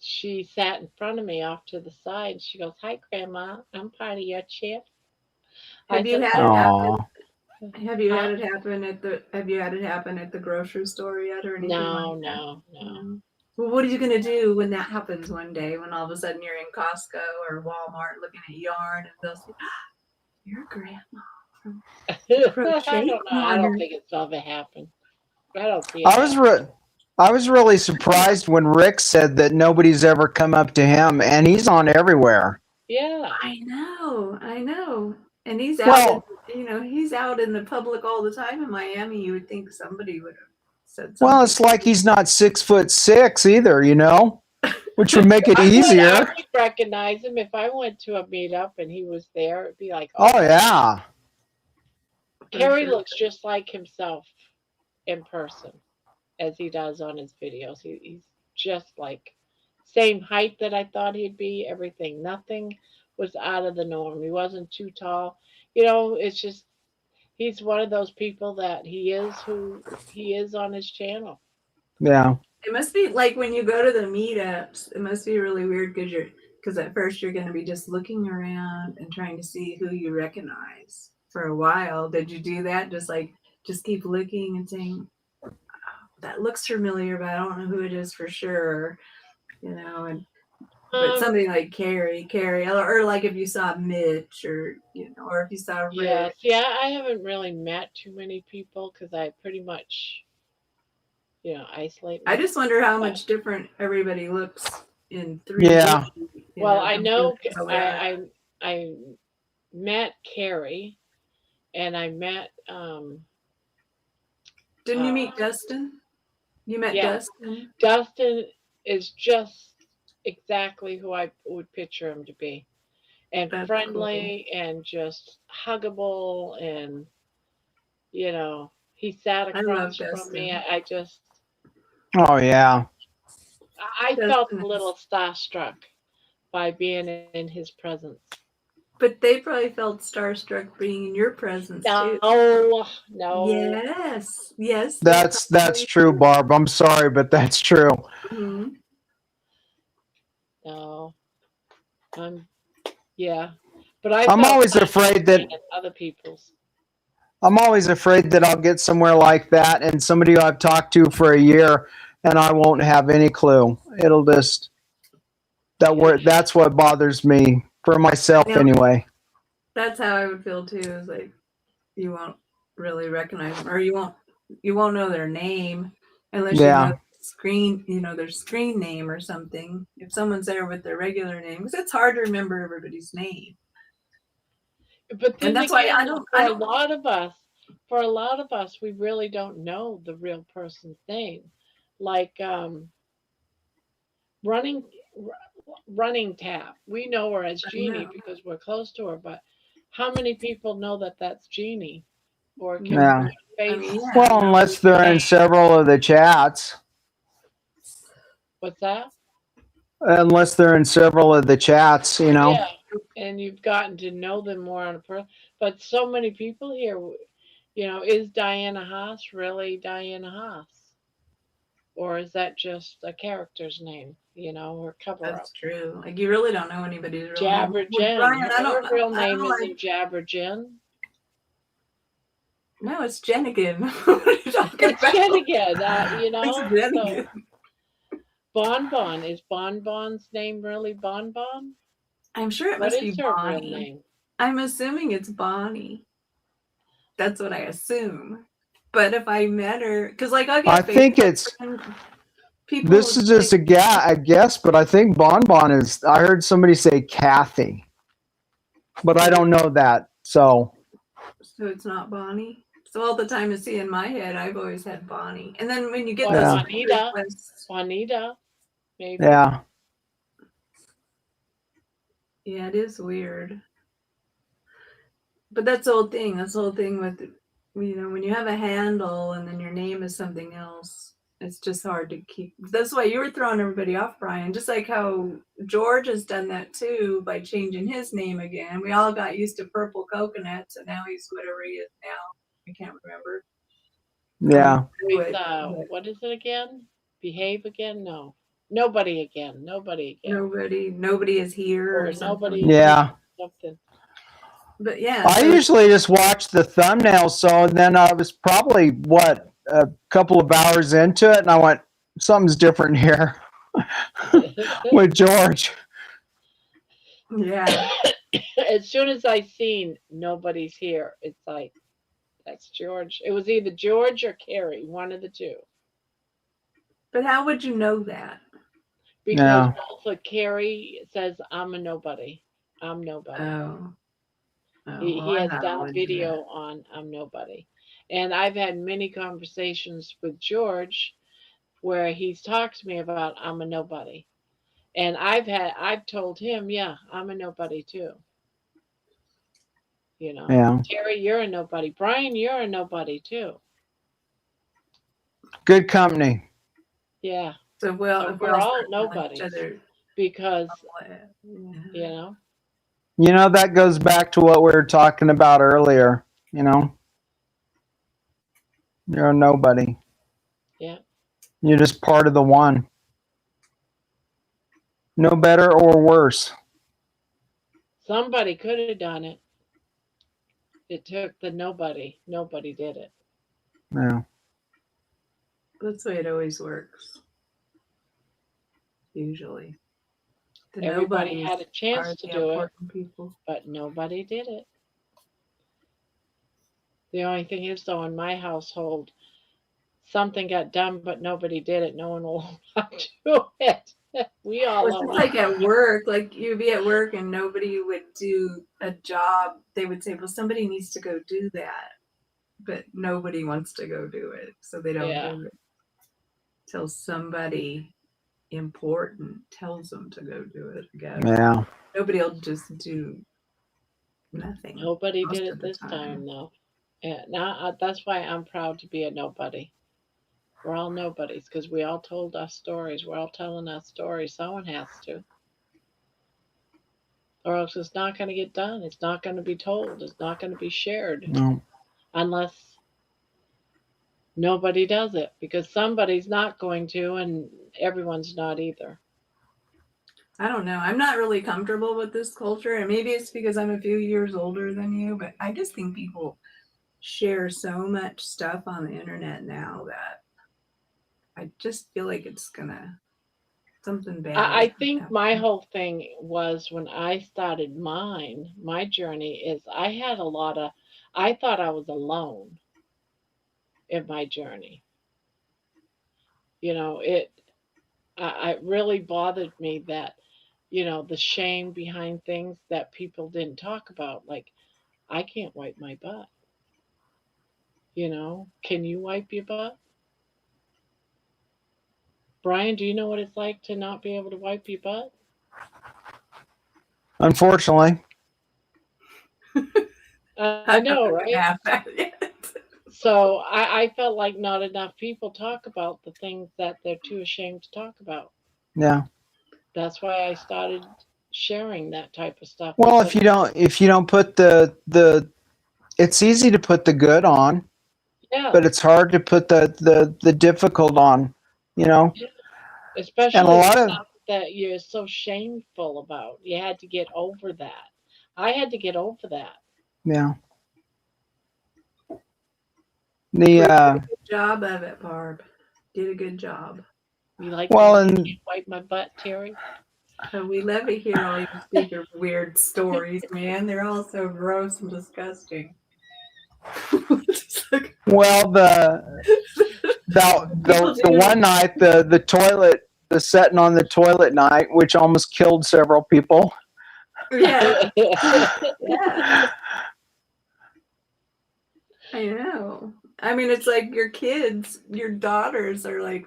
She sat in front of me off to the side. And she goes, "Hi, Grandma. I'm part of your chip." Have you had it happen? Have you had it happen at the grocery store yet, or anything like that? No. Well, what are you gonna do when that happens one day? When all of a sudden you're in Costco or Walmart looking at yarn, and they'll say, "Your grandma from Crochet Corner." I don't think it's ever happened. I don't see it. I was really surprised when Rick said that nobody's ever come up to him, and he's on everywhere. Yeah, I know, and he's out. He's out in the public all the time in Miami. You would think somebody would have said something. Well, it's like he's not 6'6" either, which would make it easier. I would recognize him if I went to a meetup and he was there. It'd be like, oh yeah. Carrie looks just like himself in person as he does on his videos. He's just like same height that I thought he'd be. Everything, nothing was out of the norm. He wasn't too tall. It's just he's one of those people that he is who he is on his channel. Yeah. It must be like when you go to the meetups, it must be really weird because at first you're going to be just looking around and trying to see who you recognize for a while. Did you do that? Just keep looking and saying, oh, that looks familiar, but I don't know who it is for sure. But something like Carrie, or like if you saw Mitch, or if you saw Rick. Yeah, I haven't really met too many people because I pretty much, isolate myself. I just wonder how much different everybody looks in 3D. Yeah. Well, I know I met Carrie, and I met. Didn't you meet Dustin? You met Dustin? Dustin is just exactly who I would picture him to be. And that's friendly cool. And just huggable. And, he sat across from me. I just. Oh, yeah. I felt a little starstruck by being in his presence. But they probably felt starstruck being in your presence too. No. Yes. That's true, Barb. I'm sorry, but that's true. Mm-hmm. No. Yeah. But I'm always afraid that other people's. I'm always afraid that I'll get somewhere like that and somebody I've talked to for a year and I won't have any clue. It'll just that's what bothers me for myself anyway. That's how I would feel too. Is like you won't really recognize them, or you won't know their name unless you know their screen name or something. If someone's there with their regular name, because it's hard to remember everybody's name. But then that's why a lot of us, we really don't know the real person's name. Like running Tap, we know her as Jeannie because we're close to her. But how many people know that that's Jeannie, or can I mean, yeah. Well, unless they're in several of the chats. What's that? Unless they're in several of the chats, you know. Yeah, and you've gotten to know them more on a person. But so many people here, you know, is Diana Haas really Diana Haas? Or is that just a character's name, you know, or cover up? That's true. Like you really don't know anybody's real name. Jabber Well, Jen. Brian, I Her don't real know. I name don't isn't like. Jabber Jen. No, it's Jen again. What are you talking It's about? Jen again, you know. It's Jen So, again. Bonbon, is Bonbon's name really Bonbon? I'm sure it What must be is her real Bonnie. name? I'm assuming it's Bonnie. That's what I assume. But if I met her, because like I'll get I think Facebook it's people. this is just a guess, but I think Bonbon is. I heard somebody say Kathy, but I don't know that. So it's not Bonnie. So all the time I see in my head, I've always had Bonnie. And then when you get Well, those Juanita, requests, Juanita, maybe. yeah, yeah, it is weird. But that's the whole thing. That's the whole thing with, you know, when you have a handle and then your name is something else, it's just hard to keep. That's why you were throwing everybody off, Brian. Just like how George has done that too by changing his name again. We all got used to Purple Coconuts, and now he's whatever he is now. I can't remember. yeah. What is it again? Behave again? No. Nobody again. Nobody again. Nobody is here Or or something. nobody. Yeah. Something. But yeah, I usually just watch the thumbnail. So then I was probably a couple of hours into it, and I went, something's different here with George. Yeah. As soon as I seen nobody's here, it's like, that's George. It was either George or Carrie, one of the two. But how would you know that? Because also Carrie says, I'm a nobody. I'm nobody. Oh. He has done a video on I'm nobody. And I've had many conversations with George where he's talked to me about I'm a nobody. And I've told him, yeah, I'm a nobody too. You know. Yeah. Terry, you're a nobody. Brian, you're a nobody too. Good company. Yeah. So we're all nobodies because you know. You know, that goes back to what we were talking about earlier, you know. You're a nobody. Yeah. You're just part of the one. No better or worse. Somebody could have done it. It took the nobody. Nobody did it. Yeah. That's the way it always works. Usually. Everybody had a chance to do it, people. but nobody did it. The only thing is, though, in my household, something got done, but nobody did it. No one will do it. We all It's like at work, like you'd be at work and nobody would do a job. They would say, well, somebody needs to go do that. But nobody wants to go do it. So they don't do it. Till somebody important tells them to go do it again. Yeah. Nobody will just do nothing. Nobody did it this time, though. Yeah, now that's why I'm proud to be a nobody. We're all nobodies because we all told us stories. We're all telling us stories. Someone has to. Or else it's not going to get done. It's not going to be told. It's not going to be shared. No. Unless nobody does it. Because somebody's not going to, and everyone's not either. I don't know. I'm not really comfortable with this culture. And maybe it's because I'm a few years older than you. But I just think people share so much stuff on the internet now that I just feel like it's gonna something bad. I think my whole thing was when I started my journey is I thought I was alone in my journey. You know, it really bothered me that, you know, the shame behind things that people didn't talk about. Like, I can't wipe my butt. You know, can you wipe your butt? Brian, do you know what it's like to not be able to wipe your butt? Unfortunately. I know, right? So I felt like not enough people talk about the things that they're too ashamed to talk about. Yeah. That's why I started sharing that type of stuff. Well, because if you don't put it's easy to put the good on, yeah, but it's hard to put the difficult on, you know. yeah, And a especially the lot of stuff that you're so shameful about. You had to get over that. I had to get over that. yeah. We The did a good job of it, Barb. Did a good job. You like well, when I and can't wipe my butt, Terry? We love to hear all you speak of weird stories, man. They're all so gross and disgusting. well, the one night the toilet, the setting on the toilet night, which almost killed several people. Yeah. Yeah. I know. I mean, it's like your kids, your daughters are like,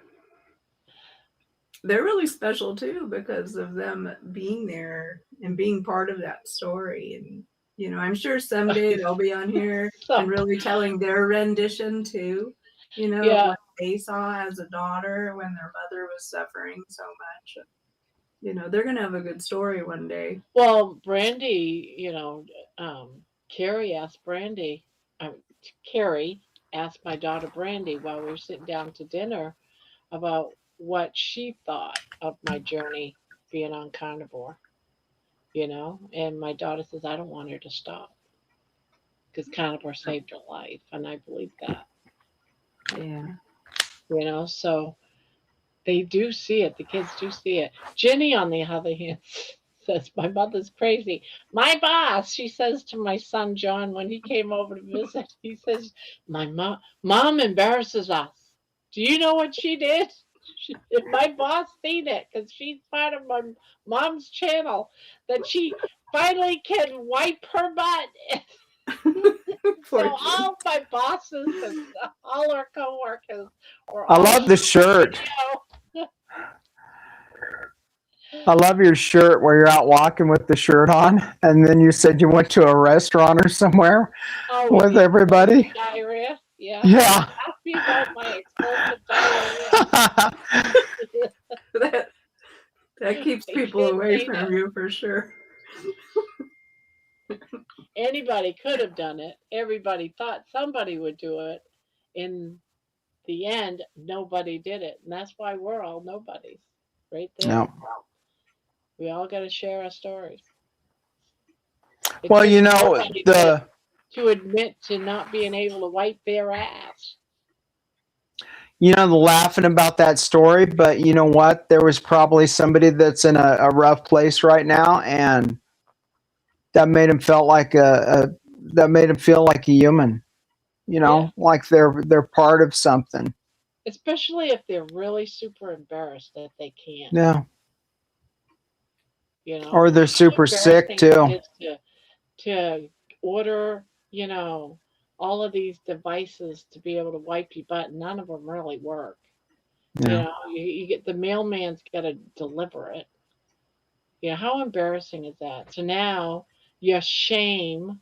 they're really special too because of them being there and being part of that story. And, you know, I'm sure someday they'll be on here and really telling their rendition too, you know, of what they saw as a daughter when their mother was suffering so much. You know, they're going to have a good story one day. Well, Brandy, you know, Carrie asked Brandy, Carrie asked my daughter Brandy while we were sitting down to dinner about what she thought of my journey being on Carnivore, you know, and my daughter says, I don't want her to stop because Carnivore saved her life, and I believe that. Yeah. You know, so they do see it. The kids do see it. Jenny, on the other hand, says, my mother's crazy. My boss, she says to my son John when he came over to visit, he says, my mom embarrasses us. Do you know what she did? My boss seen it because she's part of my mom's channel, that she finally can wipe her butt. So all my bosses and all our coworkers were I all love the shirt. I love your shirt where you're out walking with the shirt on, and then you said you went to a restaurant or somewhere with everybody. Diarrhea, yeah. Yeah. Ask me about my explosive diarrhea. That keeps people away from you for sure. Anybody could have done it. Everybody thought somebody would do it. In the end, nobody did it. And that's why we're all nobodies. Right there. No. We all got to share our stories. Well, you know, to admit to not being able to wipe their ass. You know, the laughing about that story, but you know what? There was probably somebody that's in a rough place right now, and that made him feel like a human. You know, like they're part of something. Especially if they're really super embarrassed that they can't. Yeah. You know, or they're super sick too. To order, you know, all of these devices to be able to wipe your butt, none of them really work. Yeah. You know, you get the mailman's got to deliver it. You know, how embarrassing is that? So now your shame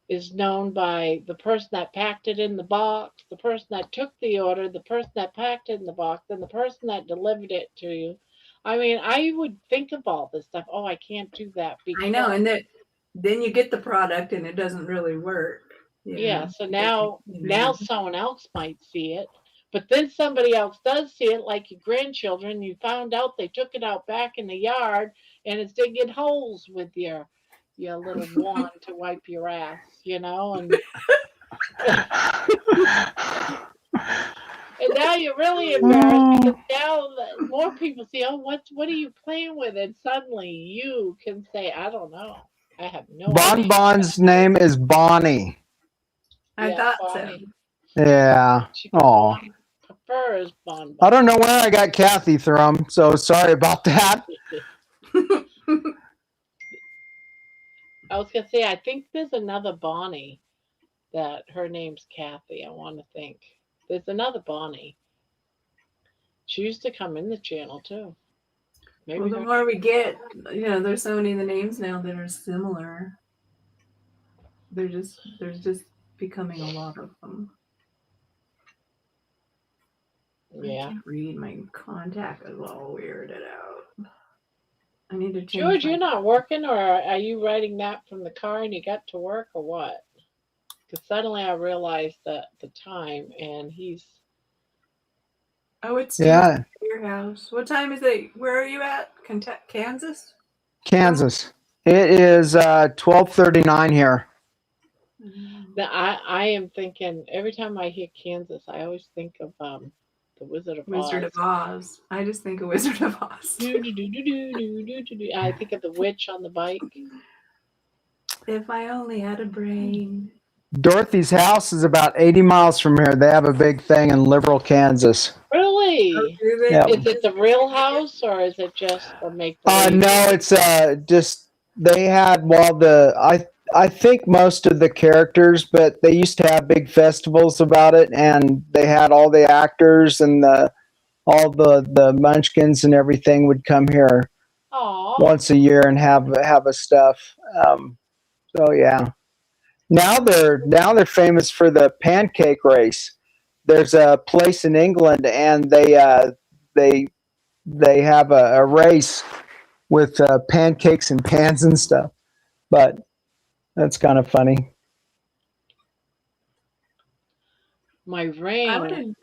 is known by the person that packed it in the box, the person that took the order, the person that packed it in the box, and the person that delivered it to you. I mean, I would think of all this stuff. Oh, I can't do that because I know, and then you get the product and it doesn't really work. Yeah, so now someone else might see it, but then somebody else does see it, like your grandchildren. You found out they took it out back in the yard, and it's digging holes with your little wand to wipe your ass, you know, and and now you're really embarrassed because now more people see, oh, what are you playing with? And suddenly you can say, I don't know. I have no idea. Bon's name is Bonnie. I thought Bonnie. so. Yeah. Oh. Prefers Bon. I don't know where I got Kathy from, so sorry about that. I was gonna say, I think there's another Bonnie that her name's Kathy. I want to think. There's another Bonnie. She used to come in the channel too. Maybe the more we get, you know, there's so many of the names now that are similar. There's just becoming a lot of them. Yeah. I can't read. My contact is all weirded out. I need to change. George, you're not working, or are you writing that from the car and you got to work, or what? Because suddenly I realized the time, and he's. Oh, it's Yeah, your house. What time is it? Where are you at? Kansas? Kansas. It is 12:39 here. Now, I am thinking every time I hear Kansas, I always think of the Wizard of Wizard Oz. of Oz. I just think of Wizard of Oz. I think of the witch on the bike. If I only had a brain. Dorothy's house is about 80 miles from here. They have a big thing in Liberal, Kansas. Really? Yep. Is it the real house, or is it just the make believe? No, it's just they had I think most of the characters, but they used to have big festivals about it, and they had all the actors and all the munchkins and everything would come here once a year and have a stuff. So yeah. Now they're famous for the pancake race. There's a place in England, and they have a race with pancakes and pans and stuff. But that's kind of funny. My I ring. would.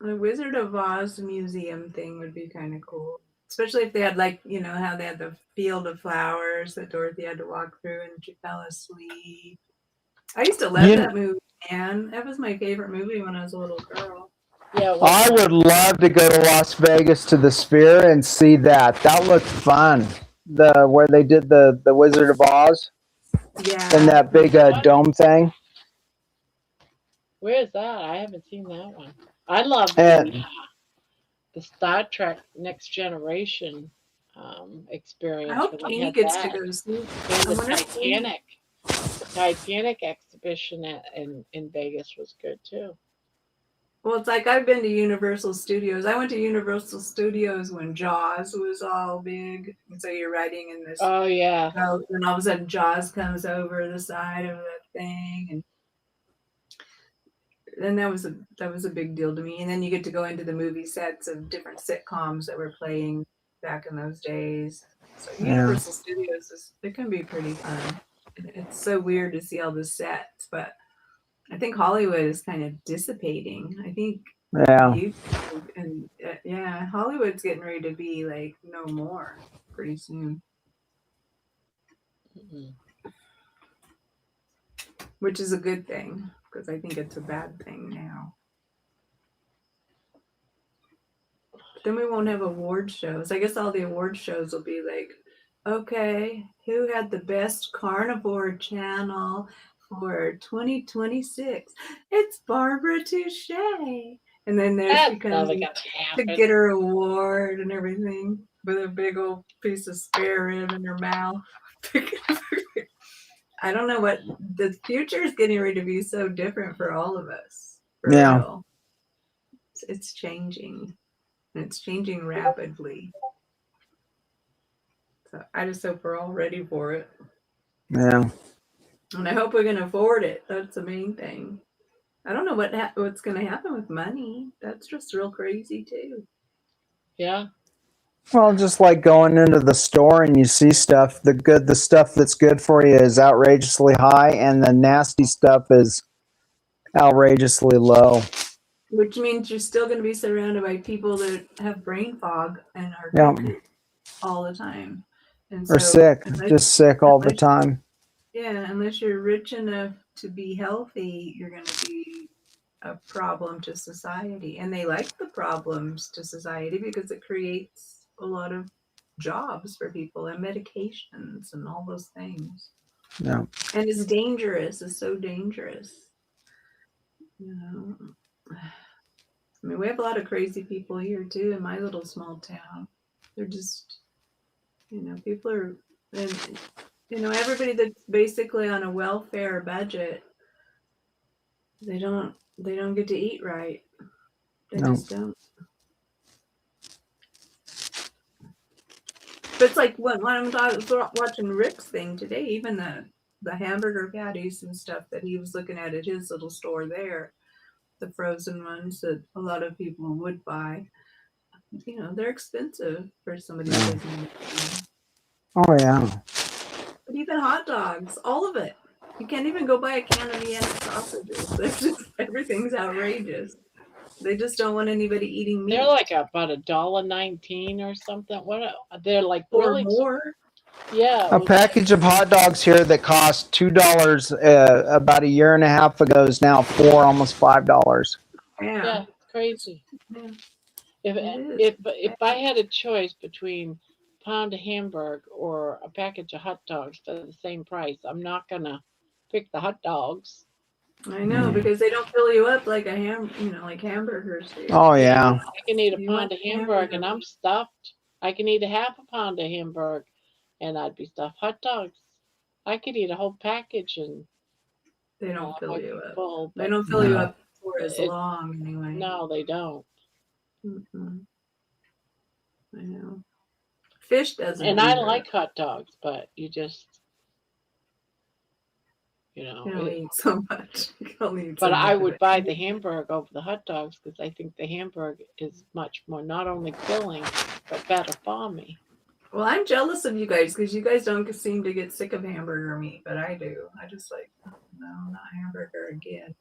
The Wizard of Oz museum thing would be kind of cool. Especially if they had, like, you know, how they had the field of flowers that Dorothy had to walk through and she fell asleep. I used to love that movie, man. That was my favorite movie when I was a little girl. Yeah, I would love to go to Las Vegas to the Sphere and see that. That looked fun. Where they did the Wizard of Oz. Yeah. And that big dome thing. Where is that? I haven't seen that one. I love the Star Trek Next Generation experience. I hope when they Amy had gets that. to go see. And the Titanic exhibition in Vegas was good too. Well, it's like I've been to Universal Studios. I went to Universal Studios when Jaws was all big. And so you're riding in this boat, and all of a sudden Jaws comes over the side of the thing, and that was a big deal to me. And then you get to go into the movie sets of different sitcoms that were playing back in those days. So Universal Studios it can be pretty fun. It's so weird to see all the sets, but I think Hollywood is kind of dissipating. I think YouTube and Hollywood's getting ready to be like no more pretty soon. Which is a good thing, because I think it's a bad thing now. Then we won't have award shows. I guess all the award shows will be like, okay, who had the best Carnivore channel for 2026? It's Barbara Touche. And then there she comes to get her award and everything with a big old piece of spare rib in her mouth. I don't know what the future is getting ready to be so different for all of us. For real. It's changing. And it's changing rapidly. So I just hope we're all ready for it. Yeah. And I hope we can afford it. That's the main thing. I don't know what's going to happen with money. That's just real crazy too. Yeah. Well, just like going into the store and you see stuff, the stuff that's good for you is outrageously high, and the nasty stuff is outrageously low. Which means you're still going to be surrounded by people that have brain fog and are all the time. And or sick, just sick all the time. Yeah, unless you're rich enough to be healthy, you're going to be a problem to society. And they like the problems to society because it creates a lot of jobs for people and medications and all those things. Yeah. And it's dangerous. It's so dangerous. You know, I mean, we have a lot of crazy people here too in my little small town. They're just, you know, people are, and, you know, everybody that's basically on a welfare budget, they don't get to eat right. They just don't. But it's like when I was watching Rick's thing today, even the hamburger patties and stuff that he was looking at his little store there, the frozen ones that a lot of people would buy. You know, they're expensive for somebody who doesn't make them. Oh yeah. But even hot dogs, all of it. You can't even go buy a can of Vienna sausages. It's just, everything's outrageous. They just don't want anybody eating meat. They're like about $1.19 or something. What? They're like or really more. Yeah. A package of hot dogs here that cost $2 about a year and a half ago is now almost $5. Yeah, it's crazy. Yeah. If I had a choice between a pound of hamburger or a package of hot dogs for the same price, I'm not gonna pick the hot dogs. I know, because they don't fill you up like like hamburgers do. Oh yeah. I can eat a pound of hamburger and I'm stuffed. I can eat a half a pound of hamburger and I'd be stuffed. Hot dogs, I could eat a whole package and they don't fill you up. Full, they don't fill you up for as long anyway. No, they don't. Mm-mm. I know. Fish doesn't. And I like hot dogs, but you just, you don't eat so much. But I would buy the hamburger over the hot dogs because I think the hamburger is much more not only filling but better for me. Well, I'm jealous of you guys because you guys don't seem to get sick of hamburger meat, but I do. I just like, no, not hamburger again.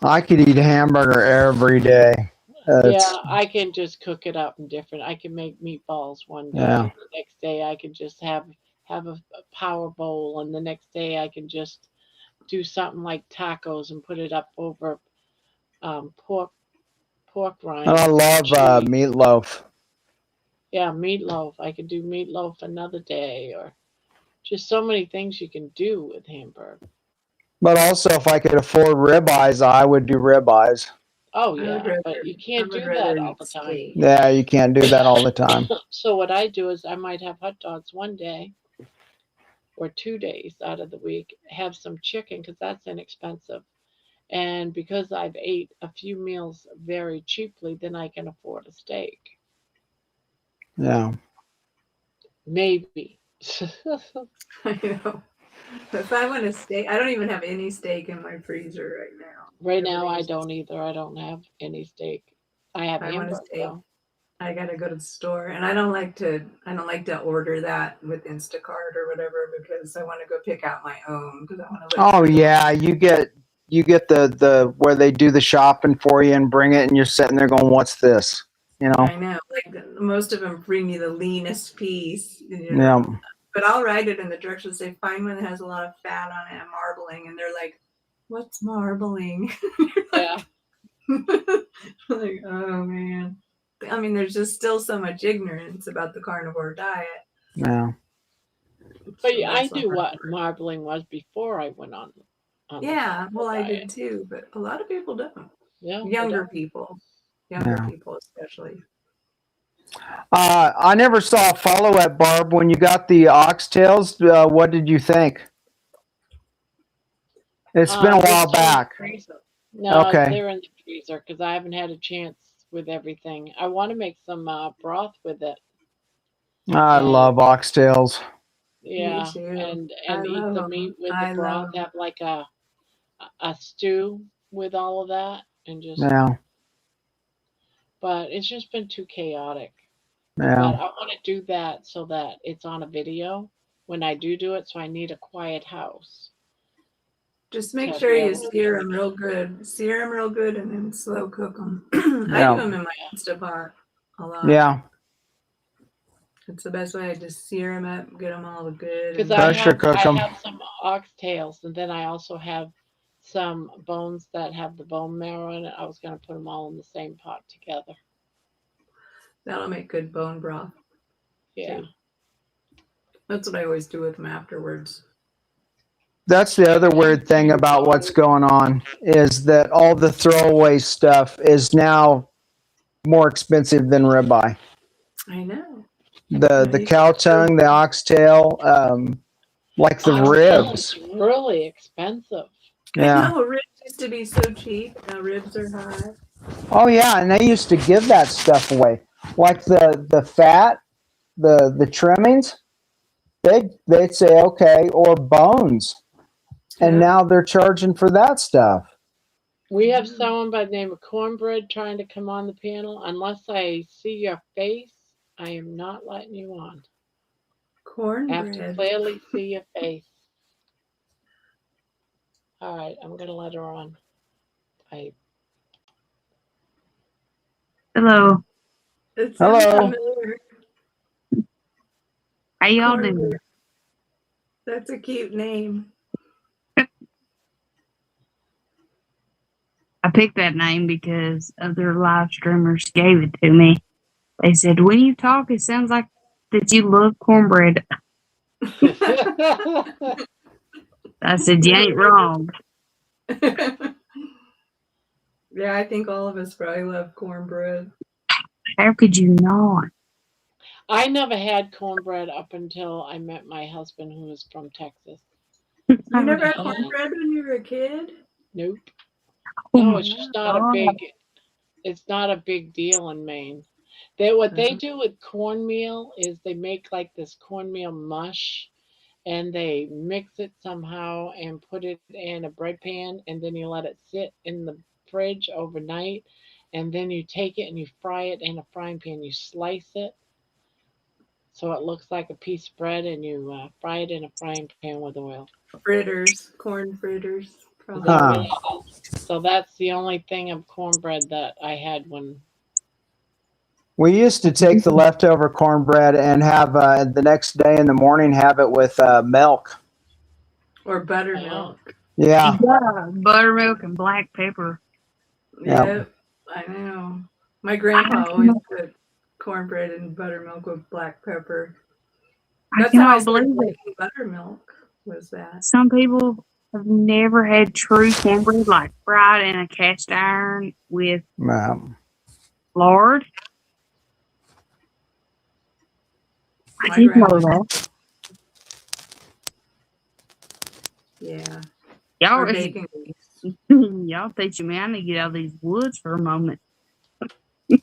I could eat a hamburger every day. Yeah, I can just cook it up in different. I can make meatballs one day. Yeah. The next day I can just have a power bowl, and the next day I can just do something like tacos and put it up over pork rind. I love meatloaf. Yeah, meatloaf. I could do meatloaf another day, or just so many things you can do with hamburger. But also, if I could afford ribeyes, I would do ribeyes. Oh yeah, but you can't do that all the time. Yeah, you can't do that all the time. So what I do is I might have hot dogs one day or 2 days out of the week, have some chicken because that's inexpensive. And because I've ate a few meals very cheaply, then I can afford a steak. Yeah. Maybe. I know. If I want a steak, I don't even have any steak in my freezer right now. Right now, I don't either. I don't have any steak. I have hamburger. Want a steak. I gotta go to the store, and I don't like to order that with Instacart or whatever because I want to go pick out my own because I want to. Oh yeah, you get the where they do the shopping for you and bring it, and you're sitting there going, "What's this?" You know. I know. Like most of them bring me the leanest piece. You know? Yeah. But I'll write it in the directions. They find one that has a lot of fat on it and marbling, and they're like, "What's marbling?" Yeah. Like, oh man. I mean, there's just still so much ignorance about the carnivore diet. Yeah. But yeah, I knew what marbling was before I went on. Yeah, well, I did too, but a lot of people don't. Yeah. Younger people especially. I never saw a follow-up, Barb. When you got the oxtails, what did you think? It's been a while back. No, okay. They're in the freezer because I haven't had a chance with everything. I want to make some broth with it. I love oxtails. Yeah, and eat the meat with the broth. Have like a stew with all of that, and just. Yeah. But it's just been too chaotic. Yeah. But I want to do that so that it's on a video when I do it. So I need a quiet house. Just make sure you sear them real good. Sear them real good and then slow cook them. I do them in my Instapot a lot. Yeah. It's the best way. I just sear them up, get them all good. Because I have some oxtails, and then I also have some bones that have the bone marrow in it. I was going to put them all in the same pot together. That'll make good bone broth. Yeah. Too. That's what I always do with them afterwards. That's the other weird thing about what's going on is that all the throwaway stuff is now more expensive than ribeye. I know. The cow tongue, the oxtail, like the ribs. Really expensive. Yeah. I know, ribs used to be so cheap. Now ribs are high. Oh yeah, and they used to give that stuff away, like the fat, the trimmings. They'd say okay, or bones, and now they're charging for that stuff. We have someone by the name of Cornbread trying to come on the panel. Unless I see your face, I am not letting you on. I have to Cornbread. clearly see your face. All right, I'm going to let her on. Hello. It sounds Hello. familiar. How y'all doing? Cornbread. That's a cute name. I picked that name because other live streamers gave it to me. They said, when you talk, it sounds like that you love cornbread. I said, you ain't wrong. Yeah, I think all of us probably love cornbread. How could you not? I never had cornbread up until I met my husband, who was from Texas. You never had cornbread when you were a kid? Nope. Oh No, my it's just not God. a big. It's not a big deal in Maine. What they do with cornmeal is they make like this cornmeal mush, and they mix it somehow and put it in a bread pan, and then you let it sit in the fridge overnight, and then you take it and you fry it in a frying pan. You slice it so it looks like a piece of bread, and you fry it in a frying pan with oil. Fritters, corn fritters. Probably. Huh. So that's the only thing of cornbread that I had when. We used to take the leftover cornbread and have the next day in the morning have it with milk. Or buttermilk. Yeah. Yeah, buttermilk and black pepper. Yep, I know. My grandpa always put cornbread and buttermilk with black pepper. That's how I started liking buttermilk, was that. Some people have never had true cornbread, like fried in a cast iron with lard. I didn't know that. Yeah. Y'all, Or bacon. y'all teaching me I need to get out of these woods for a moment. Well,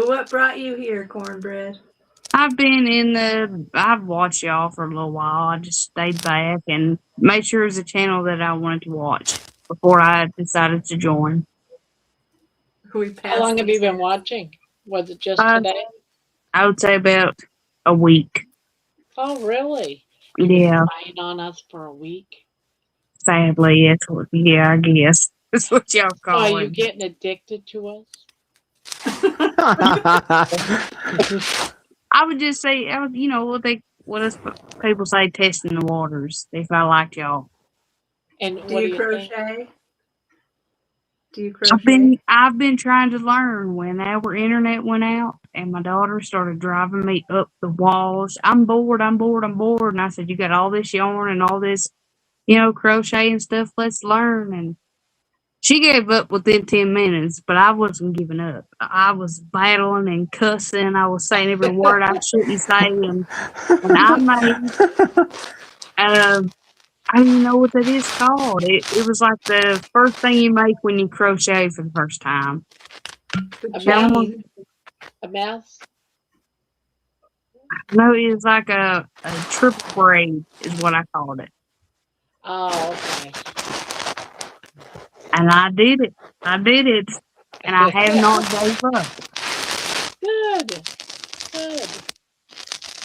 what brought you here, Cornbread? I've watched y'all for a little while. I just stayed back and made sure it was a channel that I wanted to watch before I decided to join. How long have you been watching? Was it just today? I would say about a week. Oh, really? Yeah. Spying on us for a week? Sadly, I guess. That's what y'all call it. Are you getting addicted to us? I would just say, you know, what us people say, testing the waters. If I liked y'all. And Do you crochet? Do you crochet? I've been trying to learn. When our internet went out and my daughter started driving me up the walls, I'm bored. And I said, you got all this yarn and all this, you know, crochet and stuff. Let's learn. And she gave up within 10 minutes, but I wasn't giving up. I was battling and cussing. I was saying every word I shouldn't say. And I made, I don't even know what that is called. It was like the first thing you make when you crochet for the first time. A mouse? No, it was like a triple braid is what I called it. Oh, okay. And I did it. And I have not gave up. Good.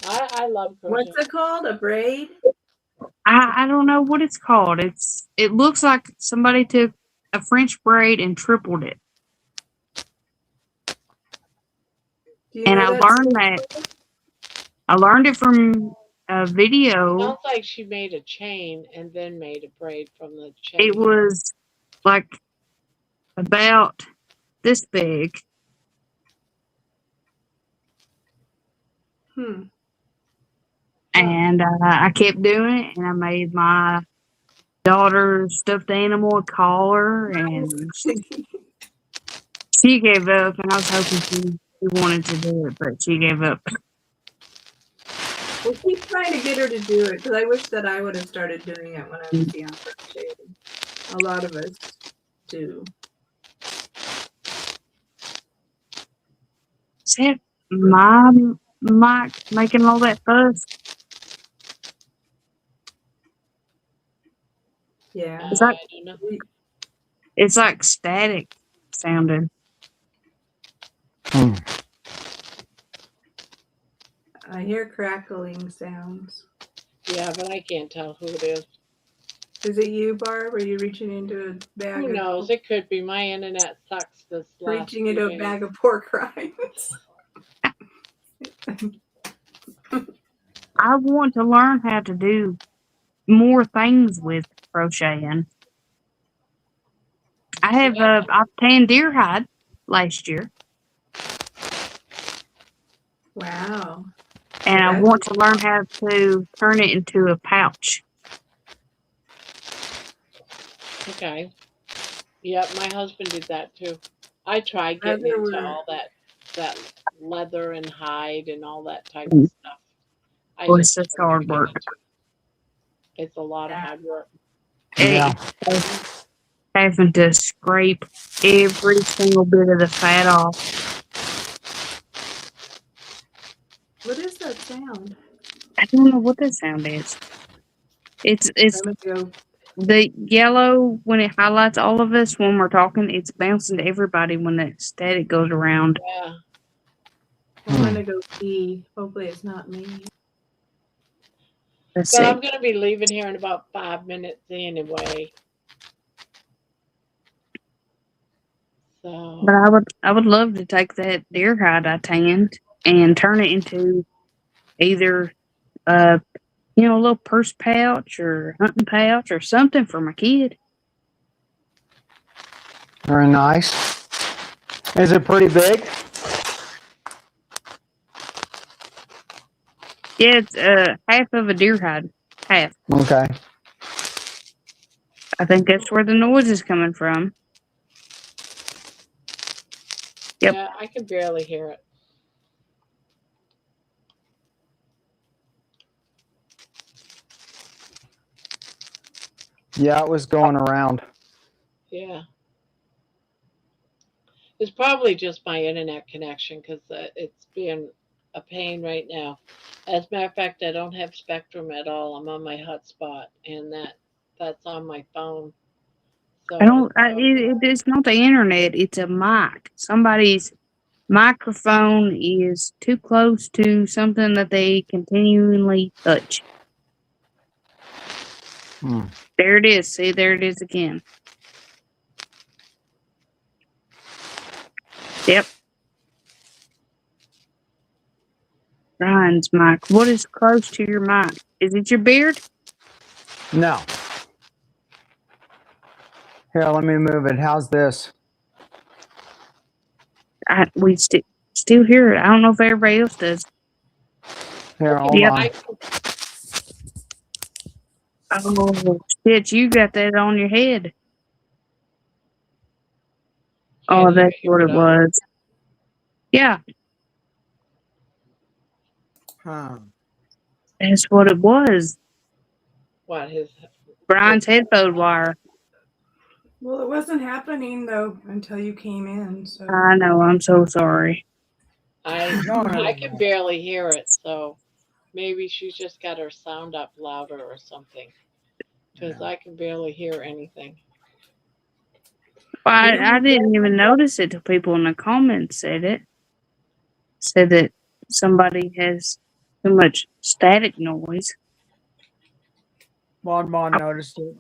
I love crochet. What's it called? A braid? I don't know what it's called. It looks like somebody took a French braid and tripled it. And I learned that. I learned it from a video. Sounds like she made a chain and then made a braid from the chain. It was like about this big. And I kept doing it, and I made my daughter's stuffed animal a collar, and she gave up, and I was hoping she wanted to do it, but she gave up. Well, keep trying to get her to do it, because I wish that I would have started doing it when I was younger. A lot of us do. Is that my mic making all that fuss? Yeah. It's like I don't know. it's like static sounding. Hmm. I hear crackling sounds. Yeah, but I can't tell who it is. Is it you, Barb? Are you reaching into a bag Who of knows? It could be. My internet sucks this last reaching few into a days. bag of pork rinds? I want to learn how to do more things with crocheting. I have I tanned deer hide last year, Wow. and I That's want to learn how to turn it into a pouch. Okay. Yep, my husband did that too. I tried getting Rather into we're- all that leather and hide and all that type Mm. of stuff. I Boy, just it's never hard could get work. into it. It's a lot of hard work. Yeah. Having to scrape every single bit of the fat off. What is that sound? I don't know what that sound is. It's Let me go. the yellow when it highlights all of us when we're talking. It's bouncing to everybody when that static goes around. Yeah. I'm gonna go pee. Hopefully it's not me. Let's But see. I'm gonna be leaving here in about 5 minutes anyway. So But I would love to take that deer hide I tanned and turn it into either a little purse pouch or hunting pouch or something for my kid. Very nice. Is it pretty big? Yeah, it's half of a deer hide. Half. Okay. I think that's where the noise is coming from. Yep. yeah, I can barely hear it. Yeah, it was going around. Yeah. It's probably just my internet connection because it's being a pain right now. As a matter of fact, I don't have Spectrum at all. I'm on my hotspot, and that's on my phone. So I don't. It's not the internet. It's a mic. Somebody's microphone is too close to something that they continually touch. Hmm. There it is. See, there it is again. Yep. Ryan's mic. What is close to your mic? Is it your beard? No. Here, let me move it. How's this? We still hear it. I don't know if everybody else does. Here, hold Yep. on. Oh shit! You got that on your head. Oh, Can't that's hear what it it at all. was. Yeah, Huh. that's what it was. What his Brian's headphone wire. Well, it wasn't happening though until you came in. So I know. I'm so sorry. I can barely hear it. So maybe she's just got her sound up louder or something because I can barely hear anything. Well, I didn't even notice it till people in the comments said it. Said that somebody has too much static noise. Bon noticed it.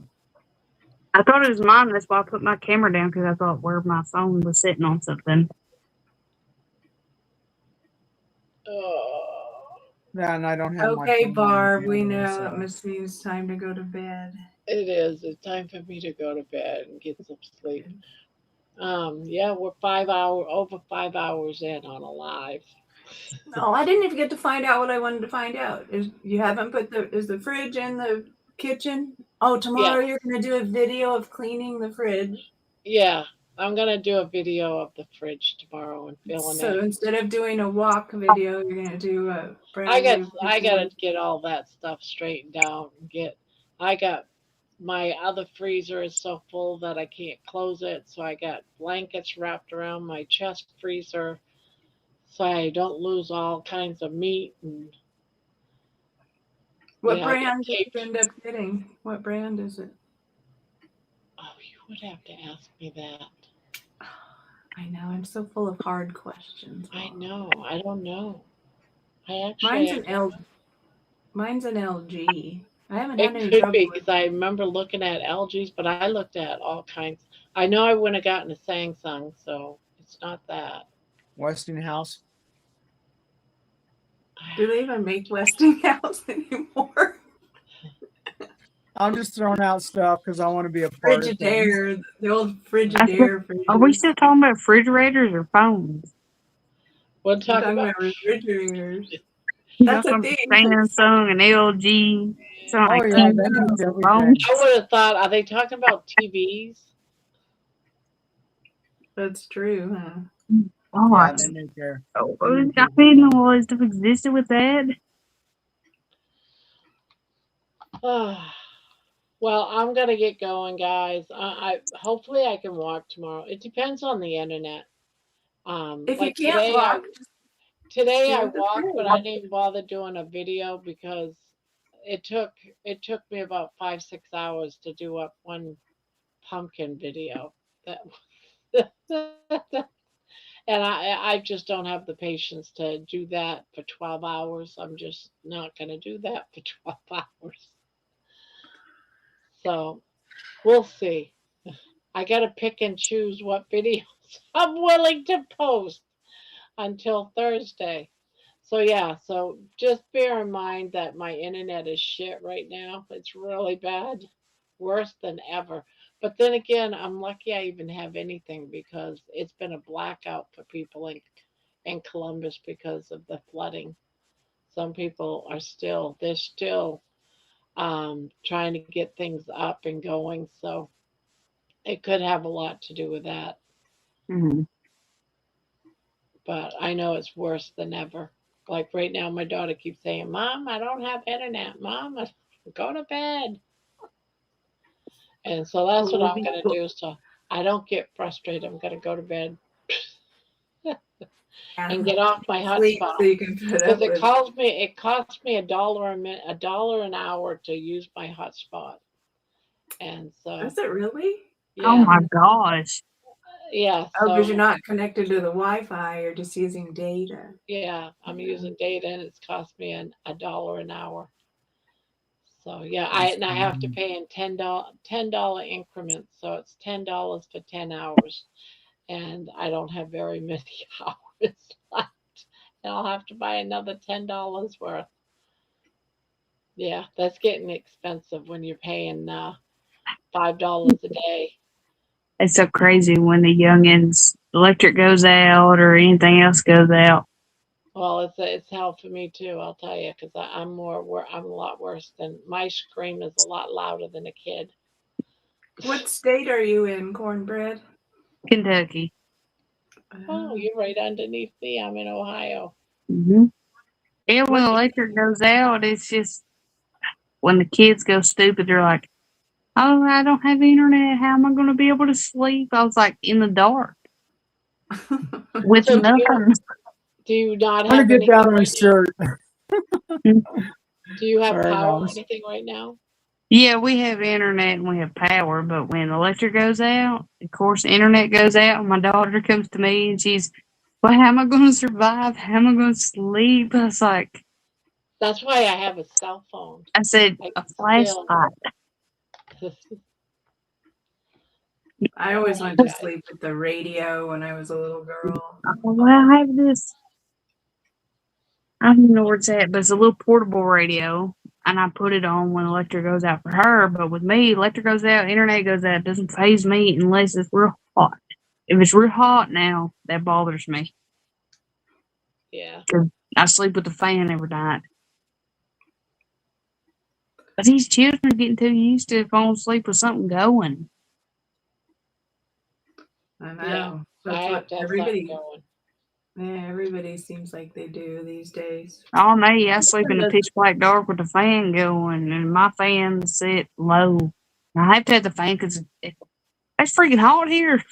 I thought it was mine. That's why I put my camera down because I thought where my phone was sitting on something. Yeah, and I don't have my okay, phone Barb. on We camera, know so. it must mean it's time to go to bed. It is. It's time for me to go to bed and get some sleep. Yeah, we're over 5 hours in on a live. No, I didn't even get to find out what I wanted to find out. Is the fridge in the kitchen? Oh, tomorrow Yes. you're gonna do a video of cleaning the fridge. Yeah, I'm gonna do a video of the fridge tomorrow and filling So it. instead of doing a walk video, you're gonna do a I brand got new. I gotta get all that stuff straightened out and I got my other freezer is so full that I can't close it, so I got blankets wrapped around my chest freezer so I don't lose all kinds of meat and What yeah, I got brand did tape. you end up getting? What brand is it? would have to ask me that. I know. I'm so full of hard questions. I know. I don't know. I Mine's actually. an L. Mine's an LG. I haven't had It any could trouble be with because I remember looking at LGs, but I looked at all kinds. I know I wouldn't have gotten a Samsung, so it's not that. Westinghouse. Do they even make Westinghouse anymore? I'm just throwing out stuff because I want to be a part of things. Frigidaire, the old Frigidaire. Are we still talking about refrigerators or phones? We'll I'm talk talking about. about refrigerators. You That's a talking thing. Samsung and LG, something Oh like yeah, that. that means everything. Phones. I would have thought. Are they talking about TVs? That's true, huh? Yeah, Gosh. they make their. I didn't know all this stuff existed with that. Well, I'm gonna get going, guys. I hopefully I can walk tomorrow. It depends on the internet. If you Like can't walk, just today I do the walked, but I fridge. didn't bother doing a video because it took me about 5-6 hours to do up one pumpkin video. That and I just don't have the patience to do that for 12 hours. I'm just not gonna do that for 12 hours. So we'll see. I gotta pick and choose what videos I'm willing to post until Thursday. So yeah, so just bear in mind that my internet is shit right now. It's really bad, worse than ever. But then again, I'm lucky I even have anything because it's been a blackout for people in Columbus because of the flooding. Some people are they're still trying to get things up and going. So it could have a lot to do with that. Mm-hmm. But I know it's worse than ever. Like right now, my daughter keeps saying, "Mom, I don't have internet. Mom, go to bed." And so that's what I'm going to do. So I don't get frustrated. I'm going to go to bed and get off my Sleep hotspot so you can put because up with it. it costs me $1 an hour to use my hotspot. And so Is it really? Oh yeah, my gosh. yeah. Oh, because you're So not connected to the Wi-Fi. You're just using data. yeah, I'm using data and it's cost me $1 an hour. So yeah, I have to pay in $10 increments, so it's $10 for 10 hours, and I don't have very many hours left, and I'll have to buy another $10 worth. Yeah, that's getting expensive when you're paying $5 a day. It's so crazy when the youngins' electric goes out or anything else goes out. Well, it's hell for me too. I'll tell you, because I'm I'm a lot worse than my scream is a lot louder than a kid. What state are you in, Cornbread? Kentucky. Oh, you're right underneath me. I'm in Ohio. Mm-hmm. Yeah, when What? electric goes out, it's just when the kids go stupid, they're like, "Oh, I don't have internet. How am I going to be able to sleep?" I was like, in the dark with So nothing. do you not I'm gonna have get anything that on a right now? shirt. Do you have Sorry, power or guys. anything right now? Yeah, we have internet and we have power, but when electric goes out, of course, the internet goes out. And my daughter comes to me and she's, "Well, how am I going to survive? How am I going to sleep?" I was like, That's why I have a cell phone. I said, I "A can still. flashlight." I always went to sleep with the radio when I was a little girl. Well, I have this, I don't know where it's at, but it's a little portable radio. And I put it on when electric goes out for her. But with me, electric goes out, internet goes out, it doesn't phase me unless it's real hot. If it's real hot now, that bothers me. Yeah. 'Cause I sleep with the fan every night. But these children are getting too used to falling asleep with something going. I know. Yeah. That's I have what to have something everybody. going. Yeah, everybody seems like they do these days. All me, I sleep in the pitch black dark with the fan going, and my fan's set low. I have to have the fan because it's freaking hot here.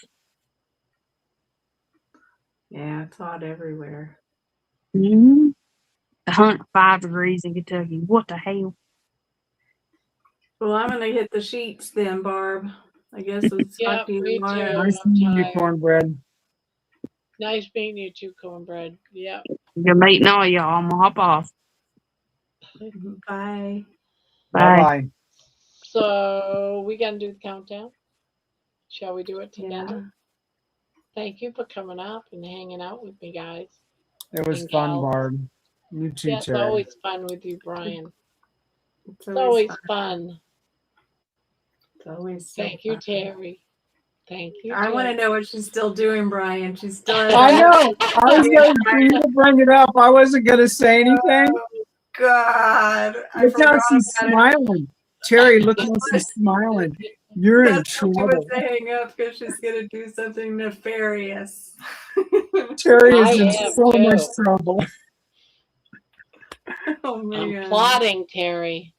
Yeah, it's hot everywhere. Mm-hmm. 105 degrees in Kentucky. What the hell? Well, I'm gonna hit the sheets then, Barb. I guess it's Yeah, me too. Nice I'm meeting you, tired. Cornbread. Nice meeting you too, Cornbread. Yep. Good meeting all y'all. I'm gonna hop off. Bye. Bye Bye. bye. So we gonna do the countdown. Shall we do it together? Yeah. Thank you for coming up and hanging out with me, guys. It was And fun, gals. Barb. You too, Yeah, it's Terry. always fun with you, Brian. It's It's always fun. It's always so Thank you, fun. Terry. Thank you. I want to know what she's still doing, Brian. She's still at I know. I was going for you to bring it up. I wasn't going to say anything. God. I Look how forgot she's about it. smiling. Terry, look how she's smiling. You're in That's what she was trouble. saying up because she's going to do something nefarious. Terry I is in am so much too. trouble. Oh, I'm man. plotting, Terry.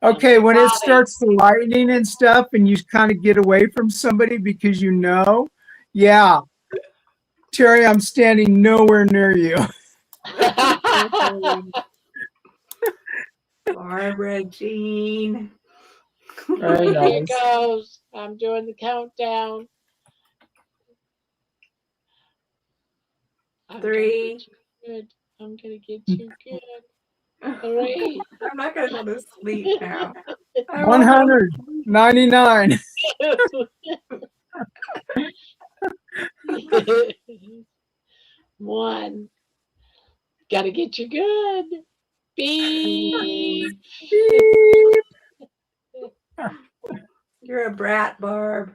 Okay, when it plotting. starts lightning and stuff and you kind of get away from somebody because you know, yeah. Terry, I'm standing nowhere near you. Barbara Jean. Very Here nice. goes. I'm doing the countdown. I'm 3. I'm gonna get you good. 3. I'm not going to go to sleep now. 199. 1. Gotta get you good. Beep. You're a brat, Barb.